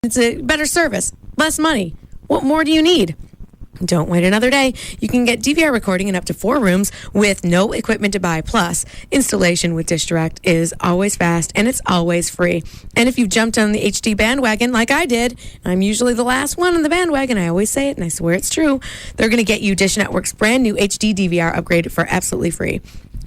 It's a better service, less money. What more do you need? Don't wait another day. You can get DVR recording in up to 4 rooms with no equipment to buy. Plus, installation with Dish Direct is always fast and it's always free. And if you've jumped on the HD bandwagon like I did, I'm usually the last one on the bandwagon. I always say it and I swear it's true. They're going to get you Dish Network's brand new HD DVR upgrade for absolutely free.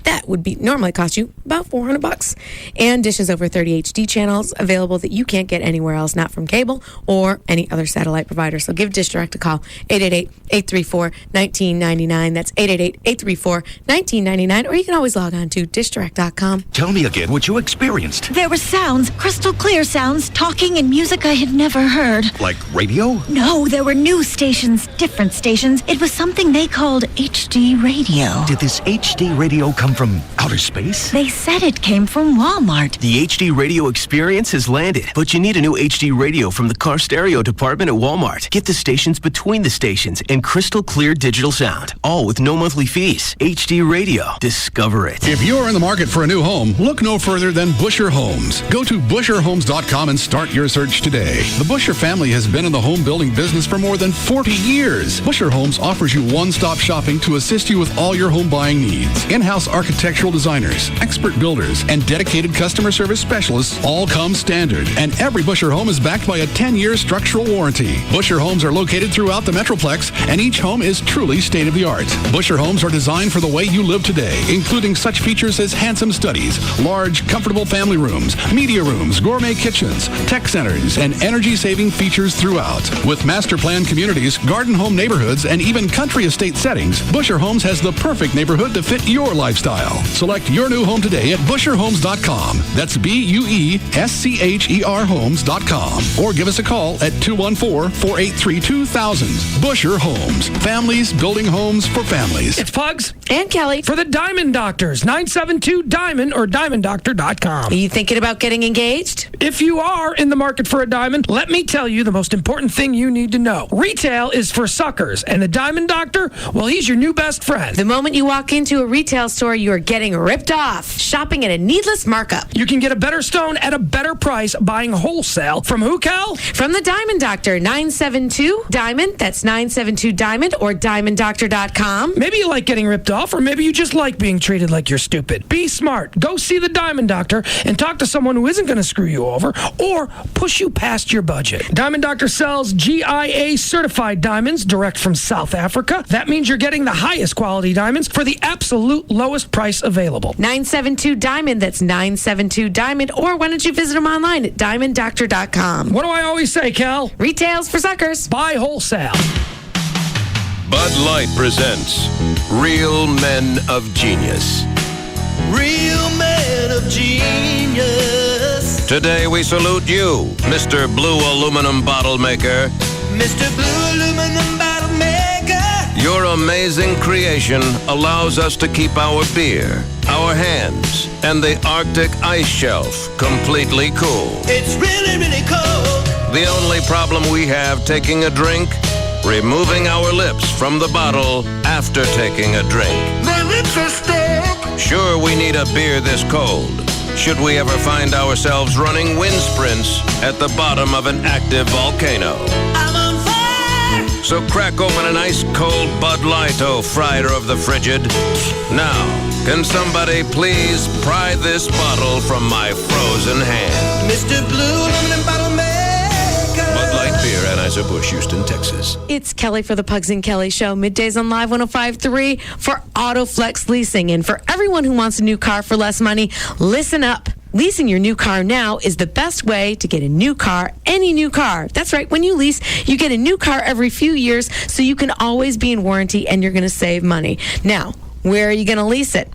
That would normally cost you about $400. And Dish has over 30 HD channels available that you can't get anywhere else, not from cable or any other satellite provider. So give Dish Direct a call, 888-834-1999. That's 888-834-1999. Or you can always log on to dishdirect.com. Tell me again what you experienced. There were sounds, crystal clear sounds, talking and music I had never heard. Like radio? No, there were new stations, different stations. It was something they called HD radio. Did this HD radio come from outer space? They said it came from Walmart. The HD radio experience has landed, but you need a new HD radio from the car stereo department at Walmart. Get the stations between the stations and crystal clear digital sound, all with no monthly fees. HD radio. Discover it. If you're in the market for a new home, look no further than Busher Homes. Go to BusherHomes.com and start your search today. The Busher family has been in the home building business for more than 40 years. Busher Homes offers you one-stop shopping to assist you with all your home buying needs. In-house architectural designers, expert builders, and dedicated customer service specialists all come standard. And every Busher home is backed by a 10-year structural warranty. Busher homes are located throughout the Metroplex, and each home is truly state-of-the-art. Busher homes are designed for the way you live today, including such features as handsome studies, large, comfortable family rooms, media rooms, gourmet kitchens, tech centers, and energy-saving features throughout. With master plan communities, garden home neighborhoods, and even country estate settings, Busher Homes has the perfect neighborhood to fit your lifestyle. Select your new home today at BusherHomes.com. That's BUESCHER Homes.com. Or give us a call at 214-483-2000. Busher Homes. Families building homes for families. It's Pugs And Kelly. for the Diamond Doctors. 972-DIAMOND or DiamondDoctor.com. Are you thinking about getting engaged? If you are in the market for a diamond, let me tell you the most important thing you need to know. Retail is for suckers, and the Diamond Doctor, well, he's your new best friend. The moment you walk into a retail store, you are getting ripped off. Shopping at a needless markup. You can get a better stone at a better price buying wholesale. From who, Cal? From the Diamond Doctor, 972-DIAMOND. That's 972-DIAMOND or DiamondDoctor.com. Maybe you like getting ripped off, or maybe you just like being treated like you're stupid. Be smart. Go see the Diamond Doctor and talk to someone who isn't going to screw you over or push you past your budget. Diamond Doctor sells GIA certified diamonds direct from South Africa. That means you're getting the highest quality diamonds for the absolute lowest price available. 972-DIAMOND. That's 972-DIAMOND. Or why don't you visit them online at DiamondDoctor.com. What do I always say, Cal? Retail's for suckers. Buy wholesale. Bud Light presents Real Men of Genius. Real men of genius. Today we salute you, Mr. Blue Aluminum Bottle Maker. Mr. Blue Aluminum Bottle Maker. Your amazing creation allows us to keep our beer, our hands, and the Arctic ice shelf completely cool. It's really, really cold. The only problem we have taking a drink, removing our lips from the bottle after taking a drink. My lips are stuck. Sure, we need a beer this cold. Should we ever find ourselves running wind sprints at the bottom of an active volcano. I'm on fire. So crack open an ice-cold Bud Light, oh frieder of the frigid. Now, can somebody please pry this bottle from my frozen hand? Mr. Blue Aluminum Bottle Maker. Bud Light Beer, Anheuser-Busch, Houston, Texas. It's Kelly for the Pugs and Kelly Show. Middays on Live 105.3 for AutoFlex Leasing. And for everyone who wants a new car for less money, listen up. Leasing your new car now is the best way to get a new car, any new car. That's right. When you lease, you get a new car every few years, so you can always be in warranty and you're going to save money. Now, where are you going to lease it?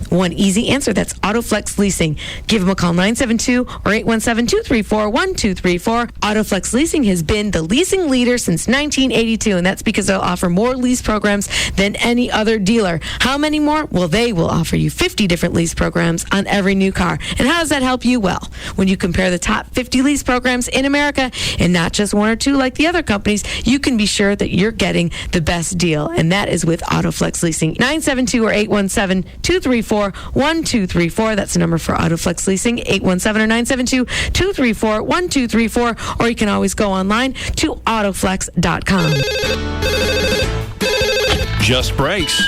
One easy answer. That's AutoFlex Leasing. Give them a call, 972 or 817-234-1234. AutoFlex Leasing has been the leasing leader since 1982, and that's because they'll offer more lease programs than any other dealer. How many more? Well, they will offer you 50 different lease programs on every new car. And how does that help you? Well, when you compare the top 50 lease programs in America, and not just one or two like the other companies, you can be sure that you're getting the best deal, and that is with AutoFlex Leasing. 972 or 817 817-234-1234. That's the number for AutoFlex Leasing, 817-972-234-1234. Or you can always go online to autoflex.com. Just Brakes.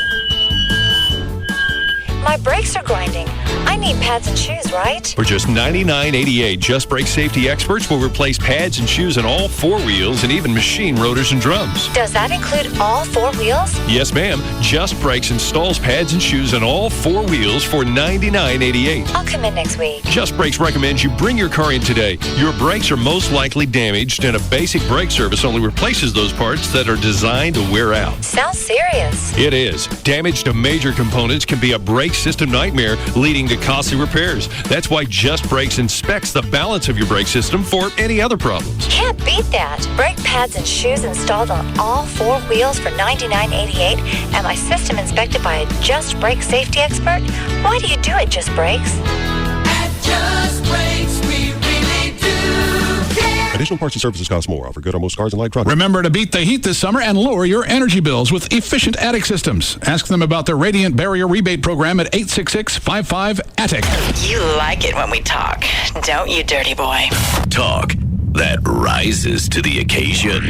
My brakes are grinding. I need pads and shoes, right? For just $99.88, Just Brake safety experts will replace pads and shoes in all four wheels and even machine rotors and drums. Does that include all four wheels? Yes, ma'am. Just Brakes installs pads and shoes in all four wheels for $99.88. I'll come in next week. Just Brakes recommends you bring your car in today. Your brakes are most likely damaged, and a basic brake service only replaces those parts that are designed to wear out. Sounds serious. It is. Damage to major components can be a brake system nightmare, leading to costly repairs. That's why Just Brakes inspects the balance of your brake system for any other problems. Can't beat that. Brake pads and shoes installed on all four wheels for $99.88, and my system inspected by a Just Brake safety expert? Why do you do it, Just Brakes? At Just Brakes, we really do care. Additional parts and services cost more. Offer good on most cars and light trucks. Remember to beat the heat this summer and lower your energy bills with efficient attic systems. Ask them about their Radiant Barrier Rebate Program at 866-55-ATTIC. You like it when we talk, don't you, dirty boy? Talk that rises to the occasion.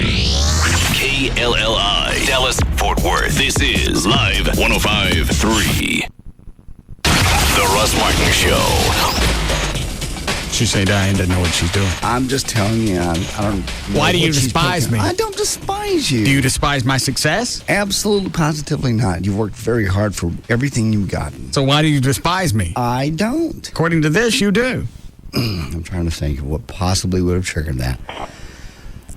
KLLI, Dallas, Fort Worth. This is Live 105.3. The Russ Martin Show. She say Diane doesn't know what she's doing. I'm just telling you, I don't. Why do you despise me? I don't despise you. Do you despise my success? Absolutely, positively not. You've worked very hard for everything you've gotten. So why do you despise me? I don't. According to this, you do. I'm trying to think of what possibly would have triggered that.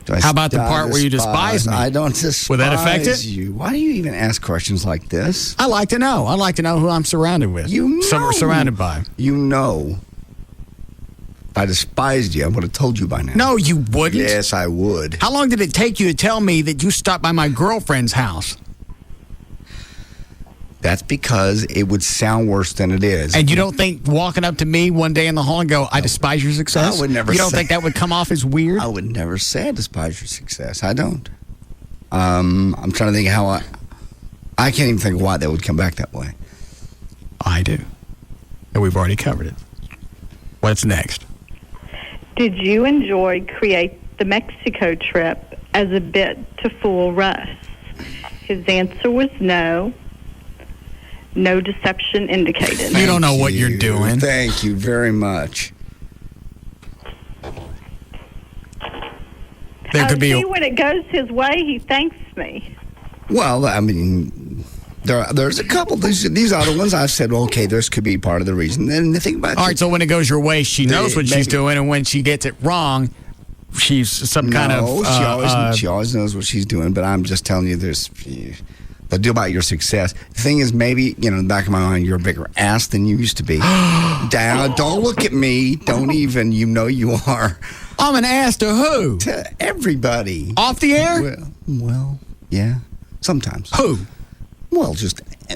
How about the part where you despise me? I don't despise Would that affect it? you. Why do you even ask questions like this? I like to know. I like to know who I'm surrounded with. You know. Surrounded by. You know. If I despised you, I would have told you by now. No, you wouldn't. Yes, I would. How long did it take you to tell me that you stopped by my girlfriend's house? That's because it would sound worse than it is. And you don't think walking up to me one day in the hall and go, I despise your success? I would never You don't say- think that would come off as weird? I would never say I despise your success. I don't. I'm trying to think how I can't even think of why that would come back that way. I do. And we've already covered it. What's next? Did you enjoy Create the Mexico trip as a bit to fool Russ? His answer was no. No deception indicated. You don't know what you're doing. Thank you very much. There could be See, when it goes his way, he thanks me. Well, I mean, there's a couple. These other ones I've said, well, okay, this could be part of the reason. And the thing about all right, so when it goes your way, she knows what she's doing, and when she gets it wrong, she's some kind of... she always knows what she's doing, but I'm just telling you there's... The deal about your success. The thing is, maybe, in the back of my mind, you're a bigger ass than you used to be. Down, don't look at me. Don't even. You know you are. I'm an ass to who? To everybody. Off the air? Well, yeah. Sometimes. Who? Well,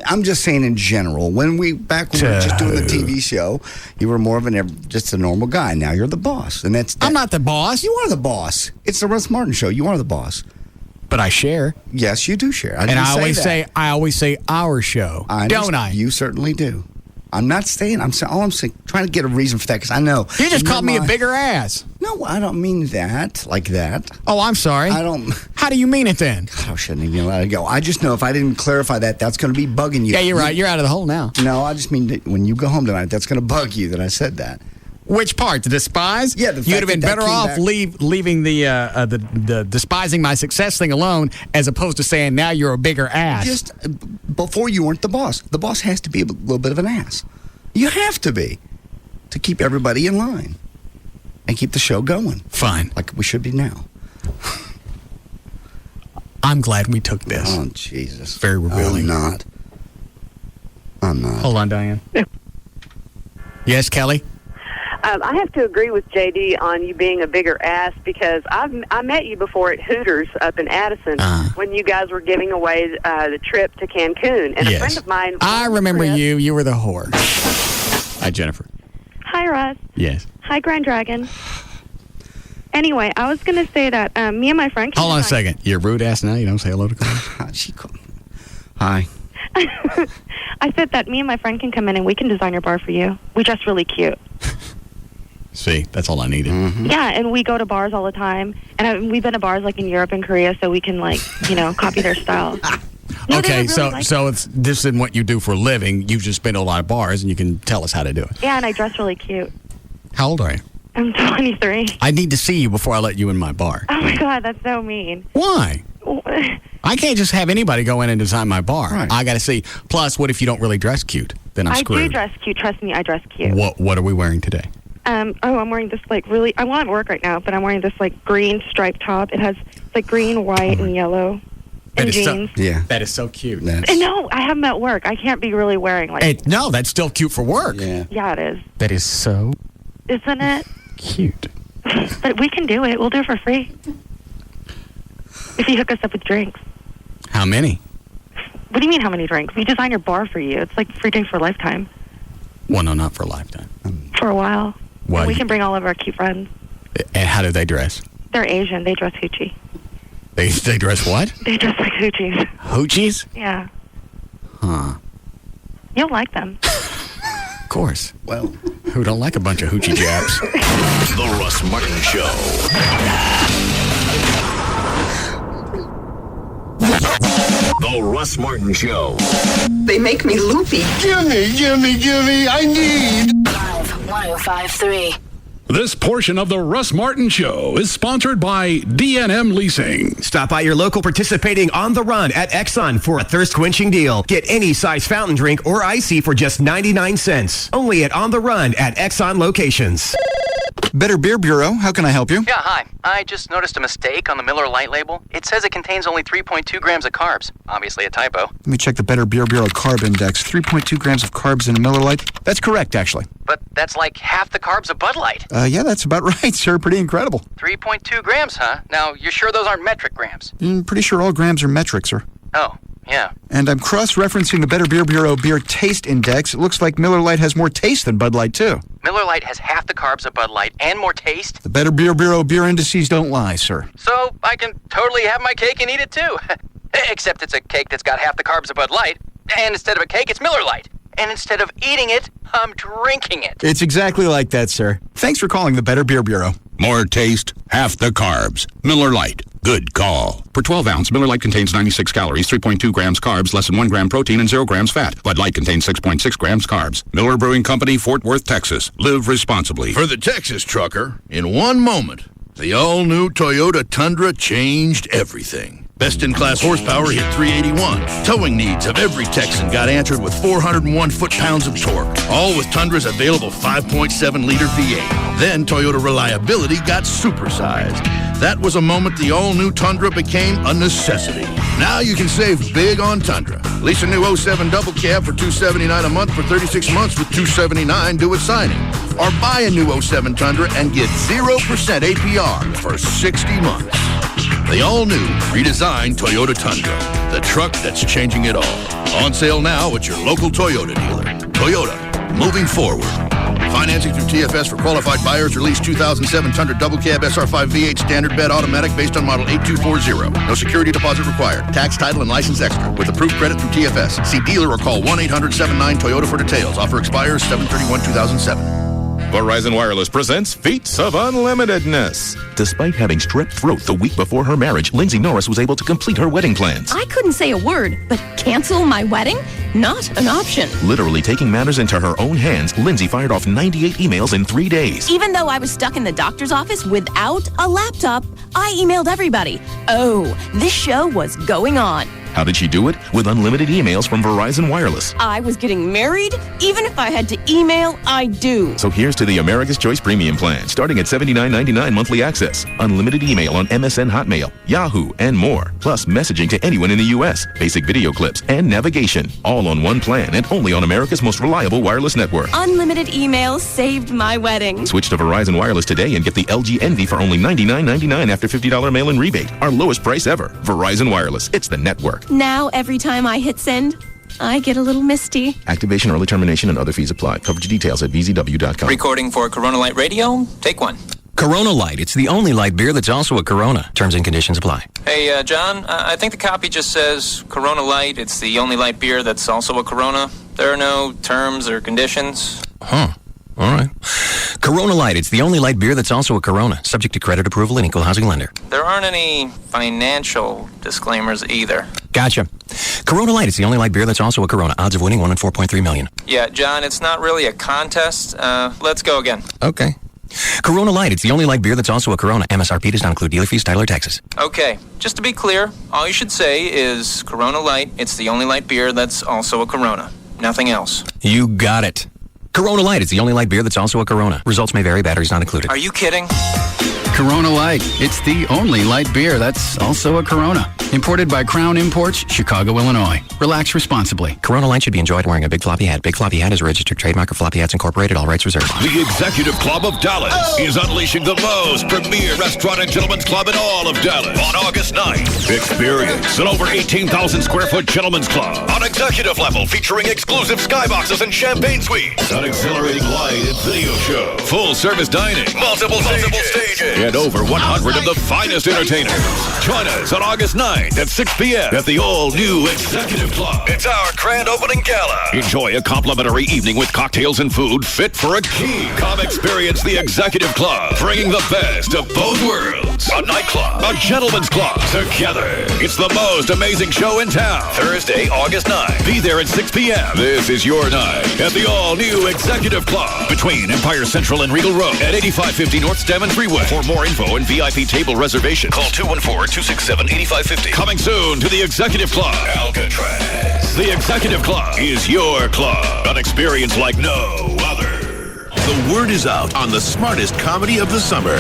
I'm just saying in general. When we were just doing the TV show, you were more of just a normal guy. Now you're the boss, and I'm not the boss. You are the boss. It's the Russ Martin Show. You are the boss. But I share. Yes, you do share. I always say our show, don't I? You certainly do. I'm not saying. I'm saying, trying to get a reason for that because I know you just called me a bigger ass. No, I don't mean that like that. Oh, I'm sorry. I don't. How do you mean it then? God, I shouldn't even let it go. I just know if I didn't clarify that, that's going to be bugging you. Yeah, you're right. You're out of the hole now. No, I just mean that when you go home tonight, that's going to bug you that I said that. Which part? The despise? Yeah, you'd have been better off leaving the despising my success thing alone, as opposed to saying now you're a bigger ass. Just before you weren't the boss. The boss has to be a little bit of an ass. You have to be to keep everybody in line and keep the show going. Fine, like we should be now. I'm glad we took this. Oh Jesus! Very revealing. I'm not. Hold on, Diane. Yes, Kelly. I have to agree with JD on you being a bigger ass because I met you before at Hooters up in Addison when you guys were giving away the trip to Cancun. And yes. A friend of mine... I remember you. You were the whore. Hi, Jennifer. Hi, Russ. Yes. Hi, Grand Dragon. Anyway, I was going to say that me and my friend... Hold on a second. You're a rude ass now. You don't say hello to Chloe? Hi. I said that me and my friend can come in and we can design your bar for you. We dress really cute. See, that's all I needed. Yeah, and we go to bars all the time. And we've been to bars like in Europe and Korea, so we can copy their style. No, Okay, really so this isn't what you do for a living. You've just been to a lot of bars, and you can tell us how to do it. Yeah, and I dress really cute. How old are you? I'm 23. I need to see you before I let you in my bar. Oh, my God, that's so mean. Why? I can't just have anybody go in and design my bar. Right. I got to see. Plus, what if you don't really dress cute? Then I'm screwed. I do dress cute. Trust me, I dress cute. What are we wearing today? I'm wearing this, really... I'm at work right now, but I'm wearing this, green striped top. It has, green, white, and yellow. And jeans. That is so cute. No, I have them at work. I can't be really wearing, No, that's still cute for work. Yeah, it is. That is so... Isn't it? Cute. But we can do it. We'll do it for free. If you hook us up with drinks. How many? What do you mean, how many drinks? We design your bar for you. It's free drinks for a lifetime. Well, no, not for a lifetime. For a while. Well, and we can bring all of our cute friends. And how do they dress? They're Asian. They dress hoochie. They dress what? They dress like hoochies. Hoochies? Yeah. Huh. You'll like them. Of course. Well, who don't like a bunch of hoochie japs? The Russ Martin Show. The Russ Martin Show. They make me loopy. Gimme, I need. Live 105.3. This portion of the Russ Martin Show is sponsored by D&M Leasing. Stop by your local participating On the Run at Exxon for a thirst-quenching deal. Get any size fountain drink or icy for just 99 cents. Only at On the Run at Exxon locations. Better Beer Bureau, how can I help you? Yeah, hi. I just noticed a mistake on the Miller Lite label. It says it contains only 3.2 grams of carbs. Obviously a typo. Let me check the Better Beer Bureau carb index. 3.2 grams of carbs in a Miller Lite. That's correct, actually. But that's like half the carbs of Bud Light. Yeah, that's about right, sir. Pretty incredible. 3.2 grams, huh? Now, you're sure those aren't metric grams? Pretty sure all grams are metric, sir. Oh, yeah. And I'm cross-referencing the Better Beer Bureau Beer Taste Index. It looks like Miller Lite has more taste than Bud Light, too. Miller Lite has half the carbs of Bud Light and more taste? The Better Beer Bureau beer indices don't lie, sir. So I can totally have my cake and eat it, too. Except it's a cake that's got half the carbs of Bud Light, and instead of a cake, it's Miller Lite. And instead of eating it, I'm drinking it. It's exactly like that, sir. Thanks for calling the Better Beer Bureau. More taste, half the carbs. Miller Lite. Good call. Per 12 ounce, Miller Lite contains 96 calories, 3.2 grams carbs, less than 1 gram protein, and 0 grams fat. Bud Light contains 6.6 grams carbs. Miller Brewing Company, Fort Worth, Texas. Live responsibly. For the Texas trucker, in one moment, the all-new Toyota Tundra changed everything. Best-in-class horsepower hit 381. Towing needs of every Texan got answered with 401 foot-pounds of torque. All with Tundra's available 5.7-liter V8. Then Toyota reliability got supersized. That was a moment the all-new Tundra became a necessity. Now you can save big on Tundra. Lease a new 07 double cab for $279 a month for 36 months with $279 due at signing. Or buy a new 07 Tundra and get 0% APR for 60 months. The all-new, redesigned Toyota Tundra. The truck that's changing it all. On sale now at your local Toyota dealer. Toyota, moving forward. Financing through TFS for qualified buyers. Release 2007 Tundra Double Cab SR5 V8 Standard Bed Automatic based on model 8240. No security deposit required. Tax, title, and license extra. With approved credit through TFS. See dealer or call 1-800-79-TOYOTA for details. Offer expires 7/31/2007. Verizon Wireless presents Feats of Unlimitedness. Despite having strep throat the week before her marriage, Lindsay Norris was able to complete her wedding plans. I couldn't say a word, but cancel my wedding? Not an option. Literally taking matters into her own hands, Lindsay fired off 98 emails in 3 days. Even though I was stuck in the doctor's office without a laptop, I emailed everybody. Oh, this show was going on. How did she do it? With unlimited emails from Verizon Wireless. I was getting married. Even if I had to email, I do. So here's to the America's Choice Premium Plan, starting at $79.99 monthly access. Unlimited email on MSN Hotmail, Yahoo, and more. Plus messaging to anyone in the U.S., basic video clips, and navigation. All on one plan and only on America's most reliable wireless network. Unlimited emails saved my wedding. Switch to Verizon Wireless today and get the LG Envy for only $99.99 after $50 mail-in rebate. Our lowest price ever. Verizon Wireless. It's the network. Now, every time I hit send, I get a little misty. Activation, early termination, and other fees apply. Coverage details at vzw.com. Recording for Corona Light Radio. Take one. Corona Light. It's the only light beer that's also a Corona. Terms and conditions apply. Hey, John, I think the copy just says Corona Light. It's the only light beer that's also a Corona. There are no terms or conditions. Huh. All right. Corona Light. It's the only light beer that's also a Corona, subject to credit approval and equal housing lender. There aren't any financial disclaimers either. Gotcha. Corona Light. It's the only light beer that's also a Corona. Odds of winning 1 in 4.3 million. Yeah, John, it's not really a contest. Let's go again. Okay. Corona Light. It's the only light beer that's also a Corona. MSRP does not include dealer fees, title, or taxes. Okay, just to be clear, all you should say is Corona Light. It's the only light beer that's also a Corona. Nothing else. You got it. Corona Light. It's the only light beer that's also a Corona. Results may vary. Batteries not included. Are you kidding? Corona Light. It's the only light beer that's also a Corona. Imported by Crown Imports, Chicago, Illinois. Relax responsibly. Corona Light should be enjoyed wearing a big floppy hat. Big floppy hat is a registered trademark of Floppy Hats Incorporated. All rights reserved. The Executive Club of Dallas is unleashing the most premier restaurant and gentlemen's club in all of Dallas on August 9th. Experience an over 18,000 square foot gentlemen's club on executive level featuring exclusive skyboxes and champagne suites, an exhilarating light and video show, full service dining, multiple stages, and over 100 of the finest entertainers. Join us on August 9th at 6 p.m. at the all-new Executive Club. It's our grand opening gala. Enjoy a complimentary evening with cocktails and food fit for a king. Come experience the Executive Club, bringing the best of both worlds. A nightclub, a gentleman's club, together. It's the most amazing show in town. Thursday, August 9th. Be there at 6 p.m. This is your night at the all-new Executive Club between Empire Central and Regal Road at 8550 North Stammen Freeway. For more info and VIP table reservation, call 214-267-8550. Coming soon to the Executive Club, Alcatraz. The Executive Club is your club. An experience like no other. The word is out on the smartest comedy of the summer.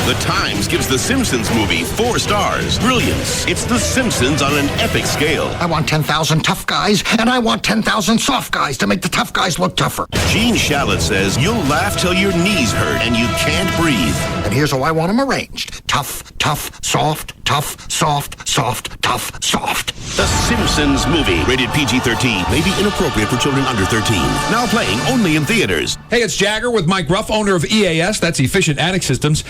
The Times gives The Simpsons movie 4 stars. Brilliance. It's The Simpsons on an epic scale. I want 10,000 tough guys, and I want 10,000 soft guys to make the tough guys look tougher. Gene Shalit says you'll laugh till your knees hurt and you can't breathe. And here's how I want them arranged. Tough, tough, soft, tough, soft, soft, tough, soft. The Simpsons movie. Rated PG-13. May be inappropriate for children under 13. Now playing only in theaters. Hey, it's Jagger with Mike Ruff, owner of EAS. That's Efficient Attic Systems.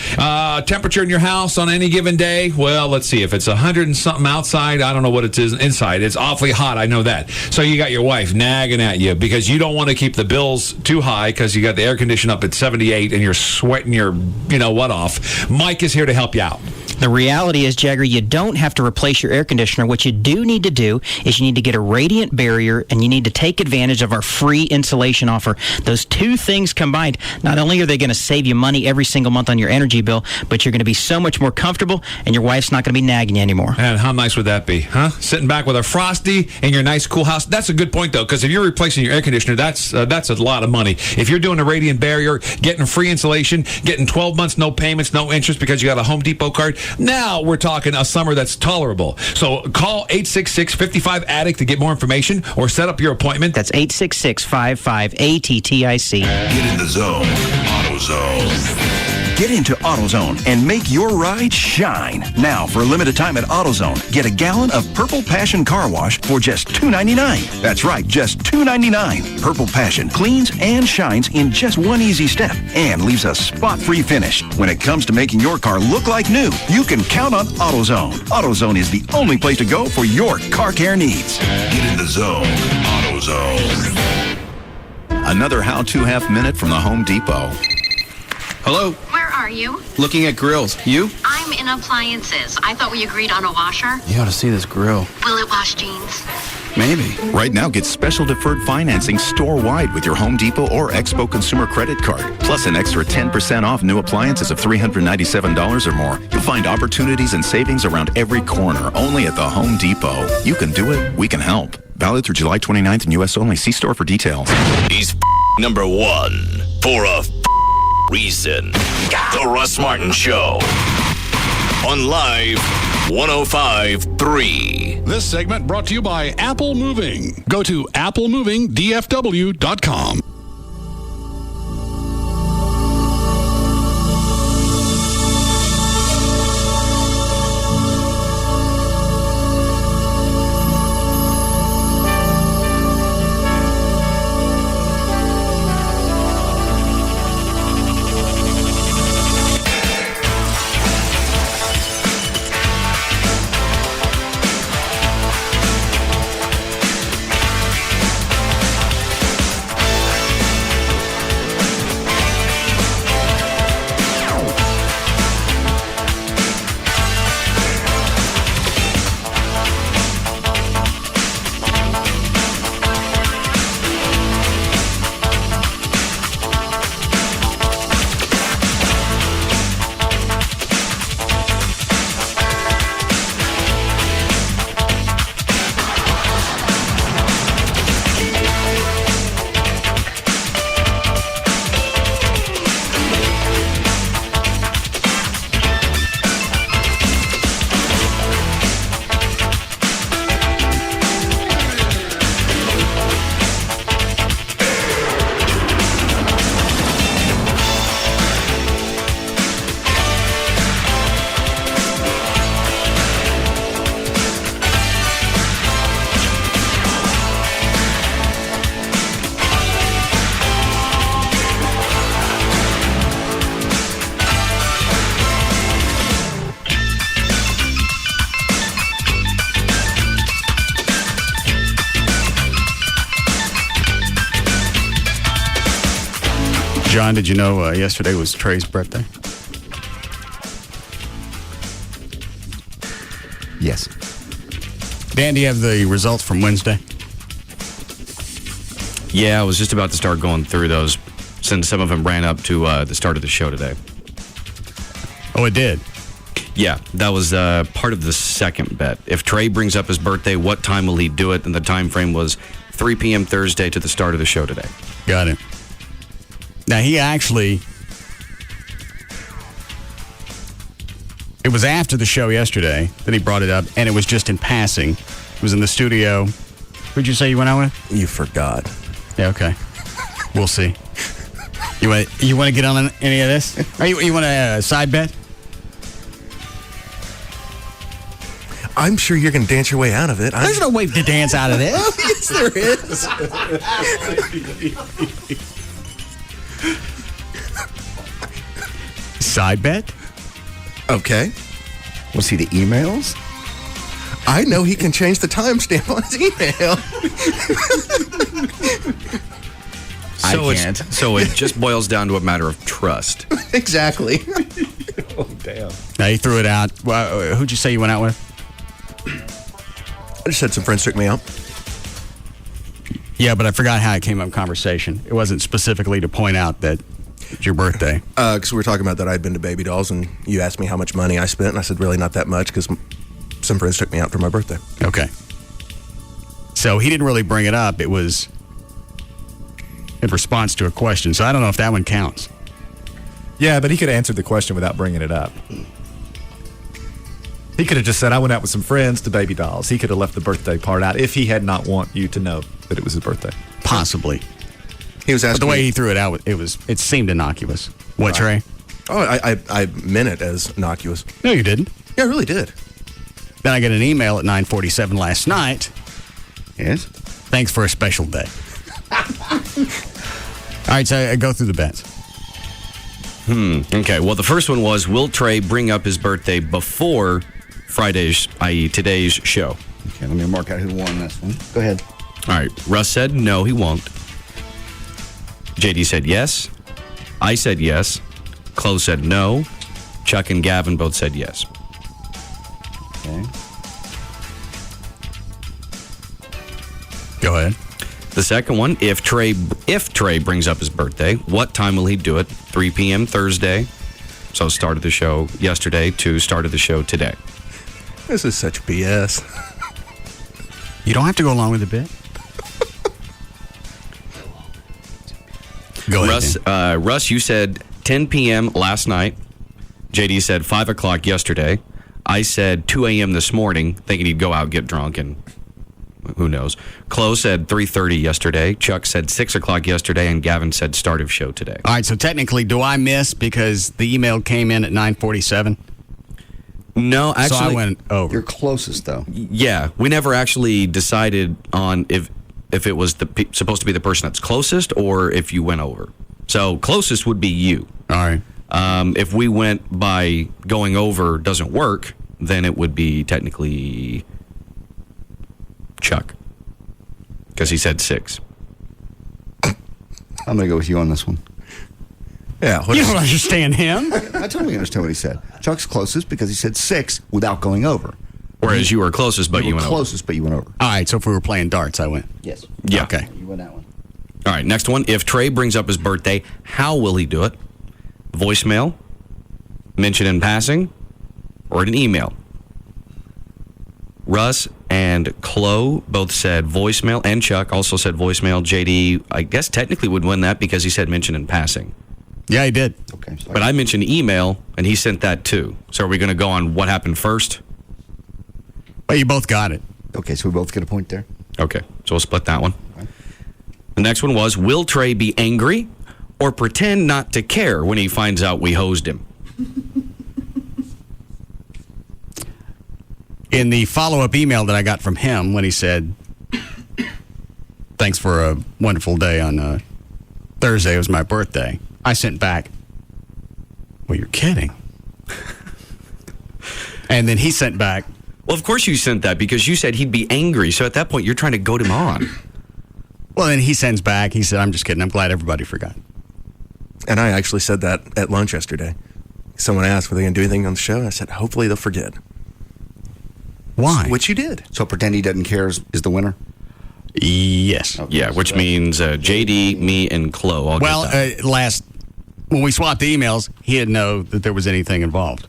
Temperature in your house on any given day? Well, let's see. If it's 100 and something outside, I don't know what it is inside. It's awfully hot. I know that. So you got your wife nagging at you because you don't want to keep the bills too high because you got the air conditioner up at 78 and you're sweating your, what off. Mike is here to help you out. The reality is, Jagger, you don't have to replace your air conditioner. What you do need to do is you need to get a radiant barrier, and you need to take advantage of our free insulation offer. Those two things combined, not only are they going to save you money every single month on your energy bill, but you're going to be so much more comfortable, and your wife's not going to be nagging you anymore. And how nice would that be, huh? Sitting back with a Frosty in your nice, cool house. That's a good point, though, because if you're replacing your air conditioner, that's a lot of money. If you're doing a radiant barrier, getting free insulation, getting 12 months, no payments, no interest because you got a Home Depot card, now we're talking a summer that's tolerable. So call 866-55-ADDICT to get more information or set up your appointment. That's 866-55-ATTIC. Get in the zone. AutoZone. Get into AutoZone and make your ride shine. Now, for a limited time at AutoZone, get a gallon of Purple Passion Car Wash for just $2.99. That's right, just $2.99. Purple Passion cleans and shines in just one easy step and leaves a spot-free finish. When it comes to making your car look like new, you can count on AutoZone. AutoZone is the only place to go for your car care needs. Get in the zone. AutoZone. Another how-to half minute from the Home Depot. Hello? Where are you? Looking at grills. You? I'm in appliances. I thought we agreed on a washer. You ought to see this grill. Will it wash jeans? Maybe. Right now, get special deferred financing store-wide with your Home Depot or Expo Consumer Credit Card. Plus an extra 10% off new appliances of $397 or more. You'll find opportunities and savings around every corner, only at the Home Depot. You can do it. We can help. Valid through July 29th in U.S. only. See store for details. He's number one for a reason. The Russ Martin Show on Live 105.3. This segment brought to you by Apple Moving. Go to applemovingdfw.com. John, did you know yesterday was Trey's birthday? Yes. Dan, do you have the results from Wednesday? Yeah, I was just about to start going through those since some of them ran up to the start of the show today. Oh, it did? Yeah, that was part of the second bet. If Trey brings up his birthday, what time will he do it? And the time frame was 3 p.m. Thursday to the start of the show today. Got it. Now, he actually... It was after the show yesterday that he brought it up, and it was just in passing. It was in the studio. Who'd you say you went out with? You forgot. Yeah, okay. We'll see. You want to get on any of this? You want a side bet? I'm sure you're going to dance your way out of it. There's no way to dance out of this. Yes, there is. Side bet? Okay. We'll see the emails. I know he can change the timestamp on his email. So it just boils down to a matter of trust. Exactly. Oh, damn. Now, he threw it out. Well, who'd you say you went out with? I just said some friends took me out. Yeah, but I forgot how it came up in conversation. It wasn't specifically to point out that it's your birthday. Because we were talking about that I'd been to Baby Dolls, and you asked me how much money I spent, and I said really not that much because some friends took me out for my birthday. Okay. So he didn't really bring it up. It was in response to a question. So I don't know if that one counts. Yeah, but he could have answered the question without bringing it up. He could have just said, I went out with some friends to Baby Dolls. He could have left the birthday part out if he had not want you to know that it was his birthday. Possibly. He was asking but the way he threw it out, it seemed innocuous. What, Trey? Oh, I meant it as innocuous. No, you didn't. Yeah, I really did. Then I get an email at 9:47 last night. Yes? Thanks for a special day. All right, so I go through the bets. Okay, well, the first one was, will Trey bring up his birthday before Friday's, i.e. today's show? Okay, let me mark out who won this one. Go ahead. All right, Russ said no, he won't. JD said yes. I said yes. Chloe said no. Chuck and Gavin both said yes. Okay. Go ahead. The second one, if Trey brings up his birthday, what time will he do it? 3 p.m. Thursday. So start of the show yesterday to start of the show today. This is such BS. You don't have to go along with the bit. Go ahead, Russ, you said 10 p.m. last night. JD said 5 o'clock yesterday. I said 2 a.m. this morning, thinking he'd go out, get drunk, and who knows. Chloe said 3:30 yesterday. Chuck said 6 o'clock yesterday, and Gavin said start of show today. All right, so technically, do I miss because the email came in at 9:47? No, actually. So I went over. You're closest, though. Yeah, we never actually decided on if it was supposed to be the person that's closest or if you went over. So closest would be you. All right. If we went by going over doesn't work, then it would be technically Chuck, because he said 6. I'm going to go with you on this one. Yeah. You don't understand him. I totally understand what he said. Chuck's closest because he said 6 without going over. Whereas you were closest, but you went over. Closest, but you went over. All right, so if we were playing darts, I win. Yes. Yeah. Okay. You win that one. All right, next one. If Trey brings up his birthday, how will he do it? Voicemail, mention in passing, or an email? Russ and Chloe both said voicemail, and Chuck also said voicemail. JD, I guess technically would win that because he said mention in passing. Yeah, he did. Okay. But I mentioned email, and he sent that too. So are we going to go on what happened first? Well, you both got it. Okay, so we both get a point there. Okay, so we'll split that one. The next one was, will Trey be angry or pretend not to care when he finds out we hosed him? In the follow-up email that I got from him when he said, thanks for a wonderful day on Thursday, it was my birthday, I sent back, well, you're kidding. And then he sent back, well, of course you sent that because you said he'd be angry. So at that point, you're trying to goad him on. Well, then he sends back, he said, I'm just kidding. I'm glad everybody forgot. And I actually said that at lunch yesterday. Someone asked, were they going to do anything on the show? And I said, hopefully they'll forget. Why? Which you did. So pretend he doesn't care is the winner? Yes. Okay, Yeah, which means JD, me, and Chloe all Well, get that. when we swapped the emails, he didn't know that there was anything involved.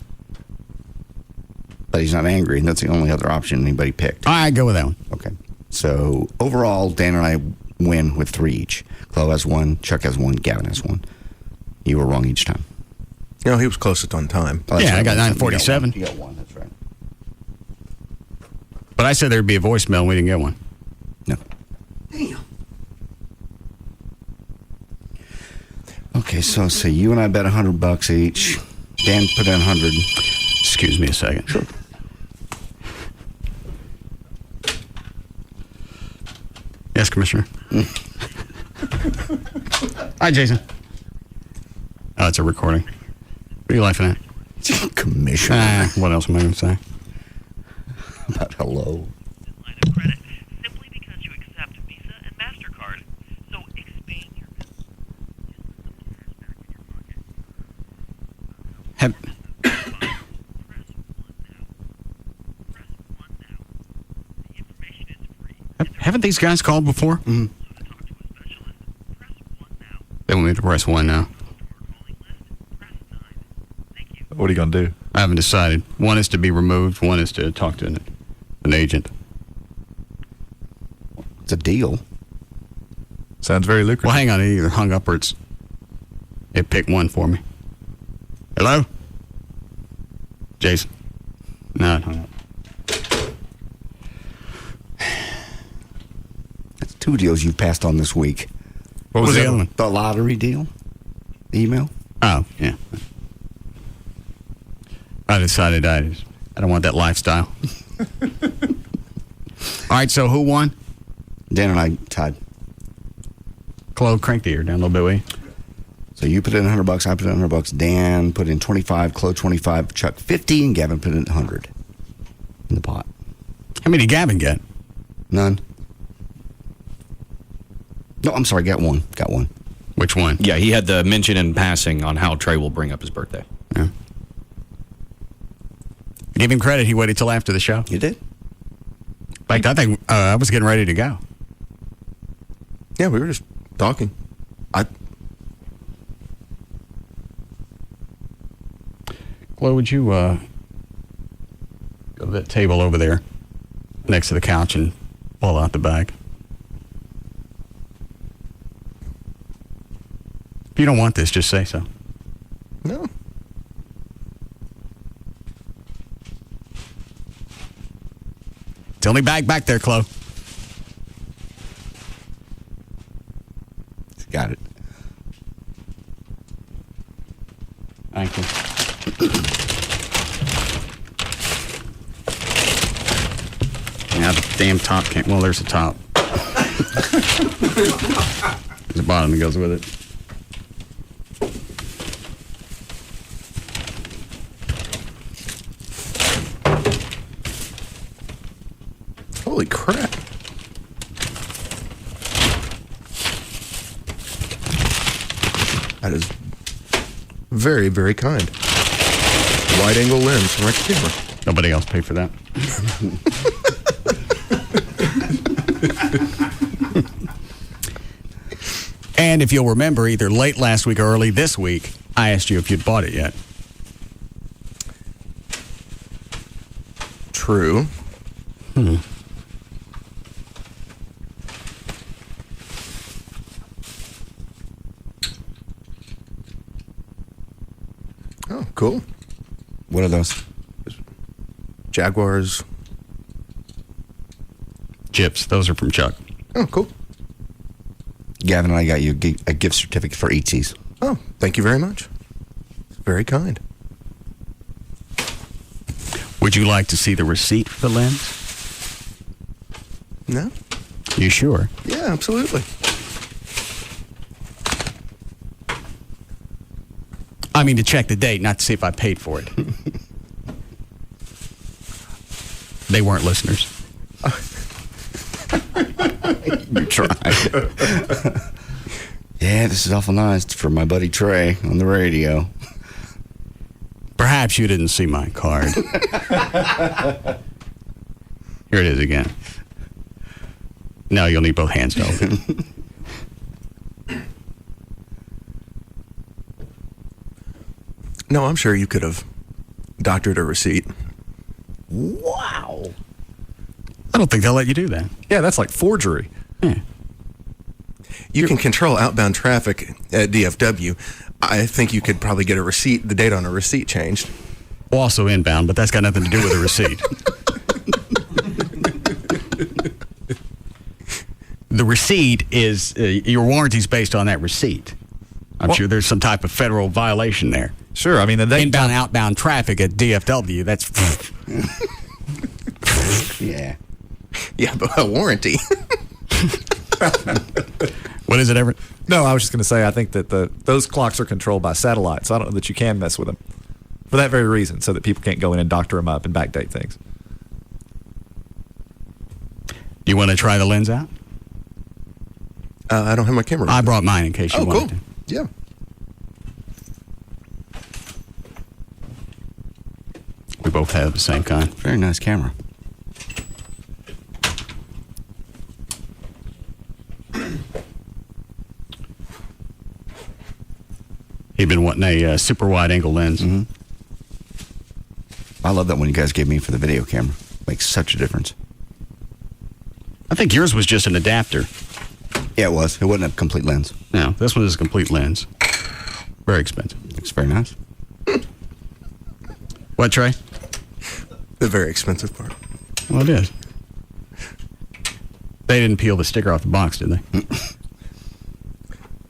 But he's not angry, and that's the only other option anybody picked. All right, go with that one. Okay. So overall, Dan and I win with 3 each. Chloe has 1, Chuck has 1, Gavin has 1. You were wrong each time. No, he was closest on time. Oh, that's Yeah, I right. got 947. You got 1, that's right. But I said there'd be a voicemail, and we didn't get one. No. Okay, so say you and I bet $100 each. Dan put in 100. Excuse me a second. Sure. Yes, Commissioner. Hi, Jason. Oh, it's a recording. What are you laughing at? Commissioner. What else am I going to say? About hello. Have, haven't these guys called before? Mm-hmm. They want me to press 1 now. What are you going to do? I haven't decided. One is to be removed. One is to talk to an agent. It's a deal. Sounds very lucrative. Well, hang on. It either hung up or it picked one for me. Hello? Jason? No, it hung up. That's 2 deals you've passed on this week. What was the other one? The lottery deal? The email? Oh, yeah. I decided I don't want that lifestyle. All right, so who won? Dan and I tied. Chloe, crank the ear down a little bit, will you? So you put in $100, I put in $100, Dan put in 25, Chloe 25, Chuck 50, and Gavin put in 100 in the pot. How many did Gavin get? None. No, I'm sorry, got one. Got one. Which one? Yeah, he had the mention in passing on how Trey will bring up his birthday. Yeah. Give him credit. He waited till after the show. You did? In fact, I think I was getting ready to go. Yeah, we were just talking. Chloe, would you go to that table over there next to the couch and pull out the bag? If you don't want this, just say so. No. It's the only bag back there, Chloe. Got it. Thank you. Now the damn top can't. Well, there's the top. There's a bottom that goes with it. Holy crap. That is very, very kind. Wide angle lens from right camera. Nobody else paid for that. And if you'll remember, either late last week or early this week, I asked you if you'd bought it yet. True. Oh, cool. What are those? Jaguars. Chips. Those are from Chuck. Oh, cool. Gavin and I got you a gift certificate for Eatsies. Oh, thank you very much. Very kind. Would you like to see the receipt for the lens? No? You sure? Yeah, absolutely. I mean, to check the date, not to see if I paid for it. They weren't listeners. You tried. Yeah, this is awful nice for my buddy Trey on the radio. Perhaps you didn't see my card. Here it is again. No, you'll need both hands to open. No, I'm sure you could have doctored a receipt. Wow. I don't think they'll let you do that. Yeah, that's like forgery. Yeah. You can control outbound traffic at DFW. I think you could probably get a receipt, the date on a receipt changed. Well, also inbound, but that's got nothing to do with a receipt. The receipt is, your warranty's based on that receipt. I'm sure there's some type of federal violation there. Sure, I mean, inbound, outbound traffic at DFW, that's... Yeah. Yeah, but a warranty. What is it, Everett? No, I was just going to say, I think that those clocks are controlled by satellites. I don't know that you can mess with them for that very reason, so that people can't go in and doctor them up and backdate things. You want to try the lens out? I don't have my camera. I brought mine in case you wanted to. Yeah. We both have the same kind. Very nice camera. He'd been wanting a super wide angle lens. Mm-hmm. I love that one you guys gave me for the video camera. Makes such a difference. I think yours was just an adapter. Yeah, it was. It wasn't a complete lens. No, this one is a complete lens. Very expensive. Looks very nice. What, Trey? The very expensive part. Well, it is. They didn't peel the sticker off the box, did they?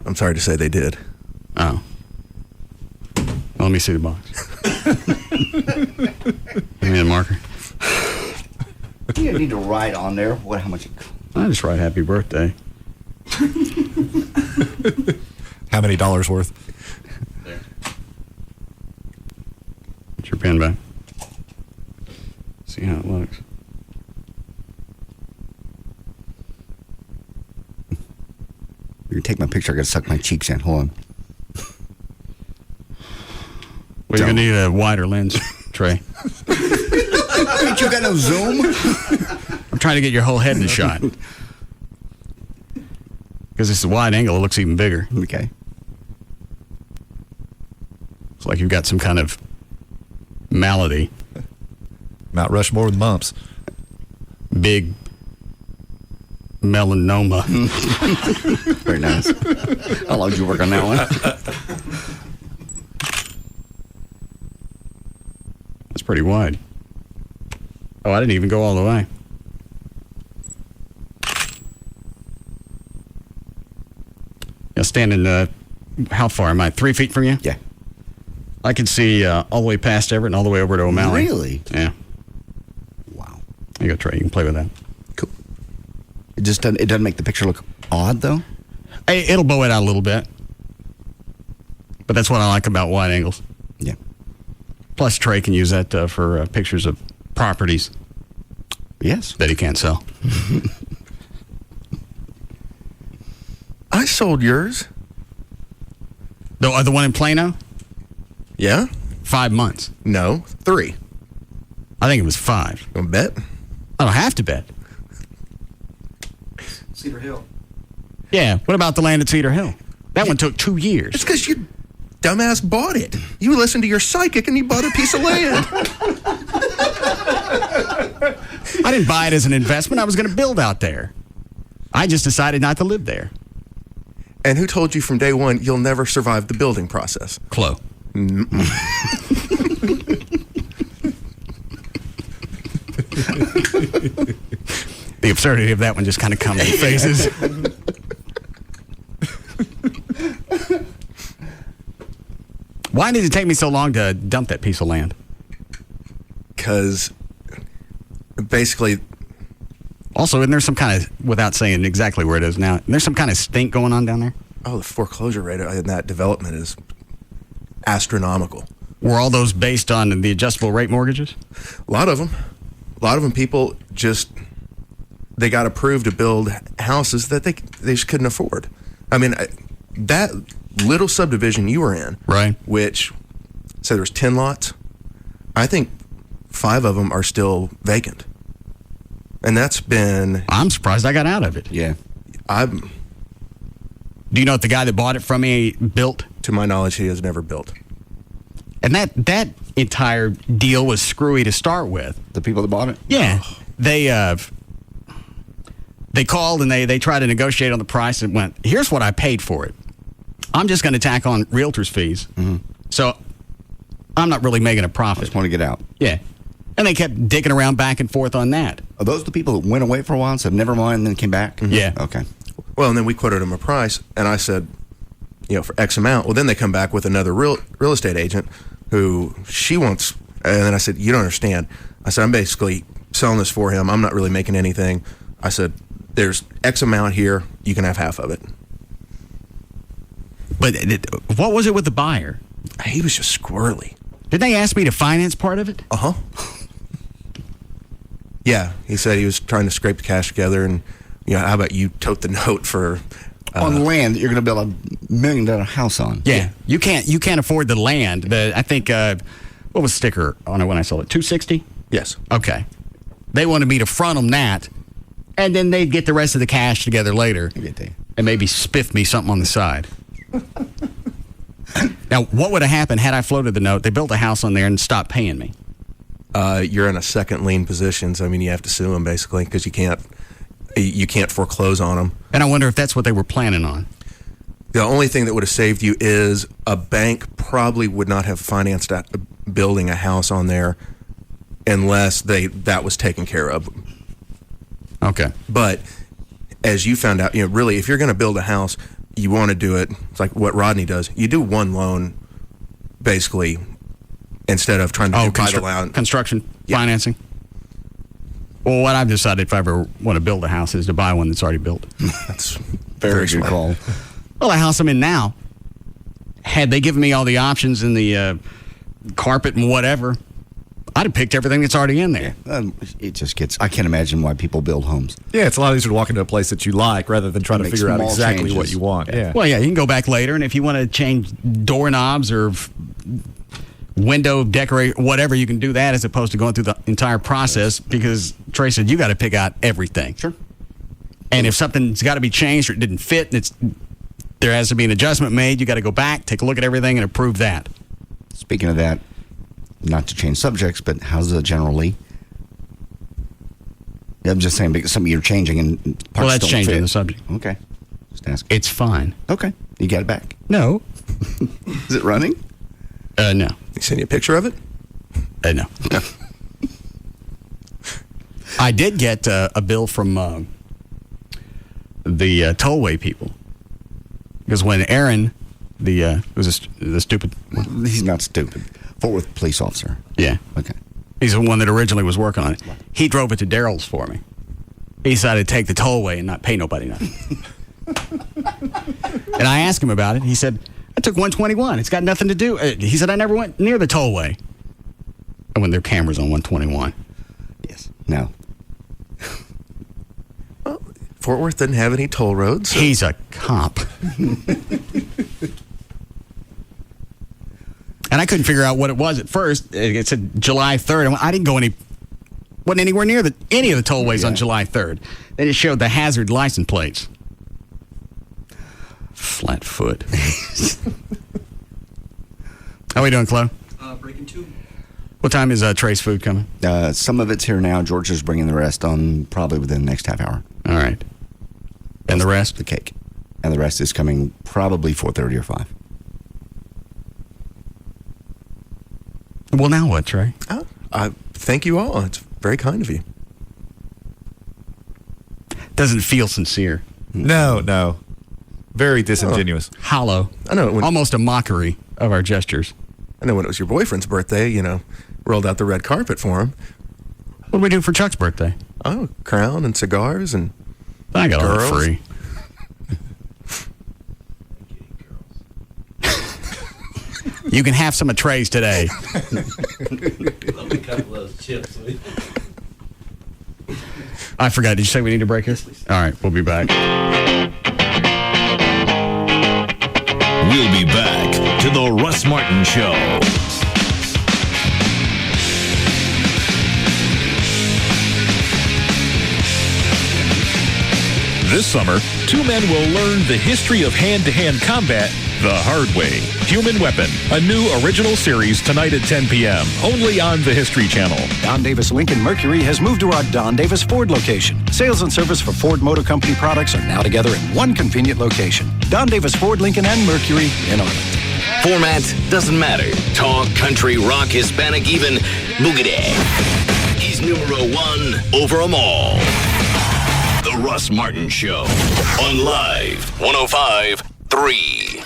I'm sorry to say they did. Oh. Well, let me see the box. Give me the marker. You need to write on there how much it costs. I just write happy birthday. How many dollars worth? There. Get your pen back. See how it looks. You take my picture, I gotta suck my cheeks in. Hold on. Well, you're gonna need a wider lens, Trey. Ain't you got no zoom? I'm trying to get your whole head in the shot. Because it's a wide angle, it looks even bigger. Okay. It's like you've got some kind of malady. Mount Rushmore with mumps. Big melanoma. Very nice. How long did you work on that one? That's pretty wide. Oh, I didn't even go all the way. Now, standing, how far am I? 3 feet from you? Yeah. I can see all the way past Everett and all the way over to O'Malley. Really? Yeah. Wow. You go, Trey. You can play with that. Cool. It doesn't make the picture look odd, though? Hey, it'll bow it out a little bit. But that's what I like about wide angles. Yeah. Plus, Trey can use that for pictures of properties. Yes. That he can't sell. I sold yours. The one in Plano? Yeah? 5 months. No, 3. I think it was 5. You want to bet? I don't have to bet. Cedar Hill. Yeah. What about the land at Cedar Hill? That one took 2 years. It's because you dumbass bought it. You listened to your psychic and you bought a piece of land. I didn't buy it as an investment. I was going to build out there. I just decided not to live there. And who told you from day one you'll never survive the building process? Chloe. The absurdity of that one just kind of comes in phases. Why did it take me so long to dump that piece of land? Because basically... Also, isn't there some kind of, without saying exactly where it is now, there's some kind of stink going on down there? Oh, the foreclosure rate in that development is astronomical. Were all those based on the adjustable rate mortgages? A lot of them. People just, they got approved to build houses that they just couldn't afford. I mean, that little subdivision you were in, right? Which, say there was 10 lots, I think 5 of them are still vacant. And that's been... I'm surprised I got out of it. Yeah. Do you know what the guy that bought it from me built? To my knowledge, he has never built. And that entire deal was screwy to start with. The people that bought it? Yeah. They called and they tried to negotiate on the price and went, here's what I paid for it. I'm just going to tack on realtor's fees. Mm-hmm. So I'm not really making a profit. Just want to get out. Yeah. And they kept dicking around back and forth on that. Are those the people that went away for a while and said, never mind, and then came back? Mm-hmm. Yeah. Okay. Well, and then we quoted them a price, and I said, for X amount. Well, then they come back with another real estate agent who she wants, and then I said, you don't understand. I said, I'm basically selling this for him. I'm not really making anything. I said, there's X amount here. You can have half of it. But what was it with the buyer? He was just squirrely. Did they ask me to finance part of it? Uh-huh. Yeah, he said he was trying to scrape the cash together, and how about you tote the note for on land that you're going to build $1 million house on? Yeah, you can't afford the land. I think what was sticker on it when I sold it? $260. Yes. Okay. They wanted me to front them that, and then they'd get the rest of the cash together later, and maybe spiff me something on the side. Now, what would have happened had I floated the note? They built a house on there and stopped paying me. You're in a second lien position, so you have to sue them basically because you can't foreclose on them. And I wonder if that's what they were planning on. The only thing that would have saved you is a bank probably would not have financed building a house on there unless that was taken care of. Okay. But as you found out, really, if you're going to build a house, you want to do it. It's like what Rodney does. You do one loan, basically, instead of trying to buy the land. Construction financing. Well, what I've decided if I ever want to build a house is to buy one that's already built. That's very good smart call. Well, the house I'm in now, had they given me all the options and the carpet and whatever, I'd have picked everything that's already in there. It just gets, I can't imagine why people build homes. Yeah, it's a lot easier to walk into a place that you like rather than trying to Make figure out small exactly changes. what you want. Yeah. Well, yeah, you can go back later, and if you want to change doorknobs or window decorate, whatever, you can do that as opposed to going through the entire process because Trey said you got to pick out everything. Sure. And if something's got to be changed or it didn't fit, there has to be an adjustment made. You got to go back, take a look at everything, and approve that. Speaking of that, not to change subjects, but how's the General Lee? I'm just saying because something you're changing and parts Well, that's don't changing fit. the subject. Okay. Just ask. It's fine. Okay. You got it back? No. Is it running? No. He send you a picture of it? No. I did get a bill from the tollway people because when Aaron, the stupid, he's not stupid. Fort Worth police officer. Yeah. Okay. He's the one that originally was working on it. He drove it to Daryl's for me. He decided to take the tollway and not pay nobody nothing. And I asked him about it. He said, I took 121. It's got nothing to do. He said, I never went near the tollway. And when there are cameras on 121. Yes. No. Well, Fort Worth doesn't have any toll roads. So. He's a cop. And I couldn't figure out what it was at first. It said July 3rd. I didn't wasn't anywhere near any of the tollways on July 3rd. They just showed the hazard license plates. Flat foot. How are we doing, Chloe? Breaking 2. What time is Trey's food coming? Some of it's here now. Georgia's bringing the rest on probably within the next half hour. All right. And the rest? The cake. And the rest is coming probably 4:30 or 5. Well, now what, Trey? I thank you all. It's very kind of you. Doesn't feel sincere. No. Very disingenuous. Hollow. I know. Almost a mockery of our gestures. I know when it was your boyfriend's birthday, rolled out the red carpet for him. What did we do for Chuck's birthday? Oh, crown and cigars and I got girls. all free. You can have some of Trey's today. I forgot. Did you say we need to break here? All right, we'll be back. We'll be back to the Russ Martin Show. This summer, two men will learn the history of hand-to-hand combat the hard way. Human Weapon, a new original series tonight at 10 p.m. only on the History Channel. Don Davis Lincoln Mercury has moved to our Don Davis Ford location. Sales and service for Ford Motor Company products are now together in one convenient location. Don Davis Ford Lincoln and Mercury in Arlington. Format doesn't matter. Talk, country, rock, Hispanic, even boogity. He's numero one over them all. The Russ Martin Show on Live 105.3.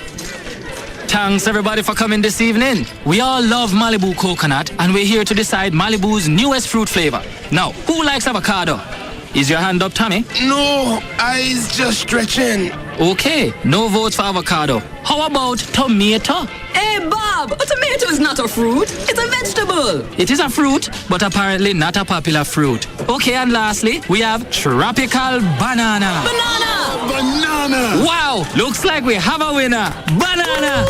Thanks everybody for coming this evening. We all love Malibu coconut and we're here to decide Malibu's newest fruit flavor. Now, who likes avocado? Is your hand up, Tommy? No, eyes just stretching. Okay, no votes for avocado. How about tomato? Hey, Bob, a tomato is not a fruit. It's a vegetable. It is a fruit, but apparently not a popular fruit. Okay, and lastly, we have tropical banana. Banana! Wow, looks like we have a winner. Banana!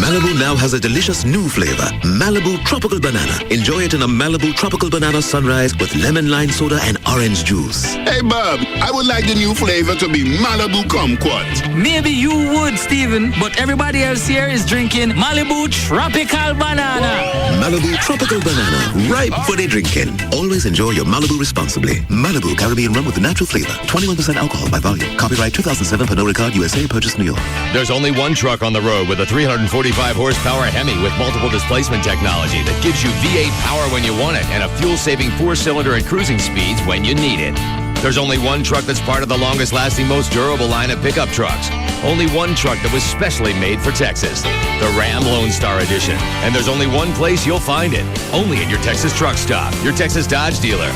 Malibu now has a delicious new flavor, Malibu Tropical Banana. Enjoy it in a Malibu Tropical Banana Sunrise with lemon lime soda and orange juice. Hey, Bob, I would like the new flavor to be Malibu Kumquat. Maybe you would, Steven, but everybody else here is drinking Malibu Tropical Banana. Malibu Tropical Banana, ripe for the drinking. Always enjoy your Malibu responsibly. Malibu Caribbean rum with natural flavor. 21% alcohol by volume. Copyright 2007 Pernod Ricard USA. Purchased New York. There's only one truck on the road with a 345 horsepower Hemi with multiple displacement technology that gives you V8 power when you want it and a fuel-saving 4-cylinder at cruising speeds when you need it. There's only one truck that's part of the longest-lasting, most durable line of pickup trucks. Only one truck that was specially made for Texas, the Ram Lone Star Edition. And there's only one place you'll find it, only at your Texas truck stop, your Texas Dodge dealer.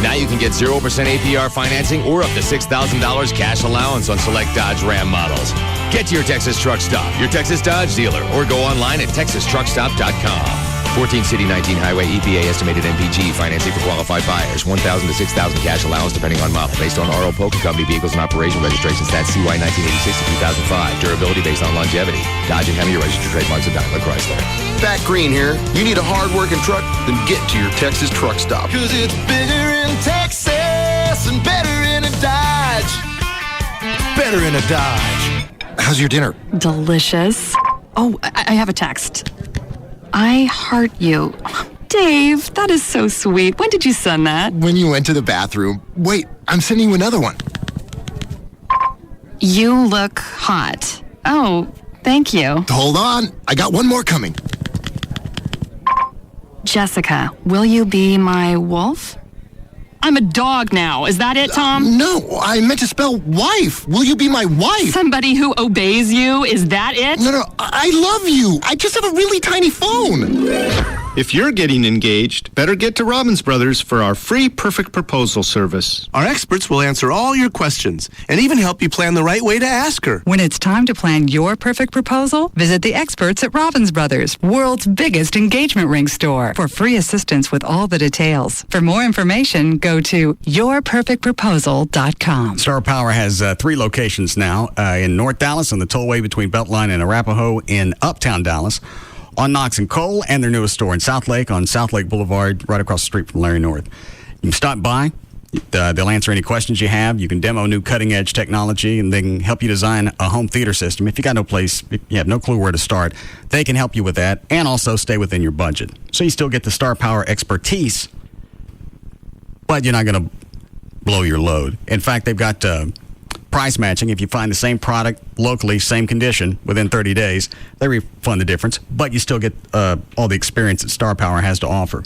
Now you can get 0% APR financing or up to $6,000 cash allowance on select Dodge Ram models. Get to your Texas truck stop, your Texas Dodge dealer, or go online at texastruckstop.com. 14 City 19 Highway EPA estimated MPG financing for qualified buyers. 1,000 to 6,000 cash allowance depending on model. Based on RL Polka Company vehicles and operation registration stats CY 1986 to 2005. Durability based on longevity. Dodge and Hemi registered trademarks of Daimler Chrysler. Pat Green here. You need a hard-working truck? Then get to your Texas truck stop. Cause it's bigger in Texas and better in a Dodge. Better in a Dodge. How's your dinner? Delicious. Oh, I have a text. I heart you. Dave, that is so sweet. When did you send that? When you went to the bathroom. Wait, I'm sending you another one. You look hot. Oh, thank you. Hold on. I got one more coming. Jessica, will you be my wolf? I'm a dog now. Is that it, Tom? No, I meant to spell wife. Will you be my wife? Somebody who obeys you? Is that it? No, I love you. I just have a really tiny phone. If you're getting engaged, better get to Robbins Brothers for our free Perfect Proposal service. Our experts will answer all your questions and even help you plan the right way to ask her. When it's time to plan your perfect proposal, visit the experts at Robbins Brothers, world's biggest engagement ring store, for free assistance with all the details. For more information, go to yourperfectproposal.com. Star Power has 3 locations now in North Dallas on the tollway between Beltline and Arapahoe, in Uptown Dallas, on Knox and Cole, and their newest store in South Lake on South Lake Boulevard, right across the street from Larry North. You can stop by. They'll answer any questions you have. You can demo new cutting-edge technology, and they can help you design a home theater system. If you got no place, if you have no clue where to start, they can help you with that and also stay within your budget. So you still get the Star Power expertise, but you're not going to blow your load. In fact, they've got price matching. If you find the same product locally, same condition, within 30 days, they refund the difference, but you still get all the experience that Star Power has to offer.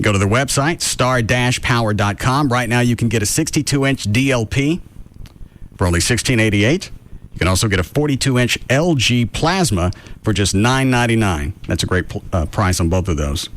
Go to their website, star-power.com. Right now, you can get a 62-inch DLP for only $16.88. You can also get a 42-inch LG Plasma for just $9.99. That's a great price on both of those.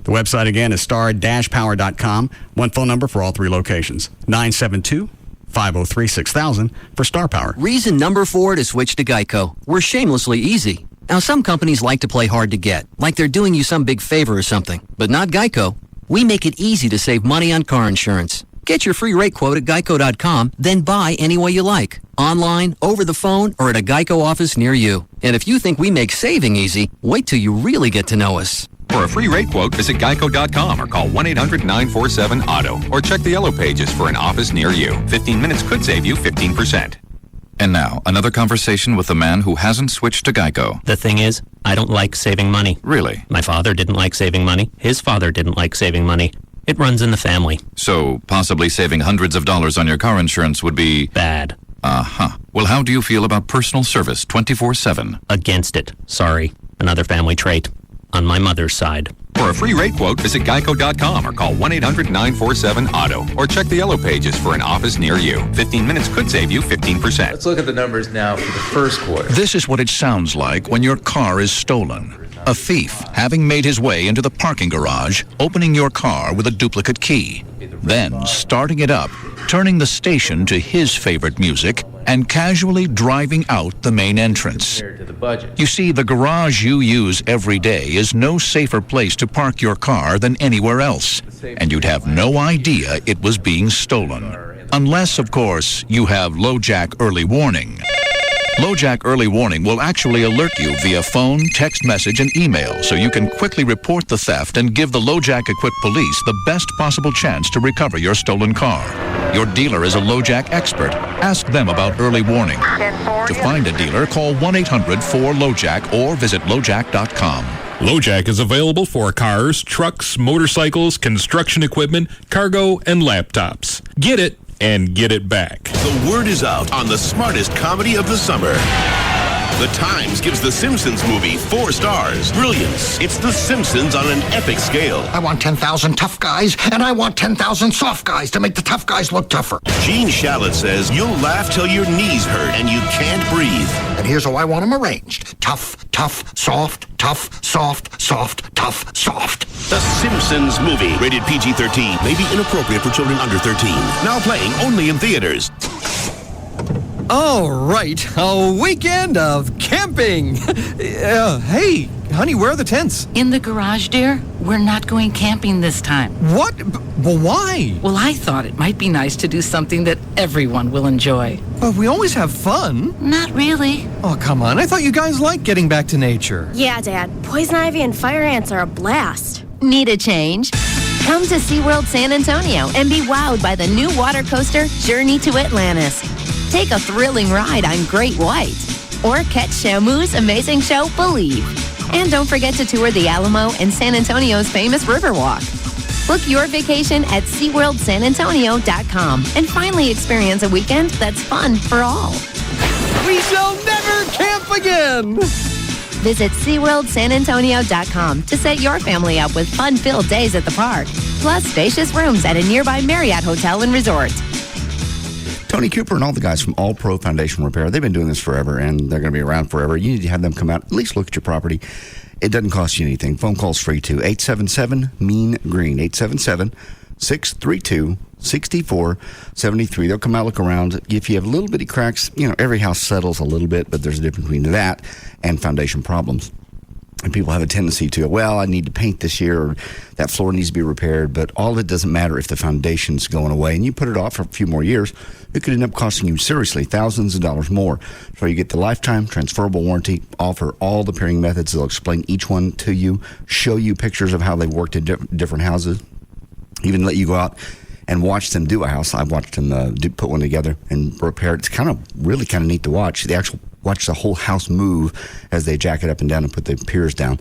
The website, again, is star-power.com. One phone number for all 3 locations, 972-503-6000 for Star Power. Reason number 4 to switch to Geico. We're shamelessly easy. Now, some companies like to play hard to get, like they're doing you some big favor or something, but not Geico. We make it easy to save money on car insurance. Get your free rate quote at geico.com, then buy any way you like. Online, over the phone, or at a Geico office near you. And if you think we make saving easy, wait till you really get to know us. For a free rate quote, visit geico.com or call 1-800-947-AUTO or check the yellow pages for an office near you. 15 minutes could save you 15%. And now, another conversation with the man who hasn't switched to Geico. The thing is, I don't like saving money. Really? My father didn't like saving money. His father didn't like saving money. It runs in the family. So, possibly saving hundreds of dollars on your car insurance would be... bad. Uh-huh. Well, how do you feel about personal service 24/7? Against it. Sorry. Another family trait. On my mother's side. For a free rate quote, visit geico.com or call 1-800-947-AUTO or check the yellow pages for an office near you. 15 minutes could save you 15%. Let's look at the numbers now for the first quarter. This is what it sounds like when your car is stolen. A thief, having made his way into the parking garage, opening your car with a duplicate key, then starting it up, turning the station to his favorite music, and casually driving out the main entrance. You see, the garage you use every day is no safer place to park your car than anywhere else, and you'd have no idea it was being stolen. Unless, of course, you have LoJack Early Warning. LoJack Early Warning will actually alert you via phone, text message, and email so you can quickly report the theft and give the LoJack-equipped police the best possible chance to recover your stolen car. Your dealer is a LoJack expert. Ask them about Early Warning. To find a dealer, call 1-800-4LoJack or visit LoJack.com. LoJack is available for cars, trucks, motorcycles, construction equipment, cargo, and laptops. Get it and get it back. The word is out on the smartest comedy of the summer. The Times gives The Simpsons movie 4 stars. Brilliance. It's The Simpsons on an epic scale. I want 10,000 tough guys, and I want 10,000 soft guys to make the tough guys look tougher. Gene Shalit says you'll laugh till your knees hurt and you can't breathe. And here's how I want them arranged. Tough, tough, soft, tough, soft, soft, tough, soft. The Simpsons movie. Rated PG-13. May be inappropriate for children under 13. Now playing only in theaters. All right, a weekend of camping. Hey, honey, where are the tents? In the garage, dear. We're not going camping this time. What? Well, why? Well, I thought it might be nice to do something that everyone will enjoy. But we always have fun. Not really. Oh, come on. I thought you guys liked getting back to nature. Yeah, Dad. Poison ivy and fire ants are a blast. Need a change? Come to SeaWorld San Antonio and be wowed by the new water coaster, Journey to Atlantis. Take a thrilling ride on Great White, or catch Shamu's amazing show, Believe. And don't forget to tour the Alamo and San Antonio's famous Riverwalk. Book your vacation at SeaWorldSanAntonio.com and finally experience a weekend that's fun for all. We shall never camp again! Visit SeaWorldSanAntonio.com to set your family up with fun-filled days at the park, plus spacious rooms at a nearby Marriott Hotel and Resort. Tony Cooper and all the guys from All Pro Foundation Repair, they've been doing this forever, and they're going to be around forever. You need to have them come out, at least look at your property. It doesn't cost you anything. Phone call's free, too. 877-MEAN-GREEN, 877-632-6473. They'll come out, look around. If you have little bitty cracks, every house settles a little bit, but there's a difference between that and foundation problems. And people have a tendency to, I need to paint this year, or that floor needs to be repaired. But all of it doesn't matter if the foundation's going away, and you put it off for a few more years, it could end up costing you seriously thousands of dollars more. So you get the lifetime transferable warranty, offer all the repairing methods. They'll explain each one to you, show you pictures of how they worked in different houses, even let you go out and watch them do a house. I've watched them put one together and repair it. It's really kind of neat to watch. They actually watch the whole house move as they jack it up and down and put the piers down.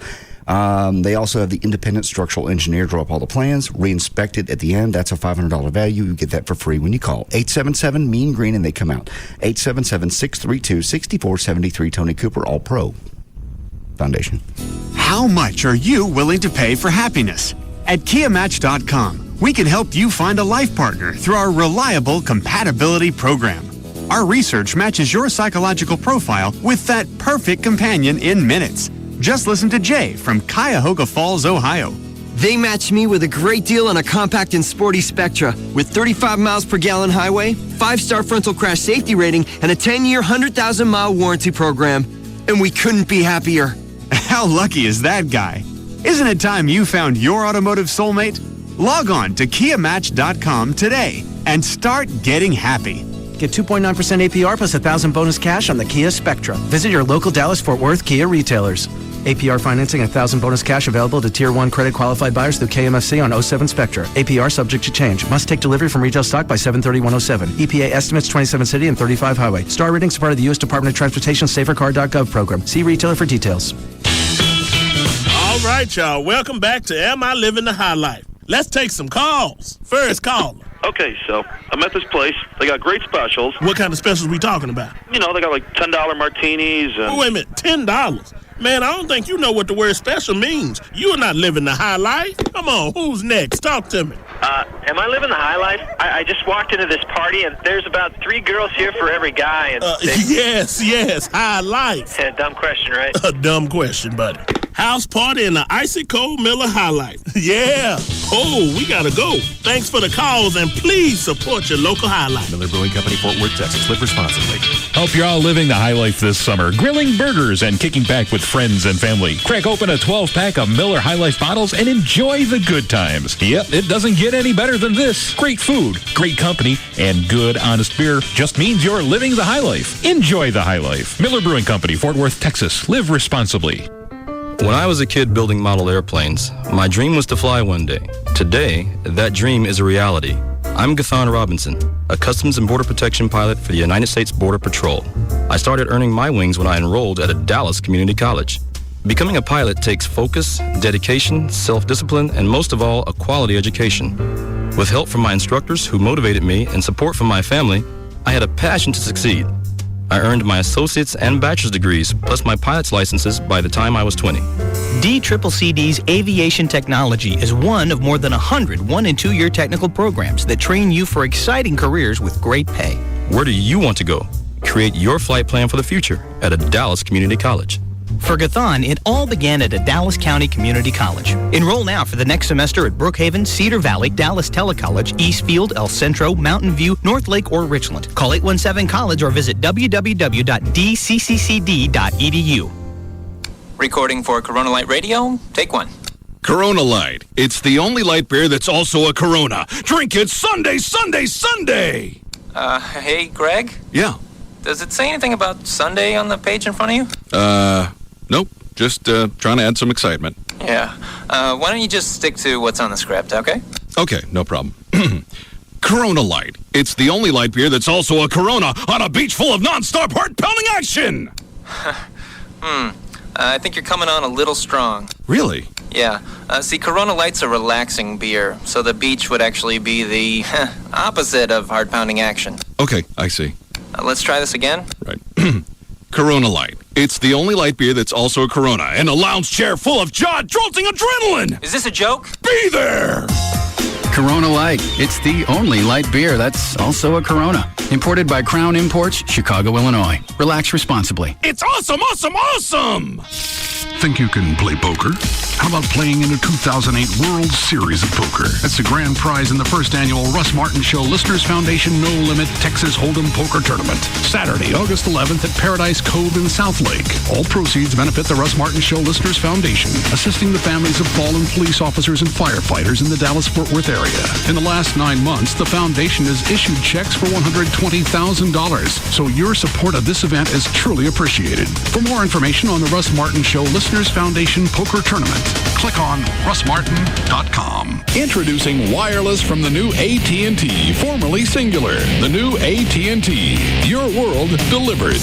They also have the independent structural engineer draw up all the plans, re-inspect it at the end. That's a $500 value. You get that for free when you call 877-MEAN-GREEN, and they come out. 877-632-6473. Tony Cooper, All Pro Foundation. How much are you willing to pay for happiness? At KiaMatch.com, we can help you find a life partner through our reliable compatibility program. Our research matches your psychological profile with that perfect companion in minutes. Just listen to Jay from Cuyahoga Falls, Ohio. They matched me with a great deal on a compact and sporty Spectra with 35 miles per gallon highway, 5-star frontal crash safety rating, and a 10-year, 100,000-mile warranty program. And we couldn't be happier. How lucky is that guy? Isn't it time you found your automotive soulmate? Log on to KiaMatch.com today and start getting happy. Get 2.9% APR plus $1,000 bonus cash on the Kia Spectra. Visit your local Dallas-Fort Worth Kia retailers. APR financing, $1,000 bonus cash available to Tier 1 credit qualified buyers through KMFC on 07 Spectra. APR subject to change. Must take delivery from retail stock by 7/30/107. EPA estimates 27 city and 35 highway. Star ratings are part of the U.S. Department of Transportation SaferCar.gov program. See retailer for details. All right, y'all. Welcome back to Am I Living the High Life? Let's take some calls. First caller. Okay, so I'm at this place. They got great specials. What kind of specials we talking about? You know, they got like $10 martinis. And... Wait a minute, $10? Man, I don't think you know what the word special means. You are not living the high life. Come on, who's next? Talk to me. Am I living the high life? I just walked into this party, and there's about 3 girls here for every guy. And Yes, high life. Yeah, dumb question, right? A dumb question, buddy. House party in the icy cold Miller High Life. Yeah. Oh, we gotta go. Thanks for the calls, and please support your local High Life. Miller Brewing Company, Fort Worth, Texas. Live responsibly. Hope you're all living the high life this summer. Grilling burgers and kicking back with friends and family. Crack open a 12-pack of Miller High Life bottles and enjoy the good times. Yep, it doesn't get any better than this. Great food, great company, and good, honest beer just means you're living the high life. Enjoy the high life. Miller Brewing Company, Fort Worth, Texas. Live responsibly. When I was a kid building model airplanes, my dream was to fly one day. Today, that dream is a reality. I'm Gathan Robinson, a Customs and Border Protection pilot for the United States Border Patrol. I started earning my wings when I enrolled at a Dallas community college. Becoming a pilot takes focus, dedication, self-discipline, and most of all, a quality education. With help from my instructors who motivated me and support from my family, I had a passion to succeed. I earned my associate's and bachelor's degrees, plus my pilot's licenses by the time I was 20. DCCCD's Aviation Technology is one of more than 100 1- and 2-year technical programs that train you for exciting careers with great pay. Where do you want to go? Create your flight plan for the future at a Dallas community college. For Gathan, it all began at a Dallas County Community College. Enroll now for the next semester at Brookhaven, Cedar Valley, Dallas Telecollege, Eastfield, El Centro, Mountain View, North Lake, or Richland. Call 817-COLLEGE or visit www.dccccd.edu. Recording for Corona Light Radio, take 1. Corona Light. It's the only light beer that's also a Corona. Drink it Sunday, Sunday, Sunday! Hey, Greg? Yeah? Does it say anything about Sunday on the page in front of you? Nope. Just trying to add some excitement. Yeah. Why don't you just stick to what's on the script, okay? Okay, no problem. Corona Light. It's the only light beer that's also a Corona on a beach full of non-stop heart-pounding action! I think you're coming on a little strong. Really? Yeah. See, Corona Light's a relaxing beer, so the beach would actually be the opposite of heart-pounding action. Okay, I see. Let's try this again. Right. Corona Light. It's the only light beer that's also a Corona and a lounge chair full of jaw-jolting adrenaline! Is this a joke? Be there! Corona Light. It's the only light beer that's also a Corona. Imported by Crown Imports, Chicago, Illinois. Relax responsibly. It's awesome, awesome, awesome! Think you can play poker? How about playing in a 2008 World Series of Poker? That's the grand prize in the first annual Russ Martin Show Listeners Foundation No Limit Texas Hold'em Poker Tournament. Saturday, August 11th at Paradise Cove in South Lake. All proceeds benefit the Russ Martin Show Listeners Foundation, assisting the families of fallen police officers and firefighters in the Dallas-Fort Worth area. In the last 9 months, the foundation has issued checks for $120,000, so your support of this event is truly appreciated. For more information on the Russ Martin Show Listeners Foundation Poker Tournament, click on russmartin.com. Introducing wireless from the new AT&T, formerly Singular. The new AT&T. Your world delivered.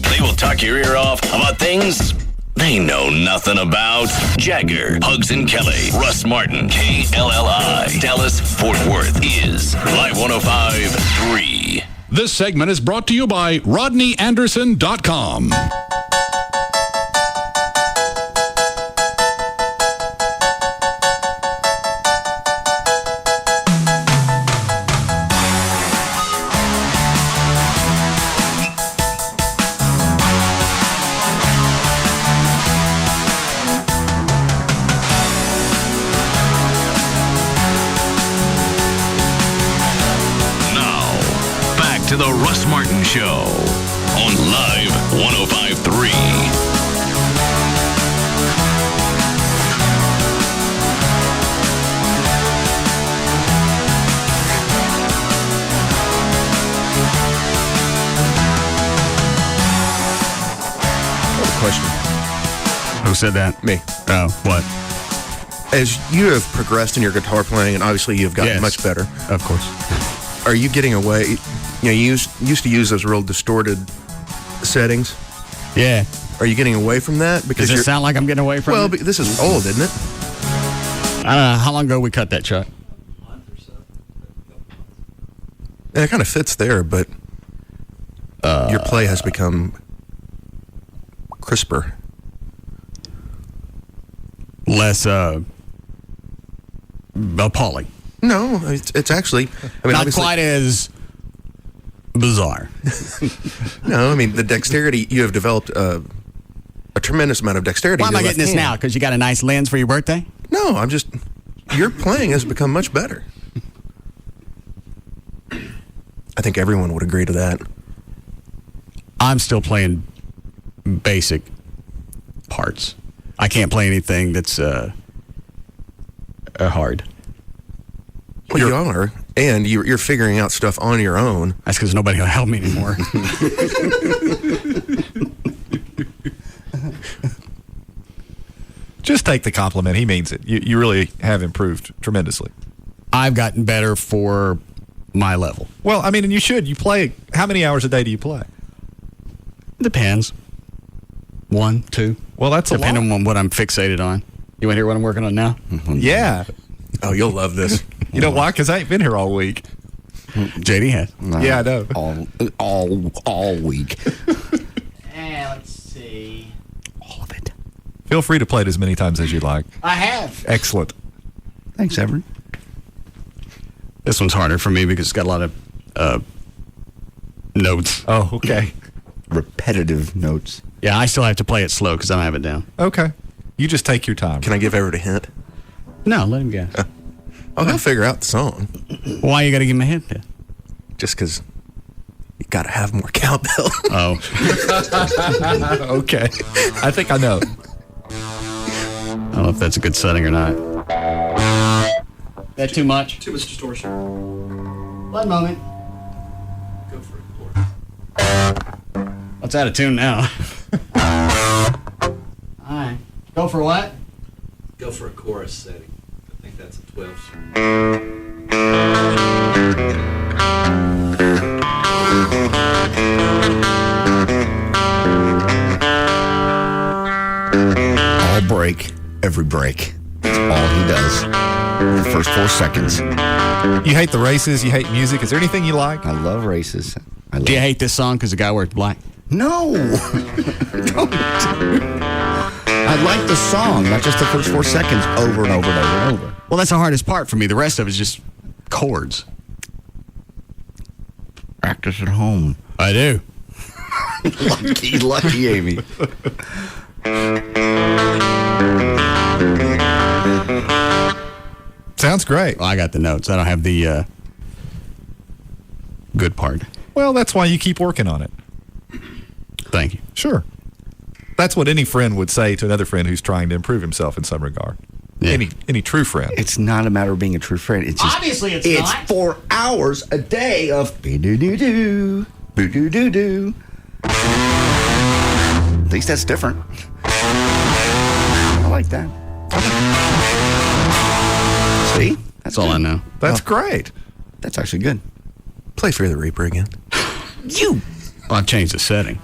They will talk your ear off about things they know nothing about. Jagger, Hugs and Kelly, Russ Martin, KLLI, Dallas, Fort Worth is Live 105.3. This segment is brought to you by RodneyAnderson.com. To the Russ Martin Show on Live 105.3. said that? Me. Oh, what? As you have progressed in your guitar playing, and obviously you've gotten much better. Of course. Are you getting away? You know, you used to use those real distorted settings. Yeah. Are you getting away from that? Does it sound like I'm getting away from it? Well, this is old, isn't it? I don't know. How long ago we cut that, Chuck? And it kind of fits there, but your play has become crisper. Less appalling. No, it's actually... I mean, not quite as bizarre. No, I mean, the dexterity, you have developed a tremendous amount of dexterity. Why am I getting this now? Because you got a nice lens for your birthday? No, I'm just... Your playing has become much better. I think everyone would agree to that. I'm still playing basic parts. I can't play anything that's hard. Well, you are. And you're figuring out stuff on your own. That's because nobody will help me anymore. Just take the compliment. He means it. You really have improved tremendously. I've gotten better for my level. Well, I mean, and you should. You play. How many hours a day do you play? Depends. 1, 2. Well, that's a lot. Depending on what I'm fixated on. You want to hear what I'm working on now? Yeah. Oh, you'll love this. You know why? Because I ain't been here all week. JD has. Yeah, I know. All week. Let's see. All of it. Feel free to play it as many times as you'd like. I have. Excellent. Thanks, Everett. This one's harder for me because it's got a lot of notes. Oh, okay. Repetitive notes. Yeah, I still have to play it slow because I don't have it down. Okay. You just take your time. Can I give Everett a hint? No, let him guess. He'll figure out the song. Why you got to give him a hint then? Just because you got to have more cowbell. Oh. Okay. I think I know. I don't know if that's a good setting or not. That too much? Too much distortion. 1 moment. Go for a chord. What's out of tune now? All right. Go for what? Go for a chorus setting. I think that's a 12. All break, every break. That's all he does. The first 4 seconds. You hate the races. You hate music. Is there anything you like? I love races. Do you hate this song because the guy wears black? No. Don't. I like the song, not just the first 4 seconds over and over and over and over. Well, that's the hardest part for me. The rest of it is just chords. Practice at home. I do. Lucky Amy. Sounds great. Well, I got the notes. I don't have the good part. Well, that's why you keep working on it. Thank you. Sure. That's what any friend would say to another friend who's trying to improve himself in some regard. Yeah. Any true friend. It's not a matter of being a true friend. It's just, obviously it's not. It's 4 hours a day of be-do-do-do, boo-do-do-do. At least that's different. I like that. See? That's all I know. That's great. That's actually good. Play Fear the Reaper again. You. Well, I've changed the setting.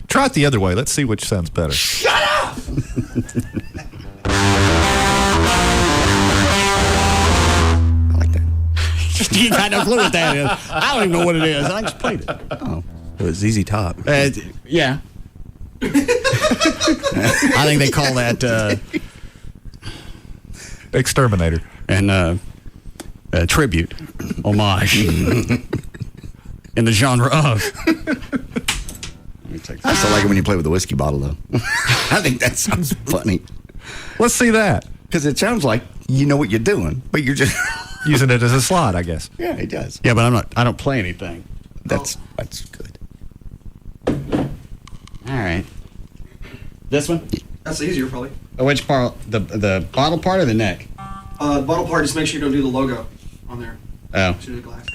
Try it the other way. Let's see which sounds better. Shut up! I like that. You got no clue what that is. I don't even know what it is. I just played it. Oh. It was ZZ Top. Yeah. I think they call that Exterminator. And tribute, homage, in the genre of. I still like it when you play with a whiskey bottle, though. I think that sounds funny. Let's see that. Because it sounds like you know what you're doing, but you're just using it as a slide, I guess. Yeah, it does. Yeah, but I don't play anything. That's good. All right. This one? That's easier, probably. Which part? The bottle part or the neck? The bottle part, just make sure you don't do the logo on there. Oh. Should do the glass.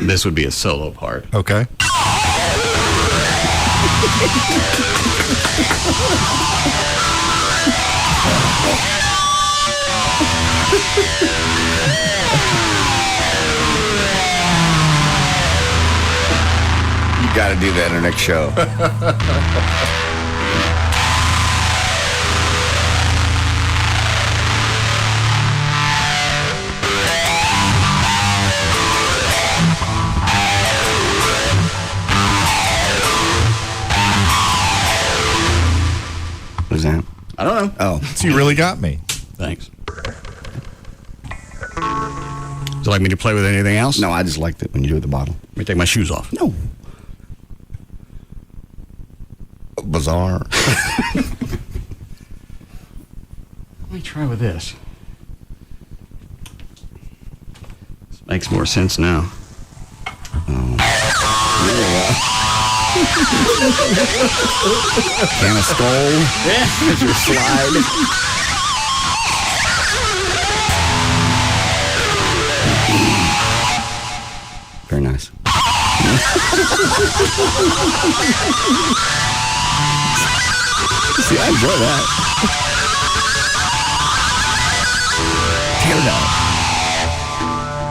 This would be a solo part. Okay. You got to do that in our next show. What is that? I don't know. Oh. So you really got me. Thanks. Would you like me to play with anything else? No, I just liked it when you do the bottle. Let me take my shoes off. No. Bizarre. Let me try with this. This makes more sense now. Can of skull. Yeah. As your slide. Very nice. See, I enjoy that. Tear down.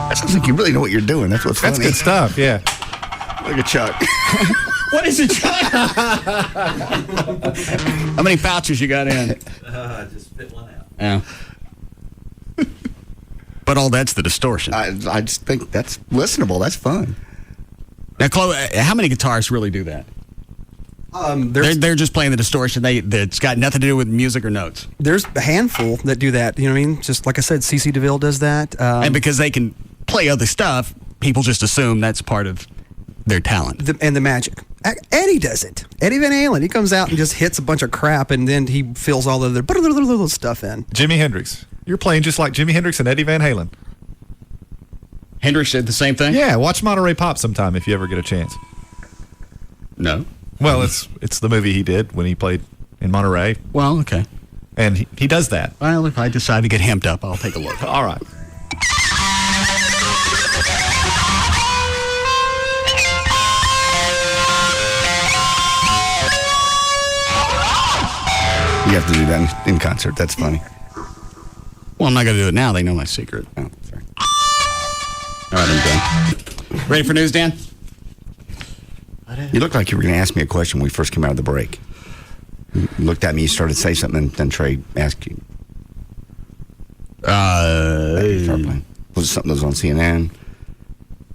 That sounds like you really know what you're doing. That's what's funny. That's good stuff, yeah. Look at Chuck. What is it, Chuck? How many pouches you got in? Just spit one out. Yeah. But all that's the distortion. I just think that's listenable. That's fun. Now, Chloe, how many guitarists really do that? They're just playing the distortion. That's got nothing to do with music or notes. There's a handful that do that. You know what I mean? Just like I said, CeCe DeVille does that. And because they can play other stuff, people just assume that's part of their talent. And the magic. Eddie does it. Eddie Van Halen. He comes out and just hits a bunch of crap, and then he fills all the other stuff in. Jimi Hendrix. You're playing just like Jimi Hendrix and Eddie Van Halen. Hendrix did the same thing? Yeah, watch Monterey Pop sometime if you ever get a chance. No. Well, it's the movie he did when he played in Monterey. Well, okay. And he does that. Well, if I decide to get hemped up, I'll take a look. All right. You have to do that in concert. That's funny. Well, I'm not going to do it now. They know my secret. Oh, sorry. All right, I'm done. Ready for news, Dan? You looked like you were going to ask me a question when we first came out of the break. You looked at me, you started to say something, and then Trey asked you. Was it something that was on CNN?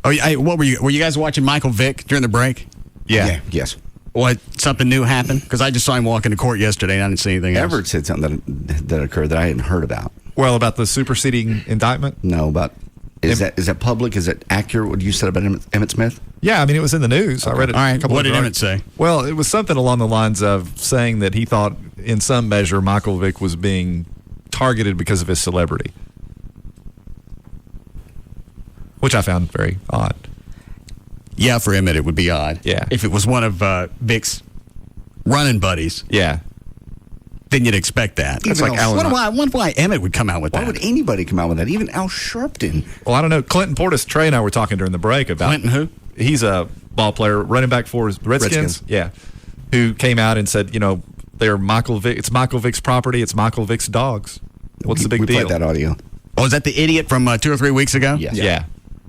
Oh, what were you? Were you guys watching Michael Vick during the break? Yeah. Yes. What? Something new happened? Because I just saw him walk into court yesterday, and I didn't see anything else. Everett said something that occurred that I hadn't heard about. Well, about the superseding indictment? No, about is that public? Is it accurate? What you said about Emmett Smith? Yeah, I mean, it was in the news. Okay. I read it. All right. What did Emmett say? Well, it was something along the lines of saying that he thought, in some measure, Michael Vick was being targeted because of his celebrity, which I found very odd. Yeah, for Emmett, it would be odd. Yeah. If it was one of Vick's running buddies. Yeah. Then you'd expect that. That's like Alan. I wonder why Emmett would come out with that. Why would anybody come out with that? Even Al Sharpton. Well, I don't know. Clinton Portis, Trey and I were talking during the break about Clinton who? He's a ball player, running back for the Redskins. Yeah. Who came out and said, they're Michael Vick. It's Michael Vick's property. It's Michael Vick's dogs. What's the big we deal? We played that audio. Oh, is that the idiot from 2 or 3 weeks ago? Yes. Yeah.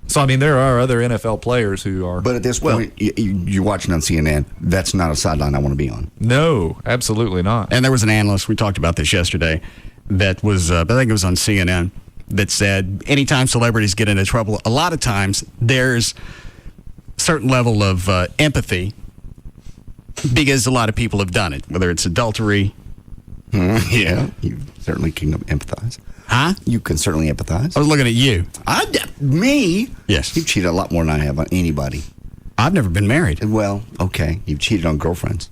So, I mean, there are other NFL players who are. But at this point, you're watching on CNN. That's not a sideline I want to be on. No, absolutely not. And there was an analyst, we talked about this yesterday, that was, I think it was on CNN, that said anytime celebrities get into trouble, a lot of times there's a certain level of empathy because a lot of people have done it, whether it's adultery. Yeah, you certainly can empathize. Huh? You can certainly empathize. I was looking at you. Me? Yes. You've cheated a lot more than I have on anybody. I've never been married. Well, okay. You've cheated on girlfriends.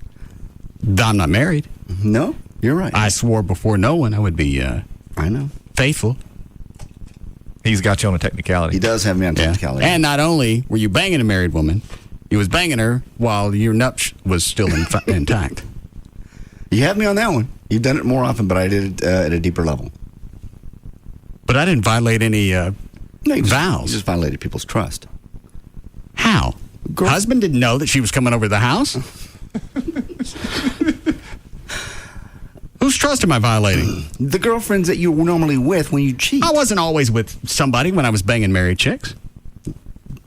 I'm not married. No, you're right. I swore before no one I would be I know. Faithful. He's got you on a technicality. He does have me on technicality. And not only were you banging a married woman, you was banging her while your nut was still intact. You have me on that one. You've done it more often, but I did it at a deeper level. But I didn't violate any vows. You just violated people's trust. How? Husband didn't know that she was coming over to the house? Whose trust am I violating? The girlfriends that you were normally with when you cheat. I wasn't always with somebody when I was banging married chicks.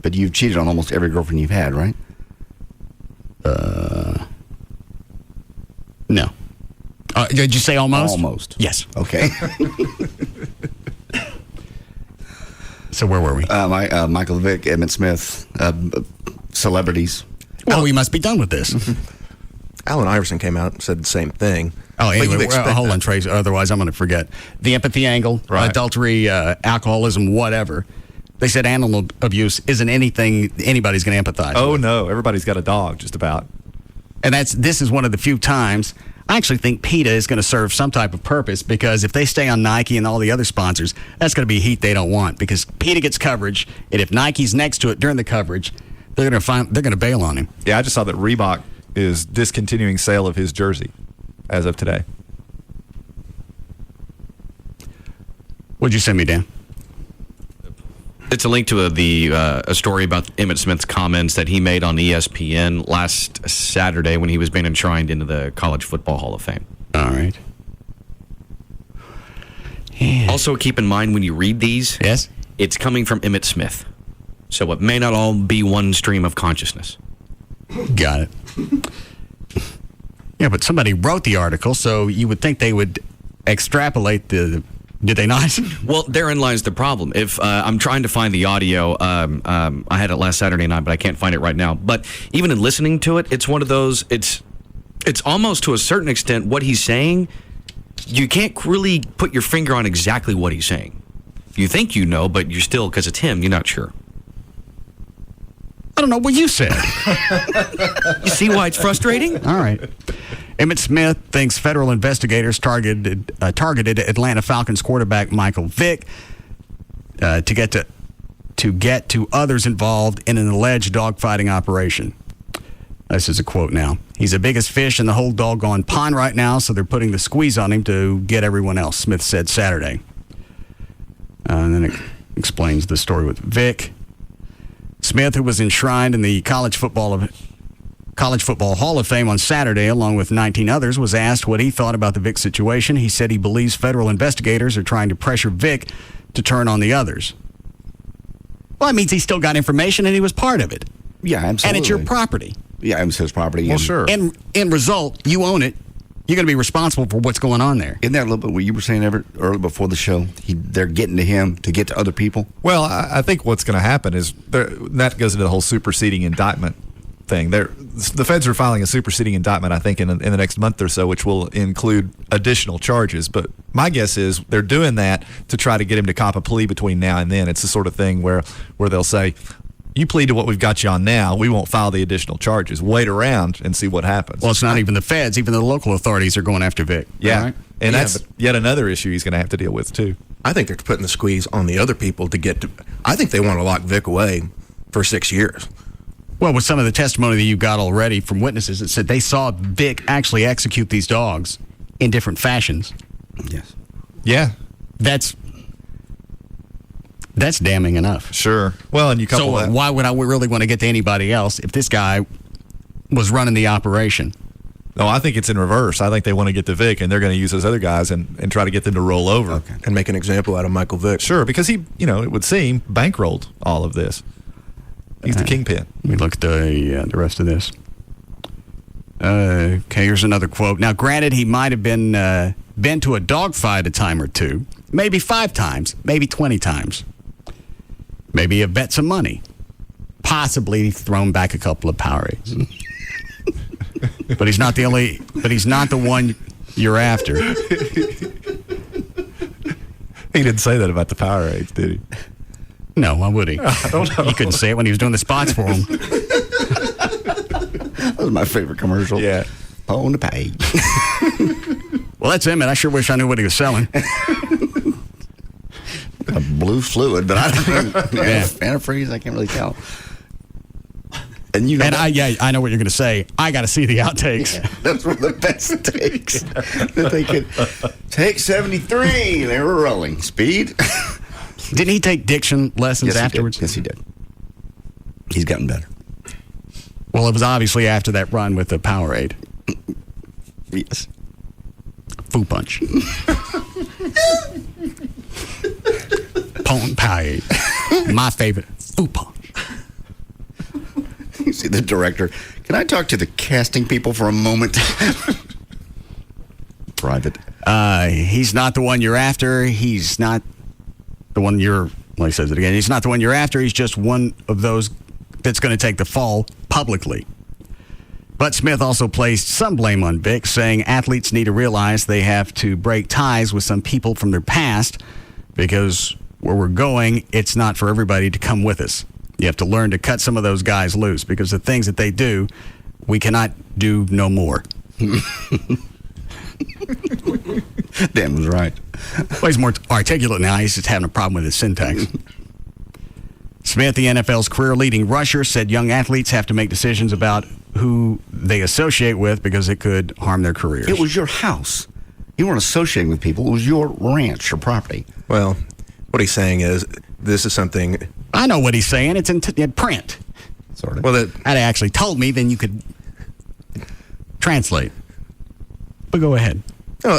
But you've cheated on almost every girlfriend you've had, right? No. Did you say almost? Almost. Yes. Okay. So where were we? Michael Vick, Emmitt Smith, celebrities. Well, we must be done with this. Allen Iverson came out and said the same thing. Oh, anyway, But you hold on, Trace. Otherwise, I'm going to forget. The empathy angle, adultery, alcoholism, whatever. They said animal abuse isn't anything anybody's going to empathize with. Oh, no. Everybody's got a dog, just about. And this is one of the few times I actually think PETA is going to serve some type of purpose, because if they stay on Nike and all the other sponsors, that's going to be heat they don't want, because PETA gets coverage, and if Nike's next to it during the coverage, they're going to bail on him. Yeah, I just saw that Reebok is discontinuing sale of his jersey as of today. What'd you send me, Dan? It's a link to a story about Emmitt Smith's comments that he made on ESPN last Saturday when he was being enshrined into the College Football Hall of Fame. All right. Yeah. Also, keep in mind when you read these, yes, it's coming from Emmitt Smith. So it may not all be one stream of consciousness. Got it. Yeah, but somebody wrote the article, so you would think they would extrapolate the... Did they not? Well, therein lies the problem. If I'm trying to find the audio, I had it last Saturday night, but I can't find it right now. But even in listening to it, it's one of those. It's almost to a certain extent what he's saying. You can't really put your finger on exactly what he's saying. You think you know, but you're still, because it's him, you're not sure. I don't know what you said. You see why it's frustrating? All right. Emmitt Smith thinks federal investigators targeted Atlanta Falcons quarterback Michael Vick to get to others involved in an alleged dogfighting operation. This is a quote now. He's the biggest fish in the whole doggone pond right now, so they're putting the squeeze on him to get everyone else, Smith said Saturday. And then it explains the story with Vick. Smith, who was enshrined in the College Football Hall of Fame on Saturday, along with 19 others, was asked what he thought about the Vick situation. He said he believes federal investigators are trying to pressure Vick to turn on the others. Well, that means he still got information and he was part of it. Yeah, absolutely. And it's your property. Yeah, it's his property. Well, sure. And in result, you own it. You're going to be responsible for what's going on there. Isn't that a little bit what you were saying earlier before the show? They're getting to him to get to other people? Well, I think what's going to happen is that goes into the whole superseding indictment thing. The feds are filing a superseding indictment, I think, in the next month or so, which will include additional charges. But my guess is they're doing that to try to get him to cop a plea between now and then. It's the sort of thing where they'll say, you plead to what we've got you on now, we won't file the additional charges. Wait around and see what happens. Well, it's not even the feds. Even the local authorities are going after Vic. Yeah. Right? And that's yet another issue he's going to have to deal with, too. I think they're putting the squeeze on the other people to get to... I think they want to lock Vic away for 6 years. Well, with some of the testimony that you got already from witnesses, it said they saw Vic actually execute these dogs in different fashions. Yes. Yeah. That's damning enough. Sure. Well, and you couple that. So why would I really want to get to anybody else if this guy was running the operation? No, I think it's in reverse. I think they want to get to Vic, and they're going to use those other guys and try to get them to roll over. Okay. And make an example out of Michael Vick. Sure, because he, it would seem, bankrolled all of this. He's the kingpin. Let me look at the rest of this. Okay, here's another quote. Now, granted, he might have been to a dogfight a time or two, maybe 5 times, maybe 20 times. Maybe have bet some money. Possibly thrown back a couple of Powerades. But he's not the one you're after. He didn't say that about the Powerades, did he? No, why would he? I don't know. He couldn't say it when he was doing the spots for him. That was my favorite commercial. Yeah. On the page. Well, that's him, and I sure wish I knew what he was selling. A blue fluid, but I don't know. Yeah. Antifreeze, I can't really tell. And I know what you're going to say. I got to see the outtakes. Yeah, that's one of the best takes that they could. Take 73. They were rolling. Speed. Didn't he take diction lessons afterwards? Yes, he did. He's gotten better. Well, it was obviously after that run with the Powerade. Yes. Food punch. Powerade. My favorite. Food punch. You see the director. Can I talk to the casting people for a moment? Private. He's not the one you're after. He's not the one you're... Well, he says it again. He's not the one you're after. He's just one of those that's going to take the fall publicly. But Smith also placed some blame on Vic, saying athletes need to realize they have to break ties with some people from their past because where we're going, it's not for everybody to come with us. You have to learn to cut some of those guys loose because the things that they do, we cannot do no more. Dan was right. Well, he's more articulate now. He's just having a problem with his syntax. Smith, the NFL's career-leading rusher, said young athletes have to make decisions about who they associate with because it could harm their careers. It was your house. You weren't associating with people. It was your ranch, your property. Well, what he's saying is this is something... I know what he's saying. It's in print. Sort of. Well, I'd actually told me, then you could translate. But go ahead. No,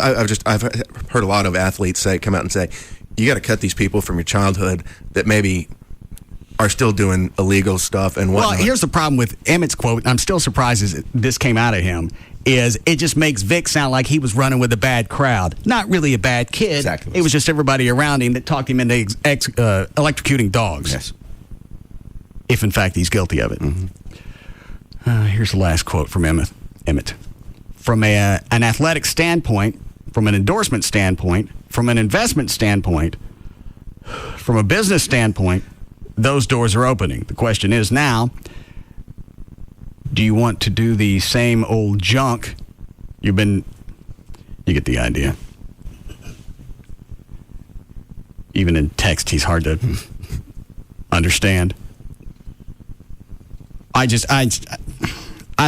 I've heard a lot of athletes come out and say, you got to cut these people from your childhood that maybe are still doing illegal stuff and whatnot. Well, here's the problem with Emmett's quote, and I'm still surprised as this came out of him, is it just makes Vic sound like he was running with a bad crowd. Not really a bad kid. Exactly. It was just everybody around him that talked him into electrocuting dogs. Yes. If, in fact, he's guilty of it. Mm-hmm. Here's the last quote from Emmett. From an athletic standpoint, from an endorsement standpoint, from an investment standpoint, from a business standpoint, those doors are opening. The question is now, do you want to do the same old junk? You get the idea. Even in text, he's hard to understand. I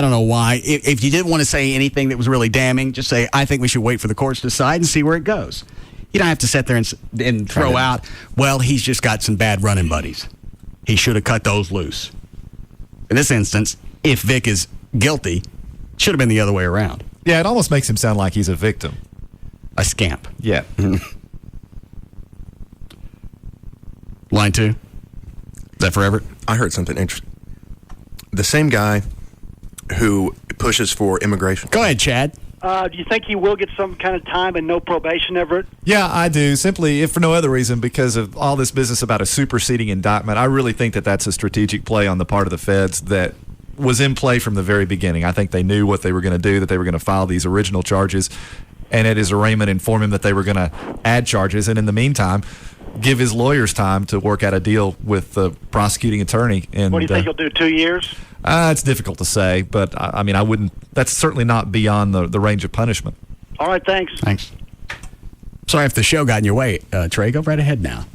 don't know why. If you didn't want to say anything that was really damning, just say, I think we should wait for the courts to decide and see where it goes. You don't have to sit there and throw out, well, he's just got some bad running buddies. He should have cut those loose. In this instance, if Vic is guilty, it should have been the other way around. Yeah, it almost makes him sound like he's a victim. A scamp. Yeah. Line 2. Is that forever? I heard something interesting. The same guy who pushes for immigration. Go ahead, Chad. Do you think he will get some kind of time and no probation, Everett? Yeah, I do. Simply, if for no other reason, because of all this business about a superseding indictment. I really think that that's a strategic play on the part of the feds that was in play from the very beginning. I think they knew what they were going to do, that they were going to file these original charges, and Ed his arraignment informed him that they were going to add charges, and in the meantime, give his lawyers time to work out a deal with the prosecuting attorney. And what do you think he'll do, 2 years? It's difficult to say, but I mean, I wouldn't. That's certainly not beyond the range of punishment. All right, thanks. Thanks. Sorry if the show got in your way, Trey. Go right ahead now.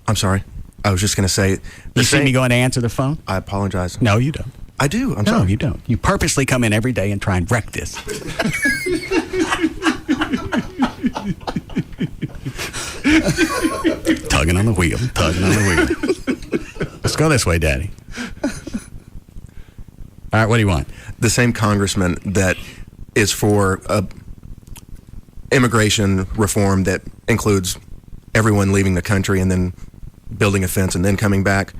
I'm sorry. I was just going to say... You see me going to answer the phone? I apologize. No, you don't. I do. I'm sorry. No, you don't. You purposely come in every day and try and wreck this. Tugging on the wheel. Let's go this way, Daddy. All right, what do you want? The same congressman that is for immigration reform that includes everyone leaving the country and then building a fence and then coming back,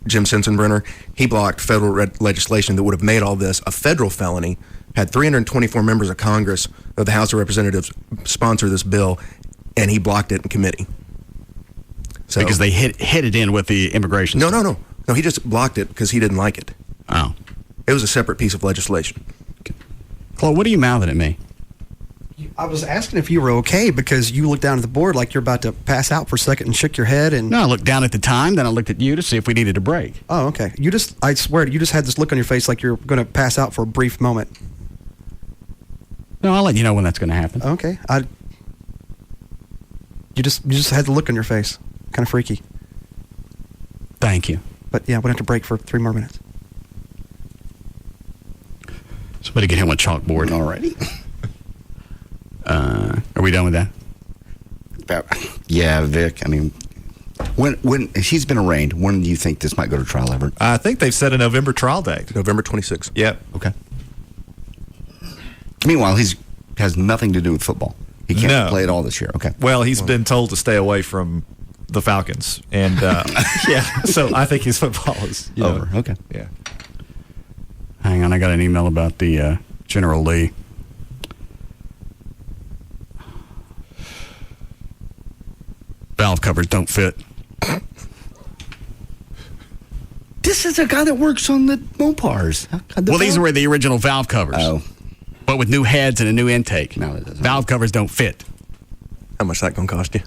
Jim Sensenbrenner, he blocked federal legislation that would have made all this a federal felony, had 324 members of Congress of the House of Representatives sponsor this bill, and he blocked it in committee. So, because they hit it in with the immigration stuff. No, he just blocked it because he didn't like it. Oh. It was a separate piece of legislation. Chloe, what are you mouthing at me? I was asking if you were okay because you looked down at the board like you're about to pass out for a second and shook your head. And no, I looked down at the time, then I looked at you to see if we needed a break. Oh, okay. I swear, you just had this look on your face like you're going to pass out for a brief moment. No, I'll let you know when that's going to happen. Okay. You just had the look on your face. Kind of freaky. Thank you. But yeah, we'll have to break for 3 more minutes. Somebody get him a chalkboard already. Are we done with that? Yeah, Vic. I mean, When he's been arraigned, when do you think this might go to trial, Everett? I think they've set a November trial date. November 26th. Yep. Okay. Meanwhile, he has nothing to do with football. He can't play at all this year. Okay. Well, he's been told to stay away from the Falcons, and so I think his football is over. Okay. Yeah. Hang on, I got an email about the General Lee. Valve covers don't fit. This is a guy that works on the Mopars. These were the original valve covers. Oh. But with new heads and a new intake. No, it doesn't. Valve covers don't fit. How much is that going to cost you?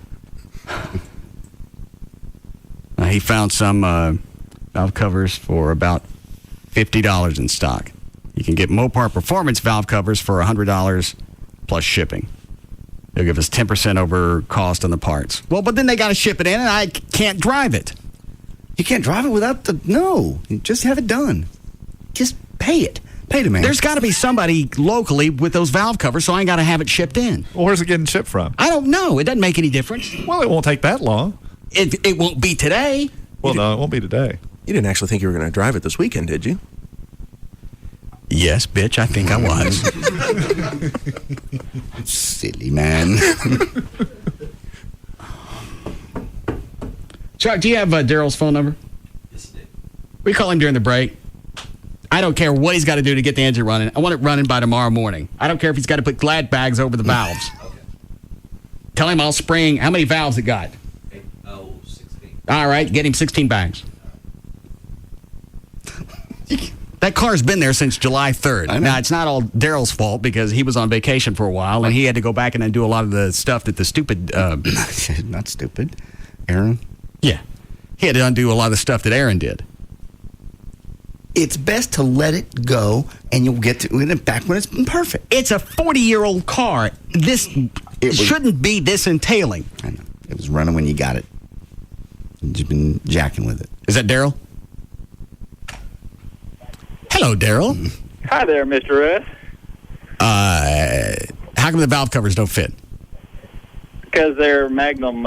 He found some valve covers for about $50 in stock. You can get Mopar Performance valve covers for $100 plus shipping. They'll give us 10% over cost on the parts. Well, but then they got to ship it in, and I can't drive it. You can't drive it without no. You just have it done. Just pay it. Pay the man. There's got to be somebody locally with those valve covers, so I ain't got to have it shipped in. Well, where's it getting shipped from? I don't know. It doesn't make any difference. Well, it won't take that long. It won't be today. Well, no, it won't be today. You didn't actually think you were going to drive it this weekend, did you? Yes, bitch, I think I was. Silly man. Chuck, do you have Daryl's phone number? Yes, I do. We call him during the break. I don't care what he's got to do to get the engine running. I want it running by tomorrow morning. I don't care if he's got to put glad bags over the valves. Okay. Tell him I'll spring. How many valves it got? 16. All right, get him 16 bags. That car's been there since July 3rd. Now, it's not all Daryl's fault because he was on vacation for a while, and he had to go back and then do a lot of the stuff that the stupid... Not stupid. Aaron? Yeah. He had to undo a lot of the stuff that Aaron did. It's best to let it go, and you'll get to it back when it's been perfect. It's a 40-year-old car. This shouldn't be this entailing. I know. It was running when you got it. You've just been jacking with it. Is that Daryl? Hello, Daryl. Hi there, Mr. Russ. How come the valve covers don't fit? Because they're Magnum.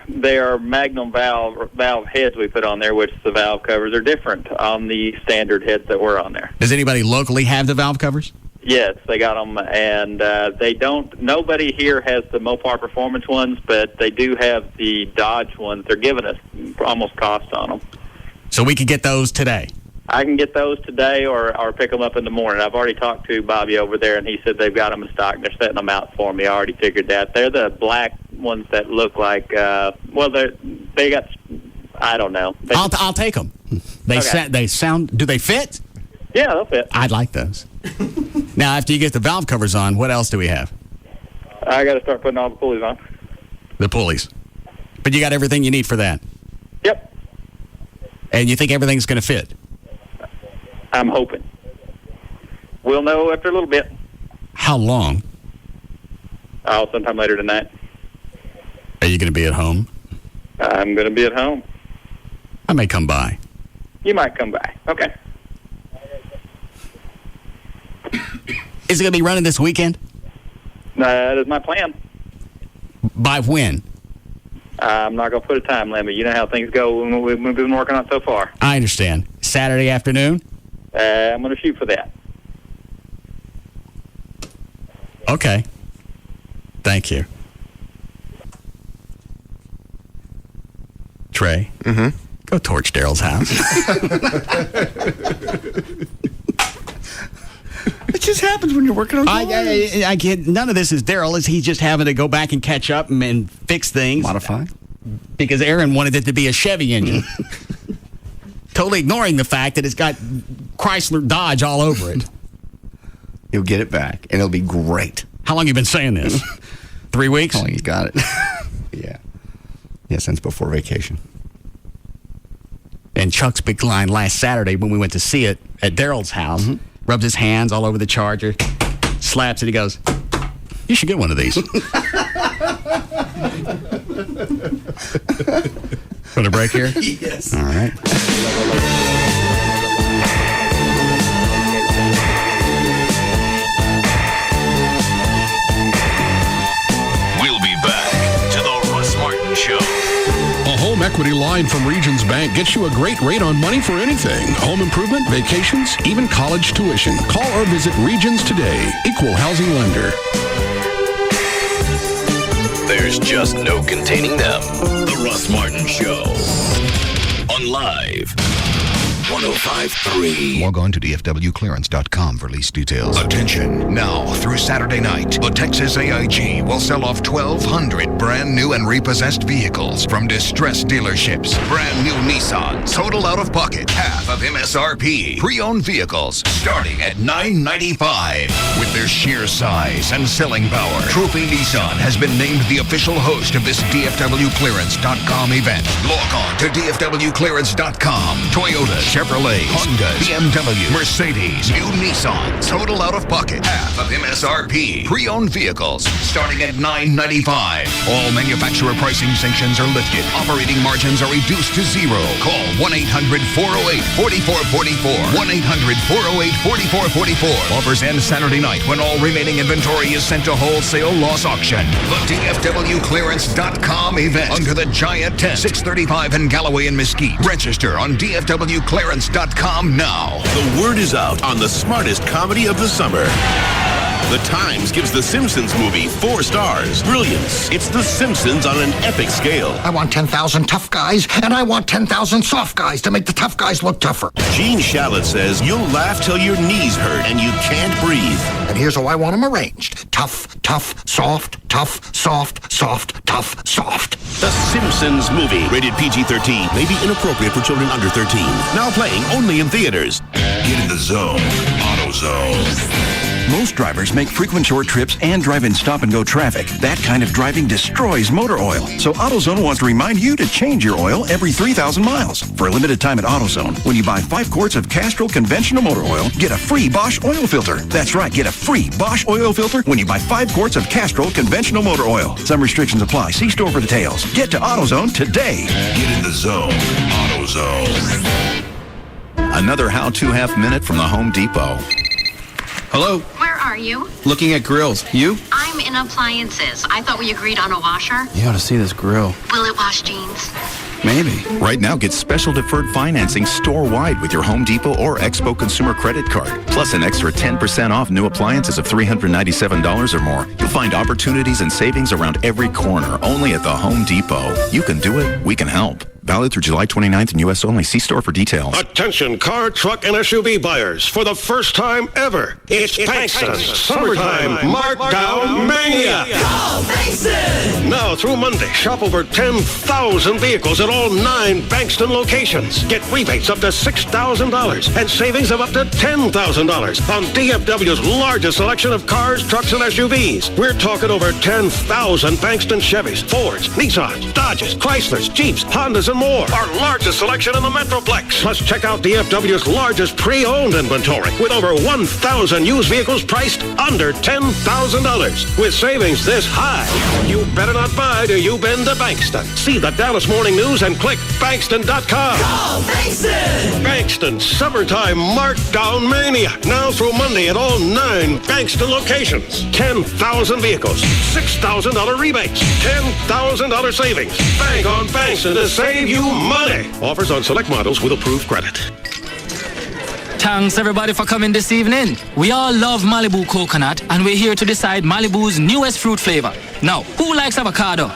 They are Magnum valve heads we put on there, which the valve covers are different on the standard heads that were on there. Does anybody locally have the valve covers? Yes, they got them, and they don't. Nobody here has the Mopar Performance ones, but they do have the Dodge ones. They're giving us almost cost on them. So we could get those today. I can get those today or pick them up in the morning. I've already talked to Bobby over there, and he said they've got them in stock. They're setting them out for me. I already figured that. They're the black ones that look like, they got, I don't know. I'll take them. They sound, do they fit? Yeah, they'll fit. I'd like those. Now, after you get the valve covers on, what else do we have? I got to start putting all the pulleys on. The pulleys. But you got everything you need for that? Yep. And you think everything's going to fit? I'm hoping. We'll know after a little bit. How long? Oh, sometime later tonight. Are you going to be at home? I'm going to be at home. I may come by. You might come by. Okay. Is it going to be running this weekend? That is my plan. By when? I'm not going to put a time limit. You know how things go when we've been working on it so far. I understand. Saturday afternoon? I'm going to shoot for that. Okay. Thank you. Trey, go torch Daryl's house. It just happens when you're working on cars. I get none of this is Daryl. Is he just having to go back and catch up and fix things? Modify? Because Aaron wanted it to be a Chevy engine. Totally ignoring the fact that it's got Chrysler Dodge all over it. You'll get it back, and it'll be great. How long you been saying this? 3 weeks? How long you got it? Yeah. Yeah, since before vacation. And Chuck's big line last Saturday when we went to see it at Daryl's house, rubs his hands all over the Charger, slaps it, he goes, "You should get one of these." Want to break here? Yes. All right. We'll be back to the Russ Martin Show. A home equity equity line from Regions Bank gets you a great rate on money for anything. Home improvement, vacations, even college tuition. Call or visit Regions today. Equal housing lender. There's just no containing them. The Russ Martin Show. On Live. 105.3. Log on to dfwclearance.com for lease details. Attention. Now, through Saturday night, the Texas AIG will sell off 1,200 brand new and repossessed vehicles from distressed dealerships. Brand new Nissan, total out of pocket, half of MSRP. Pre-owned vehicles starting at $995. With their sheer size and selling power, Trophy Nissan has been named the official host of this dfwclearance.com event. Log on to dfwclearance.com. Toyota, Chevrolet, Honda, BMW, Mercedes, new Nissan, total out of pocket, half of MSRP. Pre-owned vehicles starting at $995. All manufacturer pricing sanctions are lifted. Operating margins are reduced to zero. Call 1-800-408-4444. 1-800-408-4444. Offers end Saturday night when all remaining inventory is sent to wholesale loss auction. The DFWClearance.com event under the giant tent, 635 in Galloway and Mesquite. Register on DFWClearance.com now. The word is out on the smartest comedy of the summer. The Times gives The Simpsons movie 4 stars. Brilliance. It's The Simpsons on an epic scale. I want 10,000 tough guys, and I want 10,000 soft guys to make the tough guys look tougher. Gene Shalit says you'll laugh till your knees hurt and you can't breathe. And here's how I want them arranged. Tough, tough, soft, tough, soft, soft, tough, soft. The Simpsons movie. Rated PG-13. May be inappropriate for children under 13. Now playing only in theaters. Get in the zone. AutoZone. Most drivers make frequent short trips and drive in stop-and-go traffic. That kind of driving destroys motor oil. So AutoZone wants to remind you to change your oil every 3,000 miles. For a limited time at AutoZone, when you buy 5 quarts of Castrol conventional motor oil, get a free Bosch oil filter. That's right, get a free Bosch oil filter when you buy 5 quarts of Castrol conventional motor oil. Some restrictions apply. See store for details. Get to AutoZone today. Get in the zone. AutoZone. Another how-to half minute from the Home Depot. Hello? Where are you? Looking at grills. You? I'm in appliances. I thought we agreed on a washer. You ought to see this grill. Will it wash jeans? Maybe. Right now, get special deferred financing store-wide with your Home Depot or Expo Consumer Credit Card. Plus an extra 10% off new appliances of $397 or more. You'll find opportunities and savings around every corner, only at the Home Depot. You can do it. We can help. Valid through July 29th in U.S. only. See store for details. Attention car, truck, and SUV buyers. For the first time ever, it's Bankston's Summertime Markdown Mania. Go Bankston! Now through Monday, shop over 10,000 vehicles at all 9 Bankston locations. Get rebates up to $6,000 and savings of up to $10,000 on DFW's largest selection of cars, trucks, and SUVs. We're talking over 10,000 Bankston Chevys, Fords, Nissans, Dodges, Chryslers, Jeeps, Hondas, and more. Our largest selection in the Metroplex. Plus, check out DFW's largest pre-owned inventory with over 1,000 used vehicles priced under $10,000. With savings this high, you better not buy till you've been to Bankston. See the Dallas Morning News and click Bankston.com. Go Bankston! Bankston Summertime Markdown Mania. Now through Monday at all 9 Bankston locations. 10,000 vehicles, $6,000 rebates, $10,000 savings. Bank on Bankston to save you money. Offers on select models with approved credit. Thanks everybody for coming this evening. We all love Malibu coconut and we're here to decide Malibu's newest fruit flavor. Now, who likes avocado?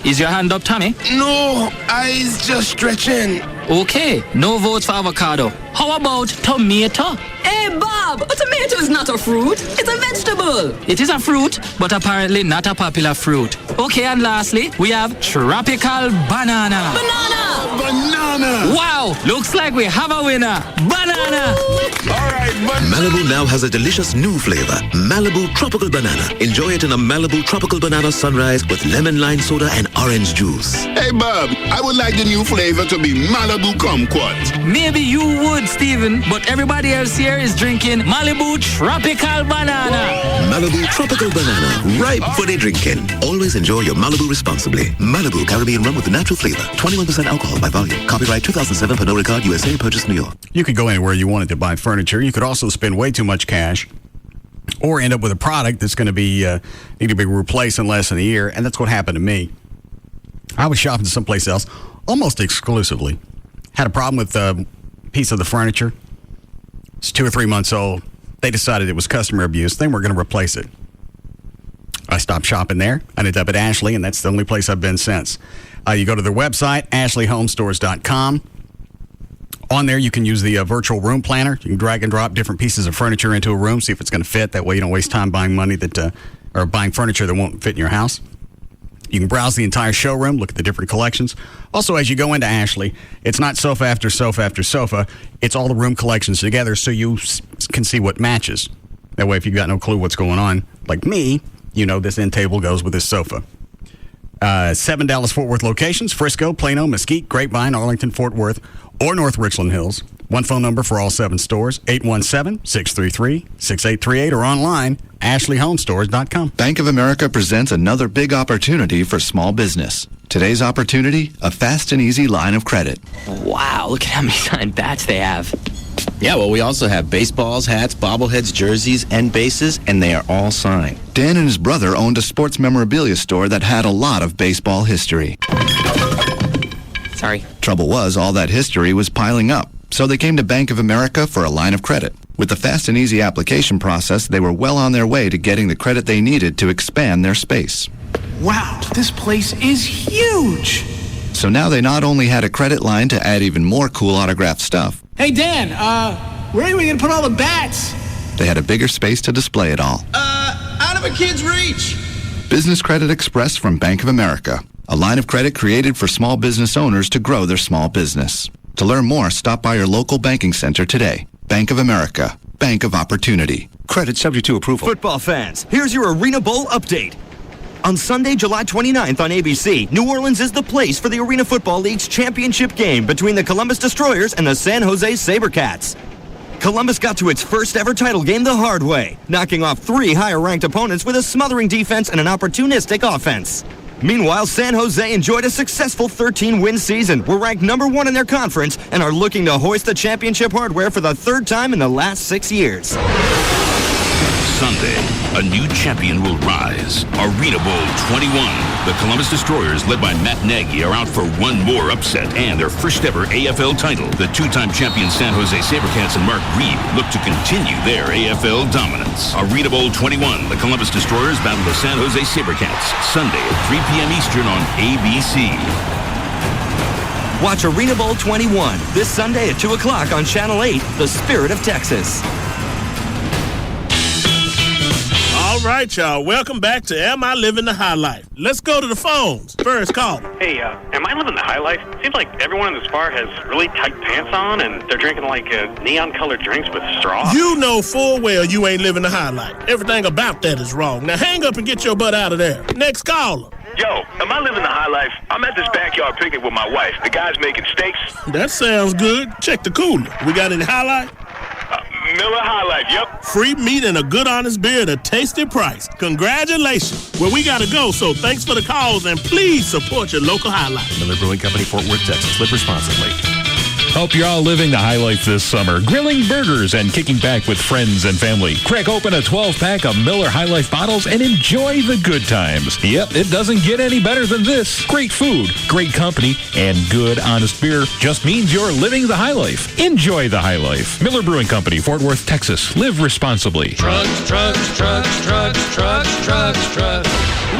Is your hand up, Tommy? No, I's just stretching. Okay, no votes for avocado. How about tomato? Hey, Bob, a tomato is not a fruit. It's a vegetable. It is a fruit, but apparently not a popular fruit. Okay, and lastly, we have tropical banana. Banana! Wow, looks like we have a winner. Banana! All right, Malibu now has a delicious new flavor, Malibu Tropical Banana. Enjoy it in a Malibu Tropical Banana Sunrise with lemon lime soda and orange juice. Hey, Bob, I would like the new flavor to be Malibu Kumquat. Maybe you would, Steven, but everybody else here is drinking Malibu Tropical Banana. Malibu Tropical Banana, ripe for the drinking. Always enjoy your Malibu responsibly. Malibu Caribbean rum with natural flavor, 21% alcohol by volume. Copyright 2007, Pernod Ricard, USA, purchased New York. You could go anywhere you wanted to buy furniture. You could also spend way too much cash or end up with a product that's going to be need to be replaced in less than a year, and that's what happened to me. I was shopping someplace else almost exclusively. Had a problem with a piece of the furniture. It's 2 or 3 months old. They decided it was customer abuse. They weren't going to replace it. I stopped shopping there. I ended up at Ashley, and that's the only place I've been since. You go to their website, ashleyhomestores.com. On there, you can use the virtual room planner. You can drag and drop different pieces of furniture into a room, see if it's going to fit. That way you don't waste time buying or buying furniture that won't fit in your house. You can browse the entire showroom, look at the different collections. Also, as you go into Ashley, it's not sofa after sofa after sofa. It's all the room collections together so you can see what matches. That way, if you've got no clue what's going on, like me, you know this end table goes with this sofa. 7 Dallas-Fort Worth locations: Frisco, Plano, Mesquite, Grapevine, Arlington, Fort Worth, or North Richland Hills. One phone number for all 7 stores, 817-633-6838, or online, ashleyhomestores.com. Bank of America presents another big opportunity for small business. Today's opportunity, a fast and easy line of credit. Wow, look at how many signed bats they have. Yeah, well, we also have baseballs, hats, bobbleheads, jerseys, and bases, and they are all signed. Dan and his brother owned a sports memorabilia store that had a lot of baseball history. Sorry. Trouble was, all that history was piling up, so they came to Bank of America for a line of credit. With the fast and easy application process, they were well on their way to getting the credit they needed to expand their space. Wow, this place is huge! So now they not only had a credit line to add even more cool autographed stuff, Hey, Dan, where are we going to put all the bats? they had a bigger space to display it all. Out of a kid's reach! Business Credit Express from Bank of America, a line of credit created for small business owners to grow their small business. To learn more, stop by your local banking center today. Bank of America, Bank of Opportunity. Credit subject to approval. Football fans, here's your Arena Bowl update. On Sunday, July 29th on ABC, New Orleans is the place for the Arena Football League's championship game between the Columbus Destroyers and the San Jose SaberCats. Columbus got to its first ever title game the hard way, knocking off 3 higher-ranked opponents with a smothering defense and an opportunistic offense. Meanwhile, San Jose enjoyed a successful 13-win season, were ranked number 1 in their conference, and are looking to hoist the championship hardware for the 3rd time in the last 6 years. Sunday, a new champion will rise. Arena Bowl 21. The Columbus Destroyers, led by Matt Nagy, are out for one more upset and their first ever AFL title. The 2-time champion San Jose SaberCats and Mark Reed look to continue their AFL dominance. Arena Bowl 21. The Columbus Destroyers battle the San Jose SaberCats. Sunday at 3 p.m. Eastern on ABC. Watch Arena Bowl 21 this Sunday at 2 o'clock on Channel 8, The Spirit of Texas. All right, y'all. Welcome back to Am I Living the High Life? Let's go to the phones. First call. Hey, am I living the high life? Seems like everyone in this bar has really tight pants on, and they're drinking like neon-colored drinks with straws. You know full well you ain't living the high life. Everything about that is wrong. Now hang up and get your butt out of there. Next caller. Yo, am I living the high life? I'm at this backyard picnic with my wife. The guy's making steaks. That sounds good. Check the cooler. We got any High Life? Miller High Life, yep. Free meat and a good honest beer at a tasty price. Congratulations. Well, we got to go, so thanks for the calls, and please support your local High Life. Miller Brewing Company, Fort Worth, Texas. Live responsibly. Hope you're all living the high life this summer. Grilling burgers and kicking back with friends and family. Crack open a 12-pack of Miller High Life bottles and enjoy the good times. Yep, it doesn't get any better than this. Great food, great company, and good, honest beer just means you're living the high life. Enjoy the high life. Miller Brewing Company, Fort Worth, Texas. Live responsibly. Trucks.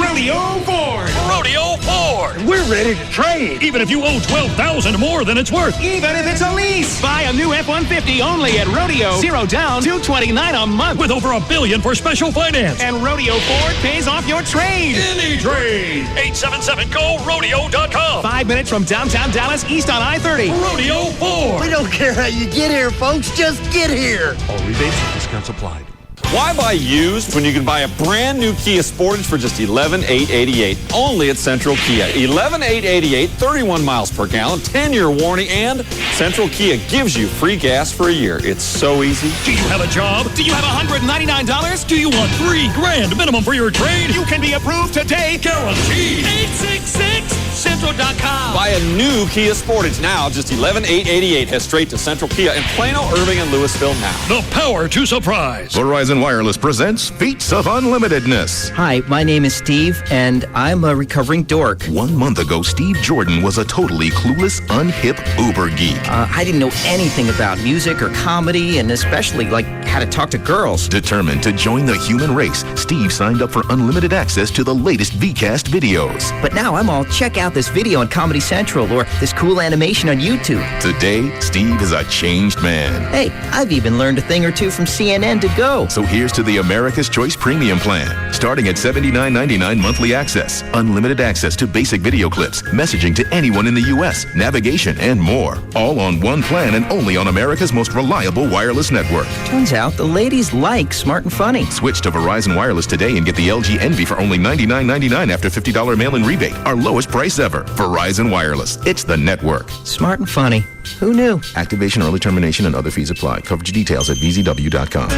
Rodeo Ford. Rodeo Ford. We're ready to trade. Even if you owe $12,000 more than it's worth. Even if it's a lease. Buy a new F-150 only at Rodeo. 0 down, $229 a month. With over $1 billion for special finance. And Rodeo Ford pays off your trade. Any trade. 877-GO-RODEO.com. 5 minutes from downtown Dallas, east on I-30. Rodeo Ford. We don't care how you get here, folks. Just get here. All rebates and discounts applied. Why buy used when you can buy a brand new Kia Sportage for just $11,888 only at Central Kia? $11,888, 31 miles per gallon, 10-year warranty, and Central Kia gives you free gas for a year. It's so easy. Do you have a job? Do you have $199? Do you want $3,000 minimum for your trade? You can be approved today. Guaranteed. 866-Central.com. Buy a new Kia Sportage now, just $11,888. Head straight to Central Kia in Plano, Irving, and Louisville now. The power to surprise. Verizon Verizon Wireless presents Feats of Unlimitedness. Hi, my name is Steve, and I'm a recovering dork. 1 month ago, Steve Jordan was a totally clueless, unhip Uber geek. I didn't know anything about music or comedy, and especially, how to talk to girls. Determined to join the human race, Steve signed up for unlimited access to the latest VCast videos. But now I'm all, check out this video on Comedy Central or this cool animation on YouTube. Today, Steve is a changed man. Hey, I've even learned a thing or two from CNN to go. So here's to the America's Choice Premium Plan. Starting at $79.99 monthly access. Unlimited access to basic video clips, messaging to anyone in the U.S., navigation, and more. All on one plan and only on America's most reliable wireless network. Turns out the ladies like Smart and Funny. Switch to Verizon Wireless today and get the LG Envy for only $99.99 after $50 mail-in rebate. Our lowest price ever. Verizon Wireless. It's the network. Smart and Funny. Who knew? Activation, early termination, and other fees apply. Coverage details at vzw.com.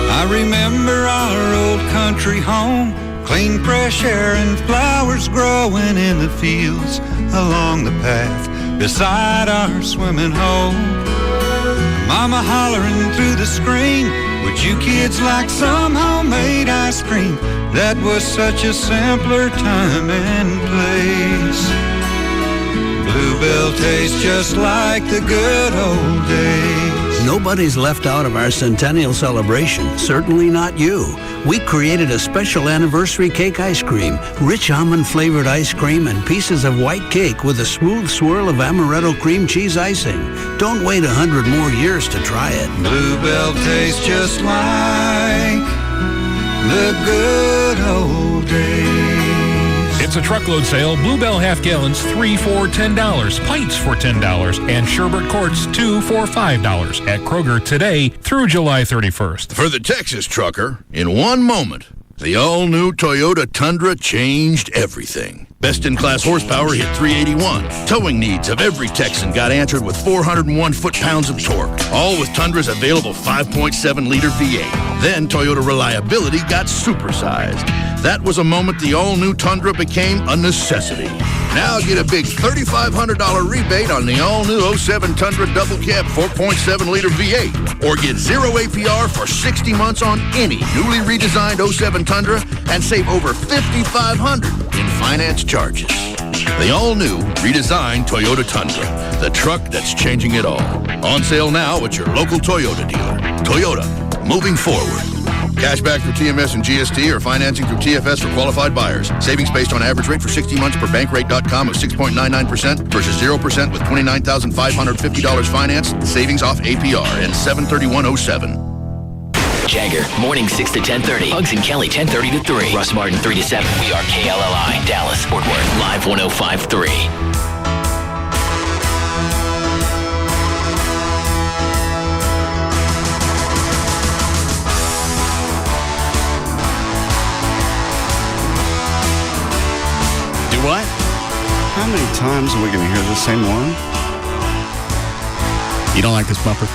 I remember our old country home, clean fresh air and flowers growing in the fields along the path beside our swimming hole. Mama hollering through the screen, would you kids like some homemade ice cream? That was such a simpler time and place. Bluebell tastes just like the good old days. Nobody's left out of our centennial celebration, certainly not you. We created a special anniversary cake ice cream, rich almond-flavored ice cream, and pieces of white cake with a smooth swirl of amaretto cream cheese icing. Don't wait 100 more years to try it. Bluebell tastes just like the good old days. It's a truckload sale. Bluebell half gallons, 3 for $10. Pints for $10. And Sherbert quarts, 2 for $5. At Kroger today through July 31st. For the Texas trucker, in one moment, the all-new Toyota Tundra changed everything. Best-in-class horsepower hit 381. Towing needs of every Texan got answered with 401 foot-pounds of torque. All with Tundra's available 5.7-liter V8. Then Toyota reliability got supersized. That was a moment the all-new Tundra became a necessity. Now get a big $3,500 rebate on the all-new 07 Tundra Double Cab 4.7-liter V8. Or get 0 APR for 60 months on any newly redesigned 07 Tundra and save over $5,500 in finance charges. The all-new, redesigned Toyota Tundra. The truck that's changing it all. On sale now at your local Toyota dealer. Toyota, moving forward. Cashback through TMS and GST or financing through TFS for qualified buyers. Savings based on average rate for 60 months per bankrate.com of 6.99% versus 0% with $29,550 financed. Savings off APR and 7/31/07. Jagger, morning 6 to 10:30. Hugs and Kelly, 10:30 to 3. Russ Martin, 3 to 7. We are KLLI, Dallas, Fort Worth, live 105.3. What? How many times are we going to hear the same one? You don't like this bumper?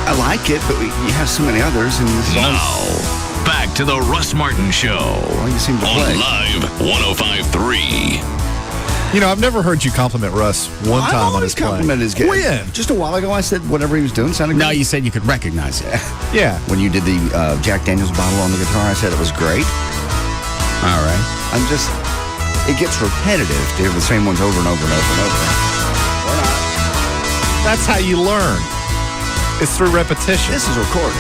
I like it, but you have so many others. And this Now, back to the Russ Martin Show. Well, you seem to on play. Live 105.3. You know, I've never heard you compliment Russ one time on his play. Complimented his game. When? Just a while ago, I said whatever he was doing sounded No, great. you said you could recognize it. Yeah. When you did the Jack Daniels bottle on the guitar, I said it was great. All right. It gets repetitive to hear the same ones over and over and over and over. That's how you learn. It's through repetition. This is recorded.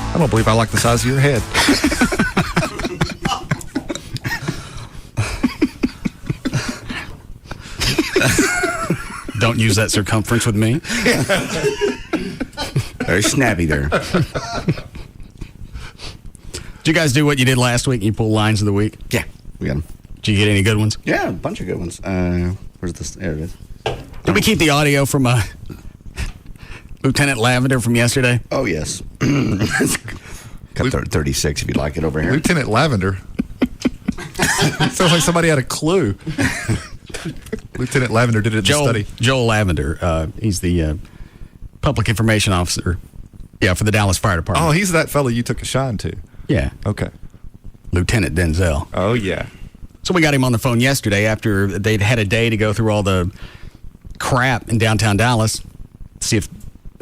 I don't believe I like the size of your head. Don't use that circumference with me. Very snappy there. Did you guys do what you did last week? You pull lines of the week? Yeah, we got them. Did you get any good ones? Yeah, a bunch of good ones. Where's this? There it is. Did we keep the audio from Lieutenant Lavender from yesterday? Oh, yes. Cut 36 if you'd like it over here. Lieutenant Lavender. Sounds like somebody had a clue. Lieutenant Lavender did it in the study. Joel Lavender. He's the public information officer. Yeah, for the Dallas Fire Department. Oh, he's that fellow you took a shine to. Yeah. Okay. Lieutenant Denzel. Oh, yeah. So we got him on the phone yesterday after they'd had a day to go through all the crap in downtown Dallas. See if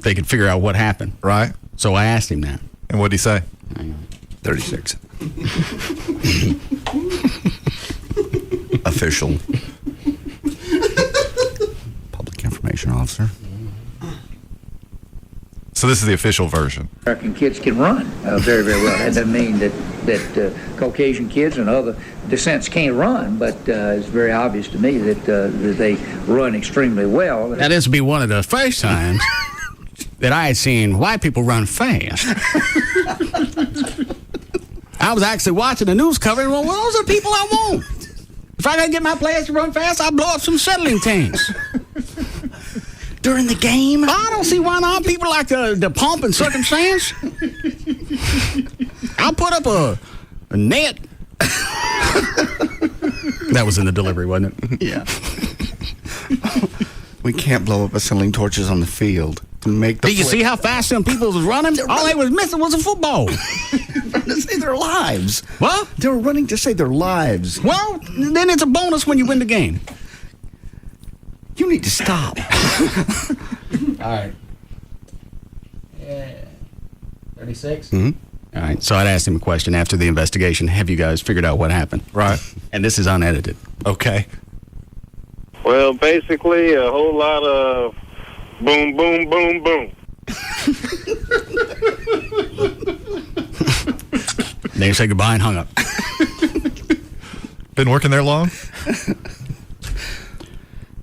they could figure out what happened. Right. So I asked him that. And what'd he say? 36. Official. Public information officer. So this is the official version. American kids can run very, very well. That doesn't mean that Caucasian kids and other descents can't run, but it's very obvious to me that they run extremely well. Now, this would be one of the first times that I had seen white people run fast. I was actually watching the news coverage. Well, those are the people I want. If I gotta get my players to run fast, I'll blow up some settling tanks. During the game? I don't see why not. People like the pomp and circumstance. I'll put up a net. That was in the delivery, wasn't it? Yeah. We can't blow up acetylene torches on the field to make the. Did you see how fast some people was running? All they was missing was a football. To save their lives. What? They were running to save their lives. Well, then it's a bonus when you win the game. You need to stop. All right. 36? Mm-hmm. All right. So I'd asked him a question after the investigation. Have you guys figured out what happened? Right. And this is unedited. Okay. Well, basically, a whole lot of boom, boom, boom, boom. Then you say goodbye and hung up. Been working there long?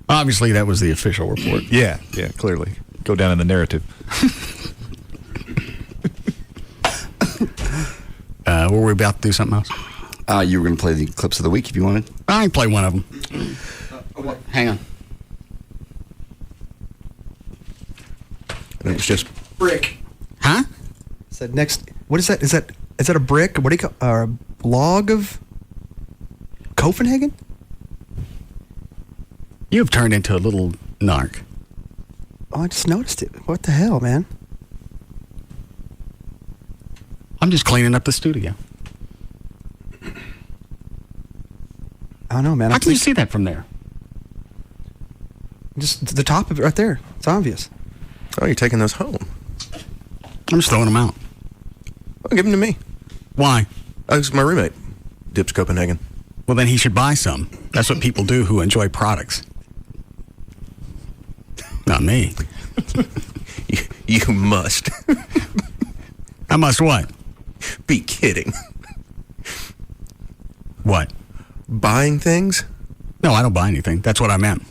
Obviously, that was the official report. Yeah, clearly. Go down in the narrative. Were we about to do something else? You were going to play the clips of the week if you wanted. I can play one of them. Hang on. And it was just brick. Huh? Said next. What is that? Is that a brick? What do you call a log of Copenhagen? You've turned into a little narc. Oh, I just noticed it. What the hell, man? I'm just cleaning up the studio. I don't know, man. How can you see that from there? Just the top of it right there. It's obvious. Oh, you're taking those home. I'm just throwing them out. Well, give them to me. Why? It's my roommate. Dips Copenhagen. Well, then he should buy some. That's what people do who enjoy products. Not me. You must. I must what? Be kidding. What? Buying things? No, I don't buy anything. That's what I meant.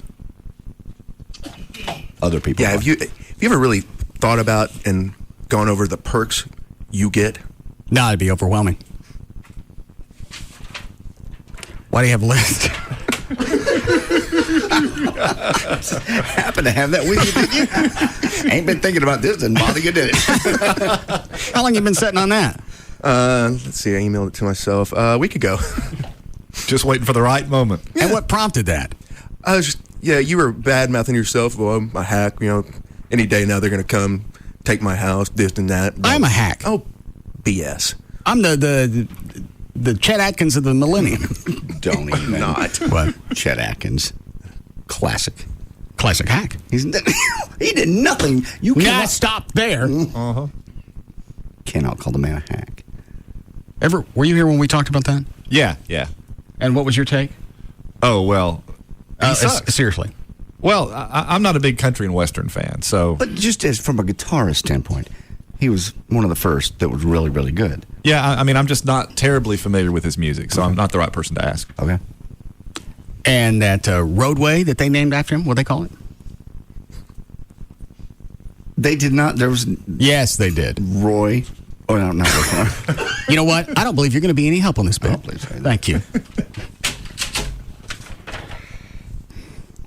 Other people. Yeah, have you ever really thought about and gone over the perks you get? No, it'd be overwhelming. Why do you have a list? Happen to have that with you, did you? Ain't been thinking about this, didn't bother you, did it? How long you been sitting on that? Let's see, I emailed it to myself a week ago. Just waiting for the right moment. Yeah. And what prompted that? I was just, you were bad-mouthing yourself. Well, I'm a hack, any day now they're going to come take my house, this and that. I'm a hack. Oh, BS. I'm the Chet Atkins of the millennium. Don't even. Not. What? Chet Atkins. Classic hack. He did nothing. You cannot stop there. Uh-huh. Cannot call the man a hack. Were you here when we talked about that? Yeah. And what was your take? Oh, well, he sucks. Seriously. Well, I'm not a big country and western fan, so. But just as from a guitarist standpoint, he was one of the first that was really, really good. Yeah, I mean, I'm just not terribly familiar with his music, so I'm not the right person to ask. Okay. And that roadway that they named after him, what do they call it? They did not. There was. Yes, they did. Roy. Oh, no, not Roy. You know what? I don't believe you're going to be any help on this bit. Oh, please. Thank you.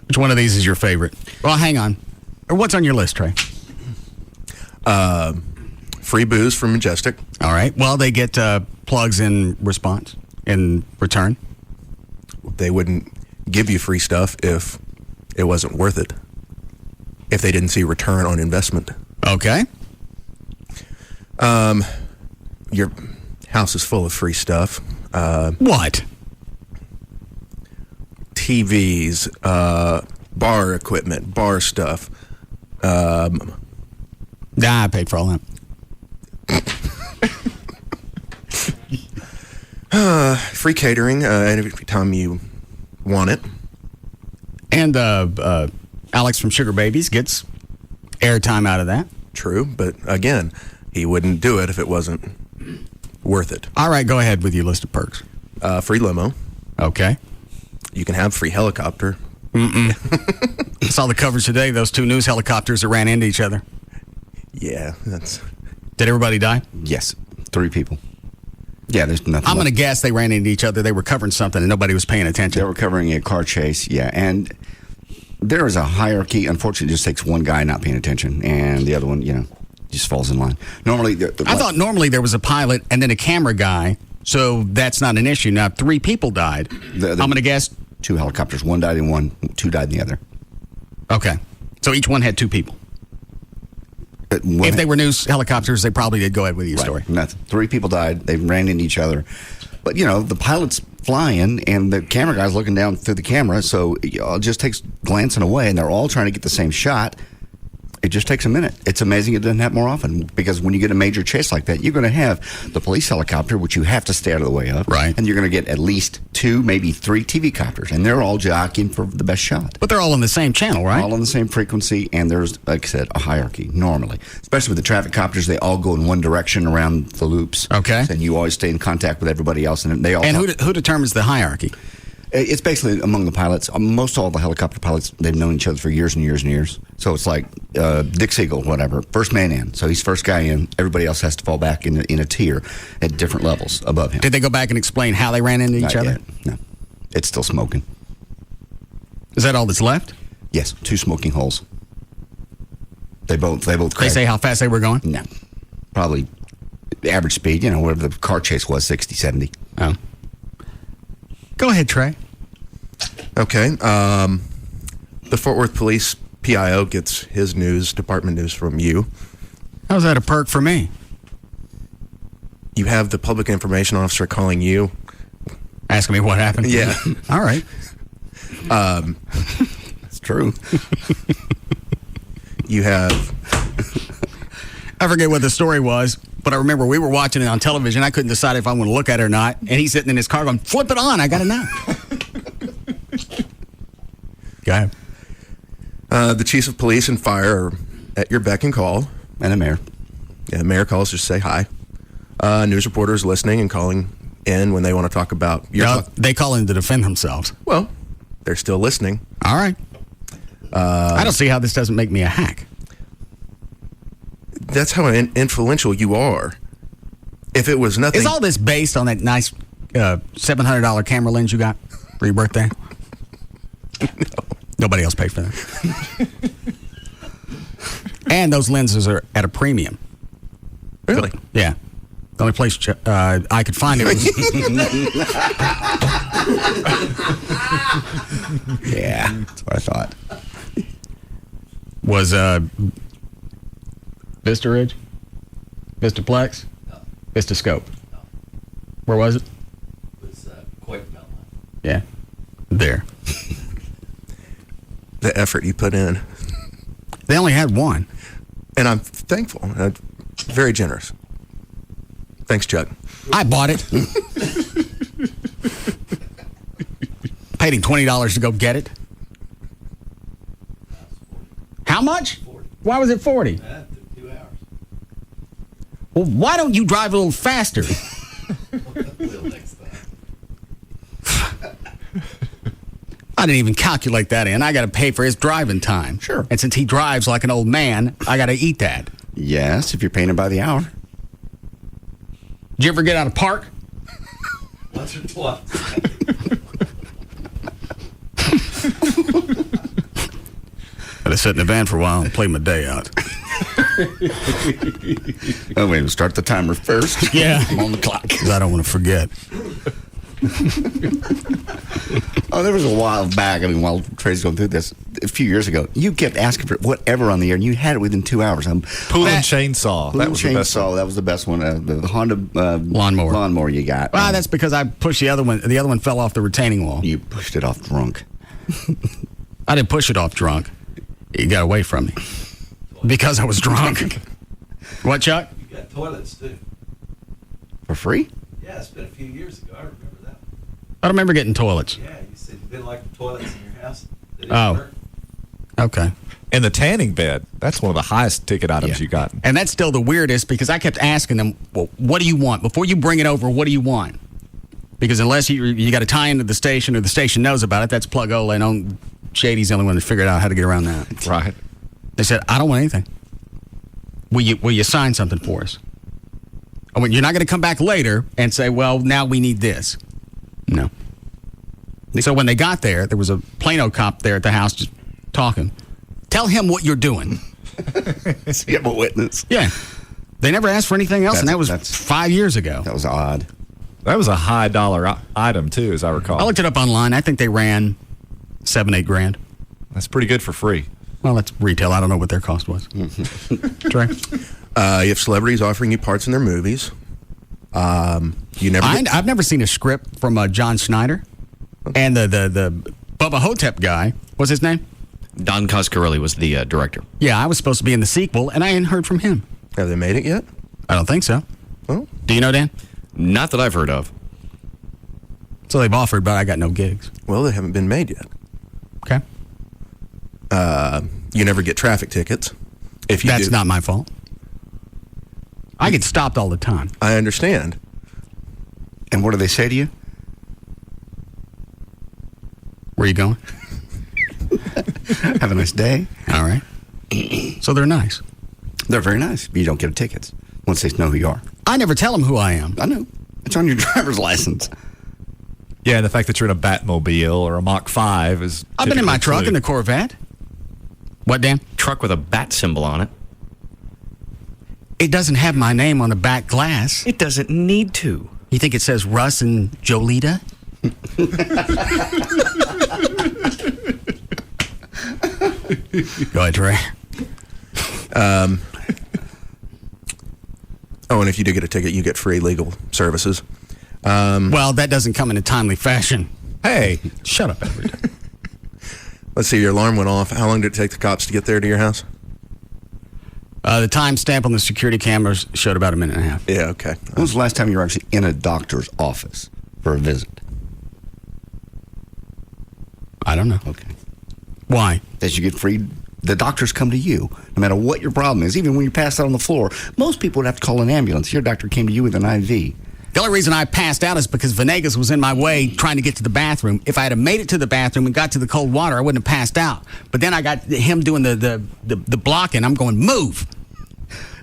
Which one of these is your favorite? Well, hang on. Or what's on your list, Trey? Free booze from Majestic. All right. Well, they get plugs in return. They wouldn't give you free stuff if it wasn't worth it. If they didn't see return on investment. Okay. Your house is full of free stuff. What? TVs, bar equipment, bar stuff. I paid for all that. Free catering every time you want it. And Alex from Sugar Babies gets airtime out of that. True, but again, he wouldn't do it if it wasn't worth it. All right, go ahead with your list of perks. Free limo. Okay. You can have free helicopter. I saw the coverage today, those 2 news helicopters that ran into each other. Yeah, that's... Did everybody die? Yes, 3 people. Yeah, there's nothing. I'm going to guess they ran into each other. They were covering something and nobody was paying attention. They were covering a car chase, yeah. And there is a hierarchy. Unfortunately, it just takes one guy not paying attention and the other one, just falls in line. Normally, I thought normally there was a pilot and then a camera guy, so that's not an issue. Now, 3 people died. I'm going to guess 2 helicopters. 1 died in one, 2 died in the other. Okay. So each one had 2 people. If they were news helicopters, they probably did. Go ahead with your story. Nothing. 3 people died. They ran into each other. But, the pilot's flying and the camera guy's looking down through the camera, so it just takes glancing away, and they're all trying to get the same shot. It just takes a minute. It's amazing it doesn't happen more often, because when you get a major chase like that, you're going to have the police helicopter, which you have to stay out of the way of. Right. And you're going to get at least 2, maybe 3 TV copters, and they're all jockeying for the best shot. But they're all on the same channel, right? All on the same frequency, and there's, like I said, a hierarchy, normally. Especially with the traffic copters, they all go in one direction around the loops. Okay. And you always stay in contact with everybody else, and they all... And who determines the hierarchy? It's basically among the pilots. Most all the helicopter pilots, they've known each other for years and years and years. So it's like Dick Siegel, whatever, first man in. So he's first guy in. Everybody else has to fall back in a tier at different levels above him. Did they go back and explain how they ran into each other? Yet. No. It's still smoking. Is that all that's left? Yes, 2 smoking holes. They both They say how fast they were going? No. Probably average speed, whatever the car chase was, 60, 70. Oh. Go ahead, Trey. Okay. The Fort Worth Police PIO gets his department news from you. How's that a perk for me? You have the public information officer calling you. Asking me what happened? Yeah. All right. It's true. You have... I forget what the story was, but I remember we were watching it on television. I couldn't decide if I want to look at it or not. And he's sitting in his car going, flip it on. I got to know. Go ahead. The chiefs of police and fire are at your beck and call. And the mayor. Yeah, the mayor calls just to say hi. News reporters listening and calling in when they want to talk about... They call in to defend themselves. Well, they're still listening. All right. I don't see how this doesn't make me a hack. That's how influential you are. If it was nothing... Is all this based on that nice $700 camera lens you got for your birthday? No. Nobody else paid for that. And those lenses are at a premium. Really? Yeah. The only place I could find it was... Yeah, that's what I thought. Was Vista Ridge? Vista Plex? No. Vista Scope? No. Where was it? It was Quake Beltline. Yeah. There. The effort you put in. They only had one. And I'm thankful. Very generous. Thanks, Chuck. I bought it. Paid him $20 to go get it. How much? 40. Why was it 40? That took 2 hours. Well, why don't you drive a little faster? Will next time. I didn't even calculate that in. I got to pay for his driving time. Sure. And since he drives like an old man, I got to eat that. Yes, if you're paying him by the hour. Did you ever get out of park? Once or twice. I'd have sat in the van for a while and played my day out. Oh, wait, we'll start the timer first. Yeah. I'm on the clock. Because I don't want to forget. Oh, there was a while back, while Trey's going through this, a few years ago, you kept asking for whatever on the air, and you had it within 2 hours. Pool and chainsaw. That was the best one. That was the best one. The Honda lawnmower you got. Well, that's because I pushed the other one. The other one fell off the retaining wall. You pushed it off drunk. I didn't push it off drunk. He got away from me because I was drunk. What, Chuck? You got toilets, too. For free? Yeah, it's been a few years ago. I remember that. I don't remember getting toilets. Yeah, you said you didn't like the toilets in your house. They didn't Oh. work. Okay. And the tanning bed, that's one of the highest ticket items you got. And that's still the weirdest because I kept asking them, well, what do you want? Before you bring it over, what do you want? Because unless you got to tie into the station or the station knows about it, that's plug-o, and Shady's the only one that figured out how to get around that. Right. They said, I don't want anything. Will you sign something for us? I went, you're not going to come back later and say, well, now we need this. No. So when they got there, there was a Plano cop there at the house just talking. Tell him what you're doing. You have a witness. Yeah. They never asked for anything else, and that was 5 years ago. That was odd. That was a high dollar item, too, as I recall. I looked it up online. I think they ran $7-8 grand. That's pretty good for free. Well, that's retail. I don't know what their cost was. Trey? You have celebrities offering you parts in their movies. You never. I've never seen a script from John Schneider, and the Bubba Hotep guy. What's his name? Don Coscarelli was the director. Yeah, I was supposed to be in the sequel, and I hadn't heard from him. Have they made it yet? I don't think so. Oh. Do you know, Dan? Not that I've heard of. So they've offered, but I got no gigs. Well, they haven't been made yet. Okay. You never get traffic tickets. If you That's do. not my fault. I get stopped all the time. I understand. And what do they say to you? Where are you going? Have a nice day. All right. So they're nice. They're very nice. But you don't get tickets once they know who you are. I never tell them who I am. I know. It's on your driver's license. Yeah, and the fact that you're in a Batmobile or a Mach 5 is. I've been in my truck in the Corvette. What, Dan? Truck with a bat symbol on it. It doesn't have my name on the back glass. It doesn't need to. You think it says Russ and Jolita? Go ahead, Trey. Oh, and if you do get a ticket, you get free legal services. Well, that doesn't come in a timely fashion. Hey, shut up, Edward. Let's see, your alarm went off. How long did it take the cops to get there to your house? The timestamp on the security cameras showed about a minute and a half. Yeah, okay. When was the last time you were actually in a doctor's office for a visit? I don't know. Okay. Why? That you get free. The doctors come to you, no matter what your problem is. Even when you pass out on the floor, most people would have to call an ambulance. Your doctor came to you with an IV. The only reason I passed out is because Venegas was in my way trying to get to the bathroom. If I had made it to the bathroom and got to the cold water, I wouldn't have passed out. But then I got him doing the blocking. I'm going, move.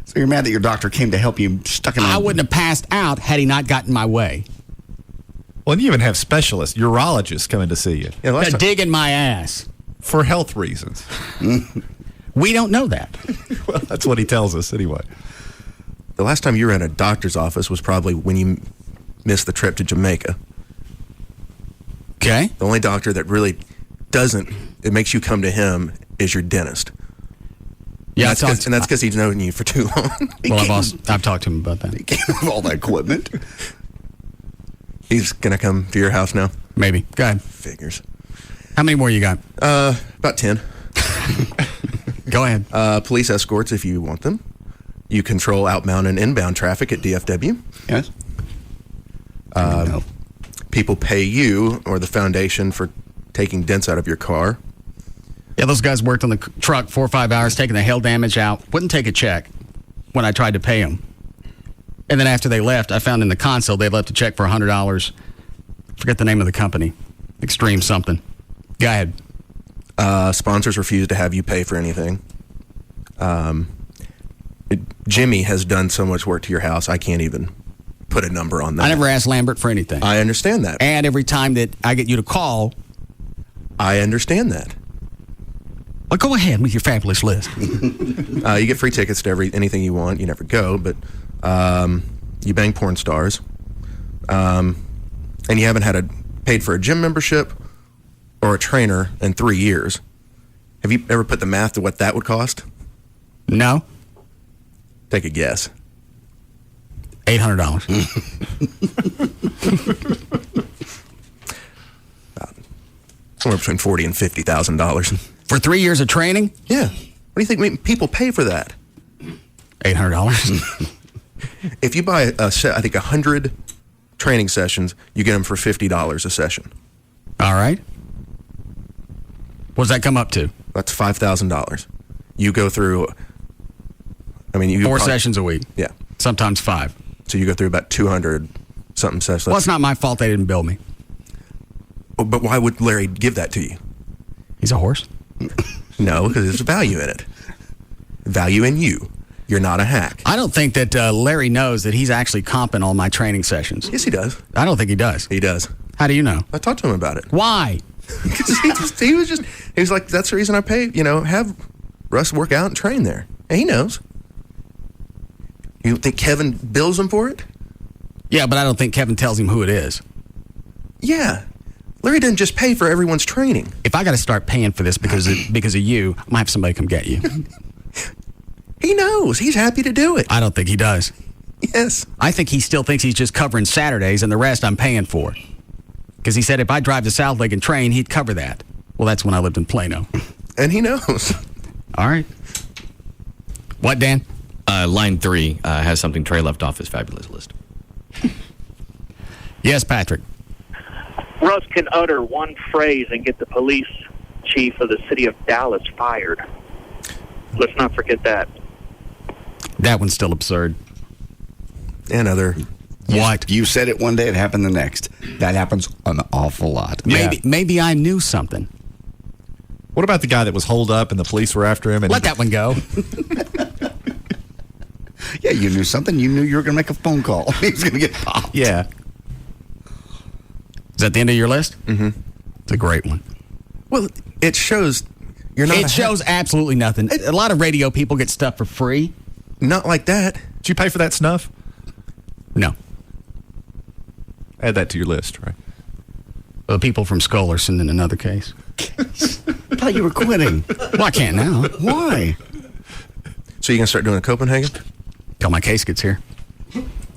So you're mad that your doctor came to help you stuck in I wouldn't have passed out had he not gotten in my way. Well, and you even have specialists, urologists coming to see you. Yeah, They're digging my ass. For health reasons. We don't know that. Well, that's what he tells us anyway. The last time you were in a doctor's office was probably when you missed the trip to Jamaica. Okay. The only doctor that really doesn't, it makes you come to him, is your dentist. Yeah, and that's because he's known you for too long. Well, I've talked to him about that. He can't have all that equipment. He's going to come to your house now? Maybe. Go ahead. Figures. How many more you got? About 10. Go ahead. Police escorts if you want them. You control outbound and inbound traffic at DFW. Yes. People pay you or the foundation for taking dents out of your car. Yeah, those guys worked on the truck 4 or 5 hours, taking the hail damage out. Wouldn't take a check when I tried to pay them. And then after they left, I found in the console they left a check for $100. Forget the name of the company. Extreme something. Go ahead. Sponsors refuse to have you pay for anything. Jimmy has done so much work to your house, I can't even put a number on that. I never asked Lambert for anything. I understand that. And every time that I get you to call... I understand that. Well, go ahead with your fabulous list. You get free tickets to anything you want. You never go, but you bang porn stars. And you haven't paid for a gym membership or a trainer in 3 years. Have you ever put the math to what that would cost? No. Take a guess. $800. Somewhere between $40,000 and $50,000 for 3 years of training. Yeah. What do you think people pay for that? $800. If you buy I think 100 training sessions, you get them for $50 a session. All right. What does that come up to? That's $5,000. You go through. I mean, 4 sessions a week. Yeah. Sometimes 5. So you go through about 200 something sessions. Well, it's not my fault they didn't bill me. But why would Larry give that to you? He's a horse. No, because there's value in it. Value in you. You're not a hack. I don't think that Larry knows that he's actually comping all my training sessions. Yes, he does. I don't think he does. He does. How do you know? I talked to him about it. Why? Because he was like, that's the reason I pay, have Russ work out and train there. And he knows. You don't think Kevin bills him for it? Yeah, but I don't think Kevin tells him who it is. Yeah. Larry doesn't just pay for everyone's training. If I got to start paying for this because of you, I'm going to have somebody come get you. He knows. He's happy to do it. I don't think he does. Yes. I think he still thinks he's just covering Saturdays and the rest I'm paying for. Because he said if I drive to South Lake and train, he'd cover that. Well, that's when I lived in Plano. And he knows. All right. What, Dan? Line 3 has something Trey left off his fabulous list. Yes, Patrick. Russ can utter one phrase and get the police chief of the city of Dallas fired. Let's not forget that. That one's still absurd. And other. What? You said it one day, it happened the next. That happens an awful lot. Maybe I knew something. What about the guy that was holed up and the police were after him? And Let that one go. Yeah, you knew something. You knew you were going to make a phone call. He was going to get popped. Yeah. Is that the end of your list? Mm-hmm. It's a great one. Well, it shows you're not. It shows absolutely nothing. A lot of radio people get stuff for free. Not like that. Did you pay for that snuff? No. Add that to your list, right? The people from Scholarson in another case. I thought you were quitting. Well, I can't now. Why? So you going to start doing a Copenhagen? Till my case gets here.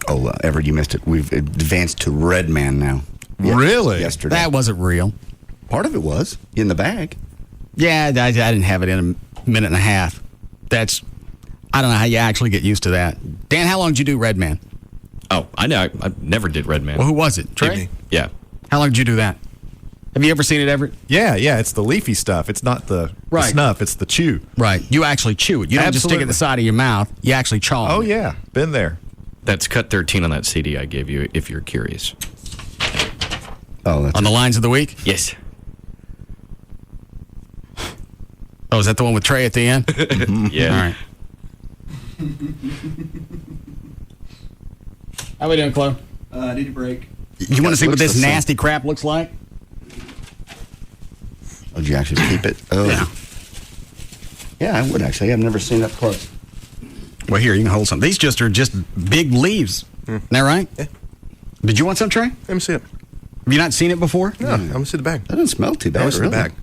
Oh, Everett, you missed it. We've advanced to Red Man now. Really? Yesterday. That wasn't real. Part of it was in the bag. Yeah, I didn't have it in a minute and a half. I don't know how you actually get used to that. Dan, how long did you do Red Man? Oh, I know. I never did Red Man. Well, who was it? Trey? Yeah. How long did you do that? Have you ever seen it, Everett? Yeah. It's the leafy stuff. It's not the snuff. It's the chew. Right. You actually chew it. You don't just stick it in the side of your mouth. You actually chaw it. Oh, yeah. Been there. That's cut 13 on that CD I gave you, if you're curious. Oh, that's on the lines of the week? Yes. Oh, is that the one with Trey at the end? Yeah. All right. How we doing, Chloe? I need a break. You want to see what this nasty crap looks like? Oh, did you actually keep it? Oh. Yeah. Yeah, I would actually. I've never seen it up close. Well, here, you can hold some. These are just big leaves. Isn't that right? Yeah. Did you want some, Trey? Let me see it. Have you not seen it before? No, I'm going to see the bag. That doesn't smell too bad, I want to see really. the bag.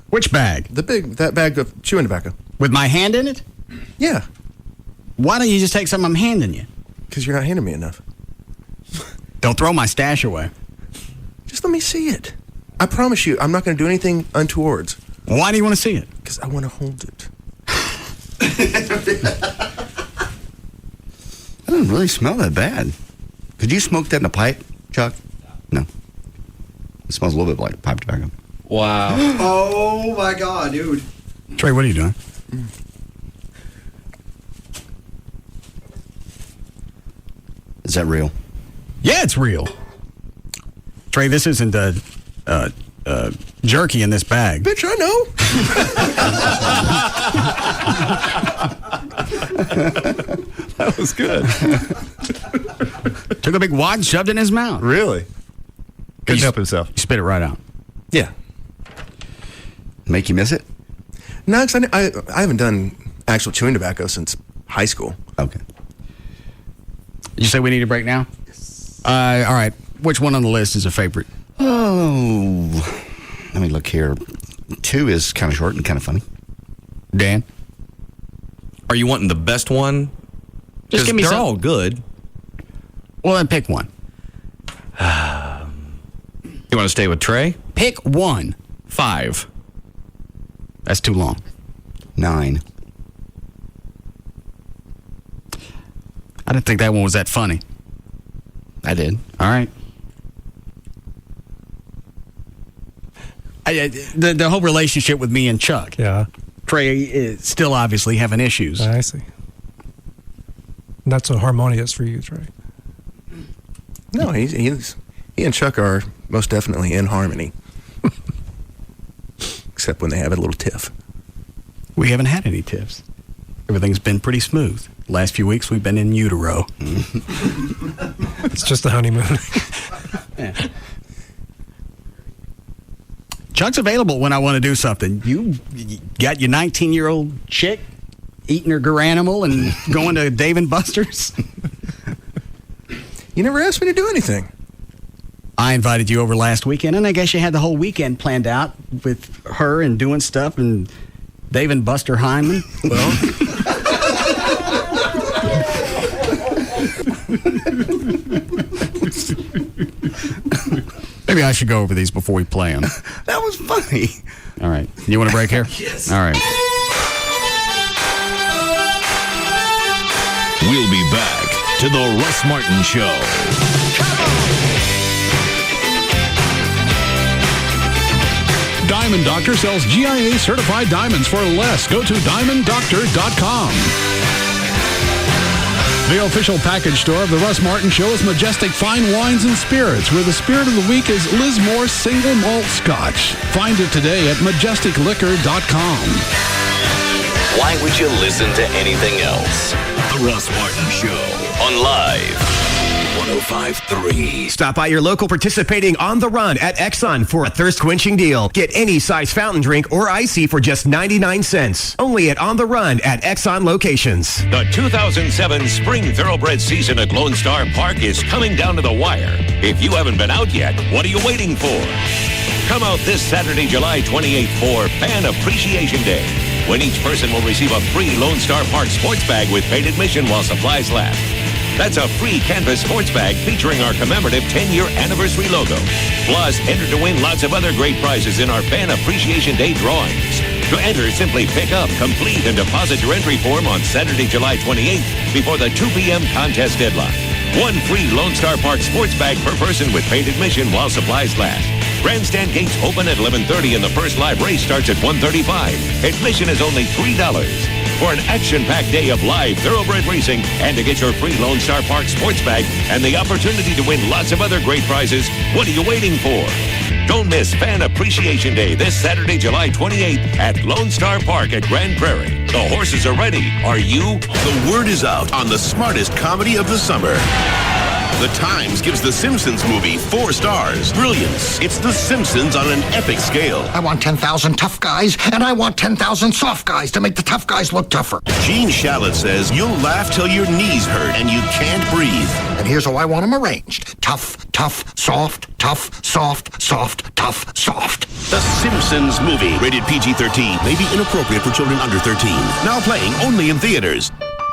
Which bag? That bag of chewing tobacco. With my hand in it? Yeah. Why don't you just take something I'm handing you? Because you're not handing me enough. Don't throw my stash away. Just let me see it. I promise you, I'm not going to do anything untowards. Why do you want to see it? Because I want to hold it. It doesn't really smell that bad. Could you smoke that in a pipe, Chuck? No. It smells a little bit like pipe tobacco. Wow. Oh my God, dude. Trey, what are you doing? Is that real? Yeah, it's real. Trey, this isn't jerky in this bag. Bitch, I know. That was good. Took a big wad and shoved it in his mouth. Really? Couldn't help himself. You spit it right out. Yeah. Make you miss it? No, because I haven't done actual chewing tobacco since high school. Okay. Did you say we need a break now? All right. Which one on the list is a favorite? Oh, let me look here. 2 is kind of short and kind of funny. Dan? Are you wanting the best one? Just give me they're some. all good. Well, then pick one. You want to stay with Trey? Pick one. 5. That's too long. 9. I didn't think that one was that funny. I did. All right. The whole relationship with me and Chuck. Yeah. Trey is still obviously having issues. I see. Not so harmonious for you, Trey. No, he and Chuck are most definitely in harmony. Except when they have a little tiff. We haven't had any tiffs. Everything's been pretty smooth. Last few weeks we've been in utero. It's just a honeymoon. Yeah. Chuck's available when I want to do something. You got your 19-year-old chick eating her Garanimal and going to Dave & Buster's? You never asked me to do anything. I invited you over last weekend, and I guess you had the whole weekend planned out with her and doing stuff and Dave & Buster Hyman. Well, maybe I should go over these before we play them. That was funny. All right. You want a break here? Yes. All right. We'll be back to the Russ Martin Show. Diamond Doctor sells GIA certified diamonds for less. Go to DiamondDoctor.com. The official package store of the Russ Martin Show is Majestic Fine Wines and Spirits, where the spirit of the week is Lismore Single Malt Scotch. Find it today at MajesticLiquor.com. Why would you listen to anything else? The Russ Martin Show on Live 105.3. Stop by your local participating On the Run at Exxon for a thirst-quenching deal. Get any size fountain drink or icy for just 99 cents. Only at On the Run at Exxon locations. The 2007 Spring Thoroughbred season at Lone Star Park is coming down to the wire. If you haven't been out yet, what are you waiting for? Come out this Saturday, July 28th for Fan Appreciation Day, when each person will receive a free Lone Star Park sports bag with paid admission while supplies last. That's a free canvas sports bag featuring our commemorative 10-year anniversary logo. Plus, enter to win lots of other great prizes in our Fan Appreciation Day drawings. To enter, simply pick up, complete, and deposit your entry form on Saturday, July 28th before the 2 p.m. contest deadline. One free Lone Star Park sports bag per person with paid admission while supplies last. Grandstand gates open at 11:30 and the first live race starts at 1:35. Admission is only $3. For an action-packed day of live thoroughbred racing and to get your free Lone Star Park sports bag and the opportunity to win lots of other great prizes, what are you waiting for? Don't miss Fan Appreciation Day this Saturday, July 28th at Lone Star Park at Grand Prairie. The horses are ready. Are you? The word is out on the smartest comedy of the summer. The Times gives The Simpsons movie 4 stars. Brilliance. It's The Simpsons on an epic scale. I want 10,000 tough guys, and I want 10,000 soft guys to make the tough guys look tougher. Gene Shalit says you'll laugh till your knees hurt and you can't breathe. And here's how I want them arranged. Tough, tough, soft, tough, soft, soft, tough, soft. The Simpsons movie. Rated PG-13. May be inappropriate for children under 13. Now playing only in theaters.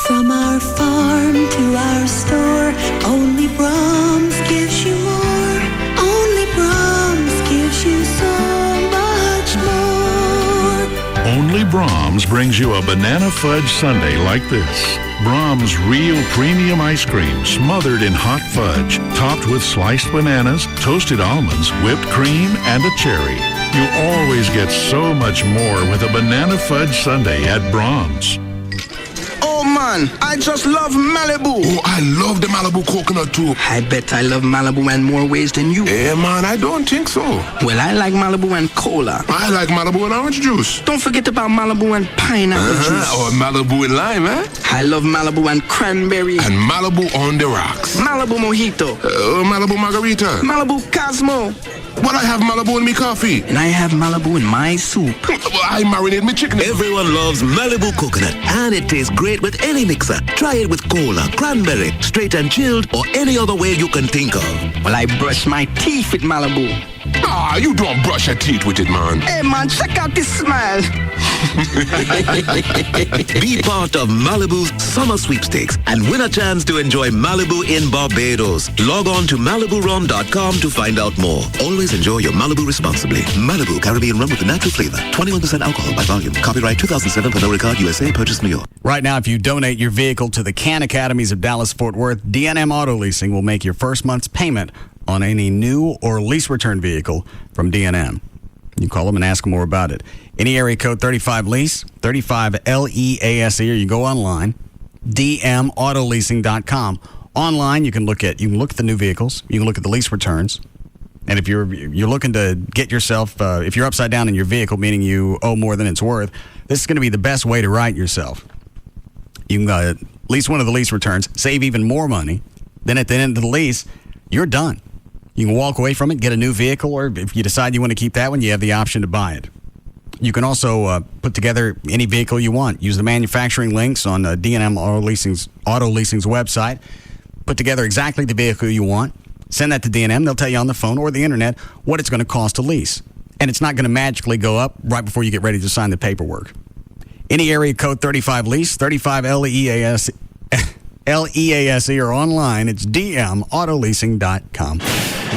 From our farm to our store, only Brahms gives you more. Only Brahms gives you so much more. Only Brahms brings you a banana fudge sundae like this. Brahms Real Premium Ice Cream smothered in hot fudge, topped with sliced bananas, toasted almonds, whipped cream, and a cherry. You always get so much more with a banana fudge sundae at Brahms. Oh man, I just love Malibu. Oh, I love the Malibu coconut too. I bet I love Malibu in more ways than you. Hey man, I don't think so. Well, I like Malibu and cola. I like Malibu and orange juice. Don't forget about Malibu and pineapple juice. Or Malibu and lime, eh? I love Malibu and cranberry. And Malibu on the rocks. Malibu mojito. Malibu margarita. Malibu Cosmo. Well, I have Malibu in me coffee. And I have Malibu in my soup. I marinate me chicken. Everyone loves Malibu coconut, and it tastes great with any mixer. Try it with cola, cranberry, straight and chilled, or any other way you can think of. Well, I brush my teeth with Malibu. Ah, you don't brush your teeth with it, man. Hey, man, check out this smile. Be part of Malibu's summer sweepstakes and win a chance to enjoy Malibu in Barbados. Log on to MalibuRum.com to find out more. Always enjoy your Malibu responsibly. Malibu Caribbean rum with a natural flavor. 21% alcohol by volume. Copyright 2007 Pernod Ricard USA. Purchase New York. Right now, if you donate your vehicle to the Can Academies of Dallas-Fort Worth, DNM Auto Leasing will make your first month's payment on any new or lease return vehicle from DNM. You call them and ask them more about it. Any area code 35LEASE, 35LEASE, or you go online, dmautoleasing.com. Online, you can look at the new vehicles, you can look at the lease returns, and if you're looking to get yourself, if you're upside down in your vehicle, meaning you owe more than it's worth, this is going to be the best way to right yourself. You can lease one of the lease returns, save even more money. Then at the end of the lease, you're done. You can walk away from it, get a new vehicle, or if you decide you want to keep that one, you have the option to buy it. You can also put together any vehicle you want. Use the manufacturing links on DNM Auto Leasing's website. Put together exactly the vehicle you want. Send that to DNM. They'll tell you on the phone or the internet what it's going to cost to lease. And it's not going to magically go up right before you get ready to sign the paperwork. Any area code 35LEASE, 35LEASE, LEASE, or online, it's dmautoleasing.com.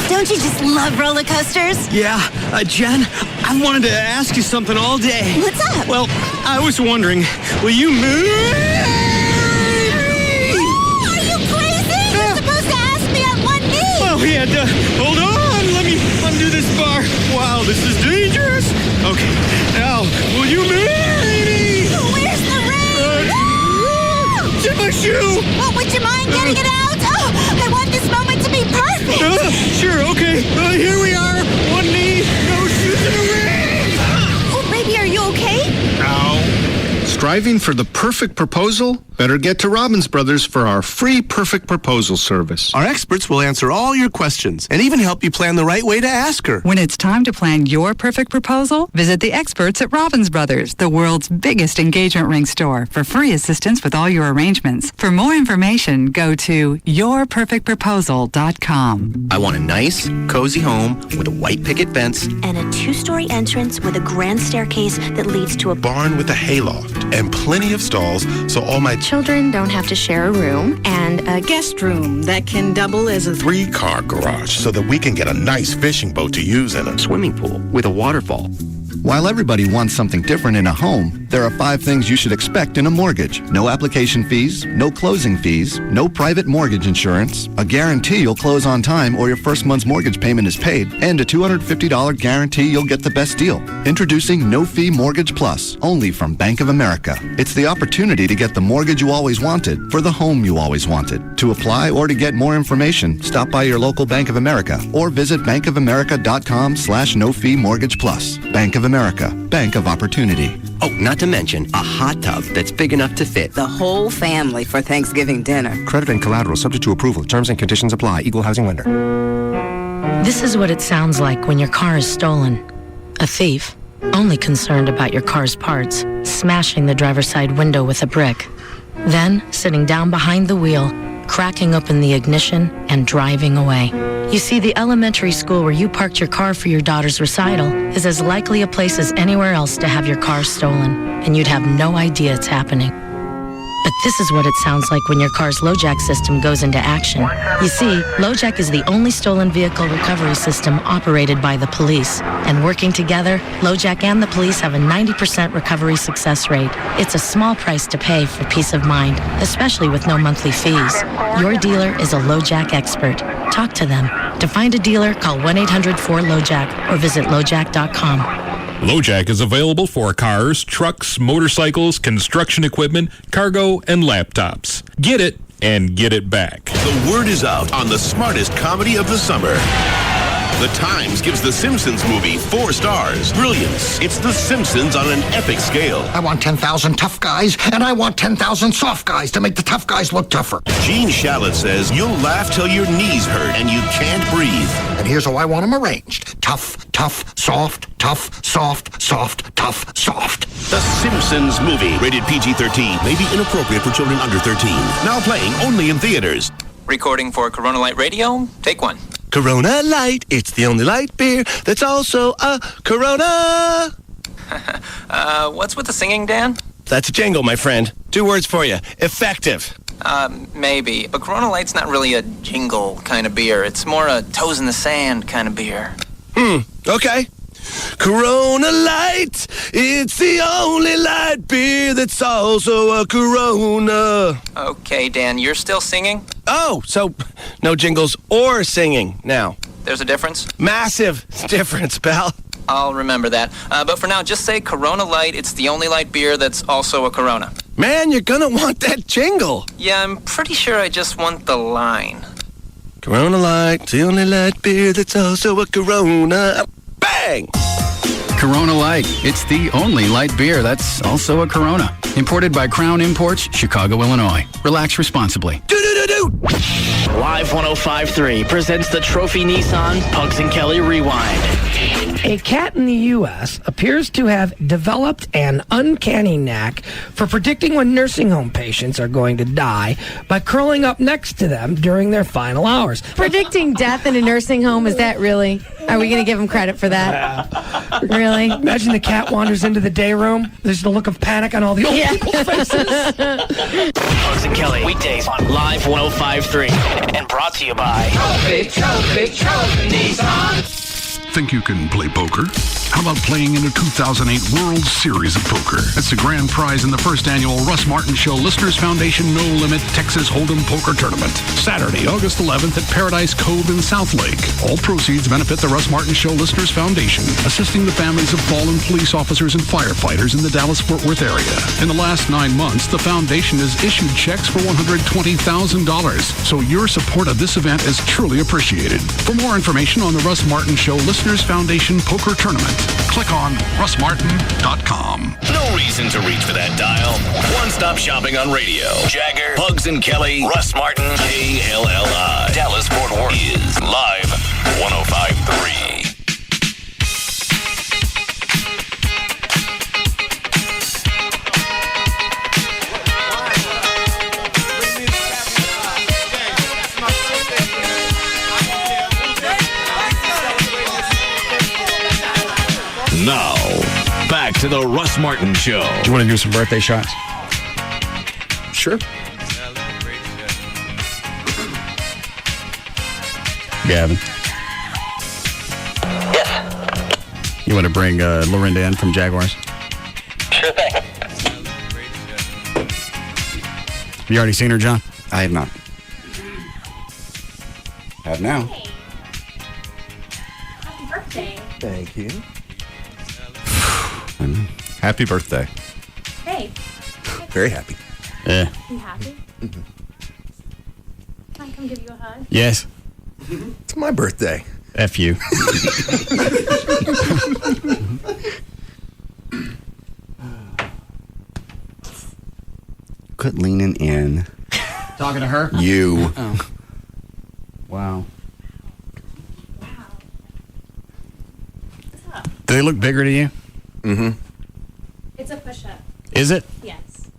Don't you just love roller coasters? Yeah, Jen, I've wanted to ask you something all day. What's up? Well, I was wondering, will you move? Are you crazy? You're supposed to ask me on one knee. Oh, we had to. Hold on, let me undo this bar. Wow, this is dangerous. Okay, now, will you marry me? Where's the ring? It's in my shoe. Oh, would you mind getting it out? Oh, I want this moment to be perfect. Sure, okay. Here we are. One knee, no shoes, and a ring. Oh, baby, are you okay? Ow. Striving for the perfect proposal? Better get to Robbins Brothers for our free perfect proposal service. Our experts will answer all your questions and even help you plan the right way to ask her. When it's time to plan your perfect proposal, visit the experts at Robbins Brothers, the world's biggest engagement ring store, for free assistance with all your arrangements. For more information, go to yourperfectproposal.com. I want a nice, cozy home with a white picket fence And a 2-story entrance with a grand staircase that leads to a barn with a hayloft and plenty of stalls so all my children don't have to share a room, and a guest room that can double as a 3-car garage so that we can get a nice fishing boat to use in a swimming pool with a waterfall. While everybody wants something different in a home, there are 5 things you should expect in a mortgage. No application fees, no closing fees, no private mortgage insurance, a guarantee you'll close on time or your first month's mortgage payment is paid, and a $250 guarantee you'll get the best deal. Introducing No Fee Mortgage Plus, only from Bank of America. It's the opportunity to get the mortgage you always wanted for the home you always wanted. To apply or to get more information, stop by your local Bank of America or visit bankofamerica.com/No Fee Mortgage Plus. Bank of America, Bank of Opportunity. Oh, not to mention a hot tub that's big enough to fit the whole family for Thanksgiving dinner. Credit and collateral subject to approval. Terms and conditions apply. Equal housing lender. This is what it sounds like when your car is stolen. A thief, only concerned about your car's parts, smashing the driver's side window with a brick. Then, sitting down behind the wheel, cracking open the ignition and driving away. You see, the elementary school where you parked your car for your daughter's recital is as likely a place as anywhere else to have your car stolen, and you'd have no idea it's happening. But this is what it sounds like when your car's LoJack system goes into action. You see, LoJack is the only stolen vehicle recovery system operated by the police. And working together, LoJack and the police have a 90% recovery success rate. It's a small price to pay for peace of mind, especially with no monthly fees. Your dealer is a LoJack expert. Talk to them. To find a dealer, call 1-800-4LoJack or visit LoJack.com. LoJack is available for cars, trucks, motorcycles, construction equipment, cargo, and laptops. Get it and get it back. The word is out on the smartest comedy of the summer. The Times gives The Simpsons movie 4 stars. Brilliance. It's The Simpsons on an epic scale. I want 10,000 tough guys, and I want 10,000 soft guys to make the tough guys look tougher. Gene Shalit says you'll laugh till your knees hurt and you can't breathe. And here's how I want them arranged. Tough, tough, soft, tough, soft, soft, tough, soft. The Simpsons movie. Rated PG-13. May be inappropriate for children under 13. Now playing only in theaters. Recording for Corona Light Radio. Take 1. Corona Light, it's the only light beer that's also a Corona. What's with the singing, Dan? That's a jingle, my friend. 2 words for you. Effective. Maybe. But Corona Light's not really a jingle kind of beer. It's more a toes in the sand kind of beer. Okay. Corona Light, it's the only light beer that's also a Corona. Okay, Dan, you're still singing? Oh, so no jingles or singing now. There's a difference? Massive difference, pal. I'll remember that. But for now, just say Corona Light. It's the only light beer that's also a Corona. Man, you're gonna want that jingle. Yeah, I'm pretty sure I just want the line. Corona Light, it's the only light beer that's also a Corona. Bang! Corona Light. It's the only light beer that's also a Corona. Imported by Crown Imports, Chicago, Illinois. Relax responsibly. Live 105.3 presents the Trophy Nissan Pugs and Kelly Rewind. A cat in the U.S. appears to have developed an uncanny knack for predicting when nursing home patients are going to die by curling up next to them during their final hours. Predicting death in a nursing home, is that really? Are we going to give him credit for that? Really? Imagine the cat wanders into the day room. There's the look of panic on all the old people's faces. Pugs and Kelly, weekdays on Live 105.3. And brought to you by Trophy Nissan. Think you can play poker? How about playing in the 2008 World Series of Poker? That's the grand prize in the first annual Russ Martin Show Listeners Foundation No Limit Texas Hold'em Poker Tournament. Saturday, August 11th at Paradise Cove in South Lake. All proceeds benefit the Russ Martin Show Listeners Foundation, assisting the families of fallen police officers and firefighters in the Dallas-Fort Worth area. In the last 9 months, the foundation has issued checks for $120,000. So your support of this event is truly appreciated. For more information on the Russ Martin Show Listeners Foundation Poker Tournament, click on russmartin.com. No reason to reach for that dial. One-stop shopping on radio. Jagger, Pugs and Kelly, Russ Martin, KLLI. Dallas-Fort Worth is Live 105.3. Now, back to the Russ Martin Show. Do you want to do some birthday shots? Sure. Gavin. Yes. You want to bring Lorinda in from Jaguars? Sure thing. Have you already seen her, John? I have not. Have now. Happy birthday. Thank you. Happy birthday. Hey. Very happy. Yeah. You happy? Mm-hmm. Can I come give you a hug? Yes. It's my birthday. F you. Quit leaning in. Talking to her? You. Oh. Wow. Do they look bigger to you? Mm-hmm. It's a push-up. Is it? Yes.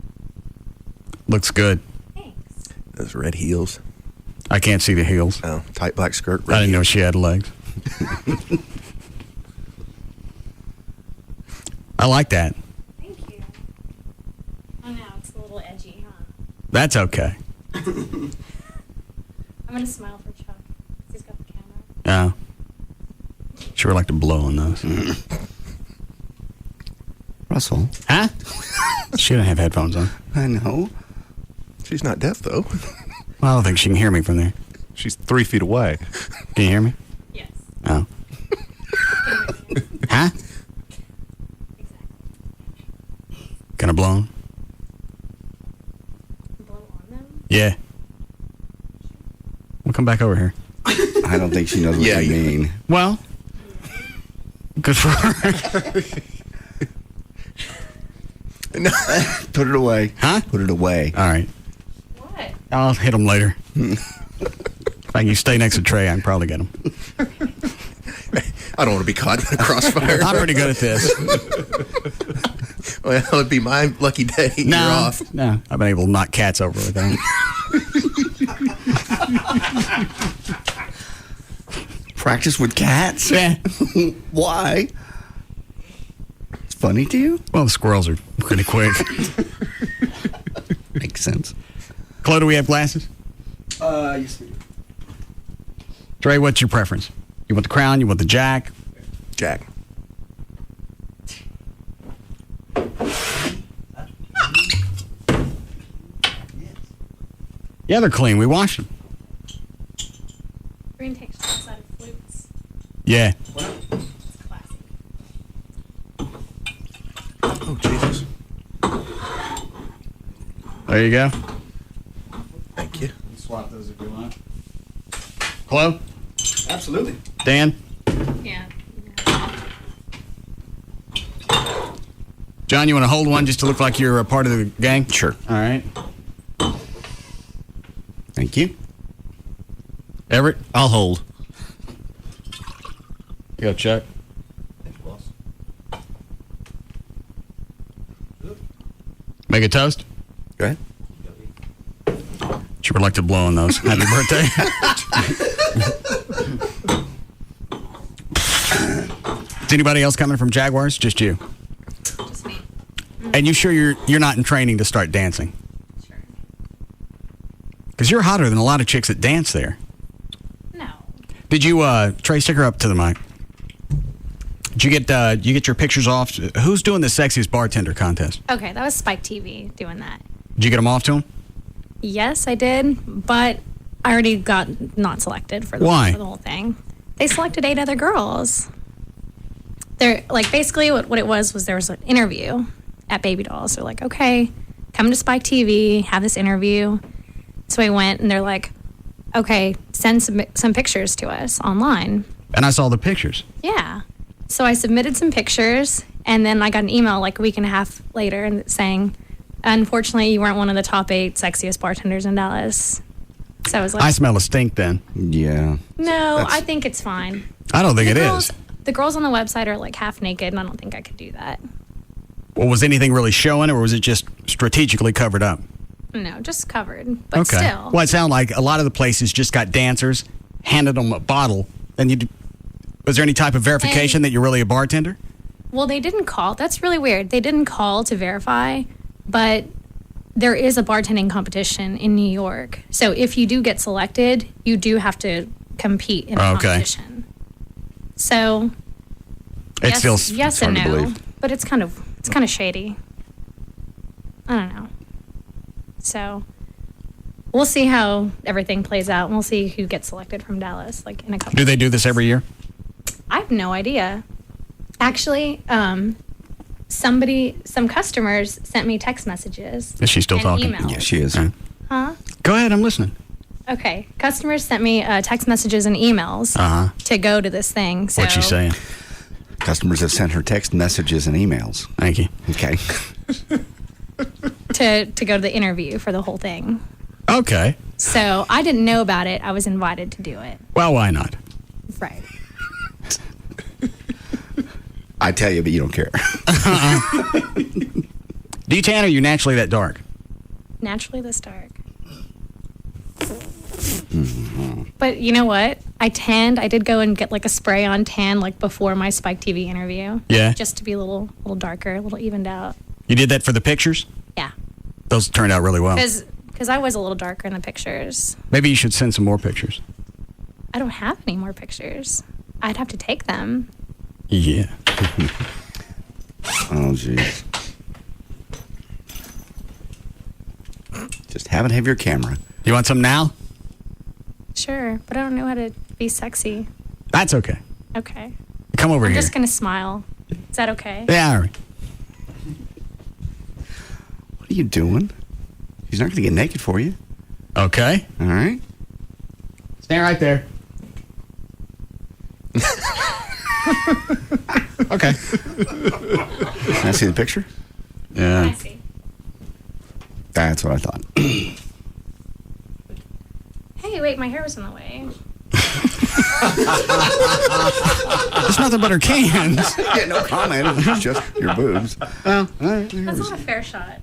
Looks good. Thanks. Those red heels. I can't see the heels. Oh, tight black skirt. I didn't know she had legs. I like that. Thank you. I know, it's a little edgy, huh? That's okay. I'm going to smile for Chuck. He's got the camera. Yeah. Sure like to blow on those. Russell. Huh? She don't have headphones on. I know. She's not deaf, though. Well, I don't think she can hear me from there. She's 3 feet away. Can you hear me? Yes. Oh. Huh? Gonna blow on? Blow on them? Yeah. We'll come back over here. I don't think she knows what you mean. Well, good for her. No. Put it away. Huh? Put it away. All right. What? I'll hit them later. If I can stay next to Trey, I can probably get them. I don't want to be caught in a crossfire. I'm pretty good at this. Well, it'd be my lucky day. No, You're off. No, I've been able to knock cats over with that. Practice with cats? Yeah. Why? funny to you? Well, the squirrels are pretty quick. Makes sense. Chloe, do we have glasses? Yes, we do. Trey, what's your preference? You want the crown? You want the jack? Jack. Yeah, they're clean. We washed them. Green takes shots out of flutes. Yeah. It's classic. Oh, Jesus. There you go. Thank you. Swap those if you want. Chloe? Absolutely. Dan? Yeah. John, you want to hold one just to look like you're a part of the gang? Sure. All right. Thank you. Everett? I'll hold. Go, Chuck. Make a toast? Go ahead. You were like to blow on those. Happy birthday. Is anybody else coming from Jaguars? Just you? Just me. And you sure you're not in training to start dancing? Sure. Because you're hotter than a lot of chicks that dance there. No. Did you, Trey, stick her up to the mic. Did you get your pictures off? Who's doing the sexiest bartender contest? Okay, that was Spike TV doing that. Did you get them off to him? Yes, I did, but I already got not selected for the whole thing. They selected 8 other girls. They're like, basically what it was there was an interview at Baby Dolls. They're like, okay, come to Spike TV, have this interview. So I went, and they're like, okay, send some pictures to us online. And I saw the pictures. Yeah. So I submitted some pictures, and then I got an email like a week and a half later saying, unfortunately, you weren't one of the top 8 sexiest bartenders in Dallas. So I was like, I smell a stink then. Yeah. no, I think it's fine. I don't think it is. The girls on the website are like half naked, and I don't think I could do that. Well, was anything really showing, or was it just strategically covered up? No, just covered, but still. Well, it sounded like a lot of the places just got dancers, handed them a bottle, and was there any type of verification that you're really a bartender? Well, they didn't call. That's really weird. They didn't call to verify, but there is a bartending competition in New York. So if you do get selected, you do have to compete in the competition. So It's yes and no, but it's kind of shady. I don't know. So we'll see how everything plays out, and we'll see who gets selected from Dallas, like in a couple. Do they do this every year? I have no idea. Actually, some customers sent me text messages. Is she still and talking? emails. Yeah, she is. Huh? Go ahead, I'm listening. Okay. Customers sent me text messages and emails to go to this thing. So What's she saying? Customers have sent her text messages and emails. Thank you. Okay. to go to the interview for the whole thing. Okay. So I didn't know about it. I was invited to do it. Well, why not? Right. I tell you, but you don't care. Do you tan, or are you naturally that dark? Naturally this dark. But you know what? I tanned. I did go and get like a spray on tan like before my Spike TV interview. Yeah. Just to be a little darker, a little evened out. You did that for the pictures? Yeah. Those turned out really well. Because I was a little darker in the pictures. Maybe you should send some more pictures. I don't have any more pictures. I'd have to take them. Yeah. Oh, jeez. Just have your camera. You want some now? Sure, but I don't know how to be sexy. That's okay. Okay. Come over I'm here. just going to smile. Is that okay? Yeah, all right. What are you doing? She's not going to get naked for you. Okay. All right. Stand right there. Okay. Can I see the picture? Yeah. I see. That's what I thought. Hey, wait, my hair was in the way. It's nothing but her cans. Yeah, no comment. It's just your boobs. Well, all right. That's not a fair shot.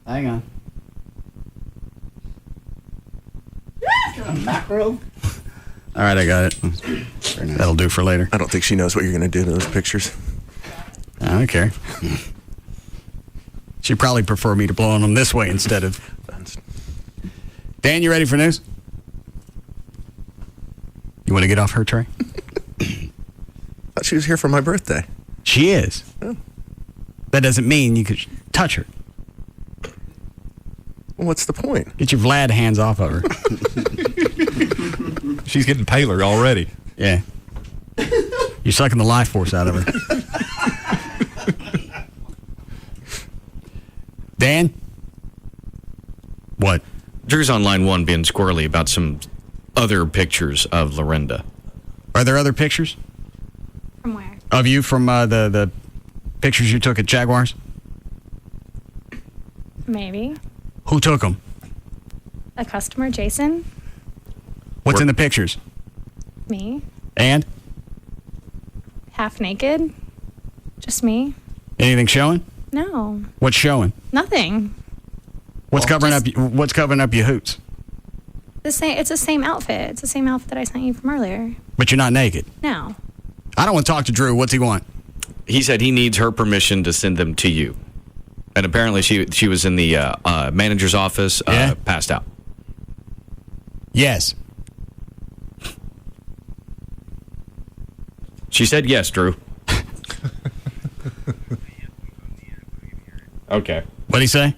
Hang on. Macro? All right, I got it. That'll do for later. I don't think she knows what you're going to do to those pictures. I don't care. She'd probably prefer me to blow on them this way instead of... Dan, you ready for news? You want to get off her tray? Thought she was here for my birthday. She is. Oh. That doesn't mean you could touch her. Well, what's the point? Get your Vlad hands off of her. She's getting paler already. Yeah. You're sucking the life force out of her. Dan? What? Drew's on line one being squirrely about some other pictures of Lorinda. Are there other pictures? From where? Of you from the pictures you took at Jaguars? Maybe. Who took them? A customer, Jason. What's in the pictures? Me. And? Half naked. Just me. Anything showing? No. What's showing? Nothing. What's covering up your hoots? It's the same outfit. It's the same outfit that I sent you from earlier. But you're not naked. No. I don't want to talk to Drew. What's he want? He said he needs her permission to send them to you. And apparently she was in the manager's office, passed out. Yes. She said yes, Drew. Okay. What'd he say?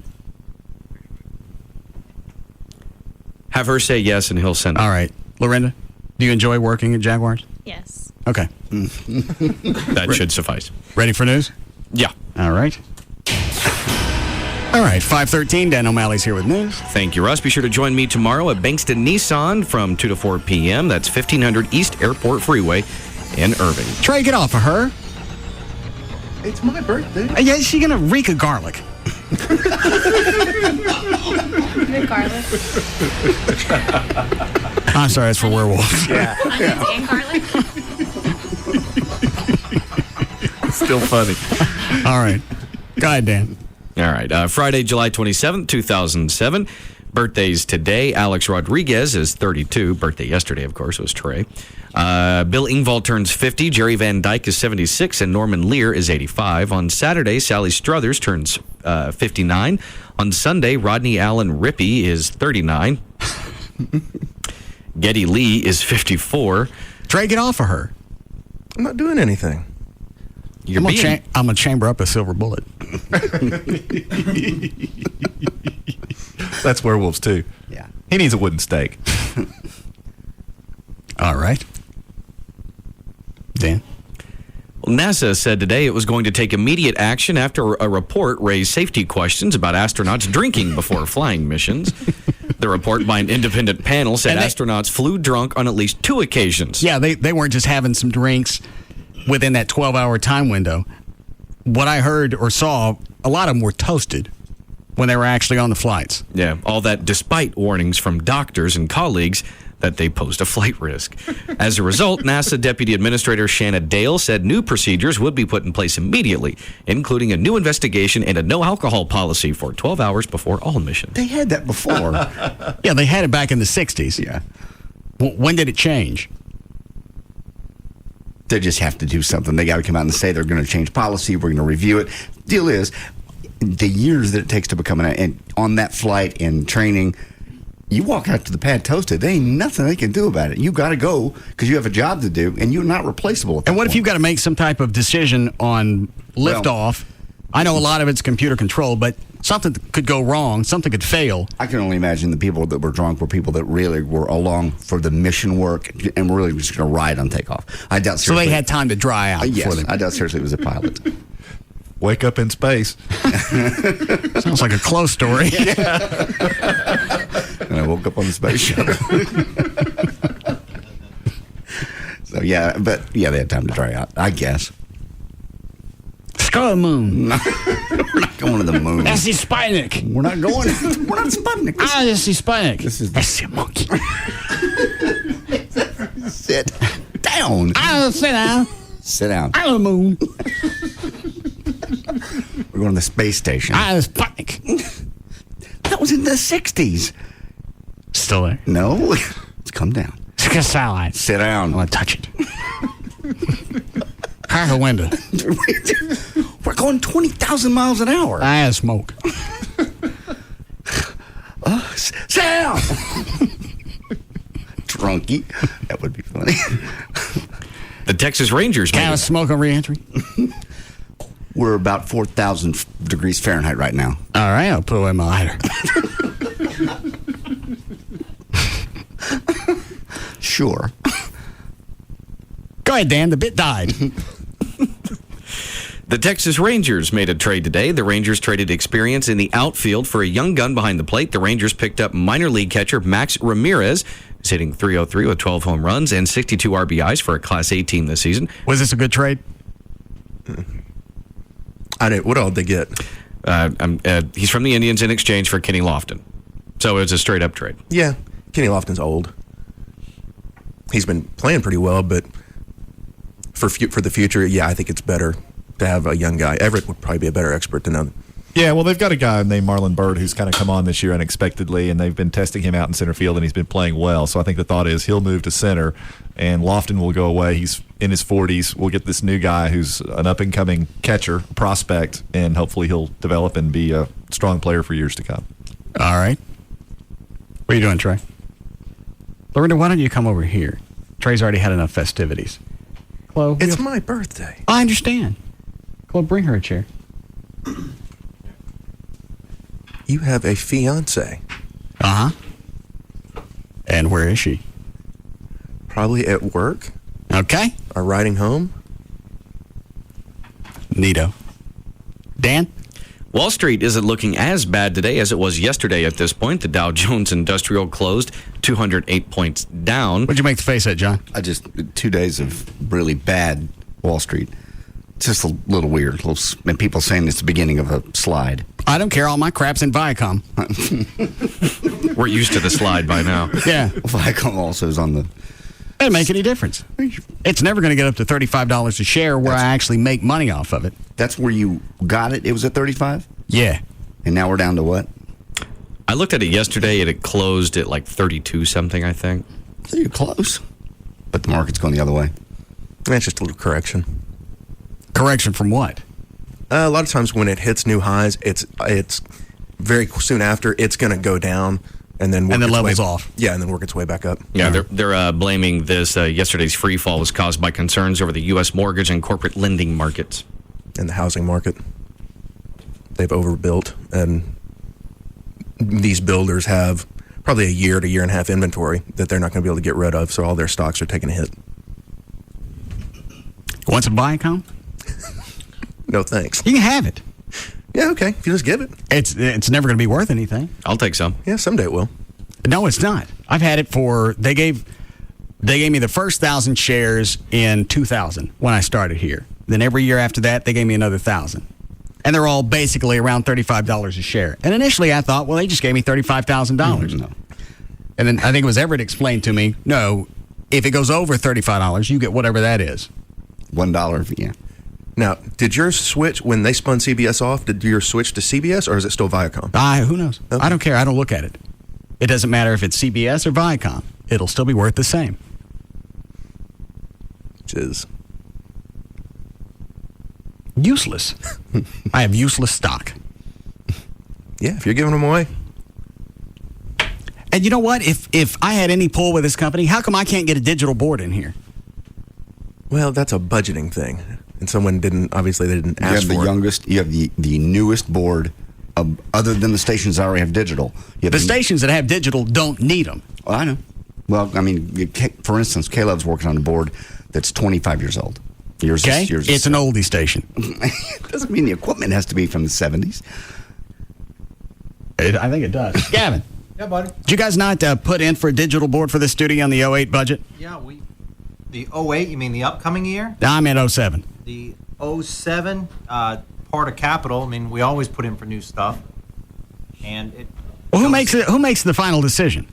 Have her say yes, and he'll send it. All right. Lorinda, do you enjoy working at Jaguars? Yes. Okay. That should suffice. Ready for news? Yeah. All right. All right, 5:13. Dan O'Malley's here with news. Thank you, Russ. Be sure to join me tomorrow at Bankston Nissan from 2 to 4 p.m. That's 1500 East Airport Freeway in Irving. Trey, get off of her. It's my birthday. Yeah, she's going to reek of garlic. Garlic. I'm sorry, it's for werewolves. Yeah. Onions and garlic. Still funny. All right. Go ahead, Dan. All right. Friday, July 27th, 2007. Birthdays today. Alex Rodriguez is 32. Birthday yesterday, of course, was Trey. Bill Engvall turns 50. Jerry Van Dyke is 76. And Norman Lear is 85. On Saturday, Sally Struthers turns 59. On Sunday, Rodney Allen Rippey is 39. Geddy Lee is 54. Trey, get off of her. I'm not doing anything. I'm going to chamber up a silver bullet. That's werewolves, too. Yeah. He needs a wooden stake. All right. Dan? Well, NASA said today it was going to take immediate action after a report raised safety questions about astronauts drinking before flying missions. The report by an independent panel said astronauts flew drunk on at least 2 occasions. Yeah, they weren't just having some drinks within that 12-hour time window. What I heard or saw, a lot of them were toasted when they were actually on the flights. Yeah, all that despite warnings from doctors and colleagues that they posed a flight risk. As a result, NASA Deputy Administrator Shanna Dale said new procedures would be put in place immediately, including a new investigation and a no alcohol policy for 12 hours before all missions. They had that before. Yeah, they had it back in the 60s. Yeah. When did it change? They just have to do something. They got to come out and say they're going to change policy. We're going to review it. Deal is, the years that it takes to become and on that flight and training, you walk out to the pad toasted. There ain't nothing they can do about it. You got to go because you have a job to do, and you're not replaceable. And what if you've got to make some type of decision on liftoff? I know a lot of it's computer controlled, but something could go wrong. Something could fail. I can only imagine the people that were drunk were people that really were along for the mission work and were really just going to ride on takeoff. I doubt seriously. So they had time to dry out. Yes, I doubt seriously it was a pilot. Wake up in space. Sounds like a close story. Yeah. And I woke up on the space shuttle. So yeah, they had time to dry out, I guess. Skull Moon. No, we're not going to the moon. That's the Sputnik. We're not going. We're not Sputnik. That's the Sputnik. This is That's the monkey. Sit down. Sit down. Sit down. I'm the moon. We're going to the space station. The Sputnik. That was in the 60s. Still there? No. Let's come down. It's like a satellite. Sit down. I want to touch it. Crack a window. We're going 20,000 miles an hour. I smoke. Sam! Drunky. That would be funny. The Texas Rangers. Can I smoke on re-entry? We're about 4,000 degrees Fahrenheit right now. All right, I'll put away my lighter. Sure. Go ahead, Dan. The bit died. The Texas Rangers made a trade today. The Rangers traded experience in the outfield for a young gun behind the plate. The Rangers picked up minor league catcher Max Ramirez, who's hitting .303 with 12 home runs and 62 RBIs for a Class A team this season. Was this a good trade? What all did they get? He's from the Indians in exchange for Kenny Lofton. So it was a straight-up trade. Yeah, Kenny Lofton's old. He's been playing pretty well, but for the future, yeah, I think it's better to have a young guy. Everett would probably be a better expert than them. Yeah, well, they've got a guy named Marlon Byrd who's kind of come on this year unexpectedly, and they've been testing him out in center field, and he's been playing well. So I think the thought is he'll move to center, and Lofton will go away. He's in his 40s. We'll get this new guy who's an up-and-coming catcher, prospect, and hopefully he'll develop and be a strong player for years to come. All right. What are you doing, Trey? Lorinda, why don't you come over here? Trey's already had enough festivities. Chloe, it's my birthday. I understand. Chloe, bring her a chair. You have a fiance. Uh-huh. And where is she? Probably at work. Okay. Or riding home. Neato. Dan? Wall Street isn't looking as bad today as it was yesterday at this point. The Dow Jones Industrial closed 208 points down. What'd you make the face at, John? 2 days of really bad Wall Street. It's just a little weird. And people saying it's the beginning of a slide. I don't care. All my crap's in Viacom. We're used to the slide by now. Yeah. Viacom also is on the... Doesn't make any difference. It's never going to get up to $35 a share where I actually make money off of it. That's where you got it? It was at 35? Yeah. And now we're down to what? I looked at it yesterday and it closed at like 32 something, I think. So you're close. But the market's going the other way. That's just a little correction. Correction from what? A lot of times when it hits new highs, it's very soon after it's going to go down. And then levels off. Yeah, and then work its way back up. Yeah, they're blaming this. Yesterday's free fall was caused by concerns over the U.S. mortgage and corporate lending markets. And the housing market. They've overbuilt, and these builders have probably a year to year and a half inventory that they're not going to be able to get rid of, so all their stocks are taking a hit. Want some Viacom? No, thanks. You can have it. Yeah, okay. If you just give it. It's never going to be worth anything. I'll take some. Yeah, someday it will. No, it's not. I've had it for, they gave me the first 1,000 shares in 2000 when I started here. Then every year after that, they gave me another 1,000. And they're all basically around $35 a share. And initially I thought, well, they just gave me $35,000. No. And then I think it was Everett explained to me, no, if it goes over $35, you get whatever that is. $1, yeah. Now, did yours switch when they spun CBS off? Did yours switch to CBS, or is it still Viacom? Who knows? Okay. I don't care. I don't look at it. It doesn't matter if it's CBS or Viacom. It'll still be worth the same. Which is useless. I have useless stock. Yeah, if you're giving them away. And you know what? If I had any pull with this company, how come I can't get a digital board in here? Well, that's a budgeting thing. And someone didn't ask for it. You have the newest board, other than the stations that already have digital. The stations that have digital don't need them. Oh, I know. Well, I mean, for instance, Caleb's working on a board that's 25 years old. Yours it's an oldie station. Doesn't mean the equipment has to be from the 70s. I think it does. Gavin. Yeah, buddy. Did you guys not put in for a digital board for the studio on the 08 budget? Yeah, the 08, you mean the upcoming year? I'm in 07. The 07, part of capital, I mean, we always put in for new stuff. And who makes the final decision?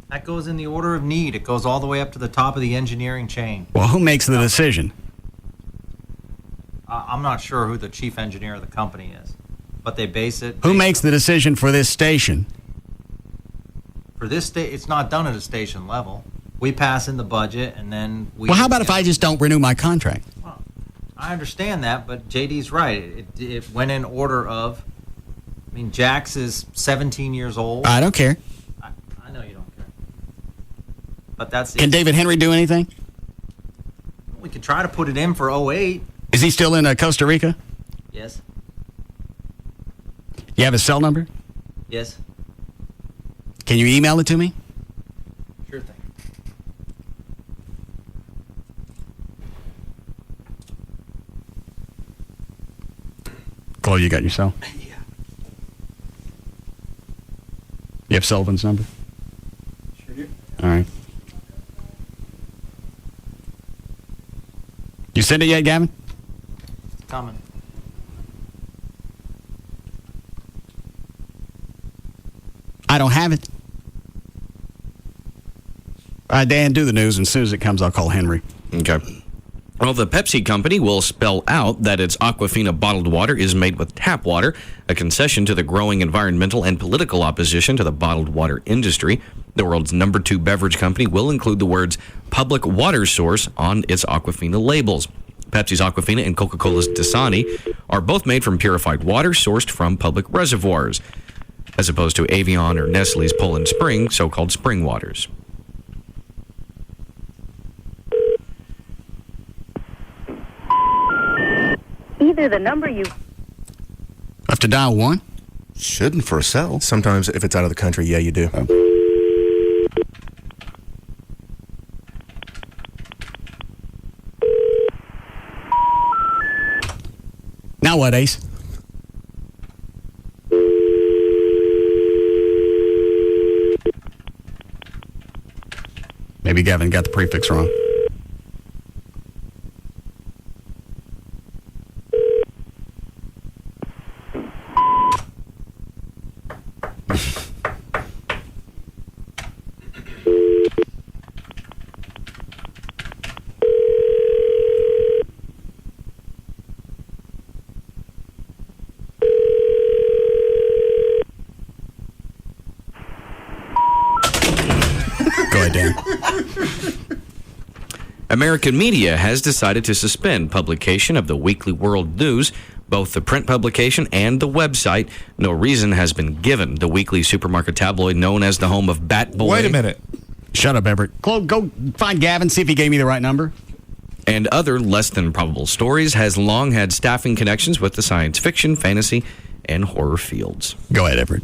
That goes in the order of need. It goes all the way up to the top of the engineering chain. Well, who makes the decision? I'm not sure who the chief engineer of the company is, but they base it. Who makes the decision for this station? For this it's not done at a station level. We pass in the budget, and then we... Well, how about if I just don't renew my contract? I understand that, but JD's right. It went in order of. I mean, Jax is 17 years old. I don't care. I know you don't care. But that's. Can David Henry do anything? We could try to put it in for 08. Is he still in Costa Rica? Yes. You have his cell number? Yes. Can you email it to me? Sure thing. Chloe, you got your cell? Yeah. You have Sullivan's number? Sure do. All right. You sent it yet, Gavin? It's coming. I don't have it. Dan, do the news, and as soon as it comes, I'll call Henry. Okay. Well, the Pepsi company will spell out that its Aquafina bottled water is made with tap water, a concession to the growing environmental and political opposition to the bottled water industry. The world's number 2 beverage company will include the words public water source on its Aquafina labels. Pepsi's Aquafina and Coca-Cola's Dasani are both made from purified water sourced from public reservoirs, as opposed to Evian or Nestle's Poland Spring, so-called spring waters. Either the number you... Have to dial 1? Shouldn't for a cell. Sometimes if it's out of the country, yeah, you do. Now what, Ace? Maybe Gavin got the prefix wrong. Go ahead, Dan. American media has decided to suspend publication of the Weekly World News, both the print publication and the website. No reason has been given. The weekly supermarket tabloid known as the home of Bat Boy. Wait a minute. Shut up, Everett. Go find Gavin, see if he gave me the right number. And other less than probable stories has long had staffing connections with the science fiction, fantasy, and horror fields. Go ahead, Everett.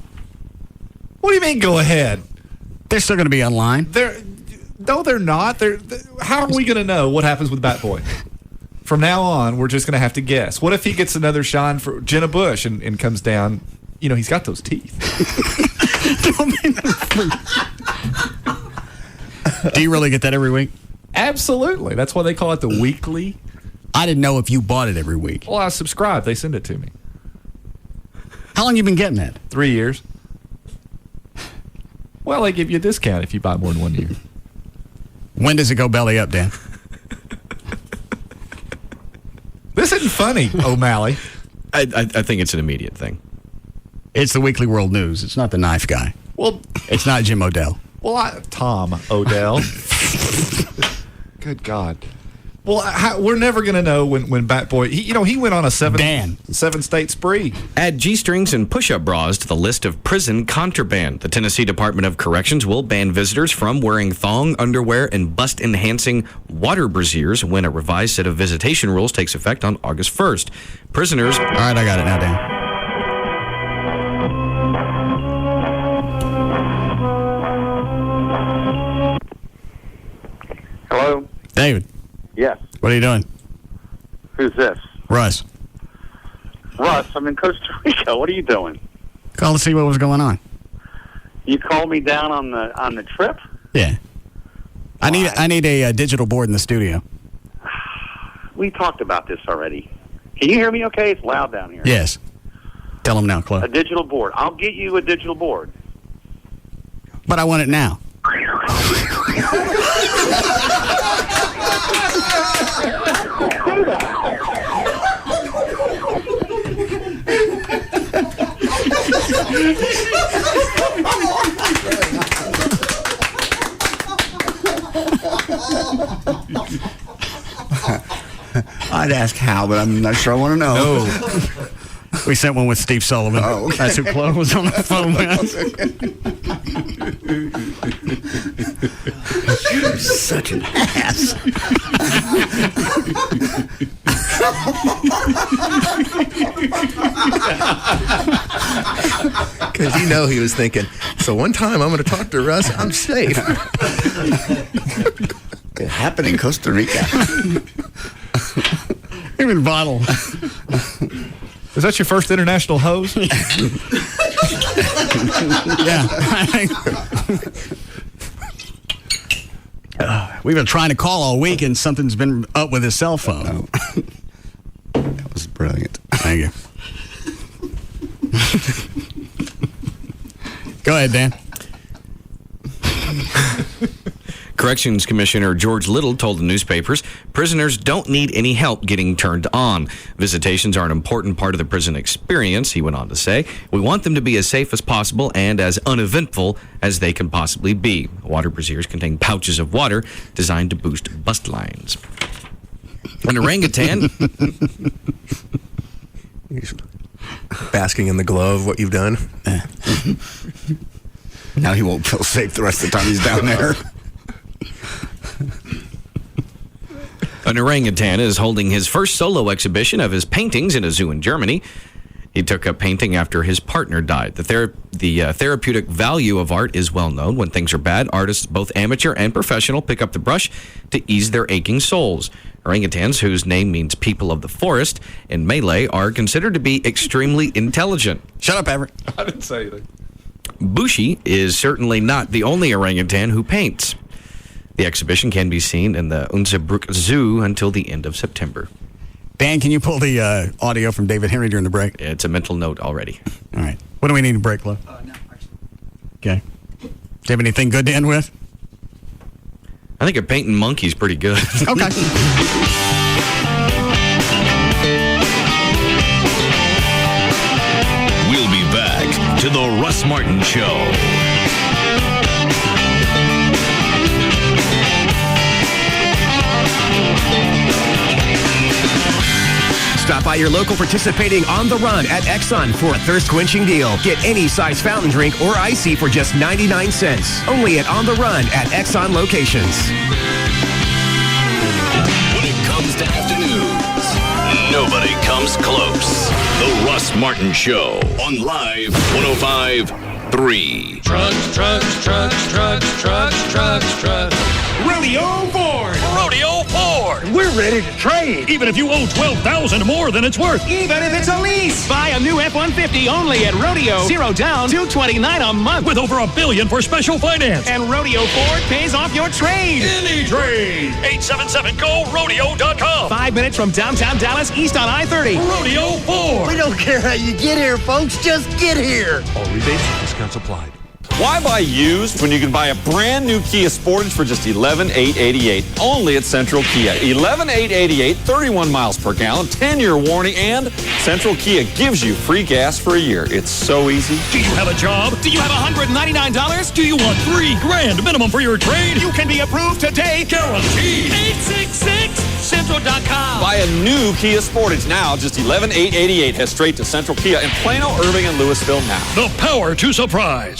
What do you mean, go ahead? They're still going to be online. No, they're not. How are we going to know what happens with Bat Boy? From now on, we're just going to have to guess. What if he gets another shine for Jenna Bush and comes down? You know, he's got those teeth. Do you really get that every week? Absolutely. That's why they call it the weekly. I didn't know if you bought it every week. Well, I subscribe. They send it to me. How long you been getting that? 3 years. Well, they give you a discount if you buy more than 1 year. When does it go belly up, Dan? This isn't funny, O'Malley. I think it's an immediate thing. It's the Weekly World News. It's not the knife guy. Well, it's not Jim Odell. Well, Tom Odell. Good God. Well, we're never going to know when Bat Boy. He went on a seven-state spree. Add G-strings and push-up bras to the list of prison contraband. The Tennessee Department of Corrections will ban visitors from wearing thong underwear and bust-enhancing water brassiers when a revised set of visitation rules takes effect on August 1st. Prisoners. All right, I got it now, Dan. Hello? David. Yes. What are you doing? Who's this? Russ. Russ, I'm in Costa Rica. What are you doing? Call to see what was going on. You called me down on the trip? Yeah. I need a digital board in the studio. We talked about this already. Can you hear me okay? It's loud down here. Yes. Tell them now, Chloe. A digital board. I'll get you a digital board. But I want it now. I'd ask how, but I'm not sure I want to know. No. We sent one with Steve Sullivan. Oh, okay. That's who Chloe was on the phone with. You're such an ass. Because he was thinking, so one time I'm going to talk to Russ, I'm safe. It happened in Costa Rica. Even bottle. Is that your first international hose? Yeah. We've been trying to call all week, and something's been up with his cell phone. Oh. That was brilliant. Thank you. Go ahead, Dan. Corrections Commissioner George Little told the newspapers prisoners don't need any help getting turned on. Visitations are an important part of the prison experience, he went on to say. We want them to be as safe as possible and as uneventful as they can possibly be. Water braziers contain pouches of water designed to boost bust lines. An orangutan... He's basking in the glow of what you've done. Now he won't feel safe the rest of the time he's down there. An orangutan is holding his first solo exhibition of his paintings in a zoo in Germany. He took up painting after his partner died. The therapeutic value of art is well known. When things are bad, artists, both amateur and professional, pick up the brush to ease their aching souls. Orangutans, whose name means people of the forest in Malay, are considered to be extremely intelligent. Shut up, Everett. I didn't say anything. Bushi is certainly not the only orangutan who paints. The exhibition can be seen in the Unsebrück Zoo until the end of September. Dan, can you pull the audio from David Henry during the break? It's a mental note already. All right. What do we need to break, Lou? No, okay. Do you have anything good to end with? I think a painting monkey's pretty good. Okay. We'll be back to the Russ Martin Show. Stop by your local participating On the Run at Exxon for a thirst-quenching deal. Get any size fountain drink or icy for just 99 cents. Only at On the Run at Exxon locations. When it comes to afternoons, nobody comes close. The Russ Martin Show on Live 105.3. Trucks. Rodeo Ford. Rodeo Ford. We're ready to trade. Even if you owe $12,000 more than it's worth. Even if it's a lease. Buy a new F-150 only at Rodeo. 0 down, $229 a month. With over $1 billion for special finance. And Rodeo Ford pays off your trade. Any trade. 877-GO-RODEO.com. 5 minutes from downtown Dallas, east on I-30. Rodeo Ford. We don't care how you get here, folks. Just get here. All rebates and discounts applied. Why buy used when you can buy a brand new Kia Sportage for just $11,888 only at Central Kia? $11,888, 31 miles per gallon, 10-year warranty, and Central Kia gives you free gas for a year. It's so easy. Do you have a job? Do you have $199? Do you want $3,000 minimum for your trade? You can be approved today. Guaranteed. 866-Central.com. Buy a new Kia Sportage now, just $11,888. Head straight to Central Kia in Plano, Irving, and Louisville now. The power to surprise.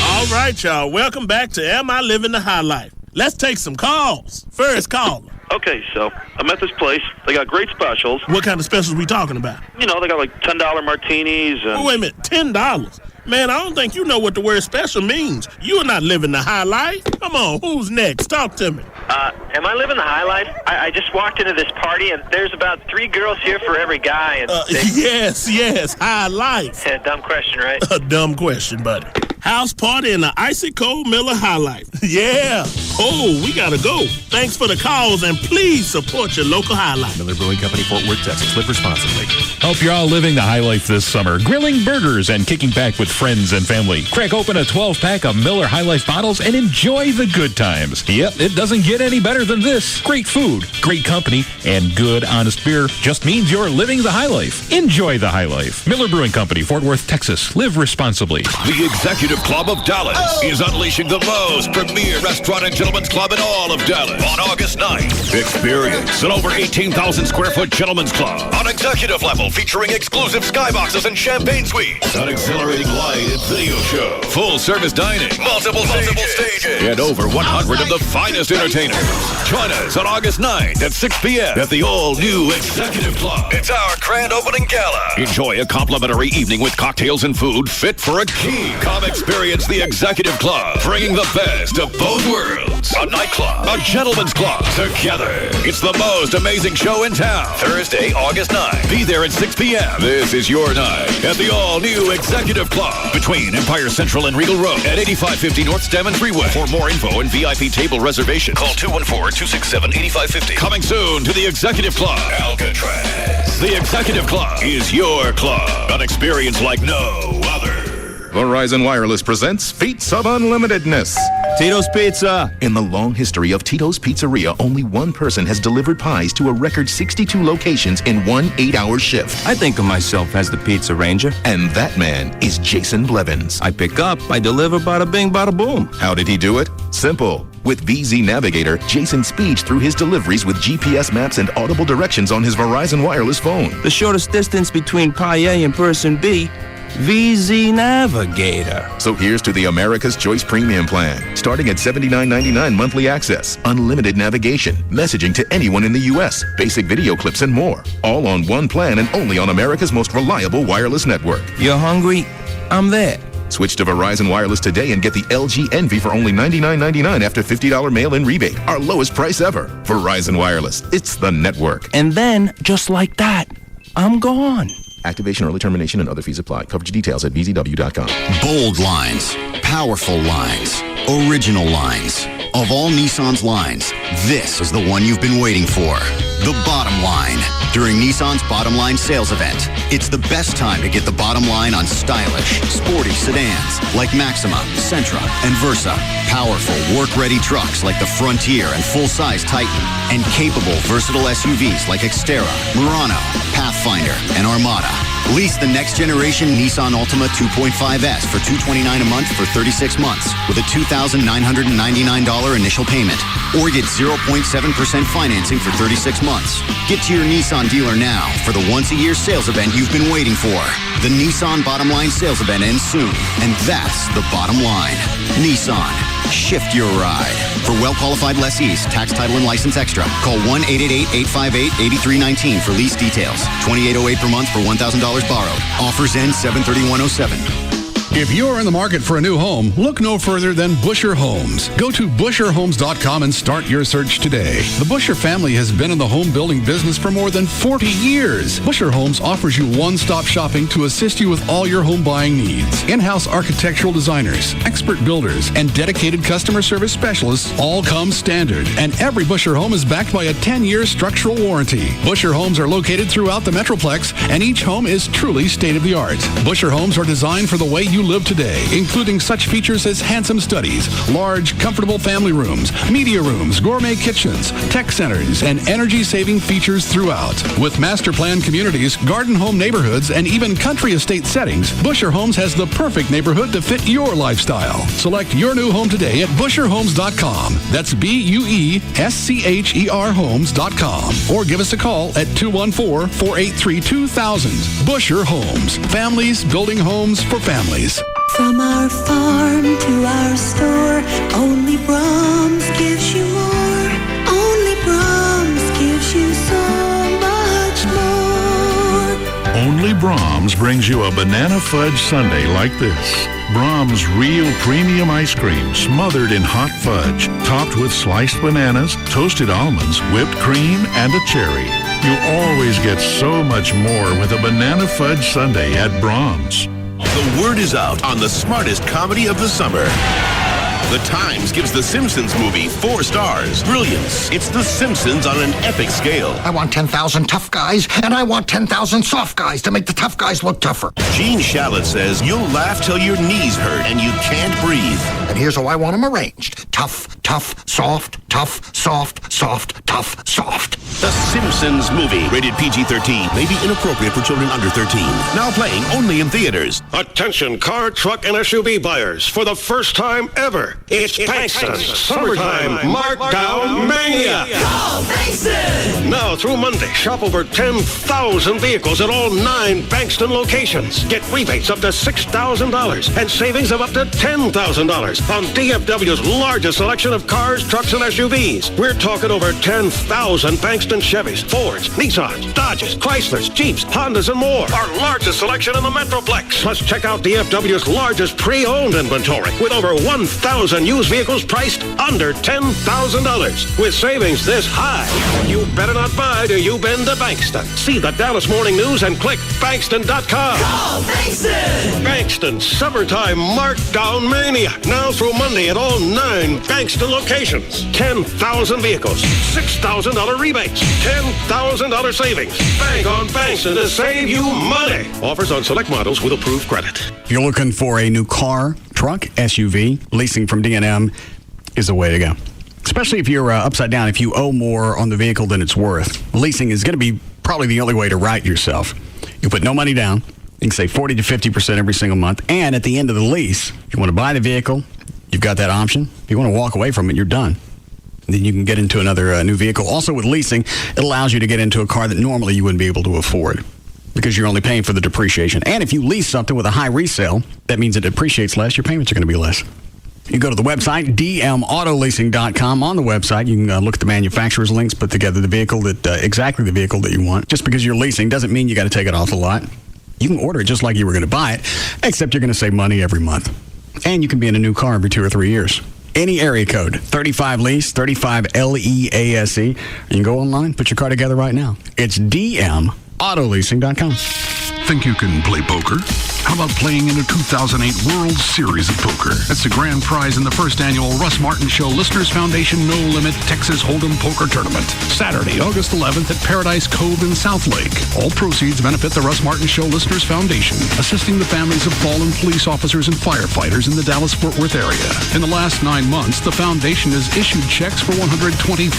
All right, y'all. Welcome back to Am I Living the High Life? Let's take some calls. First caller. Okay, so I'm at this place. They got great specials. What kind of specials we talking about? You know, they got like $10 martinis and... Wait a minute, $10? Man, I don't think you know what the word special means. You're not living the high life. Come on, who's next? Talk to me. Am I living the high life? I just walked into this party, and there's about 3 girls here for every guy. And yes, high life. Dumb question, right? A dumb question, buddy. House party in the icy cold Miller High Life. Yeah. Oh, we gotta go. Thanks for the calls, and please support your local High Life. Miller Brewing Company, Fort Worth, Texas. Live responsibly. Hope you're all living the high life this summer, grilling burgers and kicking back with friends and family. Crack open a 12-pack of Miller High Life bottles and enjoy the good times. Yep, it doesn't get any better than this. Great food, great company, and good, honest beer just means you're living the high life. Enjoy the high life. Miller Brewing Company, Fort Worth, Texas. Live responsibly. The Executive Club of Dallas is unleashing the most premier restaurant and gentlemen's club in all of Dallas on August 9th. Experience an over 18,000 square foot gentlemen's club on executive level, featuring exclusive skyboxes and champagne suites, an exhilarating light and video show, full service dining, multiple stages, and over 100 of the finest entertainers. Join us on August 9th at 6 p.m. at the all-new Executive Club. It's our grand opening gala. Enjoy a complimentary evening with cocktails and food fit for a king. Come experience the Executive Club, bringing the best of both worlds. A nightclub, a gentleman's club, together. It's the most amazing show in town. Thursday, August 9th. Be there at 6 p.m. This is your night at the all-new Executive Club between Empire Central and Regal Road at 8550 North Stammen Freeway. For more info and VIP table reservation, call 214-267-8550. Coming soon to the Executive Club, Alcatraz. The Executive Club is your club. An experience like no other. Verizon Wireless presents Feats of Unlimitedness. Tito's Pizza. In the long history of Tito's Pizzeria, only one person has delivered pies to a record 62 locations in one 8-hour shift. I think of myself as the Pizza Ranger. And that man is Jason Blevins. I pick up, I deliver, bada bing, bada boom. How did he do it? Simple. With VZ Navigator, Jason speeds through his deliveries with GPS maps and audible directions on his Verizon Wireless phone. The shortest distance between pie A and person B, VZ Navigator. So here's to the America's Choice Premium Plan. Starting at $79.99 monthly access, unlimited navigation, messaging to anyone in the U.S., basic video clips, and more. All on one plan and only on America's most reliable wireless network. You're hungry? I'm there. Switch to Verizon Wireless today and get the LG Envy for only $99.99 after $50 mail-in rebate. Our lowest price ever. Verizon Wireless. It's the network. And then, just like that, I'm gone. Activation, early termination, and other fees apply. Coverage details at vzw.com. Bold lines, powerful lines, original lines. Of all Nissan's lines, this is the one you've been waiting for. The bottom line. During Nissan's bottom line sales event, it's the best time to get the bottom line on stylish, sporty sedans like Maxima, Sentra, and Versa. Powerful, work-ready trucks like the Frontier and full-size Titan. And capable, versatile SUVs like Xterra, Murano, Pathfinder, and Armada. Lease the next-generation Nissan Altima 2.5S for $229 a month for 36 months with a $2,999 initial payment. Or get 0.7% financing for 36 months. Get to your Nissan dealer now for the once-a-year sales event you've been waiting for. The Nissan Bottom Line sales event ends soon, and that's the bottom line. Nissan. Shift your ride. For well-qualified lessees, tax, title, and license extra, call 1-888-858-8319 for lease details. $28.08 per month for $1,000 borrowed. Offers end 7/31/07. If you're in the market for a new home, look no further than Busher Homes. Go to BusherHomes.com and start your search today. The Busher family has been in the home building business for more than 40 years. Busher Homes offers you one-stop shopping to assist you with all your home buying needs. In-house architectural designers, expert builders, and dedicated customer service specialists all come standard. And every Busher home is backed by a 10-year structural warranty. Busher Homes are located throughout the Metroplex, and each home is truly state-of-the-art. Busher Homes are designed for the way you live today, including such features as handsome studies, large, comfortable family rooms, media rooms, gourmet kitchens, tech centers, and energy-saving features throughout. With master plan communities, garden home neighborhoods, and even country estate settings, Busher Homes has the perfect neighborhood to fit your lifestyle. Select your new home today at BusherHomes.com. That's BUESCHER Homes.com. Or give us a call at 214-483-2000. Busher Homes. Families building homes for families. From our farm to our store, only Brahms gives you more. Only Brahms gives you so much more. Only Brahms brings you a banana fudge sundae like this. Brahms Real Premium Ice Cream smothered in hot fudge, topped with sliced bananas, toasted almonds, whipped cream, and a cherry. You always get so much more with a banana fudge sundae at Brahms. The word is out on the smartest comedy of the summer. The Times gives The Simpsons movie 4 stars. Brilliance. It's The Simpsons on an epic scale. I want 10,000 tough guys, and I want 10,000 soft guys to make the tough guys look tougher. Gene Shalit says you'll laugh till your knees hurt and you can't breathe. And here's how I want them arranged. Tough, tough, soft, tough, soft, soft, tough, soft. The Simpsons movie. Rated PG-13. May be inappropriate for children under 13. Now playing only in theaters. Attention car, truck, and SUV buyers. For the first time ever, it's Bankston's Summertime Markdown Mania. Go Bankston! Now through Monday, shop over 10,000 vehicles at all 9 Bankston locations. Get rebates up to $6,000 and savings of up to $10,000 on DFW's largest selection of cars, trucks, and SUVs. We're talking over 10,000 Bankston Chevys, Fords, Nissans, Dodges, Chryslers, Jeeps, Hondas, and more. Our largest selection in the Metroplex. Plus, check out DFW's largest pre-owned inventory with over 1,000 used vehicles priced under $10,000. With savings this high, you better not buy till you've been to Bankston. See the Dallas Morning News and click Bankston.com. Go Bankston! Bankston Summertime Markdown Mania. Now through Monday at all 9 Bankston locations. 10,000 vehicles, $6,000 rebates, $10,000 savings. Bank on Bankston to save you money. Offers on select models with approved credit. If you're looking for a new car, truck, SUV, leasing from D&M is the way to go. Especially if you're upside down, if you owe more on the vehicle than it's worth. Leasing is going to be probably the only way to right yourself. You put no money down. You can save 40 to 50% every single month. And at the end of the lease, if you want to buy the vehicle, you've got that option. If you want to walk away from it, you're done. And then you can get into another new vehicle. Also with leasing, it allows you to get into a car that normally you wouldn't be able to afford because you're only paying for the depreciation. And if you lease something with a high resale, that means it depreciates less. Your payments are going to be less. You go to the website, dmautoleasing.com. On the website, you can look at the manufacturer's links, put together the vehicle exactly the vehicle that you want. Just because you're leasing doesn't mean you got to take it off the lot. You can order it just like you were going to buy it, except you're going to save money every month. And you can be in a new car every 2 or 3 years. Any area code, 35 lease, 35 LEASE. You can go online, put your car together right now. It's dmautoleasing.com. Think you can play poker? How about playing in the 2008 World Series of Poker? That's the grand prize in the first annual Russ Martin Show Listeners Foundation No Limit Texas Hold'em Poker Tournament. Saturday, August 11th at Paradise Cove in South Lake. All proceeds benefit the Russ Martin Show Listeners Foundation, assisting the families of fallen police officers and firefighters in the Dallas-Fort Worth area. In the last 9 months, the foundation has issued checks for $120,000.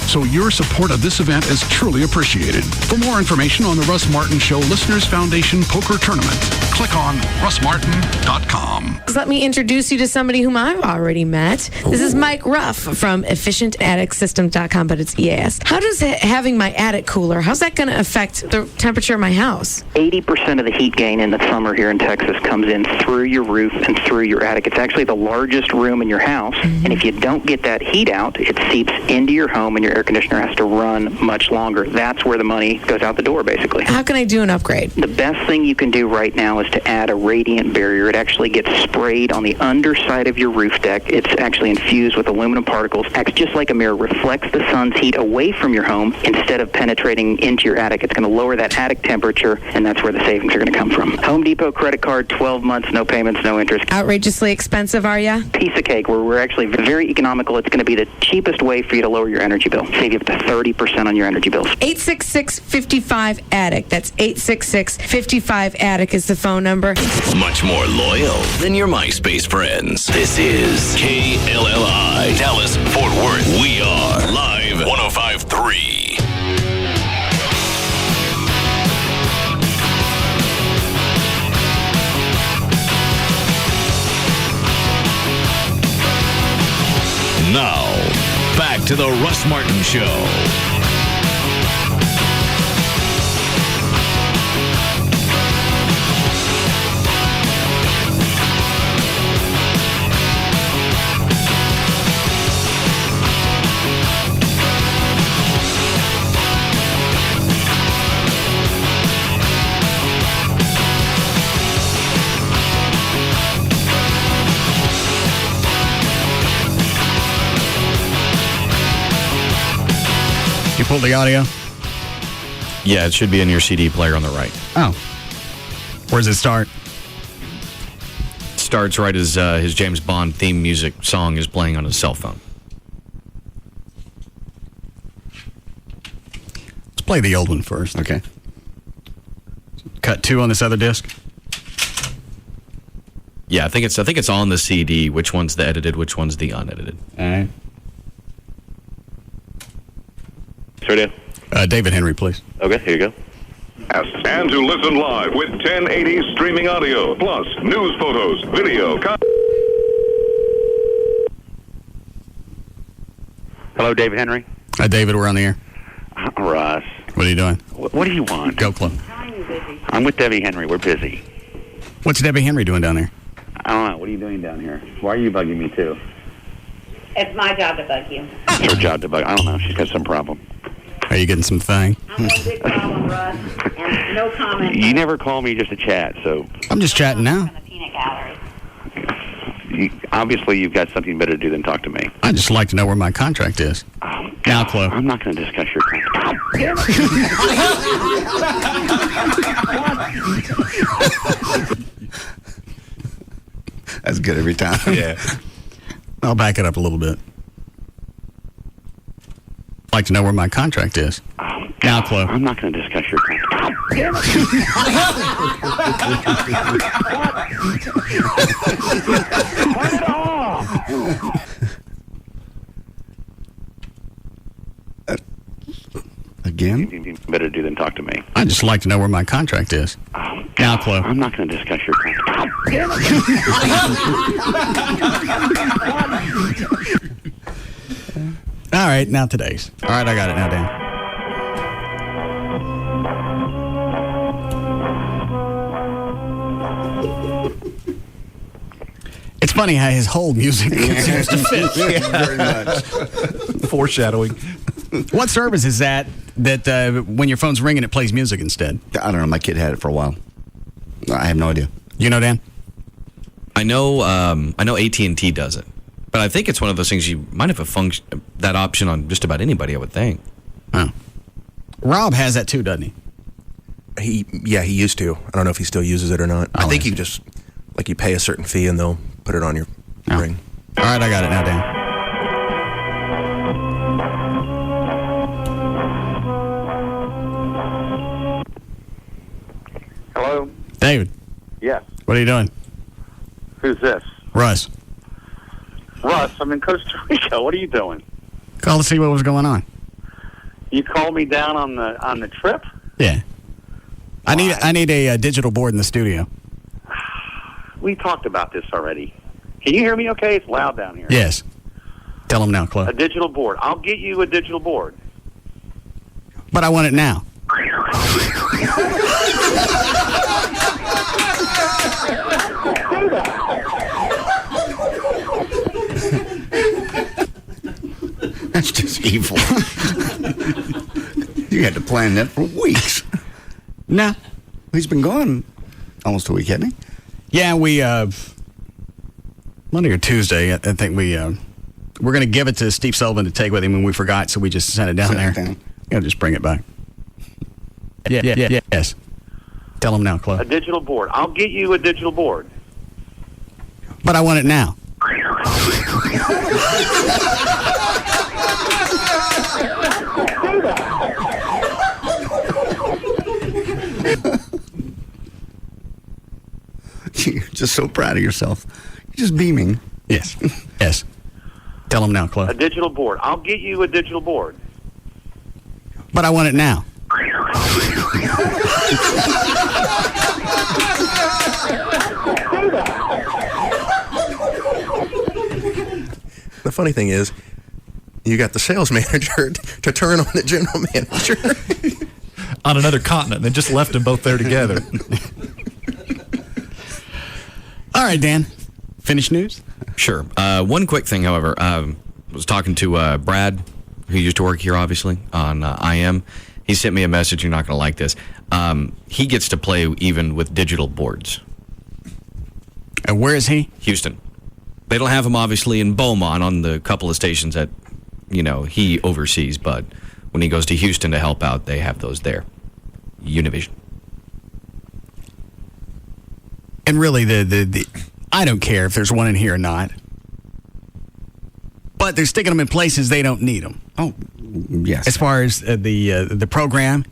So your support of this event is truly appreciated. For more information on the Russ Martin Show Listeners Foundation Poker Tournament, click on russmartin.com. Let me introduce you to somebody whom I've already met. This is Mike Ruff from efficientatticsystems.com, but it's EAS. How does having my attic cooler, how's that going to affect the temperature of my house? 80% of the heat gain in the summer here in Texas comes in through your roof and through your attic. It's actually the largest room in your house, and if you don't get that heat out, it seeps into your home and your air conditioner has to run much longer. That's where the money goes out the door, basically. How can I do an upgrade? The best thing you can do right now is to add a radiant barrier. It actually gets sprayed on the underside of your roof deck. It's actually infused with aluminum particles. Acts just like a mirror, reflects the sun's heat away from your home instead of penetrating into your attic. It's going to lower that attic temperature, and that's where the savings are going to come from. Home Depot credit card, 12 months, no payments, no interest. Outrageously expensive, are ya? Piece of cake. We're actually very economical. It's going to be the cheapest way for you to lower your energy bill. Save you up to 30% on your energy bills. 866-55-ATTIC. That's 866-55-ATTIC is the phone number. Much more loyal than your MySpace friends. This is KLLI, Dallas, Fort Worth. We are live 105.3. Now, back to the Russ Martin Show. You pulled the audio? Yeah, it should be in your CD player on the right. Oh. Where does it start? starts right as his James Bond theme music song is playing on his cell phone. Let's play the old one first. Okay. Cut 2 on this other disc. Yeah, I think it's on the CD. Which one's the edited? Which one's the unedited? All right. Sure, Dan. David Henry, please. Okay, here you go. And to listen live with 1080 streaming audio, plus news photos, video. Hello, David Henry. Hi, David. We're on the air. Russ. What are you doing? What do you want? Go Club. I'm with Debbie Henry. We're busy. What's Debbie Henry doing down there? I don't know. What are you doing down here? Why are you bugging me, too? It's my job to bug you. It's her job to bug. I don't know. She's got some problem. Are you getting some thing? I'm one big problem, Russ, and no comment. You never call me just to chat, so... I'm just chatting now. The peanut gallery. Obviously, you've got something better to do than talk to me. I'd just like to know where my contract is. Now, Chloe. I'm not going to discuss your contract. That's good every time. Yeah. I'll back it up a little bit. I'd like to know where my contract is. Now, Chloe. I'm not going to discuss your contract. Again? Better do than talk to me. I'd just like to know where my contract is. Now, Chloe. I'm not going to discuss your contract. All right, now today's. All right, I got it now, Dan. It's funny how his whole music seems to fit. Very much. Foreshadowing. What service is that when your phone's ringing, it plays music instead? I don't know. My kid had it for a while. I have no idea. You know, Dan? I know AT&T does it, but I think it's one of those things you might have that option on just about anybody, I would think. Oh. Rob has that too, doesn't he? He used to. I don't know if he still uses it or not. I think I you just, like, you pay a certain fee and they'll put it on your ring. All right, I got it now, Dan. Hello? David. Yes. What are you doing? Who's this? Russ. Russ, I'm in Costa Rica. What are you doing? Call to see what was going on. You called me down on the trip? Yeah. I need a digital board in the studio. We talked about this already. Can you hear me okay? It's loud down here. Yes. Tell him now, Chloe. A digital board. I'll get you a digital board. But I want it now. That's just evil. You had to plan that for weeks. Nah. He's been gone almost a week, hasn't he? Yeah, we, Monday or Tuesday, I think we're going to give it to Steve Sullivan to take with him, and we forgot, so we just sent it down there. Yeah, just bring it back. Yes. Tell him now, Chloe. A digital board. I'll get you a digital board. But I want it now. You're just so proud of yourself. You're just beaming. Yes. Yes. Tell him now, Chloe. A digital board. I'll get you a digital board. But I want it now. The funny thing is, you got the sales manager to turn on the general manager. On another continent, and they just left them both there together. All right, Dan. Finish news? Sure. One quick thing, however. I was talking to Brad, who used to work here, obviously, on IM. He sent me a message. You're not going to like this. He gets to play even with digital boards. And where is he? Houston. They don't have him, obviously, in Beaumont on the couple of stations that, he oversees. But when he goes to Houston to help out, they have those there. Univision. And really, I don't care if there's one in here or not. But they're sticking them in places they don't need them. Oh, yes. As far as the program,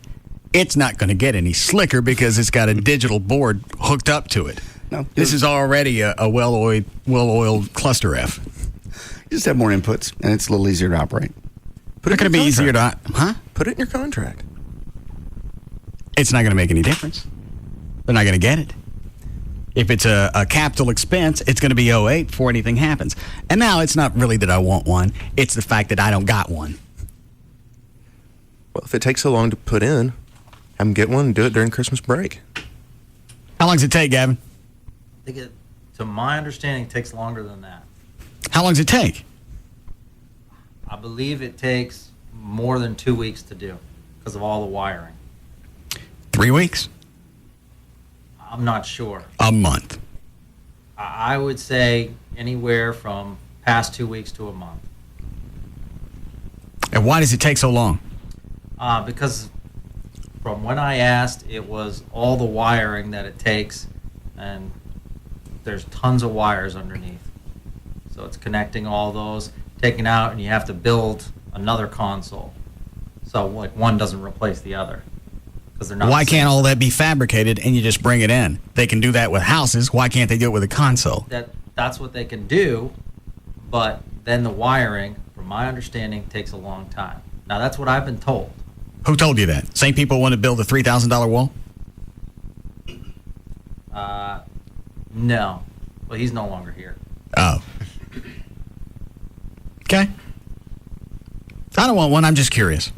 it's not going to get any slicker because it's got a digital board hooked up to it. No, this is already a well-oiled cluster F. You just have more inputs, and it's a little easier to operate. It's not going to be easier to... Huh? Put it in your contract. It's not going to make any difference. They're not going to get it. If it's a capital expense, it's going to be 08 before anything happens. And now it's not really that I want one. It's the fact that I don't got one. Well, if it takes so long to put in, have them get one and do it during Christmas break. How long does it take, Gavin? I think to my understanding, it takes longer than that. How long does it take? I believe it takes more than 2 weeks to do because of all the wiring. 3 weeks? I'm not sure. A month. I would say anywhere from past 2 weeks to a month. And why does it take so long? Because from when I asked, it was all the wiring that it takes, and there's tons of wires underneath. So it's connecting all those, taking out, and you have to build another console. So like one doesn't replace the other. They're not. Why can't all that be fabricated and you just bring it in? They can do that with houses. Why can't they do it with a console? That's what they can do, but then the wiring, from my understanding, takes a long time. Now that's what I've been told. Who told you that? Same people want to build a $3,000 wall? No. Well, he's no longer here. Oh. Okay. I don't want one. I'm just curious.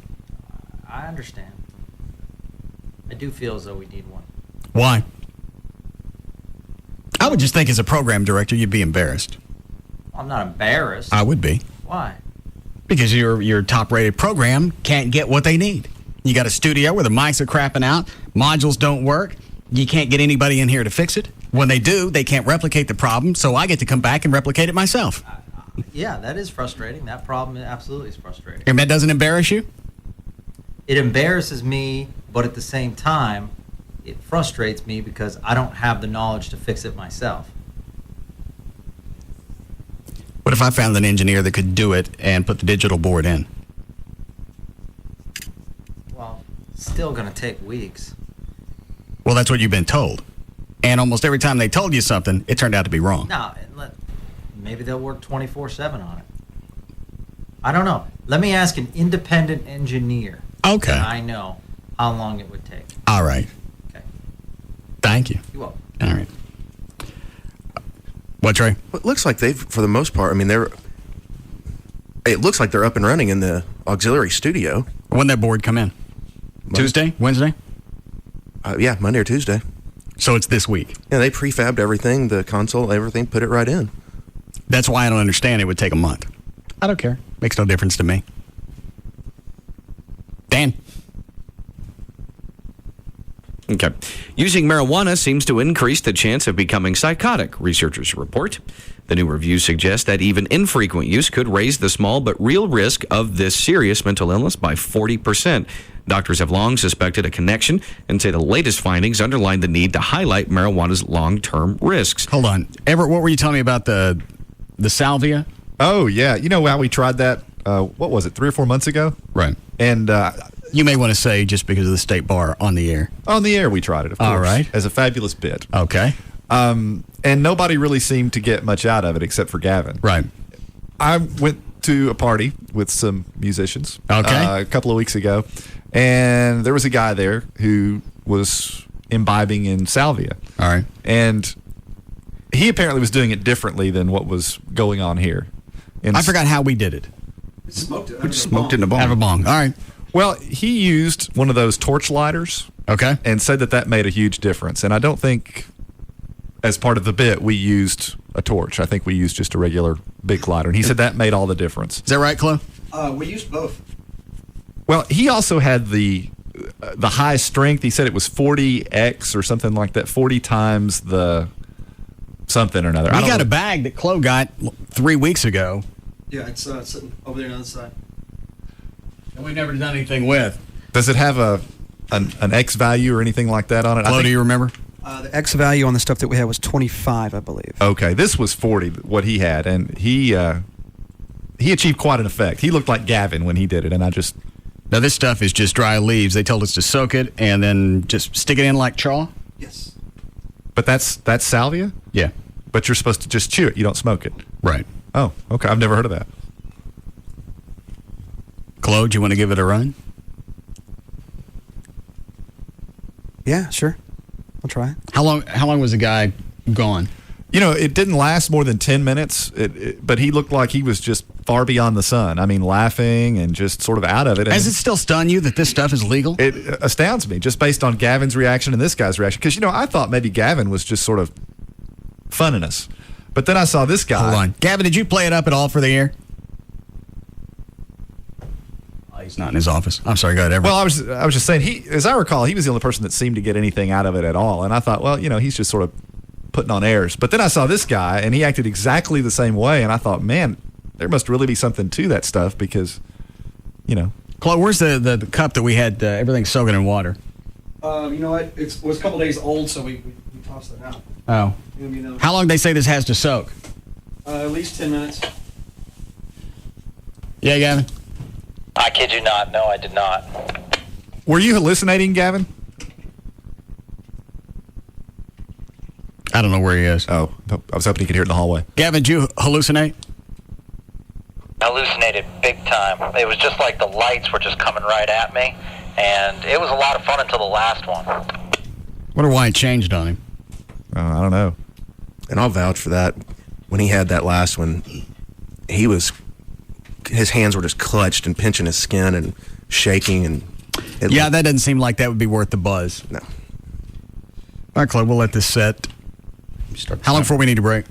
I understand. I do feel as though we need one. Why? I would just think as a program director, you'd be embarrassed. I'm not embarrassed. I would be. Why? Because your top-rated program can't get what they need. You got a studio where the mics are crapping out, modules don't work, you can't get anybody in here to fix it. When they do, they can't replicate the problem, so I get to come back and replicate it myself. Yeah, that is frustrating. That problem absolutely is frustrating. And that doesn't embarrass you? It embarrasses me, but at the same time, it frustrates me because I don't have the knowledge to fix it myself. What if I found an engineer that could do it and put the digital board in? Well, it's still going to take weeks. Well, that's what you've been told. And almost every time they told you something, it turned out to be wrong. No, maybe they'll work 24/7 on it. I don't know. Let me ask an independent engineer. Okay. And I know how long it would take. All right. Okay. Thank you. You're welcome. All right. What, Trey? Well, it looks like they've, for the most part, I mean, it looks like they're up and running in the auxiliary studio. When that board come in? Tuesday? Wednesday? Yeah, Monday or Tuesday. So it's this week? Yeah, they prefabbed everything, the console, everything, put it right in. That's why I don't understand it would take a month. I don't care. Makes no difference to me. Dan? Okay. Using marijuana seems to increase the chance of becoming psychotic, researchers report. The new review suggests that even infrequent use could raise the small but real risk of this serious mental illness by 40%. Doctors have long suspected a connection and say the latest findings underline the need to highlight marijuana's long-term risks. Hold on. Everett, what were you telling me about the salvia? Oh, yeah. You know how we tried that, what was it, 3 or 4 months ago? Right. And you may want to say just because of the state bar on the air. On the air we tried it, of course. All right. As a fabulous bit. Okay. And nobody really seemed to get much out of it except for Gavin. Right. I went to a party with some musicians okay. A couple of weeks ago, and there was a guy there who was imbibing in salvia. All right. And he apparently was doing it differently than what was going on here. I forgot how we did it. Smoked it. We just smoked it in a bong. Have a bong. All right. Well, he used one of those torch lighters. Okay. And said that made a huge difference. And I don't think, as part of the bit, we used a torch. I think we used just a regular big lighter. And he said that made all the difference. Is that right, Chloe? We used both. Well, he also had the high strength. He said it was 40x or something like that, 40 times the something or another. We got a bag that Chloe got 3 weeks ago. Yeah, it's sitting over there on the other side. And we've never done anything with. Does it have an X value or anything like that on it? Chloe, do you remember? The X value on the stuff that we had was 25, I believe. Okay, this was 40, what he had, and he achieved quite an effect. He looked like Gavin when he did it, and I just... Now, this stuff is just dry leaves. They told us to soak it and then just stick it in like chaw? Yes. But that's salvia? Yeah. But you're supposed to just chew it. You don't smoke it. Right. Oh, okay. I've never heard of that. Chloe, do you want to give it a run? Yeah, sure. I'll try. How long was the guy gone? You know, it didn't last more than 10 minutes, but he looked like he was just far beyond the sun. I mean, laughing and just sort of out of it. Does it still stun you that this stuff is legal? It astounds me, just based on Gavin's reaction and this guy's reaction. Because, I thought maybe Gavin was just sort of funning us. But then I saw this guy. Hold on. Gavin, did you play it up at all for the air? Oh, he's not in his office. I'm sorry, go ahead. Well, I was just saying, as I recall, he was the only person that seemed to get anything out of it at all. And I thought, well, he's just sort of putting on airs. But then I saw this guy, and he acted exactly the same way. And I thought, man, there must really be something to that stuff because, Chloe, where's the cup that we had everything soaking in water? You know what? It was a couple days old, so we tossed it out. Oh. How long they say this has to soak? At least 10 minutes. Yeah, Gavin? I kid you not. No, I did not. Were you hallucinating, Gavin? I don't know where he is. Oh, I was hoping he could hear it in the hallway. Gavin, did you hallucinate? I hallucinated big time. It was just like the lights were just coming right at me, and it was a lot of fun until the last one. Wonder why it changed on him. I don't know. And I'll vouch for that. When he had that last one, his hands were just clutched and pinching his skin and shaking. And that doesn't seem like that would be worth the buzz. No. All right, Chloe, we'll let this set. How long before we need to break?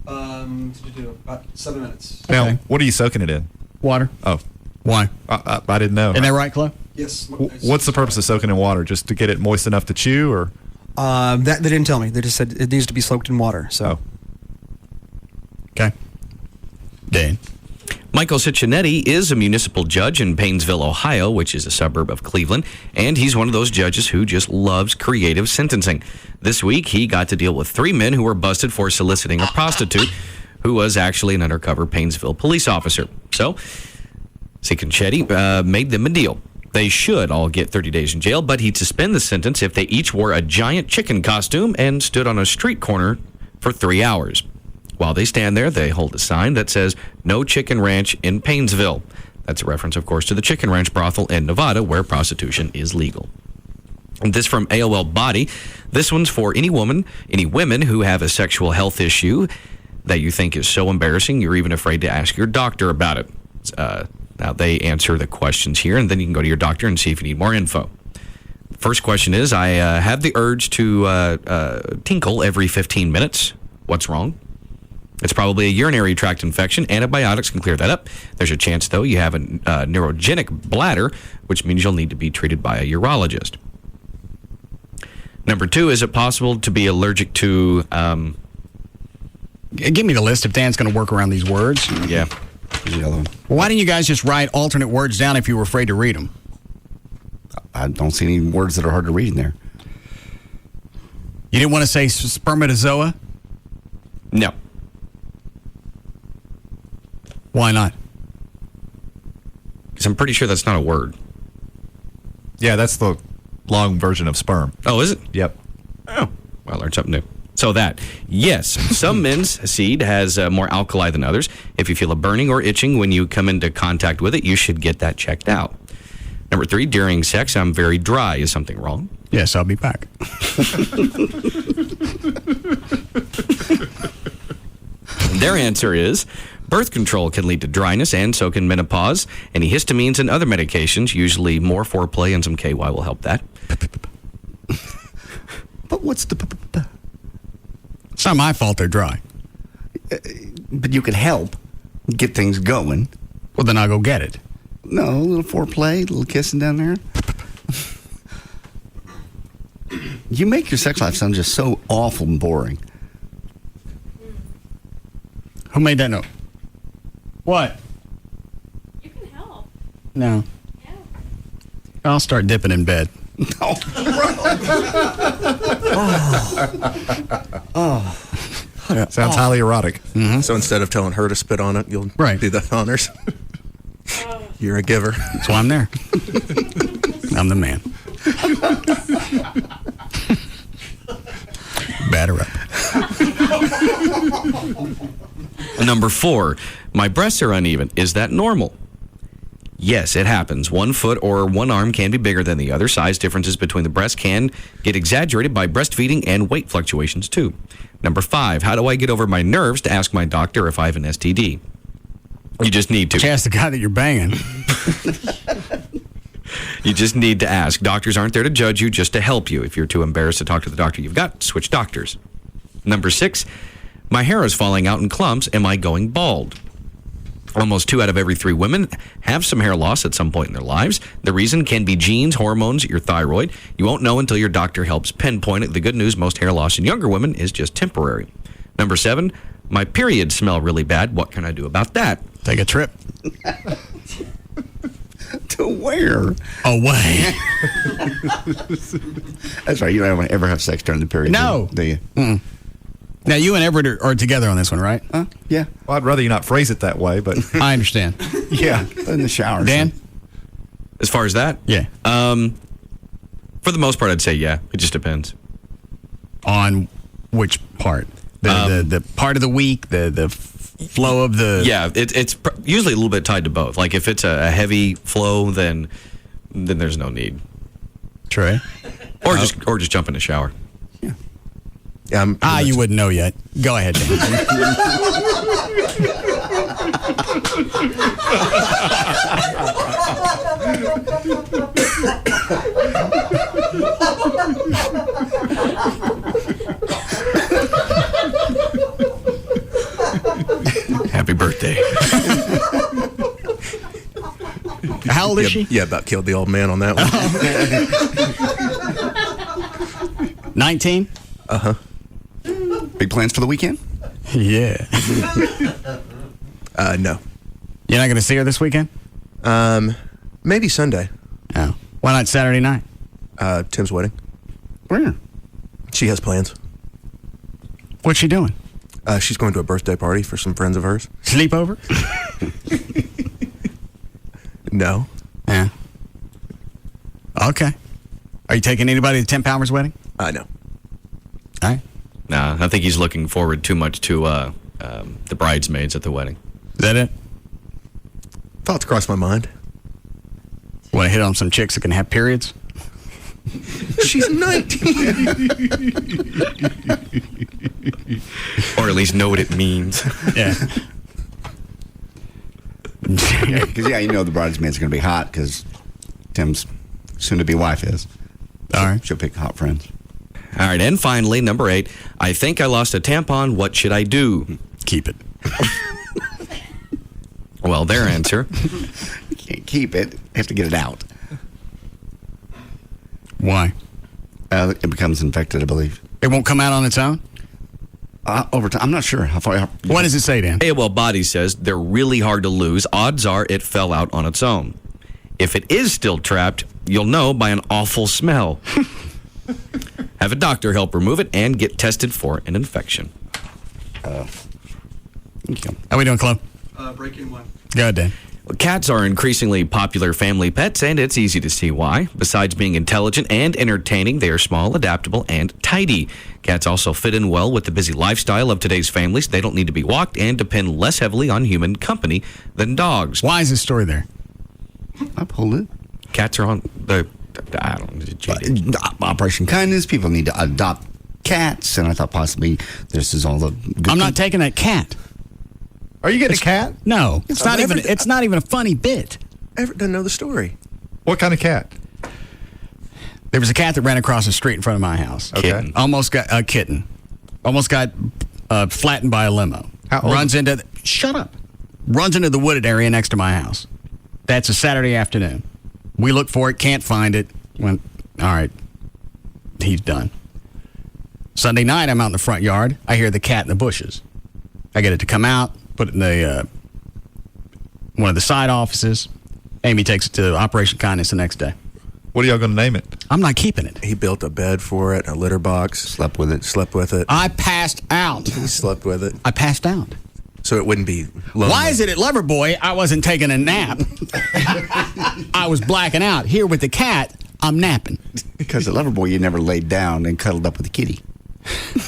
About 7 minutes. Now, what are you soaking it in? Water. Oh. Why? I didn't know. Isn't that right, Chloe? Yes. What's the purpose of soaking in water? Just to get it moist enough to chew, or? That they didn't tell me. They just said it needs to be soaked in water. So. Okay. Dane. Michael Ciccinetti is a municipal judge in Painesville, Ohio, which is a suburb of Cleveland, and he's one of those judges who just loves creative sentencing. This week, he got to deal with 3 men who were busted for soliciting a prostitute who was actually an undercover Painesville police officer. So, Ciccinetti made them a deal. They should all get 30 days in jail, but he'd suspend the sentence if they each wore a giant chicken costume and stood on a street corner for 3 hours. While they stand there, they hold a sign that says, "No Chicken Ranch in Painesville." That's a reference, of course, to the Chicken Ranch brothel in Nevada, where prostitution is legal. And this from AOL Body. This one's for any women who have a sexual health issue that you think is so embarrassing you're even afraid to ask your doctor about it. Now, they answer the questions here, and then you can go to your doctor and see if you need more info. First question is, I have the urge to tinkle every 15 minutes. What's wrong? It's probably a urinary tract infection. Antibiotics can clear that up. There's a chance, though, you have a neurogenic bladder, which means you'll need to be treated by a urologist. Number 2, is it possible to be allergic to... Give me the list if Dan's going to work around these words. Yeah. Well, why didn't you guys just write alternate words down if you were afraid to read them? I don't see any words that are hard to read in there. You didn't want to say spermatozoa? No. Why not? Because I'm pretty sure that's not a word. Yeah, that's the long version of sperm. Oh, is it? Yep. Oh, well, I learned something new. So that, yes, some men's seed has more alkali than others. If you feel a burning or itching when you come into contact with it, you should get that checked out. Number 3, during sex, I'm very dry. Is something wrong? Yes, I'll be back. Their answer is, birth control can lead to dryness, and so can menopause. Any histamines and other medications, usually more foreplay and some KY will help that. But what's the... It's not my fault they're dry. But you can help get things going. Well, then I'll go get it. No, a little foreplay, a little kissing down there. You make your sex life sound just so awful and boring. Who made that note? What? You can help. No. Yeah. I'll start dipping in bed. Sounds highly erotic. So instead of telling her to spit on it, you'll do the honors. You're a giver. That's why I'm there. I'm the man. Batter up. Number 4, my breasts are uneven. Is that normal? Yes, it happens. One foot or one arm can be bigger than the other. Size differences between the breasts can get exaggerated by breastfeeding and weight fluctuations, too. Number 5, how do I get over my nerves to ask my doctor if I have an STD? You just need to. Ask the guy that you're banging. You just need to ask. Doctors aren't there to judge you, just to help you. If you're too embarrassed to talk to the doctor you've got, switch doctors. Number 6, my hair is falling out in clumps. Am I going bald? Almost 2 out of every 3 women have some hair loss at some point in their lives. The reason can be genes, hormones, your thyroid. You won't know until your doctor helps pinpoint it. The good news, most hair loss in younger women is just temporary. Number 7, my periods smell really bad. What can I do about that? Take a trip. To where? Away. That's right. You don't ever have sex during the period. No. Do you? Now, you and Everett are together on this one, right? Yeah. Well, I'd rather you not phrase it that way, but I understand. yeah. In the shower. Dan? As far as that? Yeah. For the most part, I'd say yeah. It just depends. On which part? The part of the week, the flow of the... Yeah, it's usually a little bit tied to both. Like if it's a heavy flow, then there's no need. Trey? Or just jump in the shower. Yeah, you wouldn't know yet. Go ahead, Dan. Happy birthday. How old is she? Yeah, about killed the old man on that one. 19? Uh-huh. Big plans for the weekend? Yeah. No. You're not going to see her this weekend? Maybe Sunday. Oh. Why not Saturday night? Tim's wedding. Where? She has plans. What's she doing? She's going to a birthday party for some friends of hers. Sleepover? No. Yeah. Okay. Are you taking anybody to Tim Palmer's wedding? No. All right. Nah, I think he's looking forward too much to the bridesmaids at the wedding. Is that it? Thoughts crossed my mind. Want to hit on some chicks that can have periods? She's 19. Or at least know what it means. Yeah. Because, you know the bridesmaid's going to be hot because Tim's soon-to-be wife is. All right. She'll pick hot friends. All right, and finally, number 8, I think I lost a tampon. What should I do? Keep it. Well, their answer. You can't keep it. You have to get it out. Why? It becomes infected, I believe. It won't come out on its own? Over time. I'm not sure how far. What does it say, Dan? AOL Body says they're really hard to lose. Odds are it fell out on its own. If it is still trapped, you'll know by an awful smell. Have a doctor help remove it and get tested for an infection. How we doing, Chloe? Breaking one. Go ahead, Dan. Well, cats are increasingly popular family pets, and it's easy to see why. Besides being intelligent and entertaining, they are small, adaptable, and tidy. Cats also fit in well with the busy lifestyle of today's families. They don't need to be walked and depend less heavily on human company than dogs. Why is this story there? I pulled it. Cats are on the... I don't know. Operation Kindness. People need to adopt cats, and I thought possibly this is all the. I'm not taking that cat. Are you getting a cat? No, it's not even. It's not even a funny bit. Everett doesn't know the story. What kind of cat? There was a cat that ran across the street in front of my house. Okay. Kitten. Almost got a kitten. Almost got flattened by a limo. How old? Runs into. Shut up. Runs into the wooded area next to my house. That's a Saturday afternoon. We look for it, can't find it. Went, all right, he's done. Sunday night, I'm out in the front yard. I hear the cat in the bushes. I get it to come out, put it in the one of the side offices. Amy takes it to Operation Kindness the next day. What are y'all going to name it? I'm not keeping it. He built a bed for it, a litter box. Slept with it. I passed out. He slept with it. I passed out. So it wouldn't be lonely. Why is it at Loverboy I wasn't taking a nap? I was blacking out. Here with the cat, I'm napping. Because at Loverboy, you never laid down and cuddled up with the kitty.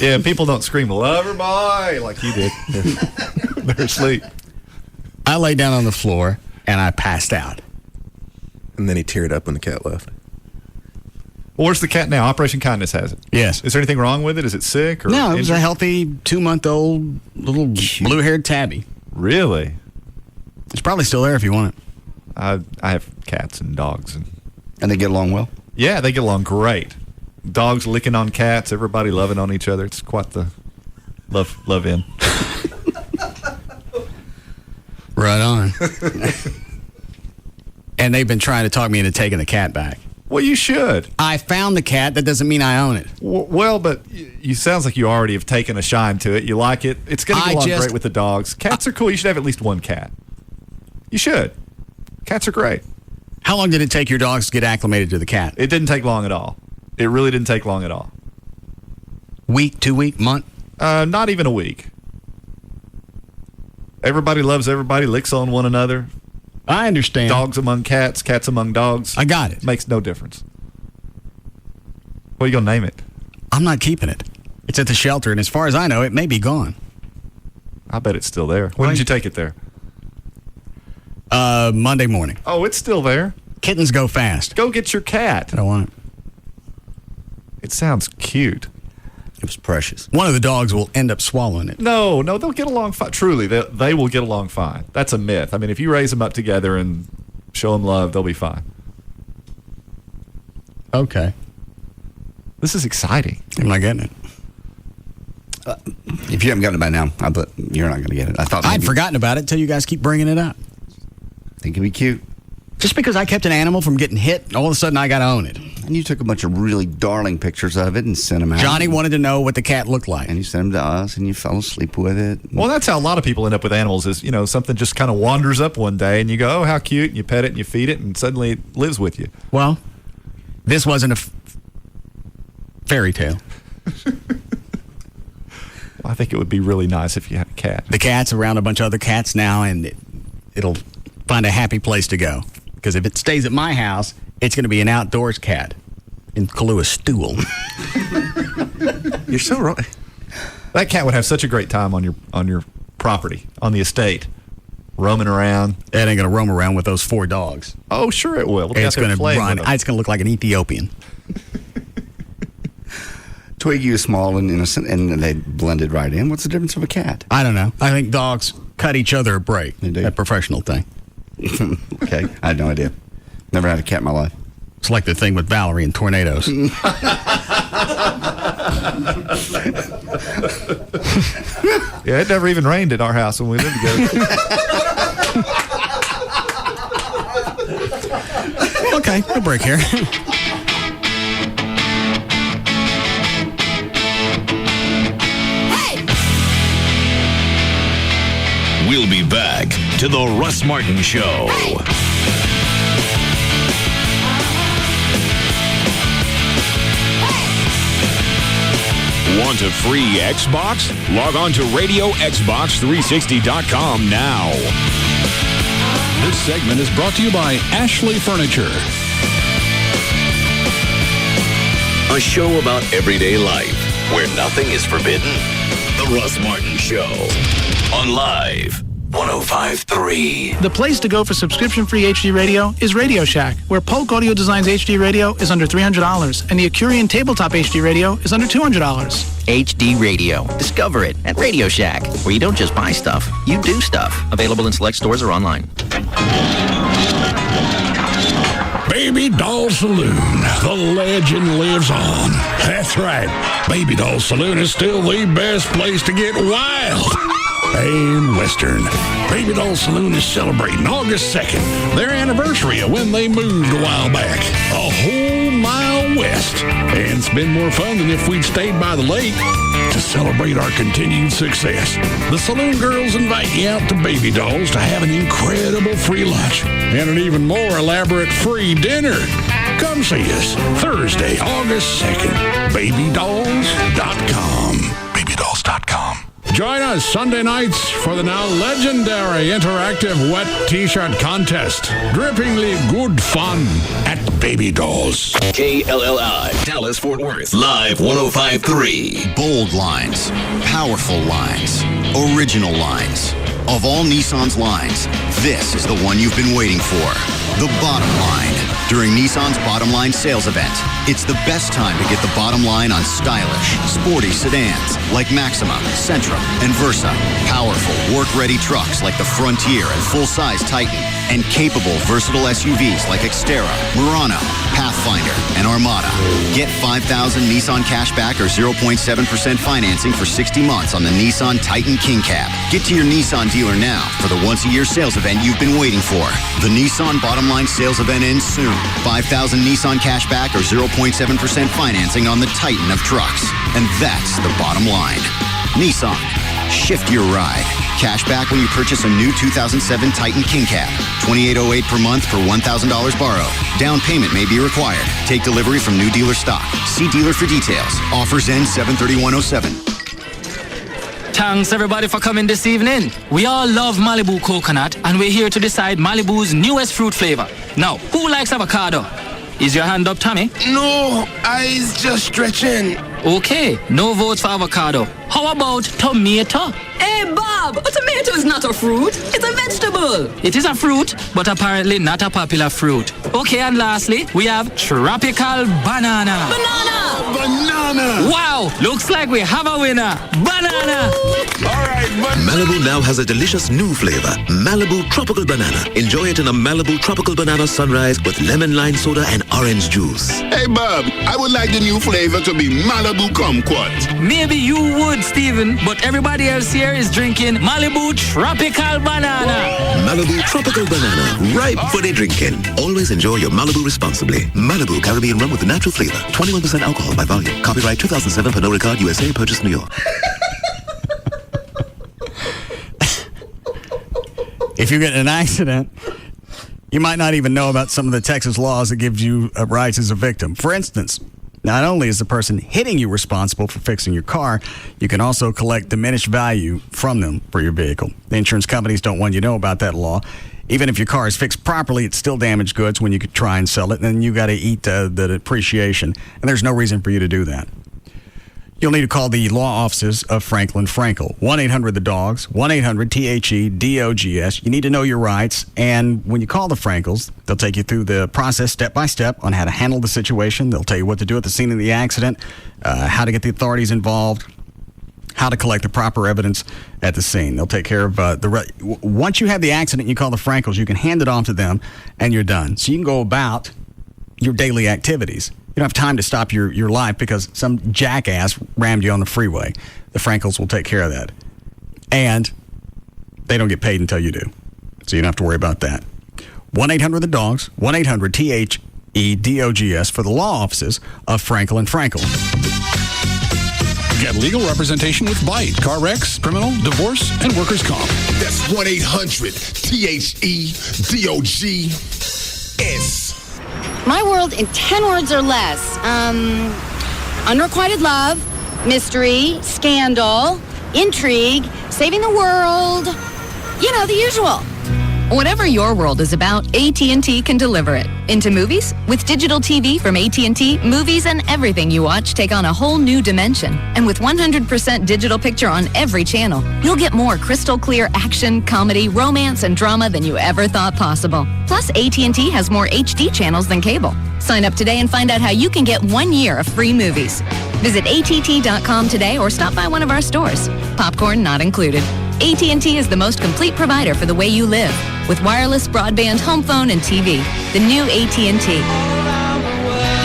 Yeah, people don't scream "Loverboy" like you did. They're asleep. I lay down on the floor and I passed out. And then he teared up when the cat left. Well, where's the cat now? Operation Kindness has it. Yes. Is there anything wrong with it? Is it sick? Or No, it was injured? a healthy 2-month-old little blue-haired tabby. Really? It's probably still there if you want it. I have cats and dogs. And they get along well? Yeah, they get along great. Dogs licking on cats, everybody loving on each other. It's quite the love in. Right on. And they've been trying to talk me into taking the cat back. Well, you should. I found the cat. That doesn't mean I own it. Well, but you sounds like you already have taken a shine to it. You like it. It's going to get along great with the dogs. Cats are cool. You should have at least one cat. You should. Cats are great. How long did it take your dogs to get acclimated to the cat? It didn't take long at all. It really didn't take long at all. Week, 2 week, month? Not even a week. Everybody loves everybody, licks on one another. I understand. Dogs among cats, cats among dogs. I got it. Makes no difference. What are you going to name it? I'm not keeping it. It's at the shelter, and as far as I know, it may be gone. I bet it's still there. When did you take it there? Monday morning. Oh, it's still there. Kittens go fast. Go get your cat. I don't want it. It sounds cute. It was precious. One of the dogs will end up swallowing it. No, they'll get along fine. Truly, they will get along fine. That's a myth. I mean, if you raise them up together and show them love, they'll be fine. Okay. This is exciting. I'm not getting it. If you haven't gotten it by now, I bet you're not going to get it. I'd forgotten about it until you guys keep bringing it up. Think it'd be cute. Just because I kept an animal from getting hit, all of a sudden I got to own it. And you took a bunch of really darling pictures of it and sent them out. Johnny wanted to know what the cat looked like. And you sent them to us, and you fell asleep with it. Well, that's how a lot of people end up with animals is, something just kind of wanders up one day, and you go, oh, how cute, and you pet it, and you feed it, and suddenly it lives with you. Well, this wasn't a fairy tale. I think it would be really nice if you had a cat. The cat's around a bunch of other cats now, and it'll find a happy place to go. Because if it stays at my house, it's going to be an outdoors cat in Kahlua stool. You're so right. That cat would have such a great time on your property, on the estate, roaming around. It ain't going to roam around with those 4 dogs. Oh, sure it will. It's going to run. It's going to look like an Ethiopian. Twiggy was small and innocent, and they blended right in. What's the difference of a cat? I don't know. I think dogs cut each other a break. They do. That professional thing. Okay, I had no idea. Never had a cat in my life. It's like the thing with Valerie and tornadoes. Yeah, it never even rained at our house when we lived together. Okay, a break here. We'll be back to the Russ Martin Show. Want a free Xbox? Log on to RadioXbox360.com now. This segment is brought to you by Ashley Furniture. A show about everyday life where nothing is forbidden. The Russ Martin Show on Live 105.3. The place to go for subscription-free HD radio is Radio Shack, where Polk Audio Design's HD radio is under $300, and the Accurian Tabletop HD radio is under $200. HD Radio. Discover it at Radio Shack, where you don't just buy stuff, you do stuff. Available in select stores or online. Baby Doll Saloon. The legend lives on. That's right. Baby Doll Saloon is still the best place to get wild and Western. Baby Doll Saloon is celebrating August 2nd, their anniversary of when they moved a while back, a whole mile west. And it's been more fun than if we'd stayed by the lake. To celebrate our continued success, the Saloon girls invite you out to Baby Dolls to have an incredible free lunch and an even more elaborate free dinner. Come see us Thursday, August 2nd. BabyDolls.com. BabyDolls.com. Join us Sunday nights for the now legendary interactive wet t-shirt contest. Drippingly good fun at Baby Dolls. KLLI, Dallas Fort Worth, Live 105.3. Bold lines, powerful lines, original lines. Of all Nissan's lines, this is the one you've been waiting for. The bottom line. During Nissan's Bottom Line sales event, it's the best time to get the bottom line on stylish, sporty sedans like Maxima, Sentra, and Versa. Powerful, work-ready trucks like the Frontier and full-size Titan. And capable, versatile SUVs like Xterra, Murano, Pathfinder, and Armada. Get 5,000 Nissan cashback or 0.7% financing for 60 months on the Nissan Titan King Cab. Get to your Nissan dealer now for the once-a-year sales event you've been waiting for. The Nissan Bottom Line sales event ends soon. 5,000 Nissan cashback or 0.7% financing on the Titan of trucks. And that's the bottom line. Nissan. Shift your ride. Cash back when you purchase a new 2007 Titan King Cab. $2,808 per month per $1,000 borrowed. Down payment may be required. Take delivery from new dealer stock. See dealer for details. Offers end 7/31/07. Thanks everybody for coming this evening. We all love Malibu coconut and we're here to decide Malibu's newest fruit flavor. Now, who likes avocado? Is your hand up, Tommy? No, eyes just stretching. Okay, no votes for avocado. How about tomato? Hey, Bob, a tomato is not a fruit. It's a vegetable. It is a fruit, but apparently not a popular fruit. Okay, and lastly, we have tropical banana. Banana! Wow, looks like we have a winner. Banana! All right, Malibu now has a delicious new flavor, Malibu Tropical Banana. Enjoy it in a Malibu Tropical Banana Sunrise with lemon lime soda and orange juice. Hey, Bob, I would like the new flavor to be Malibu Kumquat. Maybe you would, Steven, but everybody else here is drinking Malibu Tropical Banana. Malibu Tropical Banana, ripe for the drinking. Always enjoy your Malibu responsibly. Malibu Caribbean rum with a natural flavor. 21% alcohol by volume. Copyright 2007 Pernod Ricard USA, purchased New York. If you get in an accident, you might not even know about some of the Texas laws that give you rights as a victim. For instance, not only is the person hitting you responsible for fixing your car, you can also collect diminished value from them for your vehicle. The insurance companies don't want you to know about that law. Even if your car is fixed properly, it's still damaged goods when you could try and sell it, and then you got to eat the depreciation, and there's no reason for you to do that. You'll need to call the law offices of Franklin Frankel. 1-800-THE-DOGS, 1-800-THE-DOGS. You need to know your rights, and when you call the Frankels, they'll take you through the process step by step on how to handle the situation. They'll tell you what to do at the scene of the accident, how to get the authorities involved, how to collect the proper evidence at the scene. They'll take care of once you have the accident, you call the Frankels, you can hand it off to them, and you're done. So you can go about your daily activities. You don't have time to stop your life because some jackass rammed you on the freeway. The Frankels will take care of that. And they don't get paid until you do. So you don't have to worry about that. 1-800-THE-DOGS, 1-800-THEDOGS for the law offices of Franklin Frankel. Get legal representation with Bite, car wrecks, criminal, divorce, and workers' comp. That's 1-800-THEDOGS. My world in 10 words or less. Unrequited love, mystery, scandal, intrigue, saving the world. You know, the usual. Whatever your world is about, AT&T can deliver it. Into movies? With digital TV from AT&T, movies and everything you watch take on a whole new dimension. And with 100% digital picture on every channel, you'll get more crystal clear action, comedy, romance, and drama than you ever thought possible. Plus, AT&T has more HD channels than cable. Sign up today and find out how you can get 1 year of free movies. Visit att.com today or stop by one of our stores. Popcorn not included. AT&T is the most complete provider for the way you live. With wireless, broadband, home phone, and TV. The new AT&T.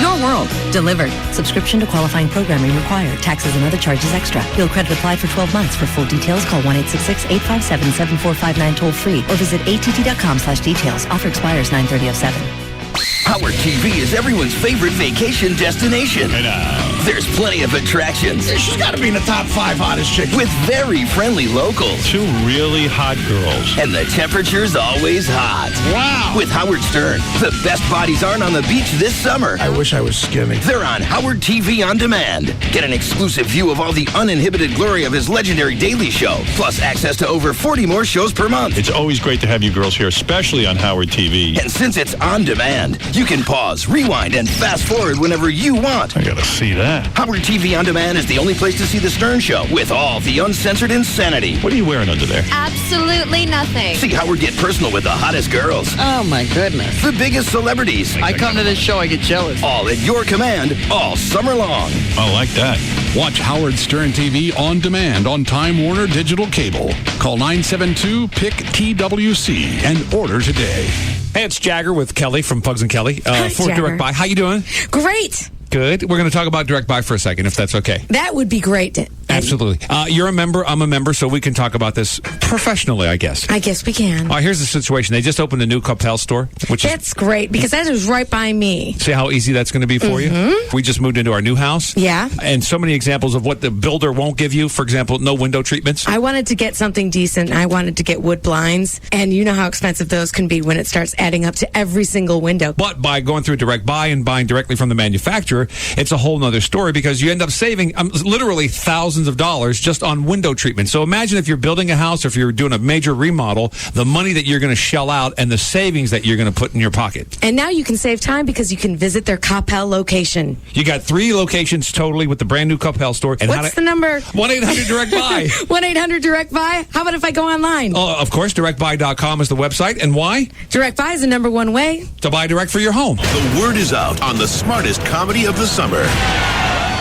Your world, delivered. Subscription to qualifying programming required. Taxes and other charges extra. Bill credit applied for 12 months. For full details, call 1-866-857-7459 toll free or visit att.com/details. Offer expires 9/30/07. Howard TV is everyone's favorite vacation destination. There's plenty of attractions. She's got to be in the top 5 hottest chicks. With very friendly locals. 2 really hot girls. And the temperature's always hot. Wow. With Howard Stern, the best bodies aren't on the beach this summer. I wish I was skinny. They're on Howard TV On Demand. Get an exclusive view of all the uninhibited glory of his legendary Daily Show, plus access to over 40 more shows per month. It's always great to have you girls here, especially on Howard TV. And since it's on demand, you can pause, rewind, and fast forward whenever you want. I gotta see that. Howard TV On Demand is the only place to see The Stern Show with all the uncensored insanity. What are you wearing under there? Absolutely nothing. See Howard get personal with the hottest girls. Oh, my goodness. The biggest celebrities. I come to this show, I get jealous. All at your command, all summer long. I like that. Watch Howard Stern TV on demand on Time Warner Digital Cable. Call 972-PIC-TWC and order today. Hey, it's Jagger with Kelly from Pugs and Kelly Hi, for Jagger. Direct Buy. How you doing? Great. Good. We're going to talk about Direct Buy for a second, if that's okay. That would be great. Absolutely. You're a member. I'm a member, so we can talk about this professionally, I guess. I guess we can. All right, here's the situation. They just opened a new Coppell store, which is... That's great, because that is right by me. See how easy that's going to be for you? We just moved into our new house. Yeah. And so many examples of what the builder won't give you. For example, no window treatments. I wanted to get something decent. I wanted to get wood blinds, and you know how expensive those can be when it starts adding up to every single window. But by going through Direct Buy and buying directly from the manufacturer, it's a whole nother story, because you end up saving literally thousands of dollars just on window treatment. So imagine if you're building a house or if you're doing a major remodel, the money that you're going to shell out and the savings that you're going to put in your pocket. And now you can save time because you can visit their Coppell location. You got 3 locations totally with the brand new Coppell store. And What's the number? 1-800-DIRECT-BUY. 1-800-DIRECT-BUY? How about if I go online? Of course, directbuy.com is the website. And why? Direct Buy is the number one way to buy direct for your home. The word is out on the smartest comedy of the summer.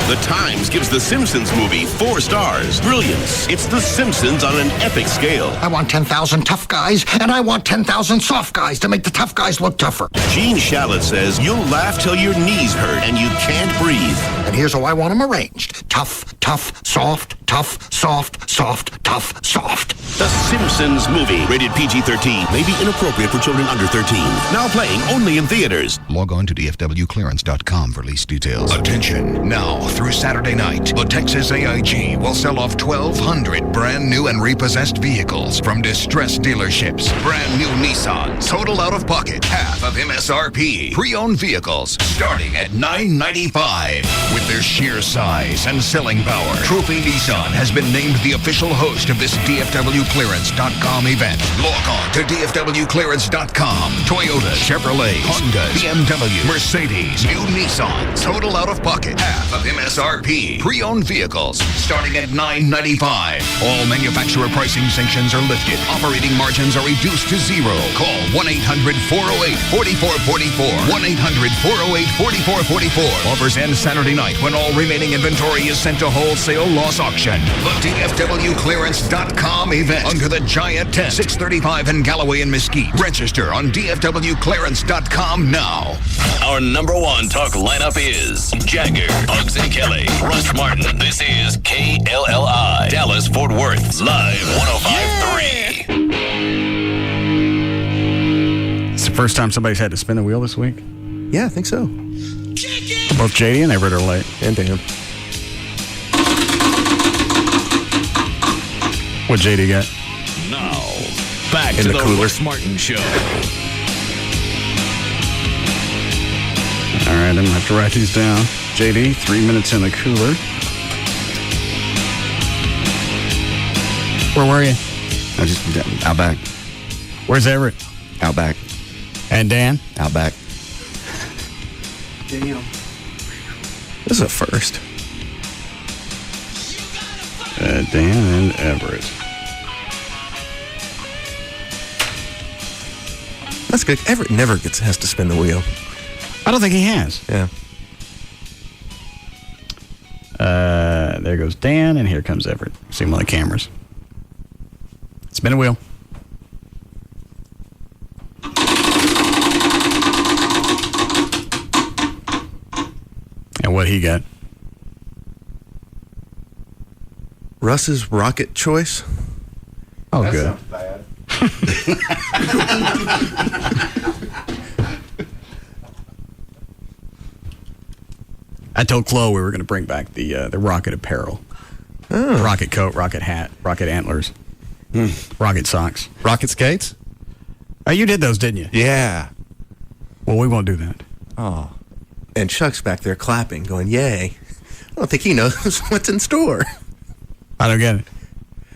The Times gives The Simpsons movie 4 stars. Brilliance. It's The Simpsons on an epic scale. I want 10,000 tough guys, and I want 10,000 soft guys to make the tough guys look tougher. Gene Shalit says you'll laugh till your knees hurt and you can't breathe. And here's how I want them arranged. Tough, tough, soft, tough, soft, soft, tough, soft. The Simpsons movie. Rated PG-13. May be inappropriate for children under 13. Now playing only in theaters. Log on to dfwclearance.com for lease details. Attention. Now, through Saturday night, the Texas AIG will sell off 1,200 brand new and repossessed vehicles from distressed dealerships. Brand new Nissans, total out of pocket, half of MSRP. Pre-owned vehicles starting at $995. With their sheer size and selling power, Trophy Nissan has been named the official host of this DFWClearance.com event. Log on to DFWClearance.com. Toyota, Chevrolet, Honda, BMW, Mercedes, new Nissan, total out of pocket, half of MSRP. Pre-owned vehicles starting at $995. All manufacturer pricing sanctions are lifted. Operating margins are reduced to 0. Call 1-800-408-4444. 1-800-408-4444. Offers end Saturday night when all remaining inventory is sent to wholesale loss auction. The DFWClearance.com event under the giant tent, 635 in Galloway and Mesquite. Register on DFWClearance.com now. Our number 1 talk lineup is Jagger, Pugs and Kelly, Russ Martin. This is KLLI, Dallas, Fort Worth, live 105.3. It's the first time somebody's had to spin the wheel this week? Yeah, I think so. Both JD and Everett are late. And Dan. What JD got? Now, back In to the the cooler. Russ Martin Show. All right, I'm going to have to write these down. JD, 3 minutes in the cooler. Where were you? I just out back. Where's Everett? Out back. And Dan? Out back. Damn. This is a first. Dan and Everett. That's good. Everett never has to spin the wheel. I don't think he has. Yeah. There goes Dan, and here comes Everett. See him on the cameras. Spin a wheel. And what he got? Russ's rocket choice. Oh, good. Sounds bad. I told Chloe we were going to bring back the rocket apparel. Rocket coat, rocket hat, rocket antlers, rocket socks. Rocket skates? Oh, you did those, didn't you? Yeah. Well, we won't do that. Oh. And Chuck's back there clapping, going, yay. I don't think he knows what's in store. I don't get it.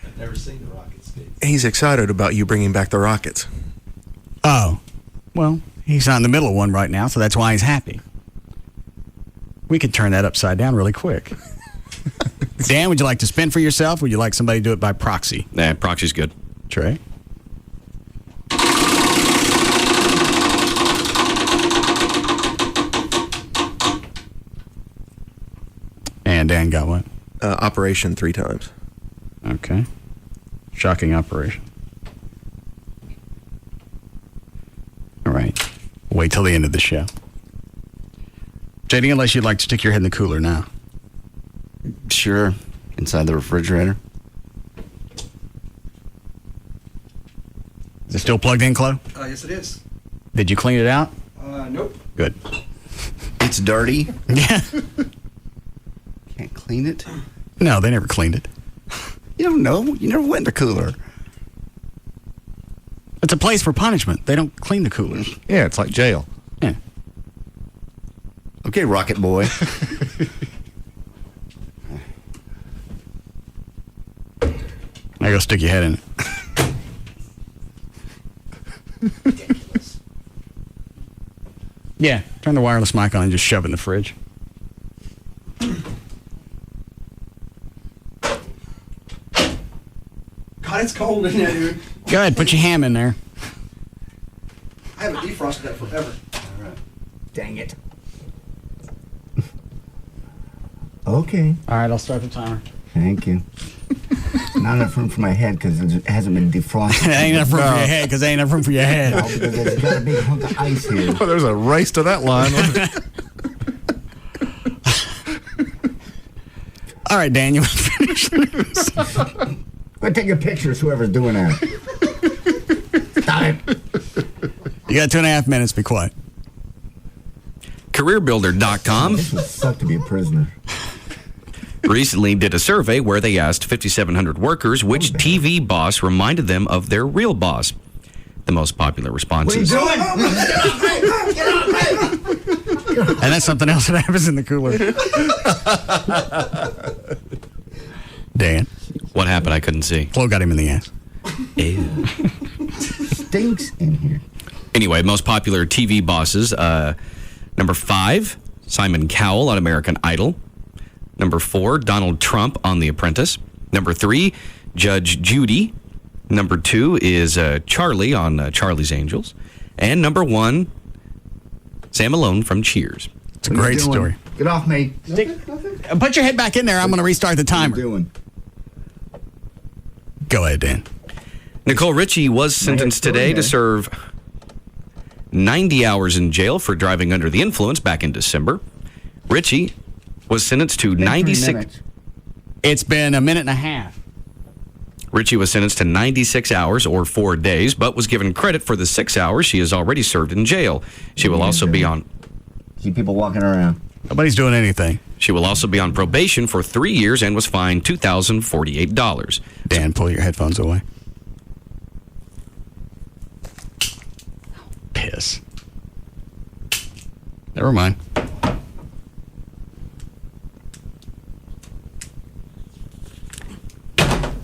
I've never seen the rocket skates. He's excited about you bringing back the rockets. Oh. Well, he's not in the middle of one right now, so that's why he's happy. We could turn that upside down really quick. Dan, would you like to spin for yourself, or would you like somebody to do it by proxy? Nah, proxy's good. Trey? And Dan got what? Operation 3 times. Okay. Shocking operation. All right. Wait till the end of the show. JD, unless you'd like to stick your head in the cooler now. Sure. Inside the refrigerator. Is it still plugged in, Chloe? Yes, it is. Did you clean it out? Nope. Good. It's dirty. Yeah. Can't clean it. No, they never cleaned it. You don't know. You never went in the cooler. It's a place for punishment. They don't clean the coolers. Yeah, it's like jail. Yeah. Okay, Rocket Boy. Now go stick your head in it. Ridiculous. Yeah, turn the wireless mic on and just shove it in the fridge. God, it's cold in there, dude. Go ahead, put your ham in there. I haven't defrosted that forever. All right. Dang it. Okay. All right, I'll start the timer. Thank you. Not enough room for my head because it hasn't been defrosted. Ain't enough room for your head because ain't enough room for your head. No, because there's got a big hunk of ice here. Well, there's a race to that line. All right, Dan, you want to finish this? Go take your pictures, whoever's doing that. Stop it. You got 2.5 minutes. Be quiet. CareerBuilder.com This would suck to be a prisoner. recently did a survey where they asked 5,700 workers which TV boss reminded them of their real boss. The most popular responses. What are you doing? Get off me! And that's something else that happens in the cooler. Dan. What happened? I couldn't see. Flo got him in the ass. Ew. Stinks in here. Anyway, most popular TV bosses. Number 5, Simon Cowell on American Idol. Number 4, Donald Trump on The Apprentice. Number 3, Judge Judy. Number 2 is Charlie on Charlie's Angels. And number 1, Sam Malone from Cheers. It's a great story. Get off me. Put your head back in there. I'm going to restart the timer. What are you doing? Go ahead, Dan. Nicole Richie was sentenced today to serve 90 hours in jail for driving under the influence back in December. Richie was sentenced to 96. It's been a minute and a half. Richie was sentenced to 96 hours or 4 days, but was given credit for the 6 hours she has already served in jail. She will also be on... See people walking around. Nobody's doing anything. She will also be on probation for 3 years and was fined $2,048. Dan, pull your headphones away. Piss. Never mind.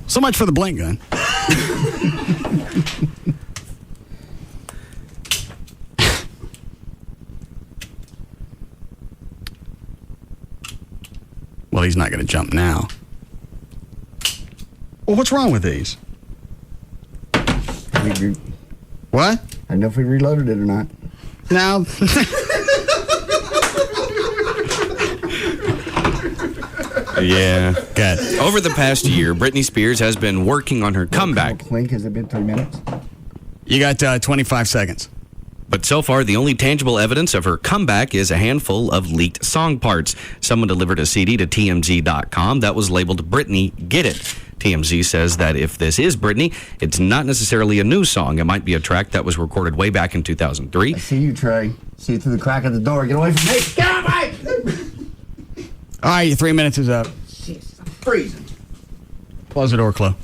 So much for the blink gun. Well, he's not going to jump now. Well, what's wrong with these? What? I don't know if we reloaded it or not. No. Yeah. Good. Over the past year, Britney Spears has been working on her comeback. Clink, has it been 3 minutes? You got 25 seconds. But so far, the only tangible evidence of her comeback is a handful of leaked song parts. Someone delivered a CD to TMZ.com that was labeled Britney Get It. TMZ says that if this is Britney, it's not necessarily a new song. It might be a track that was recorded way back in 2003. I see you, Trey. See you through the crack of the door. Get away from me. Get away! All right, your 3 minutes is up. Jeez, I'm freezing. Close the door, Chloe.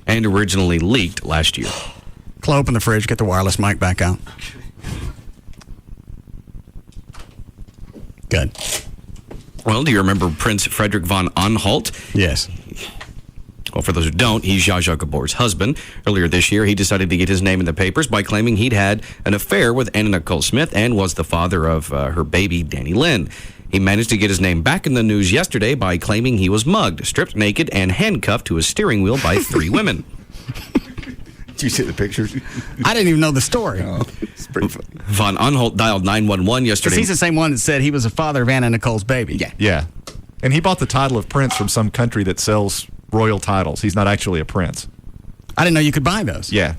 And originally leaked last year. Chloe, open the fridge. Get the wireless mic back out. Good. Well, do you remember Prince Frederick von Anhalt? Yes. Well, for those who don't, he's Zsa Zsa Gabor's husband. Earlier this year, he decided to get his name in the papers by claiming he'd had an affair with Anna Nicole Smith and was the father of her baby, Danny Lynn. He managed to get his name back in the news yesterday by claiming he was mugged, stripped naked, and handcuffed to a steering wheel by 3 women. Did you see the pictures? I didn't even know the story. Oh, it's pretty funny. Von Anhalt dialed 911 yesterday. He's the same one that said he was the father of Anna Nicole's baby. Yeah. Yeah. And he bought the title of prince from some country that sells royal titles. He's not actually a prince. I didn't know you could buy those. Yeah.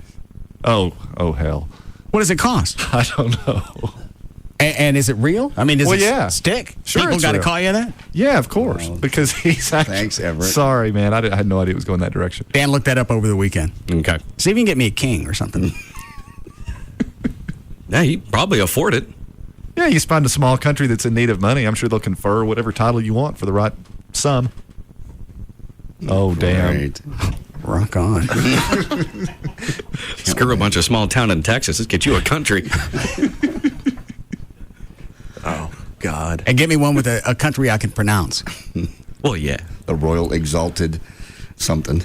Oh, hell. What does it cost? I don't know. And is it real? I mean, does it yeah. stick? Sure, People it's got to real. call you that? Yeah, of course. Because he's actually... Thanks, Everett. Sorry, man. I had no idea it was going that direction. Dan looked that up over the weekend. Okay. See if you can get me a king or something. Yeah, you probably afford it. Yeah, you just find a small country that's in need of money. I'm sure they'll confer whatever title you want for the right sum. Oh, damn. Right. Rock on. Screw a bunch of small town in Texas. Let's get you a country. Oh, God. And get me one with a country I can pronounce. Well, yeah. The Royal Exalted something.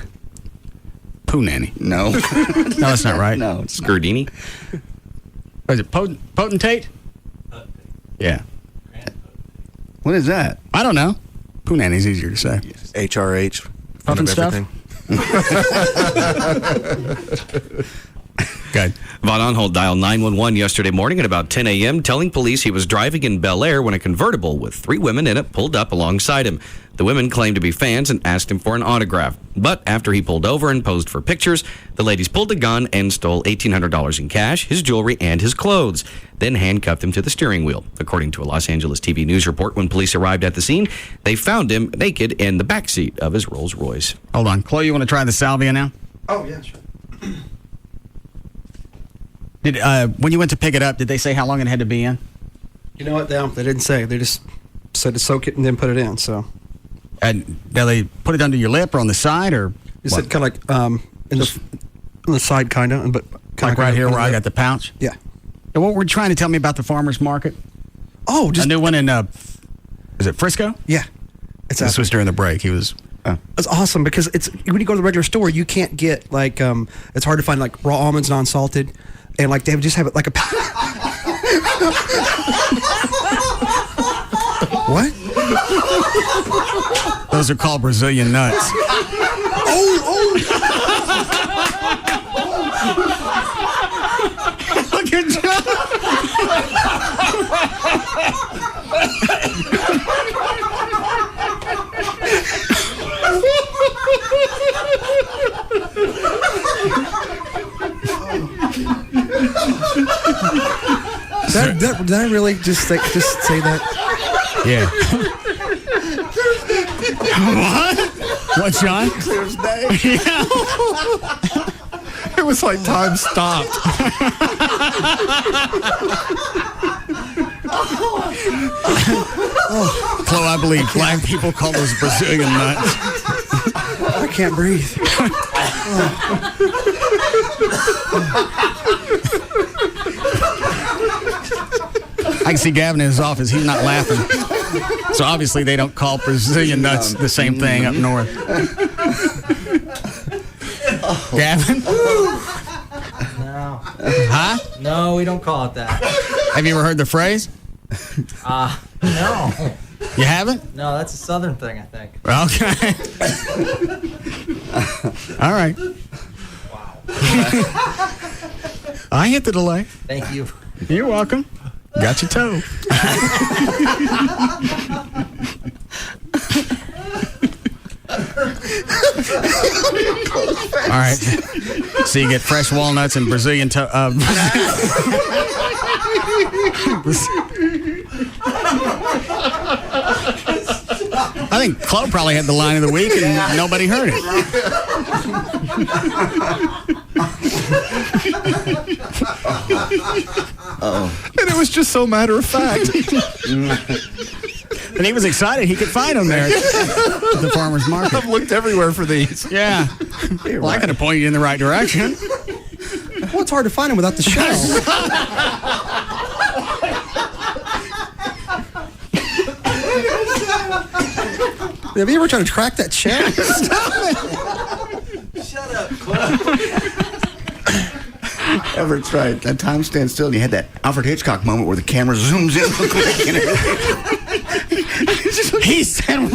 Poonanny. No. No, that's not right. No. Scardini. Is it potentate? Yeah. What is that? I don't know. Poonanny's easier to say. HRH. Puffin stuff? Good. Von Anhalt dialed 911 yesterday morning at about 10 a.m., telling police he was driving in Bel Air when a convertible with 3 women in it pulled up alongside him. The women claimed to be fans and asked him for an autograph. But after he pulled over and posed for pictures, the ladies pulled a gun and stole $1,800 in cash, his jewelry, and his clothes, then handcuffed him to the steering wheel. According to a Los Angeles TV news report, when police arrived at the scene, they found him naked in the backseat of his Rolls Royce. Hold on. Chloe, you want to try the salvia now? Oh, yeah, sure. Did when you went to pick it up, did they say how long it had to be in? You know what? They didn't say. They just said to soak it and then put it in. So. And did they put it under your lip or on the side or? They said kind of like on the side, kind of, but like right here where I got the pouch. Yeah. And what were you trying to tell me about the farmers market? Oh, just a new one in is it Frisco? Yeah. This was during the break. He was. It's awesome because it's when you go to the regular store, you can't get like it's hard to find like raw almonds non-salted, and like they would just have it like a. What? Those are called Brazilian nuts. Look at John. Did I really just say that? Yeah. What, John? Thursday. Yeah. It was like time stopped. Chloe, I believe black people call those Brazilian nuts. I can't breathe. I can see Gavin in his office. He's not laughing. So obviously they don't call Brazilian nuts the same thing up north. Gavin? No. Huh? No, we don't call it that. Have you ever heard the phrase? No. You haven't? No, that's a southern thing, I think. Okay. All right. Wow. I hit the delay. Thank you. You're welcome. Got your toe. All right. So you get fresh walnuts and Brazilian toe. I think Chloe probably had the line of the week and nobody heard it. And it was just so matter of fact. And he was excited he could find them there at the farmer's market. I've looked everywhere for these. Yeah. Well, I could have pointed you in the right direction. Well, it's hard to find them without the shell. Have you ever tried to crack that shell? Shut up, Cliff. Everett's right. That time stands still, and you had that Alfred Hitchcock moment where the camera zooms in real quick and everything. He said,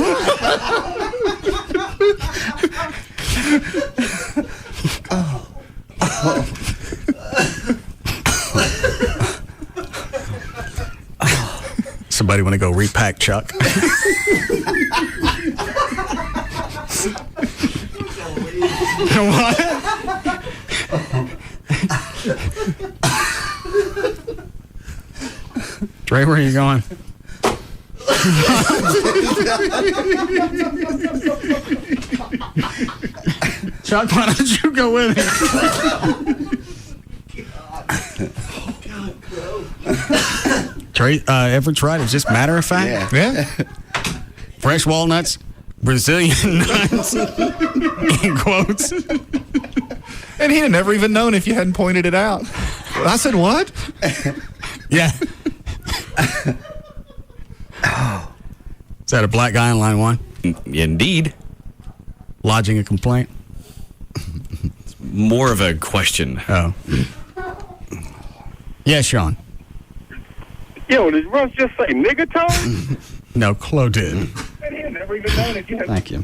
Somebody want to go repack Chuck? What? Trey, where are you going? Chuck, why don't you go with him? Trey, Everett's right. It's just matter of fact. Yeah. Fresh walnuts, Brazilian nuts, in quotes. And he'd have never even known if you hadn't pointed it out. I said, what? Yeah. Is that a black guy on line one? Indeed. Lodging a complaint? More of a question. Oh. Yeah, Sean. Yo, did Russ just say nigga tone? No, Chloe did. Man, he had never even known that you had. Thank you.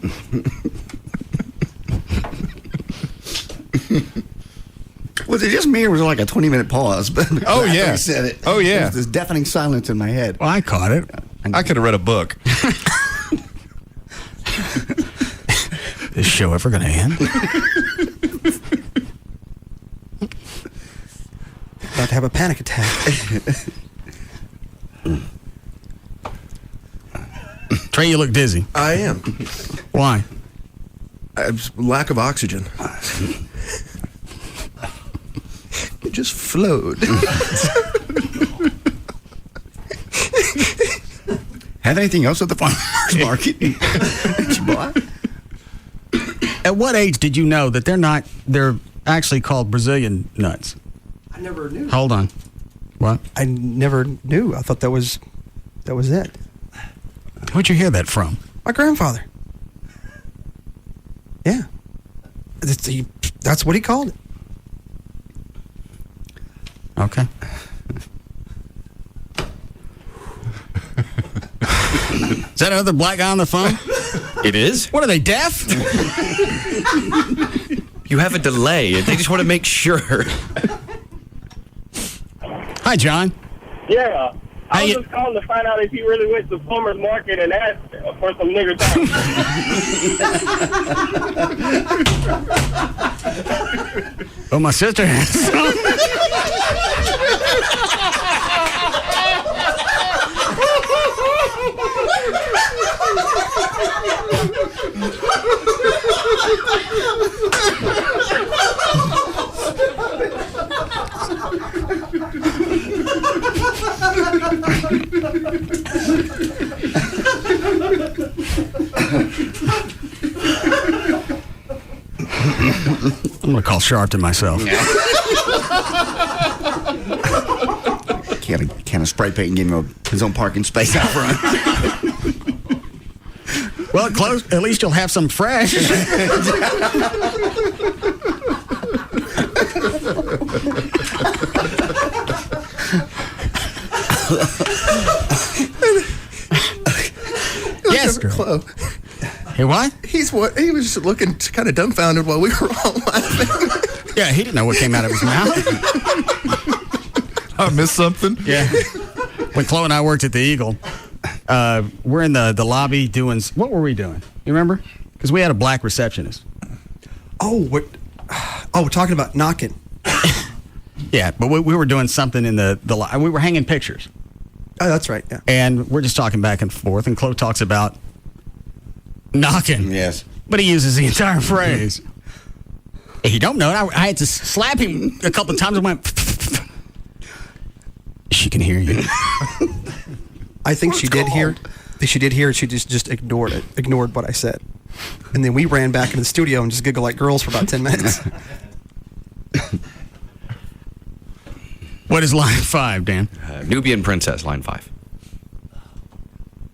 Was it just me, or was it like a 20-minute pause? Oh, After yeah. he said it. Oh, yeah. There was this deafening silence in my head. Well, I caught it. I could have read a book. This show ever going to end? About to have a panic attack. Trey, you look dizzy. I am. Why? Lack of oxygen. It just flowed. Have anything else at the farmer's market that you bought? At what age did you know that they're actually called Brazilian nuts? I never knew. Hold on. What? I never knew. I thought that was it. Where'd you hear that from? My grandfather. Yeah. That's what he called it. Okay. Is that another black guy on the phone? It is? What are they, deaf? You have a delay. They just want to make sure. Hi, John. Yeah. I was just calling to find out if you really went to the farmer's market and asked for some nigger tone. Oh, my sister has some. I'm going to call Sharpton myself. Can of spray paint and give him his own parking space out front. Well, close. At least you'll have some fresh. Yes, Chloe. Hey, what? He was just looking kind of dumbfounded while we were all laughing. Yeah, he didn't know what came out of his mouth. I missed something. Yeah. When Chloe and I worked at the Eagle, we're in the lobby doing. What were we doing? You remember? Because we had a black receptionist. Oh, what? Oh, we're talking about knocking. Yeah, but we were doing something in the we were hanging pictures. Oh, that's right. Yeah. And we're just talking back and forth, and Chloe talks about knocking. Yes. But he uses the entire phrase. If you don't know it, I had to slap him a couple of times and went. she can hear you. I think she did hear. She did hear it. She just ignored it. Ignored what I said. And then we ran back into the studio and just giggled like girls for about 10 minutes. What is line 5, Dan? Nubian Princess, line 5.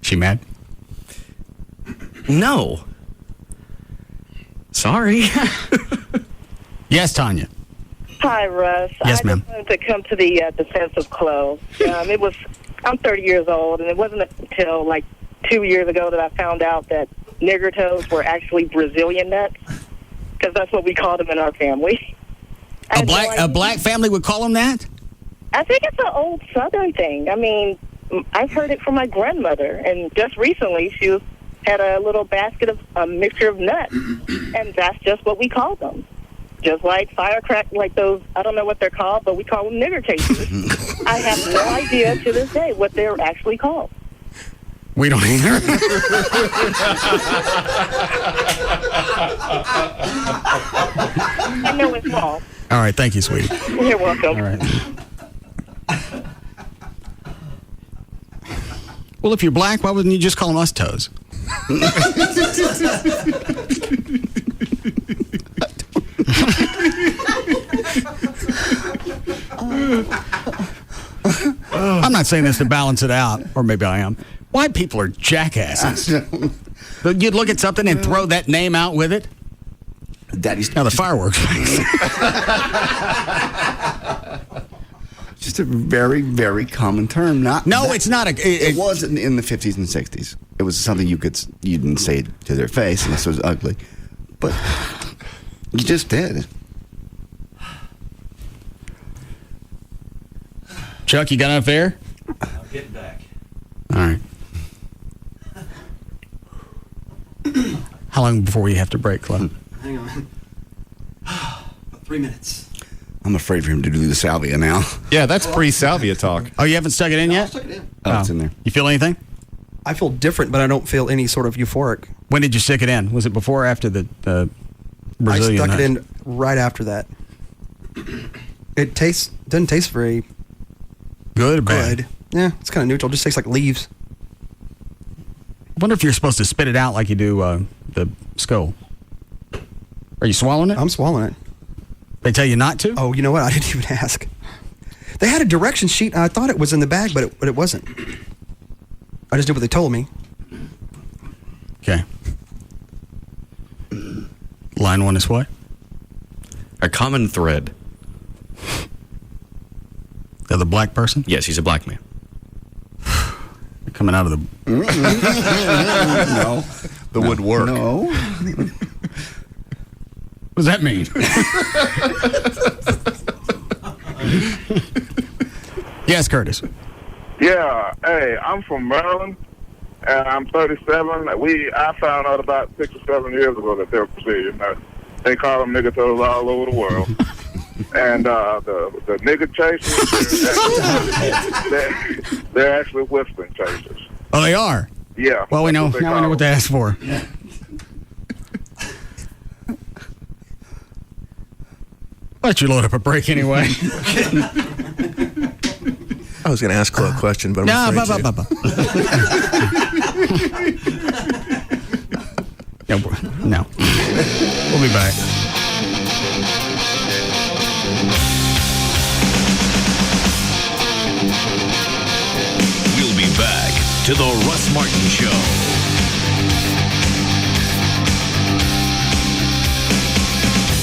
She mad? No. Sorry. Yes, Tanya. Hi, Russ. Yes, I ma'am. just wanted to come to the defense of Chloe. I'm 30 years old, and it wasn't until like 2 years ago that I found out that nigger toes were actually Brazilian nuts, because that's what we called them in our family. A black family would call them that? I think it's an old Southern thing. I mean, I've heard it from my grandmother, and just recently she had a little basket of a mixture of nuts, and that's just what we called them. Just like firecrack, like those, I don't know what they're called, but we call them nigger cases. I have no idea to this day what they're actually called. We don't either. I know it's small. All right, thank you, sweetie. You're welcome. All right. Well, if you're black, why wouldn't you just call them us toes? I'm not saying this to balance it out, or maybe I am. White people are jackasses. You'd look at something and throw that name out with it. Daddy's now the fireworks. Just a very, very common term. It's not. It wasn't in the 50s and 60s. It was something you didn't say to their face unless it was ugly, but you just did. Chuck, you got enough air? I'm getting back. All right. How long before we have to break, Club? Hang on. 3 minutes. I'm afraid for him to do the salvia now. Yeah, that's pre-salvia talk. Oh, you haven't stuck it in yet? I stuck it in. Oh, it's in there. You feel anything? I feel different, but I don't feel any sort of euphoric. When did you stick it in? Was it before or after the Brazilian I stuck nuts? it in right after that. It doesn't taste very good or bad? Yeah, it's kind of neutral. It just tastes like leaves. I wonder if you're supposed to spit it out like you do the skull. Are you swallowing it? I'm swallowing it. They tell you not to? Oh, you know what? I didn't even ask. They had a direction sheet, and I thought it was in the bag, but it wasn't. I just did what they told me. Okay. Line 1 is what? A common thread. The black person? Yes, he's a black man. Coming out of the... No. The woodwork. No. What does that mean? Yes, Curtis. Yeah, hey, I'm from Maryland, and I'm 37. I found out about 6 or 7 years ago that they're Brazilian nuts. They call them nigger toes all over the world. And the nigger chasers, they're actually whistling chasers. Oh, they are? Yeah. Well, we know now we know what to ask for. Why don't you load up a break anyway? I was going to ask Chloe a question, but I'm afraid to. No. We'll be back. We'll be back to the Russ Martin Show.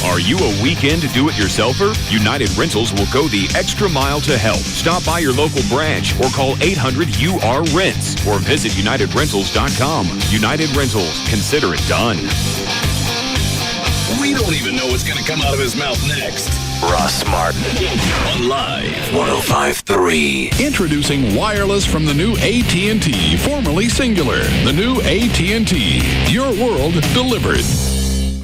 Are you a weekend do-it-yourselfer? United Rentals will go the extra mile to help. Stop by your local branch or call 800-UR-RENTS or visit UnitedRentals.com. United Rentals. Consider it done. We don't even know what's going to come out of his mouth next. Russ Martin on Live 105.3. Introducing wireless from the new AT&T, formerly Singular. The new AT&T. Your world delivered.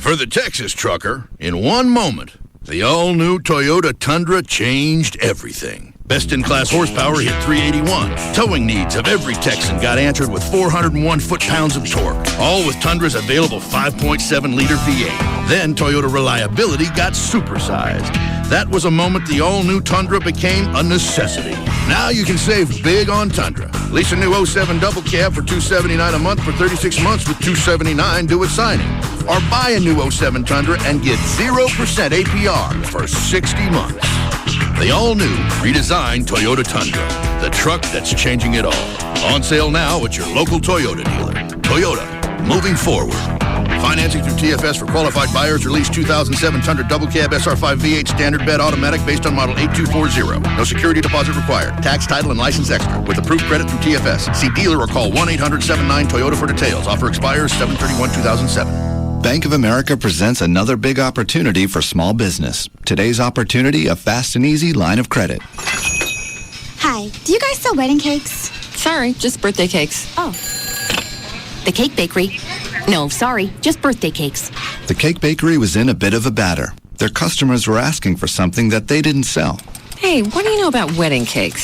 For the Texas trucker, in one moment, the all-new Toyota Tundra changed everything. Best-in-class horsepower hit 381. Towing needs of every Texan got answered with 401 foot-pounds of torque. All with Tundra's available 5.7-liter V8. Then Toyota reliability got supersized. That was a moment the all-new Tundra became a necessity. Now you can save big on Tundra. Lease a new 07 double cab for $279 a month for 36 months with $279 due at signing. Or buy a new 07 Tundra and get 0% APR for 60 months. The all-new, redesigned Toyota Tundra. The truck that's changing it all. On sale now at your local Toyota dealer. Toyota, moving forward. Financing through TFS for qualified buyers. Release 2007 Tundra Double Cab SR5 V8 Standard Bed Automatic based on model 8240. No security deposit required. Tax, title, and license extra. With approved credit through TFS. See dealer or call 1-800-79-TOYOTA for details. Offer expires 7/31/2007. Bank of America presents another big opportunity for small business. Today's opportunity, a fast and easy line of credit. Hi, do you guys sell wedding cakes? Sorry, just birthday cakes. Oh. The Cake Bakery. No, sorry, just birthday cakes. The Cake Bakery was in a bit of a batter. Their customers were asking for something that they didn't sell. Hey, what do you know about wedding cakes?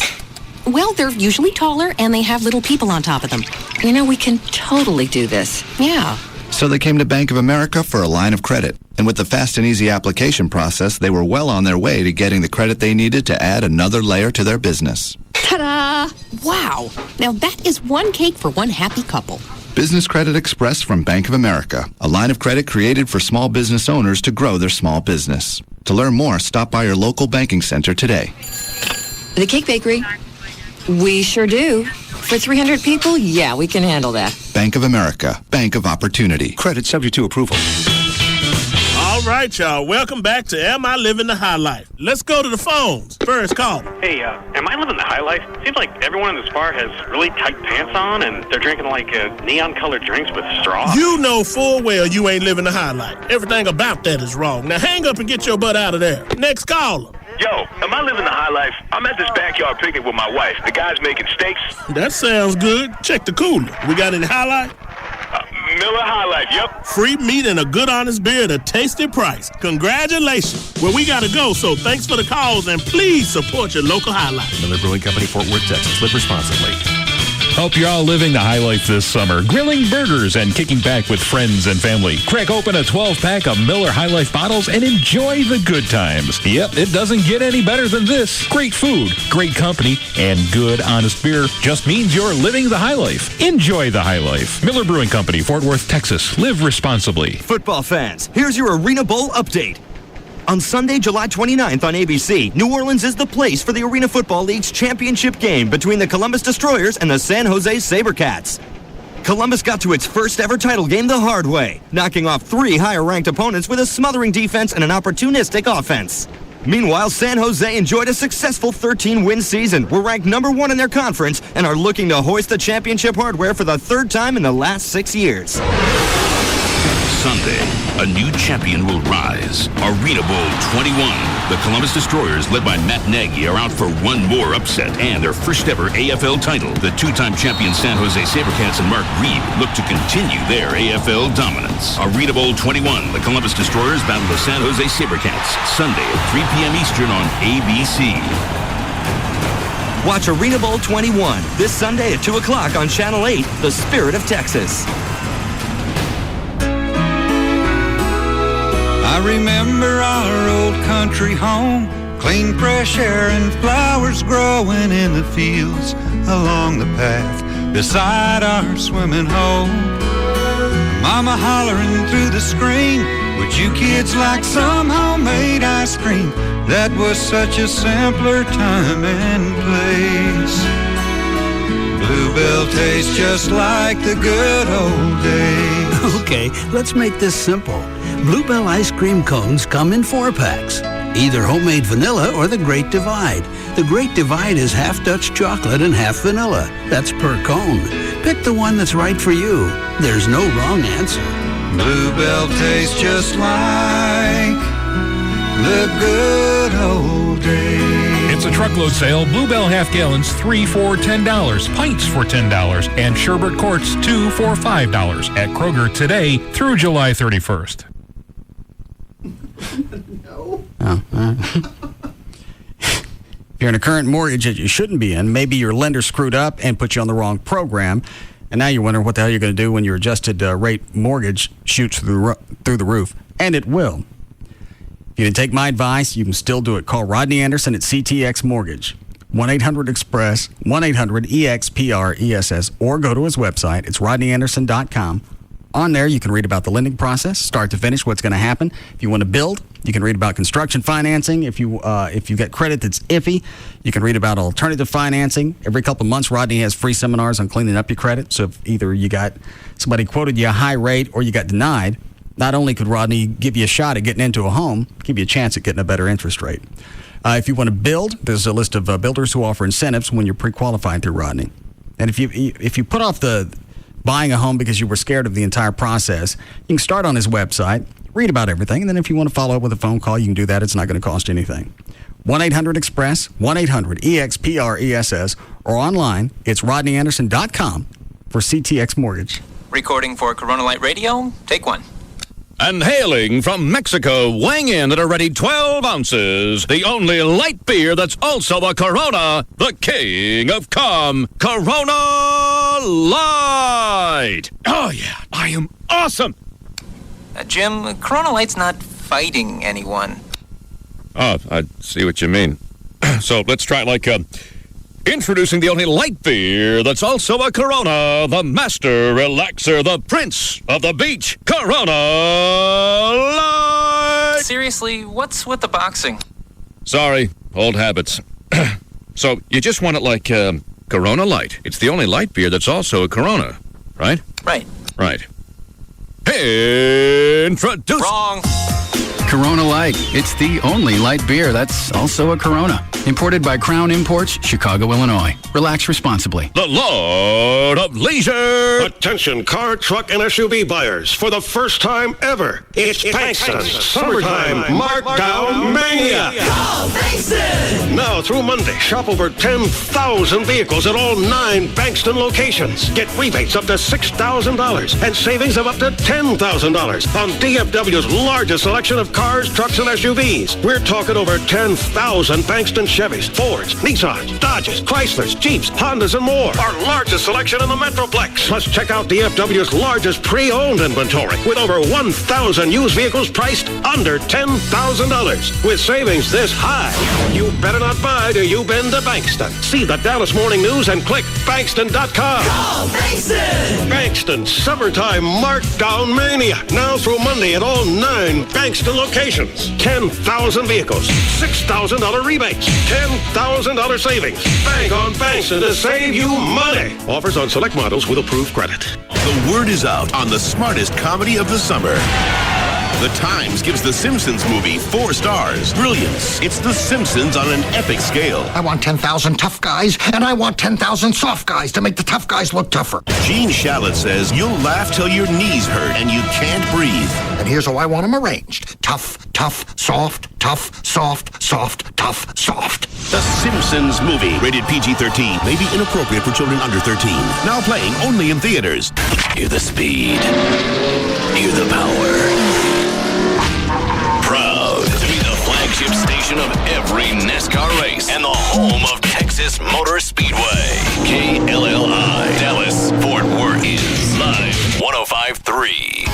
Well, they're usually taller and they have little people on top of them. You know, we can totally do this. Yeah. So they came to Bank of America for a line of credit. And with the fast and easy application process, they were well on their way to getting the credit they needed to add another layer to their business. Ta-da! Wow. Now that is one cake for one happy couple. Business Credit Express from Bank of America, a line of credit created for small business owners to grow their small business. To learn more, stop by your local banking center today. The Cake Bakery. We sure do. For 300 people, yeah, we can handle that. Bank of America, Bank of Opportunity. Credit subject to approval. All right, y'all. Welcome back to Am I Living the High Life? Let's go to the phones. First call. Hey, am I living the high life? Seems like everyone in this bar has really tight pants on, and they're drinking like neon-colored drinks with straws. You know full well you ain't living the high life. Everything about that is wrong. Now hang up and get your butt out of there. Next caller. Yo, am I living the high life? I'm at this backyard picnic with my wife. The guy's making steaks. That sounds good. Check the cooler. We got any High Life? Miller High Life, yep. Free meat and a good honest beer at a tasty price. Congratulations. Well, we got to go, so thanks for the calls, and please support your local High Life. Miller Brewing Company, Fort Worth, Texas. Live responsibly. Hope you're all living the high life this summer. Grilling burgers and kicking back with friends and family. Crack open a 12-pack of Miller High Life bottles and enjoy the good times. Yep, it doesn't get any better than this. Great food, great company, and good, honest beer just means you're living the high life. Enjoy the high life. Miller Brewing Company, Fort Worth, Texas. Live responsibly. Football fans, here's your Arena Bowl update. On Sunday, July 29th on ABC, New Orleans is the place for the Arena Football League's championship game between the Columbus Destroyers and the San Jose SaberCats. Columbus got to its first ever title game the hard way, knocking off 3 higher-ranked opponents with a smothering defense and an opportunistic offense. Meanwhile, San Jose enjoyed a successful 13-win season, were ranked number 1 in their conference, and are looking to hoist the championship hardware for the 3rd time in the last 6 years. Sunday, a new champion will rise. Arena Bowl 21. The Columbus Destroyers, led by Matt Nagy, are out for one more upset and their first ever AFL title. The 2-time champion San Jose SaberCats and Mark Reed look to continue their AFL dominance. Arena Bowl 21. The Columbus Destroyers battle the San Jose SaberCats. Sunday at 3 p.m. Eastern on ABC. Watch Arena Bowl 21 this Sunday at 2 o'clock on Channel 8, The Spirit of Texas. I remember our old country home, clean fresh air and flowers growing in the fields along the path beside our swimming hole. Mama hollering through the screen, would you kids like some homemade ice cream? That was such a simpler time and place. Bluebell tastes just like the good old days. Okay, let's make this simple. Bluebell ice cream cones come in 4-packs. Either homemade vanilla or the Great Divide. The Great Divide is half Dutch chocolate and half vanilla. That's per cone. Pick the one that's right for you. There's no wrong answer. Bluebell tastes just like the good old days. It's a truckload sale. Bluebell half gallons, 3 for $10. Pints for $10. And Sherbert quarts, 2 for $5. At Kroger today through July 31st. If you're in a current mortgage that you shouldn't be in, maybe your lender screwed up and put you on the wrong program, and now you're wondering what the hell you're going to do when your adjusted rate mortgage shoots through the roof, and it will. If you didn't take my advice, you can still do it. Call Rodney Anderson at CTX Mortgage. 1-800-EXPRESS, 1-800-EXPRESS, or go to his website. It's rodneyanderson.com. On there, you can read about the lending process, start to finish, what's going to happen. If you want to build, you can read about construction financing. If you get credit that's iffy, you can read about alternative financing. Every couple of months, Rodney has free seminars on cleaning up your credit. So if either you got somebody quoted you a high rate or you got denied, not only could Rodney give you a shot at getting into a home, give you a chance at getting a better interest rate. If you want to build, there's a list of builders who offer incentives when you're pre-qualified through Rodney. And if you put off the buying a home because you were scared of the entire process, you can start on his website, read about everything, and then if you want to follow up with a phone call, you can do that. It's not going to cost you anything. 1-800-EXPRESS, 1-800-EXPRESS, or online, it's rodneyanderson.com for CTX Mortgage. Recording for Corona Light Radio, take one. And hailing from Mexico, weighing in at a ready 12 ounces, the only light beer that's also a Corona, the king of calm, Corona Light. Oh, yeah, I am awesome. Jim, Corona Light's not fighting anyone. Oh, I see what you mean. So let's try it like, introducing the only light beer that's also a Corona, the master relaxer, the prince of the beach, Corona Light! Seriously, what's with the boxing? Sorry, old habits. So you just want it like Corona Light. It's the only light beer that's also a Corona, right? Right. Right. Introduce... Wrong. Corona Light. It's the only light beer that's also a Corona. Imported by Crown Imports, Chicago, Illinois. Relax responsibly. The Lord of Leisure. Attention car, truck, and SUV buyers. For the first time ever, it's Bankston's Summertime Markdown Mania. Go Bankston! Now through Monday, shop over 10,000 vehicles at all 9 Bankston locations. Get rebates up to $6,000 and savings of up to $10,000 on DFW's largest selection of cars, trucks, and SUVs. We're talking over 10,000 Bankston Chevys, Fords, Nissans, Dodges, Chryslers, Jeeps, Hondas, and more. Our largest selection in the Metroplex. Plus, check out DFW's largest pre-owned inventory with over 1,000 used vehicles priced under $10,000. With savings this high, you better not buy till you've been to Bankston. See the Dallas Morning News and click Bankston.com. Go Bankston! Bankston Summertime Markdown Mania. Now through Monday at all 9 Bankston locations. 10,000 vehicles, $6,000 rebates, $10,000 savings. Bank on Bankston to save you money. Offers on select models with approved credit. The word is out on the smartest comedy of the summer. The Times gives The Simpsons movie 4 stars. Brilliance. It's The Simpsons on an epic scale. I want 10,000 tough guys, and I want 10,000 soft guys to make the tough guys look tougher. Gene Shalit says you'll laugh till your knees hurt and you can't breathe. And here's how I want them arranged. Tough, tough, soft, tough, soft, soft, tough, soft. The Simpsons movie. Rated PG-13. May be inappropriate for children under 13. Now playing only in theaters. Hear the speed. Hear the power. Proud to be the flagship station of every NASCAR race and the home of Texas Motor Speedway. KLLI. Dallas, Fort Worth is live 105.3.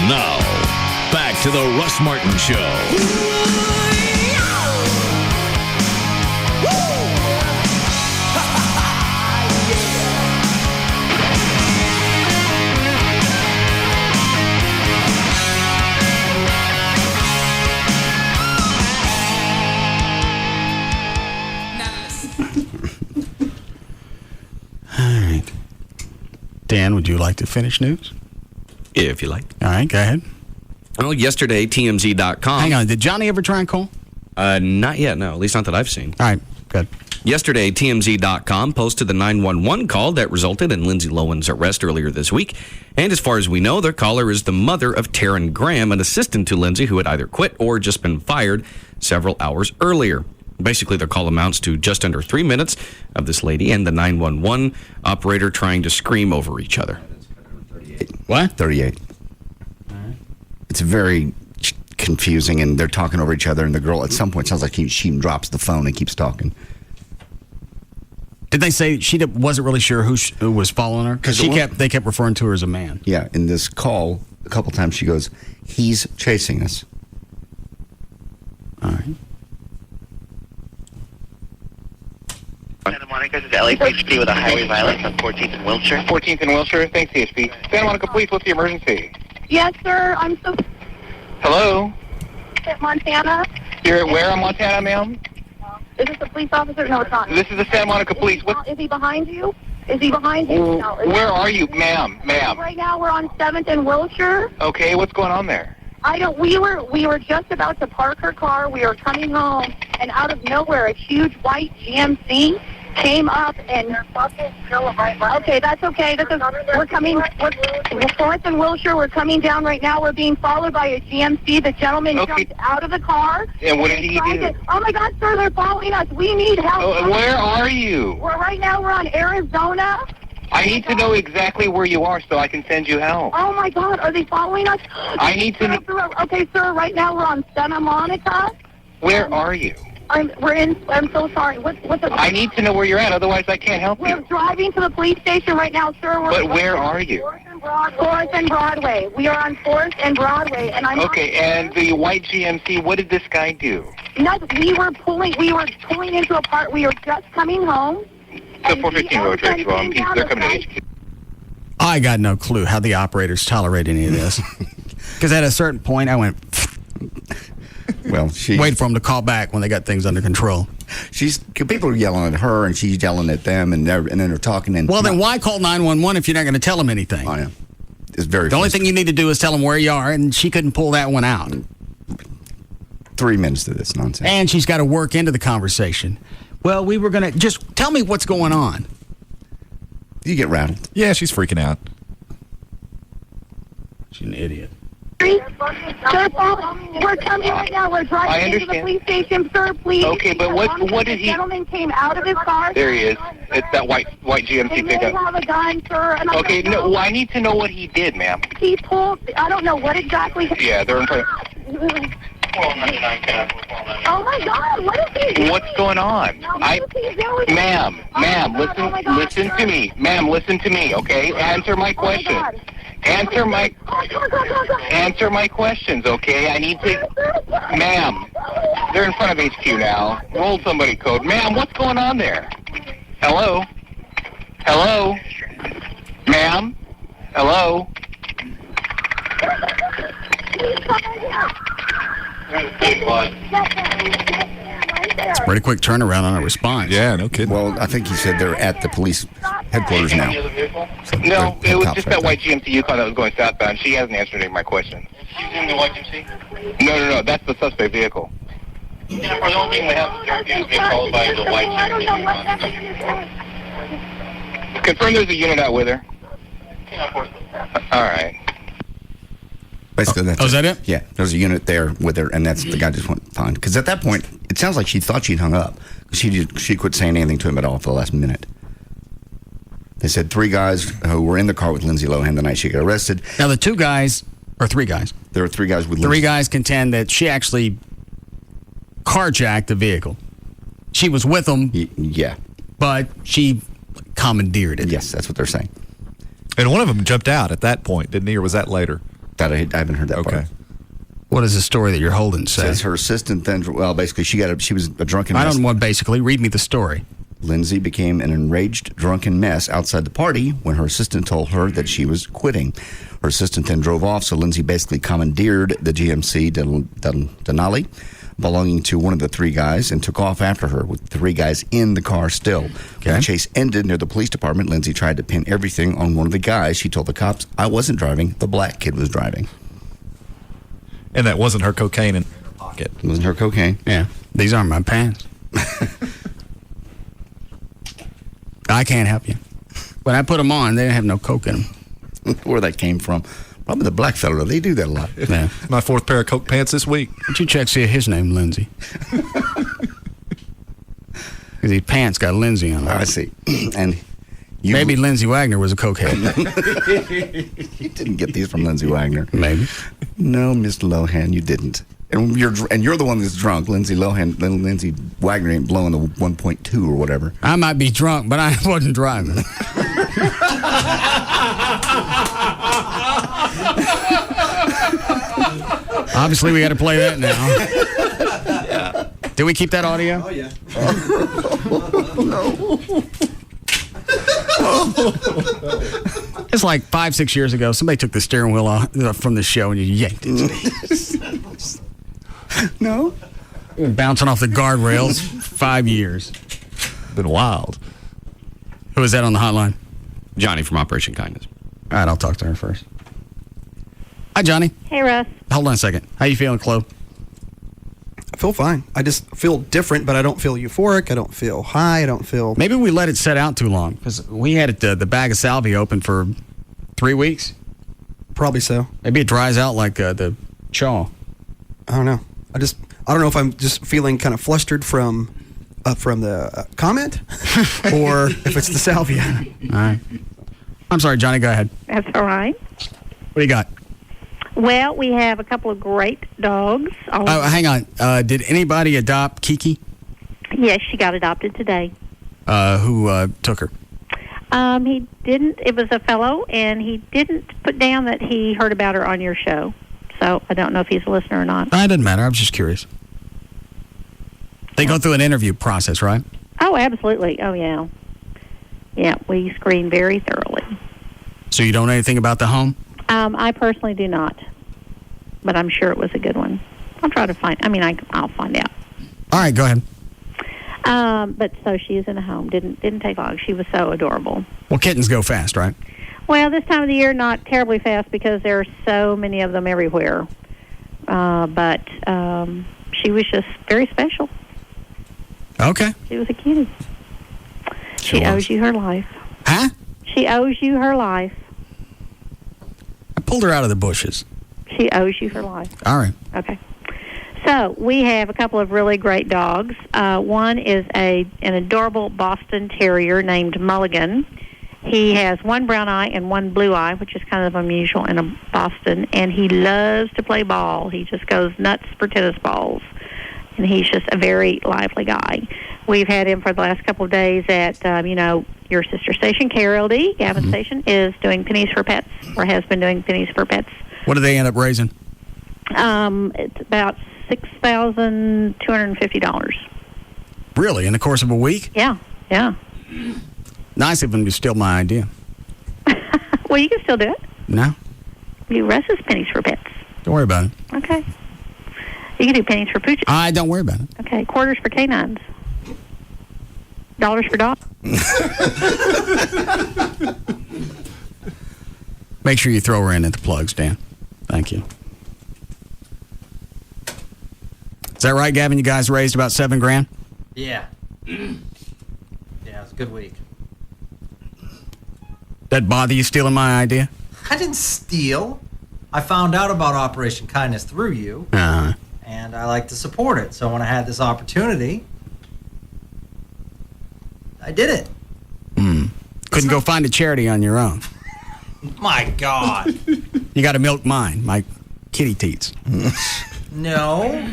Now, back to the Russ Martin Show. Dan, would you like to finish news? If you like. All right, go ahead. Well, yesterday, TMZ.com. Hang on, did Johnny ever try and call? Not yet, no. At least not that I've seen. All right, good. Yesterday, TMZ.com posted the 911 call that resulted in Lindsay Lohan's arrest earlier this week. And as far as we know, their caller is the mother of Taryn Graham, an assistant to Lindsay who had either quit or just been fired several hours earlier. Basically, their call amounts to just under 3 minutes of this lady and the 911 operator trying to scream over each other. What? 38. It's very confusing, and they're talking over each other, and the girl at some point sounds like she drops the phone and keeps talking. Did they say she wasn't really sure who was following her? Because they kept referring to her as a man. Yeah, in this call, a couple times she goes, "He's chasing us." All right. Santa Monica, this is LAPD with a highway violence on 14th and Wilshire. 14th and Wilshire, thanks, CSP. Santa Monica Police, what's the emergency? Yes, sir. I'm so Hello? at Montana. You're at where in Montana, ma'am? Is this a police officer? No, it's not. This is the Santa Monica Police. Is he behind you? Is he behind you? No. Where are you, ma'am? Right now we're on 7th and Wilshire. Okay, what's going on there? We were just about to park her car. We were coming home, and out of nowhere, a huge white GMC came up and. Okay, that's okay. We're coming. We're 4th and Wilshire. We're coming down right now. We're being followed by a GMC. The gentleman jumped out of the car. And what did he do? Oh my God, sir! They're following us. We need help. Where are you? We're on Arizona. I need to know exactly where you are so I can send you help. Oh my God, are they following us? I need to know. Okay, sir. Right now we're on Santa Monica. Where are you? I'm so sorry. What's the? I need to know where you're at, otherwise I can't help you. We're driving to the police station right now, sir. But where are you? 4th and Broadway. We are on 4th and Broadway, and I'm. Okay, and the white GMC. What did this guy do? Nothing. We were pulling into a part. We were just coming home. So 415 Road Rage. Well, they're coming to HQ. I got no clue how the operators tolerate any of this. Because at a certain point, I went. Well, wait for them to call back when they got things under control. People are yelling at her, and she's yelling at them, and then they're talking. And then why call 911 if you're not going to tell them anything? I know. It's very. The only thing you need to do is tell them where you are, and she couldn't pull that one out. 3 minutes to this nonsense, and she's got to work into the conversation. Well, we were going to just tell me what's going on. You get rattled. Yeah, she's freaking out. She's an idiot. Sir, we're coming right now. We're driving into the police station, sir. Please. Okay, but what did he? The gentleman came out of his car. There he is. It's that white GMC He pickup. may have a gun, sir. And Okay, no. Well, I need to know what he did, ma'am. He pulled. I don't know what exactly. Yeah, they're in front. Oh my God! What is he doing? What's going on? Ma'am, listen to me. Ma'am, listen to me. Okay, answer my question. Answer my questions, okay? I need to. Ma'am, they're in front of HQ now. Roll somebody code. Ma'am, what's going on there? Hello? Hello? Ma'am? Hello? Pretty quick turnaround on a response. Yeah, no kidding. Well, I think he said they're at the police headquarters now. So no, it was just that white GMC Yukon that was going southbound. She hasn't answered any of my questions. She's in the white GMC? No, that's the suspect vehicle. Yeah, for the only thing we have is being followed by the white GMC. Confirm there's a unit out with her. All right. Basically, that's is that it? Yeah, there's a unit there with her, and that's the guy just went fine. Because at that point, it sounds like she thought she'd hung up. She quit saying anything to him at all for the last minute. They said 3 guys who were in the car with Lindsay Lohan the night she got arrested. Now, the 2 guys, or 3 guys? There were 3 guys with 3 guys contend that she actually carjacked the vehicle. She was with them. Yeah. But she commandeered it. Yes, that's what they're saying. And one of them jumped out at that point, didn't he, or was that later? That I haven't heard that part. What does the story that you're holding say? Says her assistant then, well, basically, she was a drunken mess. I don't want basically. Read me the story. Lindsay became an enraged, drunken mess outside the party when her assistant told her that she was quitting. Her assistant then drove off, so Lindsay basically commandeered the GMC Denali belonging to one of the 3 guys and took off after her with 3 guys in the car still. Okay. When the chase ended near the police department, Lindsay tried to pin everything on one of the guys. She told the cops, I wasn't driving, the black kid was driving. And that wasn't her cocaine in her pocket. It wasn't her cocaine. Yeah. These aren't my pants. I can't help you. When I put them on, they didn't have no coke in them. Where that came from. Probably the black fella. They do that a lot. Yeah. My 4th pair of Coke pants this week. Why don't you check see if his name Lindsay? Because his pants got Lindsay on them. I see. And maybe Lindsay Wagner was a cokehead. You didn't get these from Lindsay Wagner. Maybe. No, Miss Lohan, you didn't. And you're the one that's drunk. Lindsay Wagner ain't blowing the 1.2 or whatever. I might be drunk, but I wasn't driving. Obviously, we got to play that now. Yeah. Did we keep that audio? Oh, yeah. It's like 5-6 years ago. Somebody took the steering wheel off from the show and you yanked it. No? Been bouncing off the guardrails 5 years. Been wild. Who is that on the hotline? Johnny from Operation Kindness. All right, I'll talk to her first. Hi, Johnny. Hey, Russ. Hold on a second. How you feeling, Chloe? I feel fine. I just feel different, but I don't feel euphoric. I don't feel high. I don't feel... Maybe we let it set out too long because we had it, the bag of salvia open for 3 weeks. Probably so. Maybe it dries out like the chaw. I don't know. I don't know if I'm just feeling kind of flustered from the comment or if it's the salvia. All right. I'm sorry, Johnny. Go ahead. That's all right. What do you got? Well, we have a couple of great dogs. Oh, hang on. Did anybody adopt Kiki? Yes, she got adopted today. Who took her? He didn't. It was a fellow, and he didn't put down that he heard about her on your show. So I don't know if he's a listener or not. It doesn't matter. I was just curious. They go through an interview process, right? Oh, absolutely. Oh, yeah. Yeah, we screen very thoroughly. So you don't know anything about the home? I personally do not, but I'm sure it was a good one. I'll try to find. I'll find out. All right, go ahead. But so she is in a home. Didn't take long. She was so adorable. Well, kittens go fast, right? Well, this time of the year, not terribly fast because there are so many of them everywhere. But she was just very special. Okay. She was a cutie. She owes you her life. Huh? She owes you her life. I pulled her out of the bushes. She owes you her life. All right. Okay. So we have a couple of really great dogs. One is an adorable Boston Terrier named Mulligan. He has one brown eye and one blue eye, which is kind of unusual in a Boston, and he loves to play ball. He just goes nuts for tennis balls, and he's just a very lively guy. We've had him for the last couple of days at, your sister station, KLLI, Gavin Station, is doing pennies for pets, or has been doing pennies for pets. What do they end up raising? It's about $6,250. Really? In the course of a week? Yeah. Nice of them to steal my idea. Well, you can still do it. No? You Russ's pennies for pets. Don't worry about it. Okay. You can do pennies for pooches. Don't worry about it. Okay. Quarters for canines. Dollars for dogs. Make sure you throw her in at the plugs, Dan. Thank you. Is that right, Gavin? You guys raised about $7,000? Yeah. Yeah, it's a good week. That bother you stealing my idea? I didn't steal. I found out about Operation Kindness through you, and I like to support it. So when I had this opportunity, I did it. Couldn't go find a charity on your own. My God. You got to milk mine, my kitty teats. No.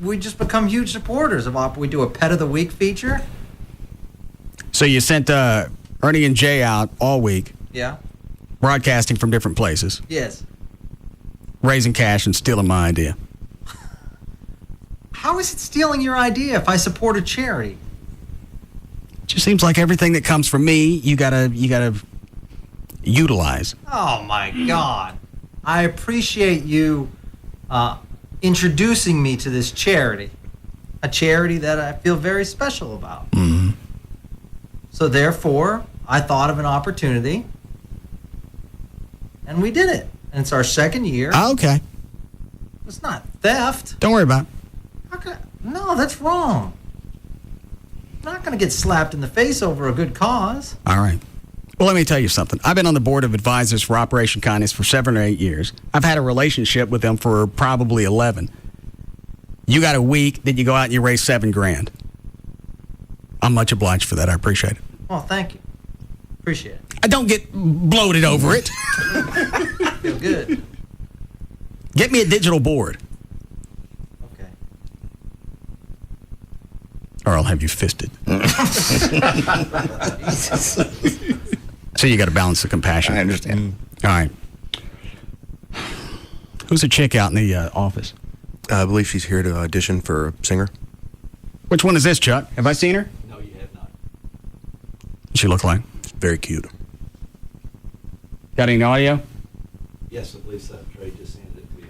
We just become huge supporters of we do a Pet of the Week feature. So you sent Ernie and Jay out all week. Yeah. Broadcasting from different places. Yes. Raising cash and stealing my idea. How is it stealing your idea if I support a charity? Just seems like everything that comes from me, you gotta utilize. Oh my God. I appreciate you introducing me to this charity. A charity that I feel very special about. So therefore, I thought of an opportunity, and we did it. And it's our second year. Okay. It's not theft. Don't worry about it. No, that's wrong. I'm not going to get slapped in the face over a good cause. All right. Well, let me tell you something. I've been on the board of advisors for Operation Kindness for 7 or 8 years. I've had a relationship with them for probably 11. You got a week, then you go out and you raise $7,000. I'm much obliged for that. I appreciate it. Well, thank you. Appreciate it. I don't get bloated over it. Feel good. Get me a digital board. or I'll have you fisted. So you got to balance the compassion. I understand. All right. Who's a chick out in the office? I believe she's here to audition for a singer. Which one is this, Chuck? Have I seen her? No, you have not. What's she look like? Very cute. Got any audio? Yes, I believe so. Trey just handed it to you.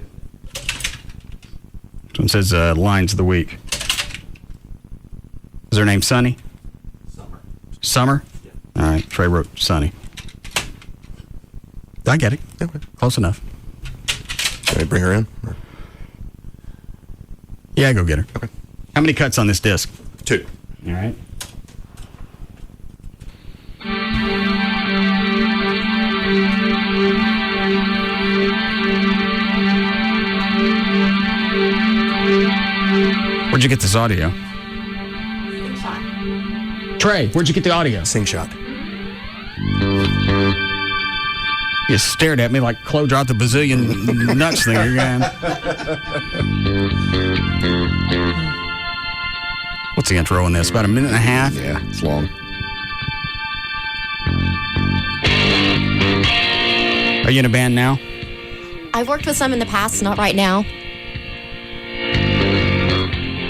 This one says lines of the week. Is her name Sunny? Summer. Summer? Yeah. All right. Trey wrote Sunny. I get it. Okay. Close enough. Can I bring her in? Or? Yeah, go get her. Okay. How many cuts on this disc? 2. All right. Where'd you get this audio? Trey, where'd you get the audio? Sing shot. You stared at me like Chloe dropped the bazillion nuts thing again. What's the intro in this? About a minute and a half? Yeah, it's long. Are you in a band now? I've worked with some in the past, not right now.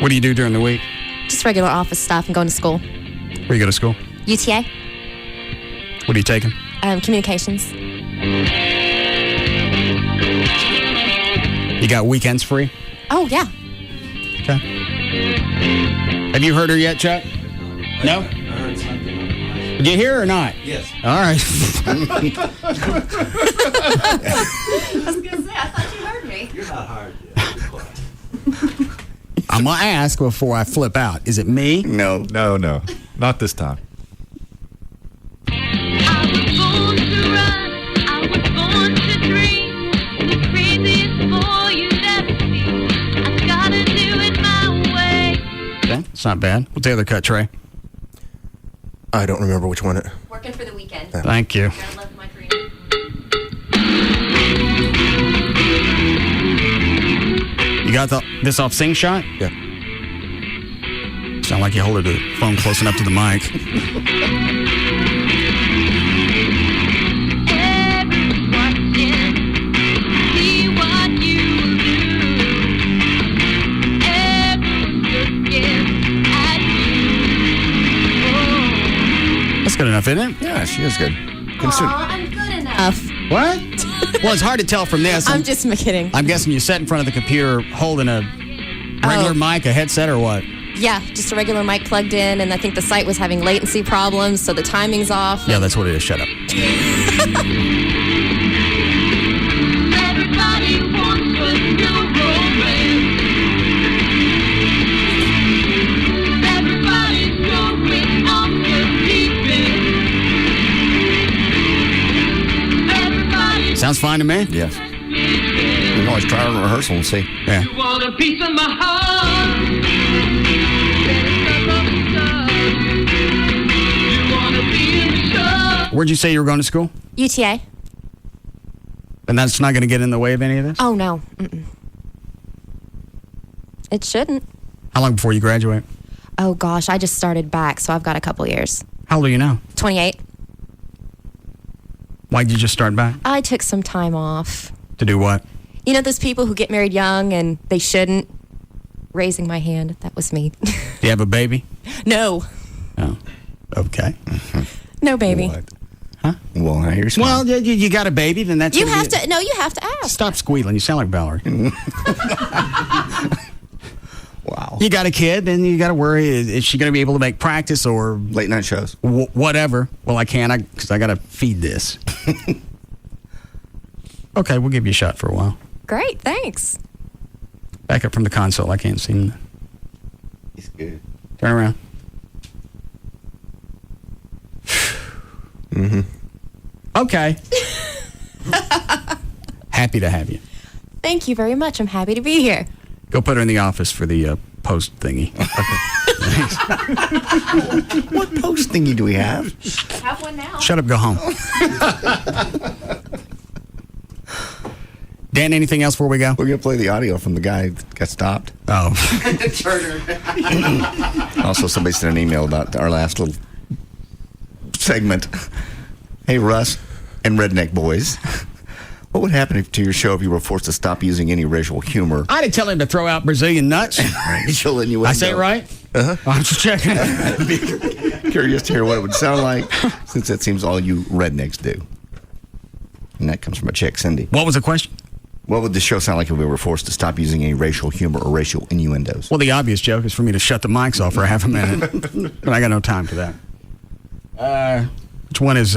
What do you do during the week? Just regular office stuff and going to school. Where you go to school? UTA, What are you taking? communications. You got weekends free? Oh, yeah. Okay. Have you heard her yet, Chuck? No? I heard something. Did you hear her or not? Yes. All right. I was going to say, I thought you heard me. You're not hard yet. I'm going to ask before I flip out. Is it me? No. No, not this time. Okay, it's not bad. What's the other cut, Trey? I don't remember which one it. Working for the weekend. Thank you. Gotta love my career. You got this off Sing Shot? Yeah. Sound like you hold the phone close enough to the mic. That's good enough, isn't it? Yeah, she is good. Aw, I'm good enough. What? Well, it's hard to tell from this. I'm just kidding. I'm guessing you sat in front of the computer holding a regular mic, a headset, or what? Yeah, just a regular mic plugged in, and I think the site was having latency problems, so the timing's off. Yeah, that's what it is. Shut up. Everybody wants a new romance. Everybody's going off the deep end. Sounds fine to me. Yes. We can always try in rehearsal and see. Yeah. You want a piece of my heart. You want to be in the show. Where'd you say you were going to school? UTA. And that's not going to get in the way of any of this? Oh, no. Mm-mm. It shouldn't. How long before you graduate? Oh, gosh, I just started back, so I've got a couple years. How old are you now? 28. Why'd you just start back? I took some time off. To do what? You know those people who get married young and they shouldn't? Raising my hand, that was me. Do you have a baby? No. Oh, okay. No baby. What? Huh? Well, here's Well, you got a baby, then that's You what have to, no, you have to ask. Stop squealing. You sound like Valerie. Wow. You got a kid, then you got to worry, is she going to be able to make practice or late night shows? Whatever. Well, I can't because I got to feed this. Okay, we'll give you a shot for a while. Great, thanks. Back up from the console. I can't see him. He's good. Turn around. Mm-hmm. Okay. Happy to have you. Thank you very much. I'm happy to be here. Go put her in the office for the post thingy. What post thingy do we have? Have one now. Shut up, go home. Dan, anything else before we go? We're going to play the audio from the guy that got stopped. Oh. Turner. Also, somebody sent an email about our last little segment. Hey, Russ and Redneck Boys. What would happen to your show if you were forced to stop using any racial humor? I didn't tell him to throw out Brazilian nuts. Racial innuendo. I say it right? Uh-huh. I'm just checking. I'd be curious to hear what it would sound like, since that seems all you rednecks do. And that comes from a chick, Cindy. What was the question? What would the show sound like if we were forced to stop using any racial humor or racial innuendos? Well, the obvious joke is for me to shut the mics off for half a minute. But I got no time for that. Which one is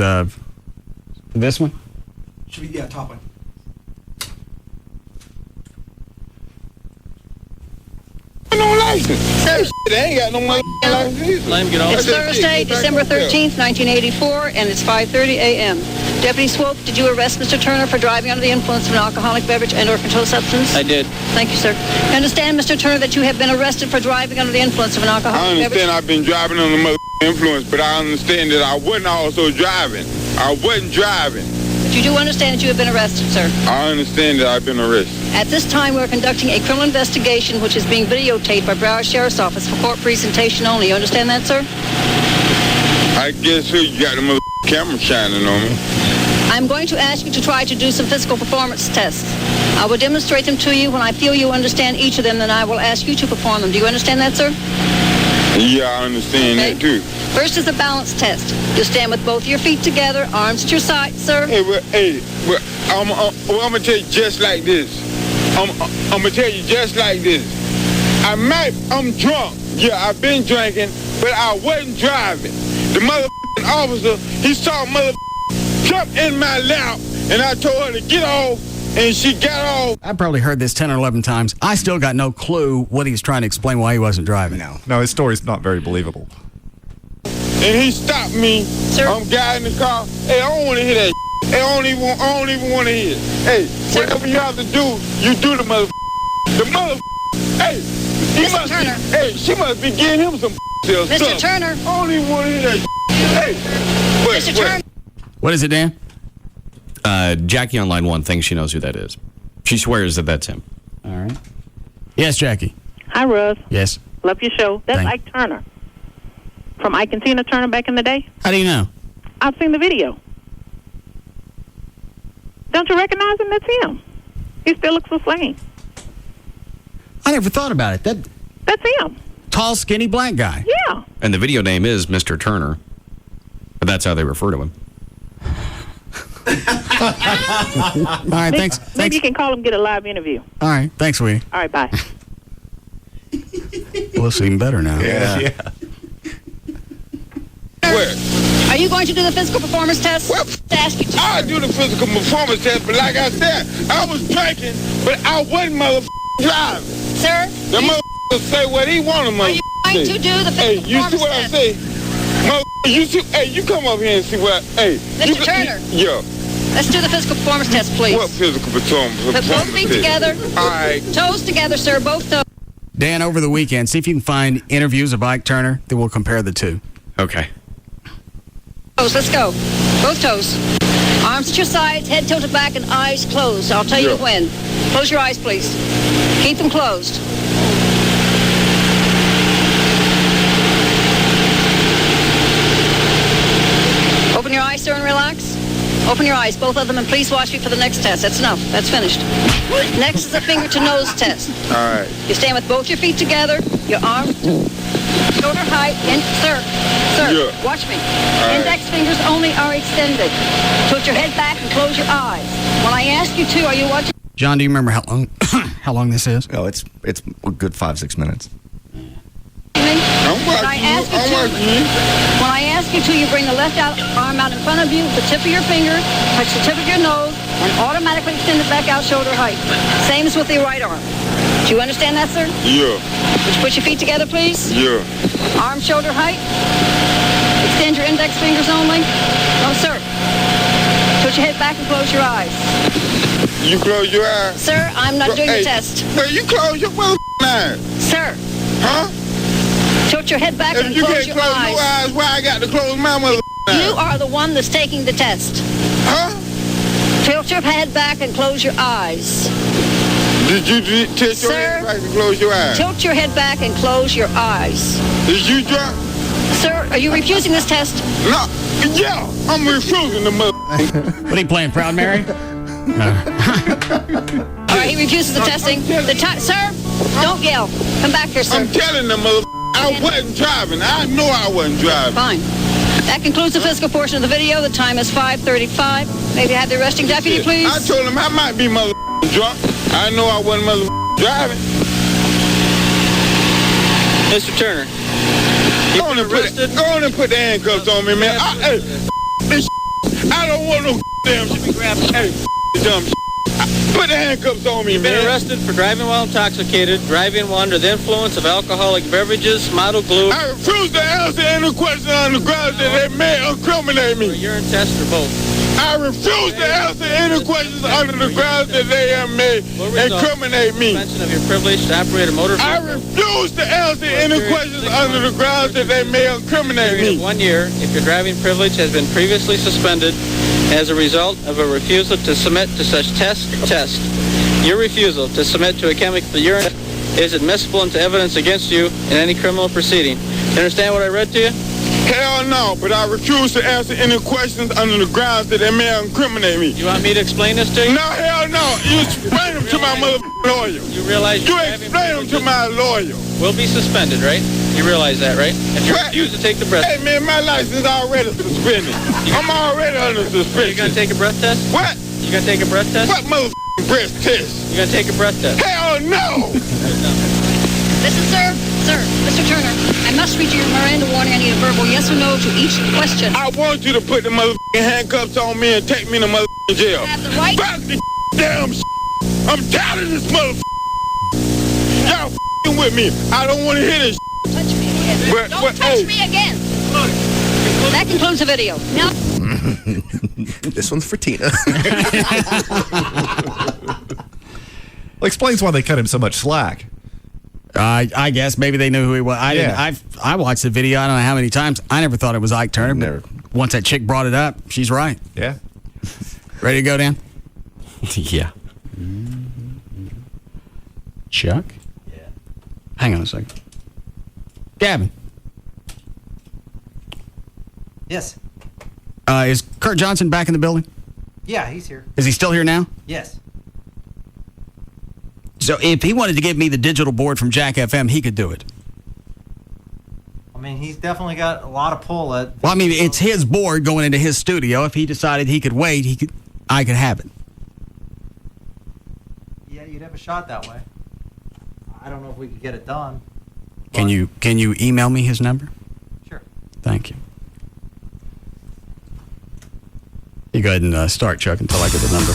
this one? Should be, top one. No license. Sir, they ain't got no license either. It's Thursday, December 13th, 1984, and it's 5:30 a.m. Deputy Swope, did you arrest Mr. Turner for driving under the influence of an alcoholic beverage and/or controlled substance? I did. Thank you, sir. You understand, Mr. Turner, that you have been arrested for driving under the influence of an alcoholic I beverage? understand I've been driving under mother influence, but I understand that I wasn't also driving. I wasn't driving. But you do understand that you have been arrested, sir. I understand that I've been arrested. At this time, we are conducting a criminal investigation which is being videotaped by Broward Sheriff's Office for court presentation only. You understand that, sir? I guess who you got the mother camera shining on me. I'm going to ask you to try to do some physical performance tests. I will demonstrate them to you. When I feel you understand each of them, then I will ask you to perform them. Do you understand that, sir? Yeah, I understand that too. First is the balance test. You'll stand with both your feet together, arms at your sides, sir. I'm gonna tell you just like this. I'm gonna tell you just like this. I'm drunk. Yeah, I've been drinking, but I wasn't driving. The motherfucking officer, he saw jump in my lap, and I told her to get off, and she got off. I probably heard this 10 or 11 times. I still got no clue what he's trying to explain why he wasn't driving. No, his story's not very believable. And he stopped me. Sir? I'm guiding the car. Hey, I don't want to hear that. Hey, I don't even want to hear it. Hey, whatever you have to do, you do the mother. The mother. Hey, Mr. Turner. Hey, she must be getting him some stuff. Mr. Turner. I don't even want to hear that. Hey, Mr. Turner. What is it, Dan? Jackie on line 1 thinks she knows who that is. She swears that that's him. All right. Yes, Jackie. Hi, Russ. Yes. Love your show. That's Thank Ike Turner. From Ike and Tina Turner back in the day. How do you know? I've seen the video. Don't you recognize him? That's him. He still looks the same. I never thought about it. That's him. Tall, skinny, black guy. Yeah. And the video name is Mr. Turner. But that's how they refer to him. All right, thanks. Maybe you can call him and get a live interview. All right, thanks, sweetie. All right, bye. Well, it's even better now. Yeah. Where? Are you going to do the physical performance test? Well, ask you to. I do the physical performance test, but like I said, I was drinking, but I wasn't driving. Sir? The motherfucker say what he wanted, Are you going to do the physical you see performance what test? I say? You see, hey, you come up here and see what, hey. Mr. Turner. Yeah. Let's do the physical performance test, please. What physical performance? Put both feet together. All right. Toes together, sir, both toes. Dan, over the weekend, see if you can find interviews of Ike Turner, then we'll compare the two. Okay. Toes, let's go. Both toes. Arms at your sides, head tilted back, and eyes closed. I'll tell you when. Close your eyes, please. Keep them closed. Open your eyes, sir, and relax. Open your eyes, both of them, and please watch me for the next test. That's enough. That's finished. Next is a finger-to-nose test. All right. You stand with both your feet together, your arms shoulder height, and sir, Yeah. watch me. right. Index fingers only are extended. Tilt your head back and close your eyes. When I ask you to, are you watching? John, do you remember how long how long this is? Oh, it's a good 5-6 minutes. When I ask you to, you bring the left arm out in front of you, the tip of your finger, touch the tip of your nose, and automatically extend it back out shoulder height. Same as with the right arm. Do you understand that, sir? Yeah. Would you put your feet together, please? Yeah. Arm shoulder height. Extend your index fingers only. No, sir. Put your head back and close your eyes. You close your eyes. Sir, I'm not doing Hey, the test. Hey, you close your eyes. Sir. Huh? Tilt your head back If and you close can't your close eyes. your eyes, why I got to close my eyes? You are the one that's taking the test. Huh? Tilt your head back and close your eyes. Did you tilt your Sir, head back and close your eyes? Tilt your head back and close your eyes. Did you drunk? Sir, are you refusing this test? No. Yeah, I'm refusing the mother. What are you playing, Proud Mary? All right, he refuses the testing. Sir, don't yell. Come back here, sir. I'm telling the mother. I wasn't driving. I know I wasn't driving. Fine. That concludes the physical portion of the video. The time is 5:35. Maybe have the arresting deputy, please. I told him I might be mother drunk. I know I wasn't mother driving. Mr. Turner. Go on and put the handcuffs on me, man. I don't want no damn shit. Hey, dumb shit. Put the handcuffs on me, You've man. been arrested for driving while intoxicated, driving while under the influence of alcoholic beverages, model glue. I refuse to answer any question on the grounds that they may incriminate me. A urine test or both. I refuse to answer any questions under the grounds that they may incriminate me. Suspension of your privilege to operate a motor vehicle. I refuse to answer any questions under the grounds that they may incriminate me. 1 year if your driving privilege has been previously suspended as a result of a refusal to submit to such test. Your refusal to submit to a chemical urine is admissible into evidence against you in any criminal proceeding. You understand what I read to you? Hell no, but I refuse to answer any questions under the grounds that they may incriminate me. You want me to explain this to you? No, hell no. You explain them to my lawyer. You realize you explain them to my lawyer. We'll be suspended, right? You realize that, right? If you refuse to take the breath test. Hey, man, my license is already suspended. I'm already under suspension. You gonna take a breath test? What? You gonna take a breath test? What motherfucking breath test? You gonna take a breath test? Hell no! Listen, sir, Mr. Turner, I must read you your Miranda warning. I need a verbal yes or no to each question. I want you to put the motherfucking handcuffs on me and take me to motherfucking jail. You have the right. Back the damn shit. I'm tired of this motherfucker. Y'all f***ing with me. I don't want to hear this shit. Touch me again. Don't touch me again. That concludes the video. Now. This one's for Tina. Well, explains why they cut him so much slack. I guess maybe they knew who he was. I watched the video. I don't know how many times. I never thought it was Ike Turner. But once that chick brought it up, she's right. Yeah. Ready to go, Dan? Yeah. Chuck? Yeah. Hang on a second. Gavin. Yes. Is Kurt Johnson back in the building? Yeah, he's here. Is he still here now? Yes. So if he wanted to give me the digital board from Jack FM, he could do it. I mean, he's definitely got a lot of pull at. Well, I mean, it's his board going into his studio. If he decided he could wait, I could have it. Yeah, you'd have a shot that way. I don't know if we could get it done. Can you email me his number? Sure. Thank you. You go ahead and start, Chuck, until I get the number.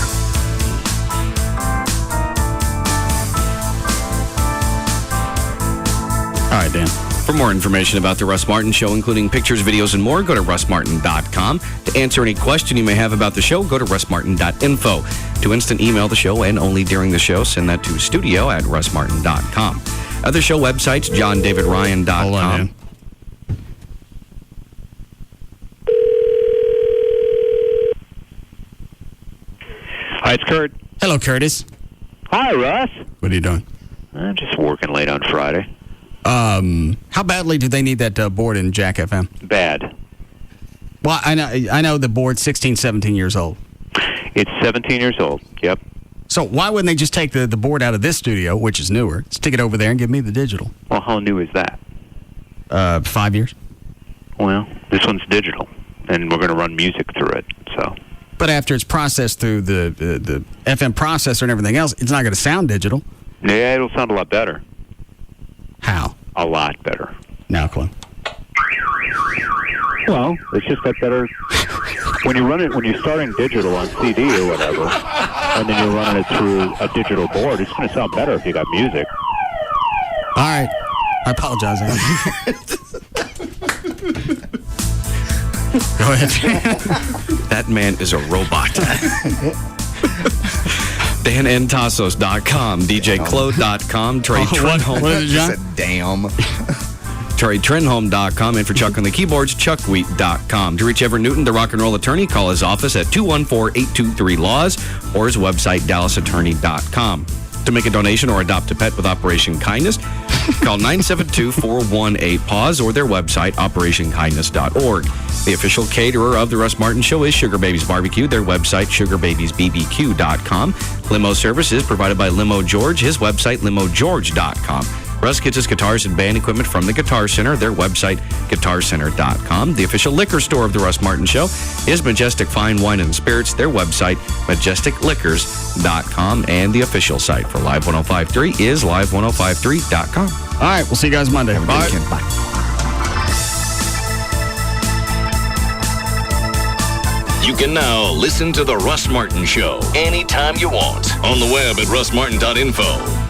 All right, Dan. For more information about the Russ Martin Show, including pictures, videos, and more, go to russmartin.com. To answer any question you may have about the show, go to russmartin.info. To instant email the show and only during the show, send that to studio@russmartin.com. Other show websites, johndavidryan.com. Hold on, man. Hi, it's Kurt. Hello, Curtis. Hi, Russ. What are you doing? I'm just working late on Friday. How badly do they need that board in Jack FM? Bad. Well, I know the board's 16, 17 years old. It's 17 years old, yep. So why wouldn't they just take the board out of this studio, which is newer, stick it over there and give me the digital? Well, how new is that? 5 years. Well, this one's digital, and we're going to run music through it, so. But after it's processed through the FM processor and everything else, it's not going to sound digital. Yeah, it'll sound a lot better. How? A lot better. Now, Clint. Well, it's just that better. When you're starting digital on CD or whatever, and then you're running it through a digital board, it's going to sound better if you got music. All right. I apologize, Andy. Go ahead. That man is a robot. DanEntasos.com, DJClo.com, Trey Trenholm. What is it, John? Damn. TerryTrenholm.com, and for Chuck on the keyboards, ChuckWheat.com. To reach Everett Newton, the rock and roll attorney, call his office at 214-823-LAWS or his website, DallasAttorney.com. To make a donation or adopt a pet with Operation Kindness, call 972-418-PAWS or their website, OperationKindness.org. The official caterer of the Russ Martin Show is Sugar Babies Barbecue, their website, SugarBabiesBBQ.com. Limo service is provided by Limo George, his website, LimoGeorge.com. Russ gets his guitars and band equipment from the Guitar Center, their website, GuitarCenter.com. The official liquor store of the Russ Martin Show is Majestic Fine Wine and Spirits, their website, MajesticLiquors.com. And the official site for Live 105.3 is Live1053.com. All right, we'll see you guys Monday. Have a good weekend. Bye. You can now listen to The Russ Martin Show anytime you want on the web at russmartin.info.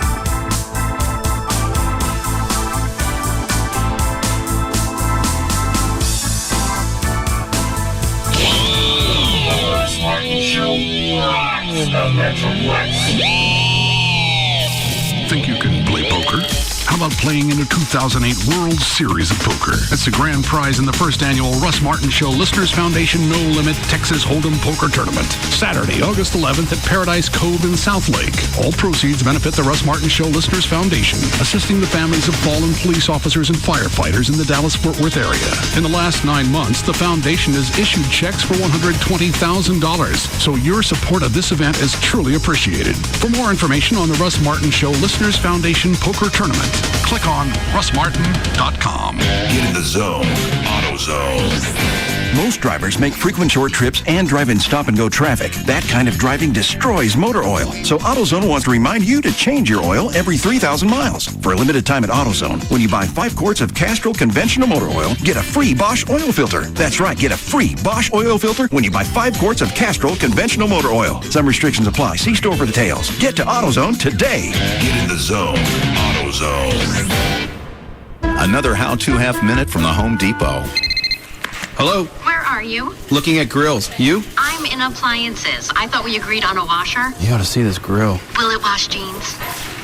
Think you can play poker? How about playing in the 2008 World Series of Poker? That's the grand prize in the first annual Russ Martin Show Listeners Foundation No Limit Texas Hold'em Poker Tournament. Saturday, August 11th at Paradise Cove in South Lake. All proceeds benefit the Russ Martin Show Listeners Foundation, assisting the families of fallen police officers and firefighters in the Dallas-Fort Worth area. In the last 9 months, the foundation has issued checks for $120,000, so your support of this event is truly appreciated. For more information on the Russ Martin Show Listeners Foundation Poker Tournament, click on russmartin.com. Get in the zone. AutoZone. Most drivers make frequent short trips and drive in stop-and-go traffic. That kind of driving destroys motor oil. So AutoZone wants to remind you to change your oil every 3,000 miles. For a limited time at AutoZone, when you buy 5 quarts of Castrol conventional motor oil, get a free Bosch oil filter. That's right, get a free Bosch oil filter when you buy 5 quarts of Castrol conventional motor oil. Some restrictions apply. See store for details. Get to AutoZone today. Get in the zone. AutoZone. Another how-to half minute from the Home Depot. Hello. Where are you? Looking at grills. You? I'm in appliances. I thought we agreed on a washer. You ought to see this grill. Will it wash jeans?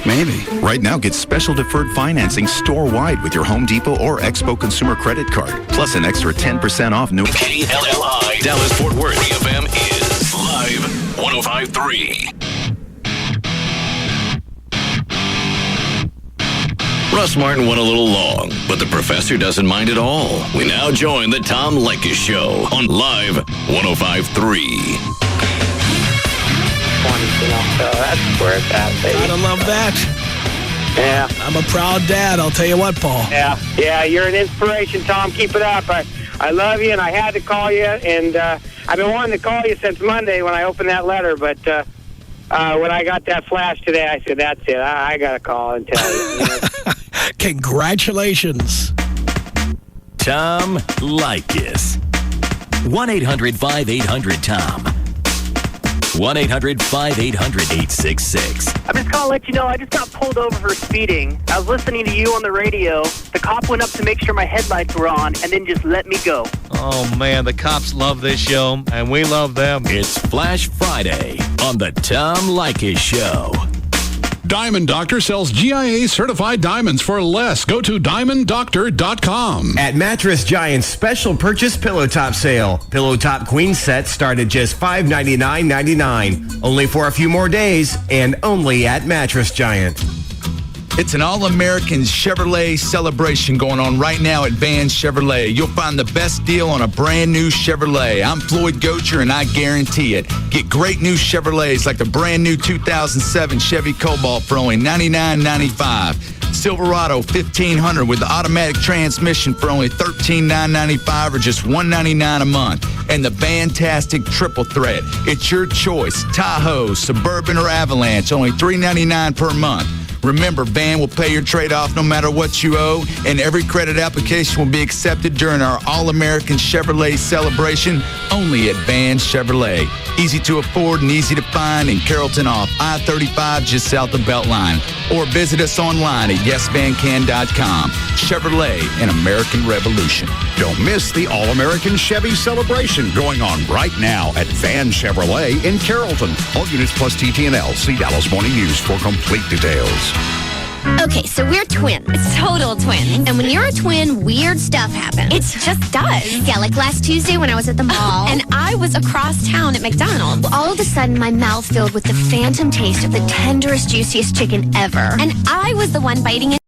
Maybe. Right now, get special deferred financing store-wide with your Home Depot or Expo Consumer Credit Card. Plus an extra 10% off new... KLLI, Dallas-Fort Worth. FM is Live 105.3. Russ Martin went a little long, but the professor doesn't mind at all. We now join the Tom Leykis Show on Live 105.3. That's where it's at, baby. Gotta love that. Yeah. I'm a proud dad, I'll tell you what, Paul. Yeah, you're an inspiration, Tom. Keep it up. I love you, and I had to call you, and I've been wanting to call you since Monday when I opened that letter, but when I got that flash today, I said, that's it. I got to call and tell you. Congratulations. Tom Leykis. 1-800-5800-TOM. 1-800-5800-866. I'm just calling to let you know I just got pulled over for speeding. I was listening to you on the radio. The cop went up to make sure my headlights were on and then just let me go. Oh, man, the cops love this show, and we love them. It's Flash Friday on the Tom Leykis Show. Diamond Doctor sells GIA certified diamonds for less. Go to diamonddoctor.com. At Mattress Giant's special purchase pillow top sale. Pillow top queen sets start at just $599.99. Only for a few more days and only at Mattress Giant. It's an all-American Chevrolet celebration going on right now at Van Chevrolet. You'll find the best deal on a brand new Chevrolet. I'm Floyd Gocher, and I guarantee it. Get great new Chevrolets like the brand new 2007 Chevy Cobalt for only $99.95. Silverado 1500 with the automatic transmission for only $13,995 or just $199 a month. And the fantastic triple threat. It's your choice. Tahoe, Suburban, or Avalanche, only $399 per month. Remember, Van will pay your trade-off no matter what you owe, and every credit application will be accepted during our All-American Chevrolet celebration only at Van Chevrolet. Easy to afford and easy to find in Carrollton off I-35 just south of Beltline. Or visit us online at yesvancan.com. Chevrolet, an American revolution. Don't miss the All-American Chevy celebration going on right now at Van Chevrolet in Carrollton. All units plus TT&L. See Dallas Morning News for complete details. Okay, so we're twins. Total twins. And when you're a twin, weird stuff happens. It just does. Yeah, like last Tuesday when I was at the mall. And I was across town at McDonald's. All of a sudden, my mouth filled with the phantom taste of the tenderest, juiciest chicken ever. And I was the one biting it.